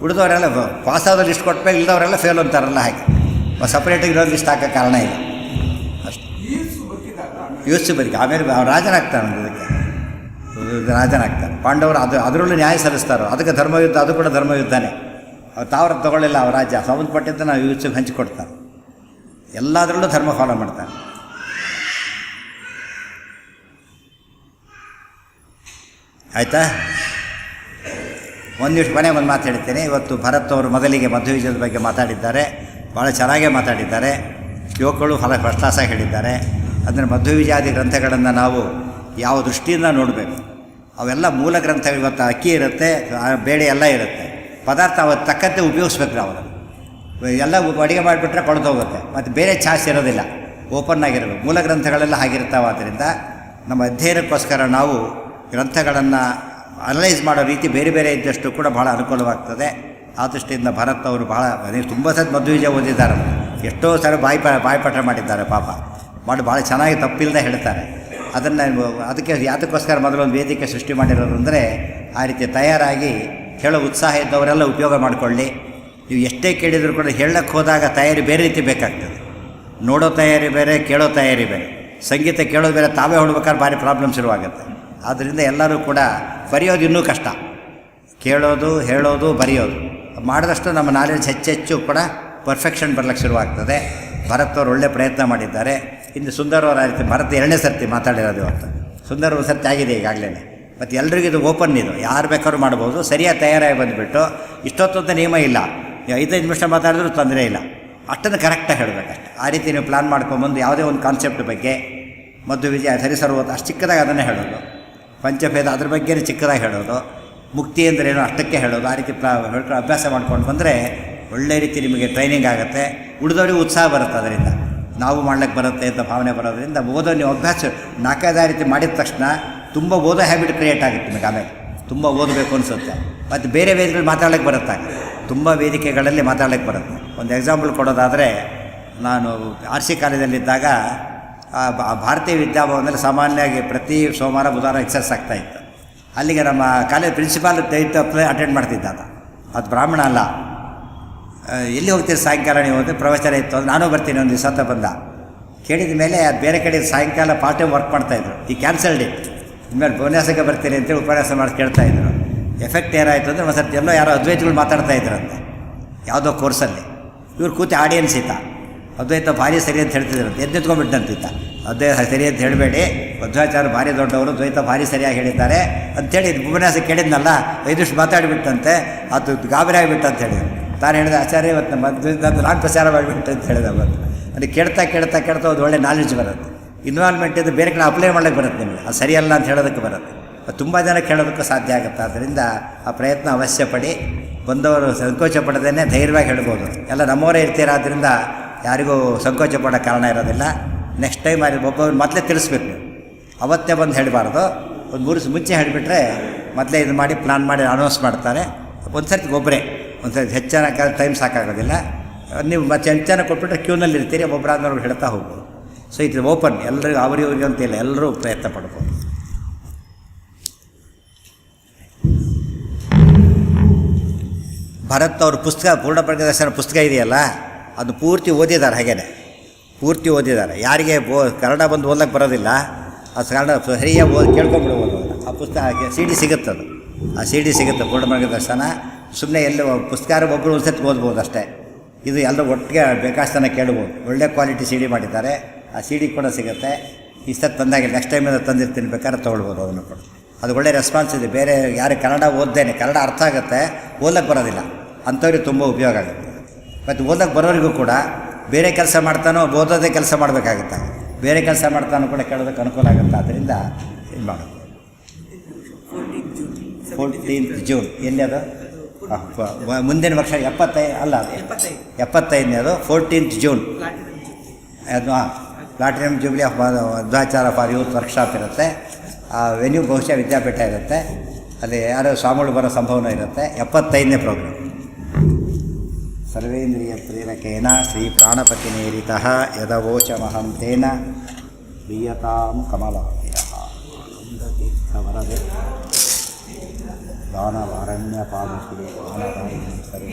ಉಳಿದವರೆಲ್ಲ ಪಾಸಾದ ಲಿಸ್ಟ್ ಕೊಟ್ಟಮೇಲೆ ಇಲ್ಲದವರೆಲ್ಲ ಫೇಲ್ ಅಂತಾರಲ್ಲ, ಹಾಗೆ ಸಪ್ರೇಟಾಗಿ ಇರೋದು ಲಿಸ್ಟ್ ಹಾಕೋ ಕಾರಣ ಇಲ್ಲ ಅಷ್ಟೇ. ಯೋಚಿಸಿ ಬದುಕಿ ಆಮೇಲೆ ಅವ್ನು ರಾಜನಾಗ್ತಾನೆ ಇದಕ್ಕೆ ರಾಜನಾಗ್ತಾನೆ. ಪಾಂಡವರು ಅದರಲ್ಲೂ ನ್ಯಾಯ ಸಲ್ಲಿಸ್ತಾರೋ ಅದಕ್ಕೆ ಧರ್ಮಯುದ್ಧ, ಅದು ಕೂಡ ಧರ್ಮಯುದ್ಧನೇ. ಅವ್ರು ತಾವ್ರ ತೊಗೊಳ್ಳಿಲ್ಲ, ಅವ್ರ ರಾಜ್ಯ ಸಂಬಂಧಪಟ್ಟಿದ್ದ ನಾವು ಯೂಸಿಗೆ ಹಂಚಿಕೊಡ್ತಾರೆ. ಎಲ್ಲದರಲ್ಲೂ ಧರ್ಮ ಫಾಲೋ ಮಾಡ್ತಾರೆ. ಆಯಿತಾ? ಒಂದು ನಿಮಿಷ ಕೊನೆ ಒಂದು ಮಾತು ಹೇಳ್ತೇನೆ. ಇವತ್ತು ಭರತ್ ಅವರು ಮೊದಲಿಗೆ ಮಧ್ವವಿಜಯದ ಬಗ್ಗೆ ಮಾತಾಡಿದ್ದಾರೆ, ಭಾಳ ಚೆನ್ನಾಗೇ ಮಾತಾಡಿದ್ದಾರೆ. ಶ್ಲೋಕಗಳು ಫಸ್ಟ್ ಕ್ಲಾಸಾಗಿ ಹೇಳಿದ್ದಾರೆ. ಅದನ್ನು ಮಧ್ವವಿಜಯಾದಿ ಗ್ರಂಥಗಳನ್ನು ನಾವು ಯಾವ ದೃಷ್ಟಿಯಿಂದ ನೋಡಬೇಕು. ಅವೆಲ್ಲ ಮೂಲ ಗ್ರಂಥಗಳು. ಇವತ್ತು ಅಕ್ಕಿ ಇರುತ್ತೆ, ಬೇಳೆ ಎಲ್ಲ ಇರುತ್ತೆ, ಪದಾರ್ಥ ಅವತ್ತು ತಕ್ಕಂತೆ ಉಪಯೋಗಿಸ್ಬೇಕು ನಾವು. ಎಲ್ಲ ಅಡುಗೆ ಮಾಡಿಬಿಟ್ರೆ ಕೊಳ್ತೋಗುತ್ತೆ, ಮತ್ತು ಬೇರೆ ಚಾನ್ಸ್ ಇರೋದಿಲ್ಲ, ಓಪನ್ ಆಗಿರಬೇಕು. ಮೂಲ ಗ್ರಂಥಗಳೆಲ್ಲ ಹಾಗಿರ್ತಾವೆ. ಆದ್ದರಿಂದ ನಮ್ಮ ಅಧ್ಯಯನಕ್ಕೋಸ್ಕರ ನಾವು ಗ್ರಂಥಗಳನ್ನು ಅನಲೈಸ್ ಮಾಡೋ ರೀತಿ ಬೇರೆ ಬೇರೆ ಇದ್ದಷ್ಟು ಕೂಡ ಭಾಳ ಅನುಕೂಲವಾಗ್ತದೆ. ಆ ದೃಷ್ಟಿಯಿಂದ ಭರತ್ ಅವರು ತುಂಬ ಸತಿ ಮಧ್ವವಿಜಯ ಓದಿದ್ದಾರೆ. ಎಷ್ಟೋ ಸಲ ಬಾಯಿಪಾಠ ಮಾಡಿದ್ದಾರೆ ಪಾಪ, ಭಾಳ ಚೆನ್ನಾಗಿ ತಪ್ಪಿಲ್ಲದೆ ಹೇಳ್ತಾರೆ. ಅದಕ್ಕೆ ಯಾತಕ್ಕೋಸ್ಕರ ಮೊದಲೊಂದು ವೇದಿಕೆ ಸೃಷ್ಟಿ ಮಾಡಿರೋದು ಅಂದರೆ ಆ ರೀತಿ ತಯಾರಾಗಿ ಹೇಳೋ ಉತ್ಸಾಹ ಇದ್ದವರೆಲ್ಲ ಉಪಯೋಗ ಮಾಡಿಕೊಳ್ಳಿ. ನೀವು ಎಷ್ಟೇ ಕೇಳಿದರೂ ಕೂಡ ಹೇಳಕ್ಕೆ ಹೋದಾಗ ತಯಾರಿ ಬೇರೆ ರೀತಿ ಬೇಕಾಗ್ತದೆ. ನೋಡೋ ತಯಾರಿ ಬೇರೆ, ಕೇಳೋ ತಯಾರಿ ಬೇರೆ. ಸಂಗೀತ ಕೇಳೋದು ಬೇರೆ, ತಾವೇ ಹೊಡ್ಬೇಕಾದ್ರೆ ಭಾರಿ ಪ್ರಾಬ್ಲಮ್ ಶುರುವಾಗುತ್ತೆ. ಆದ್ದರಿಂದ ಎಲ್ಲರೂ ಕೂಡ ಬರೆಯೋದು ಇನ್ನೂ ಕಷ್ಟ. ಕೇಳೋದು, ಹೇಳೋದು, ಬರೆಯೋದು ಮಾಡಿದಷ್ಟು ನಮ್ಮ ನಾಲೆಡ್ಜ್ ಹೆಚ್ಚೆಚ್ಚು ಕೂಡ ಪರ್ಫೆಕ್ಷನ್ ಬರಲಿಕ್ಕೆ ಶುರುವಾಗ್ತದೆ. ಭರತ್ ಅವರು ಒಳ್ಳೆ ಪ್ರಯತ್ನ ಮಾಡಿದ್ದಾರೆ. ಇನ್ನು ಸುಂದರ್ ಅವರ ರೀತಿ ಭರತ್ 2ನೇ ಸರ್ತಿ ಮಾತಾಡಿರೋದು ಇವತ್ತು. ಸುಂದರ್ ಒಂದು ಸರ್ತಿ ಆಗಿದೆ ಈಗಾಗಲೇ. ಮತ್ತು ಎಲ್ರಿಗೂ ಇದು ಓಪನ್, ಇದು ಯಾರು ಬೇಕಾದ್ರೂ ಮಾಡ್ಬೋದು. ಸರಿಯಾಗಿ ತಯಾರಾಗಿ ಬಂದುಬಿಟ್ಟು ಇಷ್ಟೊತ್ತು ಅಂತ ನಿಯಮ ಇಲ್ಲ, 5 ನಿಮಿಷ ಮಾತಾಡಿದ್ರೂ ತೊಂದರೆ ಇಲ್ಲ, ಅಷ್ಟನ್ನು ಕರೆಕ್ಟಾಗಿ ಹೇಳಬೇಕಷ್ಟೆ. ಆ ರೀತಿ ನೀವು ಪ್ಲ್ಯಾನ್ ಮಾಡ್ಕೊಂಬಂದು ಯಾವುದೇ ಒಂದು ಕಾನ್ಸೆಪ್ಟ್ ಬಗ್ಗೆ ಮಧ್ವವಿಜಯ ಸರಿಸರ್ವತ್ತು ಅಷ್ಟು ಚಿಕ್ಕದಾಗಿ ಅದನ್ನೇ ಹೇಳೋದು, ಪಂಚಭೇದ ಅದ್ರ ಬಗ್ಗೆನೇ ಚಿಕ್ಕದಾಗಿ ಹೇಳೋದು, ಮುಕ್ತಿ ಅಂದ್ರೇನು ಅಷ್ಟಕ್ಕೆ ಹೇಳೋದು. ಆ ರೀತಿ ಅಭ್ಯಾಸ ಮಾಡ್ಕೊಂಡು ಬಂದರೆ ಒಳ್ಳೆ ರೀತಿ ನಿಮಗೆ ಟ್ರೈನಿಂಗ್ ಆಗುತ್ತೆ. ಉಳಿದವರಿಗೆ ಉತ್ಸಾಹ ಬರುತ್ತೆ. ಅದರಿಂದ ನಾವು ಮಾಡ್ಲಿಕ್ಕೆ ಬರುತ್ತೆ ಅಂತ ಭಾವನೆ ಬರೋದ್ರಿಂದ ಓದೋ ನೀವು ಅಭ್ಯಾಸ 4-5 ರೀತಿ ಮಾಡಿದ ತಕ್ಷಣ ತುಂಬ ಓದೋ ಹ್ಯಾಬಿಟ್ ಕ್ರಿಯೇಟ್ ಆಗುತ್ತೆ ನಿಮಗೆ. ಆಮೇಲೆ ತುಂಬ ಓದಬೇಕು ಅನಿಸುತ್ತೆ. ಮತ್ತು ಬೇರೆ ವೇದಿಕೆಗಳು ಮಾತಾಡ್ಲಿಕ್ಕೆ ಬರುತ್ತೆ, ತುಂಬ ವೇದಿಕೆಗಳಲ್ಲಿ ಮಾತಾಡ್ಲಿಕ್ಕೆ ಬರುತ್ತೆ. ಒಂದು ಎಕ್ಸಾಂಪಲ್ ಕೊಡೋದಾದರೆ, ನಾನು RC ಕಾಲೇಜಲ್ಲಿದ್ದಾಗ ಭಾರತೀಯ ವಿದ್ಯಾಭವನದಲ್ಲಿ ಸಾಮಾನ್ಯವಾಗಿ ಪ್ರತಿ ಸೋಮವಾರ ಬುಧವಾರ ಎಕ್ಸರ್ಸ್ ಆಗ್ತಾಯಿತ್ತು. ಅಲ್ಲಿಗೆ ನಮ್ಮ ಕಾಲೇಜ್ ಪ್ರಿನ್ಸಿಪಾಲ್ ದಯವಿಟ್ಟು ಅಟೆಂಡ್ ಮಾಡ್ತಿದ್ದ. ಅದು ಬ್ರಾಹ್ಮಣ ಅಲ್ಲ. ಎಲ್ಲಿ ಹೋಗ್ತೀರಿ ಸಾಯಂಕಾಲ ನೀವು ಅಂದರೆ ಪ್ರವಚನ ಇತ್ತು ಅಂದರೆ ನಾನು ಬರ್ತೀನಿ ಒಂದು ದಿವಸ ಅಂತ ಬಂದ. ಕೇಳಿದ ಮೇಲೆ ಅದು ಬೇರೆ ಕಡೆ ಸಾಯಂಕಾಲ ಪಾರ್ಟ್ ಟೈಮ್ ವರ್ಕ್ ಮಾಡ್ತಾಯಿದ್ರು. ಈ ಕ್ಯಾನ್ಸಲ್ಡ್ ಇತ್ತು. ಇನ್ಮೇಲೆ ಉಪನ್ಯಾಸಕ್ಕೆ ಬರ್ತೀನಿ ಅಂತೇಳಿ ಉಪನ್ಯಾಸ ಮಾಡಿ ಕೇಳ್ತಾಯಿದ್ರು. ಎಫೆಕ್ಟ್ ಏನಾಯಿತು ಅಂದರೆ ಒಂದು ಸರ್ತಿ ಯಾರೋ ಅದ್ವೈತಗಳು ಮಾತಾಡ್ತಾಯಿದ್ರಂತೆ ಯಾವುದೋ ಕೋರ್ಸಲ್ಲಿ. ಇವ್ರು ಕೂತಿ ಆಡಿಯನ್ಸ್ ಇತ್ತ. ಅದ್ವೈತ ಭಾರಿ ಸರಿ ಅಂತ ಹೇಳ್ತಿದ್ರಂತೆ. ಎದ್ದೆತ್ಕೊಂಡ್ಬಿಟ್ಟಂತಿತ್ತ. ಅದ್ವೈತ ಸರಿ ಅಂತ ಹೇಳಬೇಡಿ, ಮಧ್ವಾಚಾರ್ಯ ಭಾರಿ ದೊಡ್ಡವರು, ದ್ವೈತ ಭಾರಿ ಸರಿಯಾಗಿ ಹೇಳಿದ್ದಾರೆ ಅಂಥೇಳಿ ಉಪನ್ಯಾಸ ಕೇಳಿದ್ನಲ್ಲ 5 ನಿಮಿಷ ಮಾತಾಡಿಬಿಟ್ಟಂತೆ. ಅದು ಗಾಬರಿ ಆಗಿಬಿಟ್ಟಂತ ಹೇಳಿದ್ರು. ತಾನು ಹೇಳಿದೆ, ಆಚಾರ್ಯ ಇವತ್ತು ನಮ್ಮ ನಾನು ಪ್ರಚಾರ ಮಾಡಿಬಿಟ್ಟು ಅಂತ ಹೇಳಿದೆ. ಅವತ್ತು ಅದಕ್ಕೆ ಕೇಳ್ತಾ ಒಂದು ಒಳ್ಳೆ ನಾಲೆಡ್ಜ್ ಬರುತ್ತೆ. ಇನ್ವಾಲ್ವ್ಮೆಂಟ್ ಇದು ಬೇರೆ ಕಡೆ ಅಪ್ಲೈ ಮಾಡೋಕ್ಕೆ ಬರುತ್ತೆ ನಿಮಗೆ. ಅದು ಸರಿಯಲ್ಲ ಅಂತ ಹೇಳೋದಕ್ಕೆ ಬರುತ್ತೆ. ತುಂಬ ಜನ ಕೇಳೋದಕ್ಕೂ ಸಾಧ್ಯ ಆಗುತ್ತೆ. ಆದ್ದರಿಂದ ಆ ಪ್ರಯತ್ನ ಅವಶ್ಯ ಪಡಿ. ಬಂದವರು ಸಂಕೋಚ ಪಡದೇನೆ ಧೈರ್ಯವಾಗಿ ಹೇಳ್ಬೋದು. ಎಲ್ಲ ನಮ್ಮವರೇ ಇರ್ತೀರ, ಆದ್ದರಿಂದ ಯಾರಿಗೂ ಸಂಕೋಚ ಪಡೋ ಕಾರಣ ಇರೋದಿಲ್ಲ. ನೆಕ್ಸ್ಟ್ ಟೈಮ್ ಒಬ್ಬರು ಮೊದಲೇ ತಿಳಿಸ್ಬೇಕು ನೀವು. ಅವತ್ತೇ ಬಂದು ಹೇಳಬಾರ್ದು. ಒಂದು 3 ದಿವಸ ಮುಂಚೆ ಹೇಳಿಬಿಟ್ರೆ ಮೊದಲೇ ಇದು ಮಾಡಿ ಪ್ಲಾನ್ ಮಾಡಿ ಅನೌನ್ಸ್ ಮಾಡ್ತಾರೆ. ಒಂದು ಸರ್ತಿ ಒಬ್ಬರೇ, ಒಂದು ಸರ್ತಿ ಹೆಚ್ಚಿನ ಟೈಮ್ ಸಾಕಾಗೋದಿಲ್ಲ. ನೀವು ಮತ್ತೆ ಹೆಚ್ಚಿನ ಕೊಟ್ಬಿಟ್ರೆ ಕ್ಯೂನಲ್ಲಿ ಇರ್ತೀರಿ, ಒಬ್ಬರಾದ್ರೂ ಹೇಳ್ತಾ ಹೋಗ್ಬೋದು. ಸೊ ಇದು ಓಪನ್, ಎಲ್ಲರಿಗೂ ಅವರಿವ್ರಿಗೆ ಅಂತಿಲ್ಲ, ಎಲ್ಲರೂ ಪ್ರಯತ್ನ ಪಡ್ಬೋದು. ಭರತ್ ಅವ್ರ ಪುಸ್ತಕ ಪೂರ್ಣಪ್ರಜ್ಞದರ್ಶನ ಪುಸ್ತಕ ಇದೆಯಲ್ಲ, ಅದು ಪೂರ್ತಿ ಓದಿದ್ದಾರೆ. ಹಾಗೇನೆ ಪೂರ್ತಿ ಓದಿದ್ದಾರೆ. ಯಾರಿಗೆ ಕನ್ನಡ ಬಂದು ಓದಕ್ಕೆ ಬರೋದಿಲ್ಲ, ಅದು ಕನ್ನಡ ಸರಿಯಾಗಿ ಕೇಳ್ಕೊಂಬಿಡ್ಬೋದು. ಆ ಪುಸ್ತಕ CD ಸಿಗುತ್ತದು. ಆ CD ಸಿಗುತ್ತೆ ಪೂರ್ಣಪ್ರಜ್ಞದರ್ಶನ. ಸುಮ್ಮನೆ ಎಲ್ಲೂ ಪುಸ್ತಕ ಒಬ್ಬರು ಒಂದು ಸತಿ ಓದ್ಬೋದು ಅಷ್ಟೇ. ಇದು ಎಲ್ಲರೂ ಒಟ್ಟಿಗೆ ಬೇಕಾಷ್ಟನ ಕೇಳ್ಬೋದು. ಒಳ್ಳೆ ಕ್ವಾಲಿಟಿ CD ಮಾಡಿದ್ದಾರೆ. ಆ CD ಕೂಡ ಸಿಗುತ್ತೆ. ಈ ಸತಿ ತಂದಾಗಿ ನೆಕ್ಸ್ಟ್ ಟೈಮಿಂದ ತಂದಿರ್ತೀನಿ, ಬೇಕಾದ್ರೆ ತೊಗೊಳ್ಬೋದು ಅದನ್ನು ಕೂಡ. ಅದು ಒಳ್ಳೆ ರೆಸ್ಪಾನ್ಸ್ ಇದೆ. ಬೇರೆ ಯಾರು ಕನ್ನಡ ಓದ್ದೇನೆ, ಕನ್ನಡ ಅರ್ಥ ಆಗುತ್ತೆ, ಓದಕ್ಕೆ ಬರೋದಿಲ್ಲ ಅಂಥವ್ರಿಗೆ ತುಂಬ ಉಪಯೋಗ ಆಗುತ್ತೆ. ಮತ್ತು ಓದಕ್ಕೆ ಬರೋರಿಗೂ ಕೂಡ ಬೇರೆ ಕೆಲಸ ಮಾಡ್ತಾನೋ ಓದೋದೇ ಕೆಲಸ ಮಾಡಬೇಕಾಗುತ್ತೆ. ಬೇರೆ ಕೆಲಸ ಮಾಡ್ತಾನೋ ಕೂಡ ಕೇಳೋದಕ್ಕೆ ಅನುಕೂಲ ಆಗುತ್ತೆ. ಆದ್ದರಿಂದ ಇದು ಮಾಡೋದು. 14th ಜೂನ್ ಎಲ್ಲಿ ಅದು? ಮುಂದಿನ ವರ್ಷ 75ನೇದು 14th ಜೂನ್ ಅದು platinum jubilee of Madhvacharya for youth workshop ಇರುತ್ತೆ. ಆ ವೆನ್ಯೂ ಬಹುಶಃ ವಿದ್ಯಾಪೀಠ ಇರುತ್ತೆ. ಅಲ್ಲಿ ಯಾರೋ ಸ್ವಾಮಿಗಳು ಬರೋ ಸಂಭವನೂ ಇರುತ್ತೆ. 75ನೇ ಪ್ರೋಗ್ರಾಮ್. ಸರ್ವೇಂದ್ರಿಯ ಪ್ರೇರಕೇನ ಶ್ರೀ ಪ್ರಾಣಪತಿನೇರಿತಃ ಯದವೋಚಮಹಂ ತೇನ ಪ್ರಿಯತಾಂ ಕಮಲಾಲಯಃ ವರದೆ ದಾನವಾರಣ್ಯ ಪಾದಕಿ ದಾನವಾರಿಣಿ ಸರ್ವೇ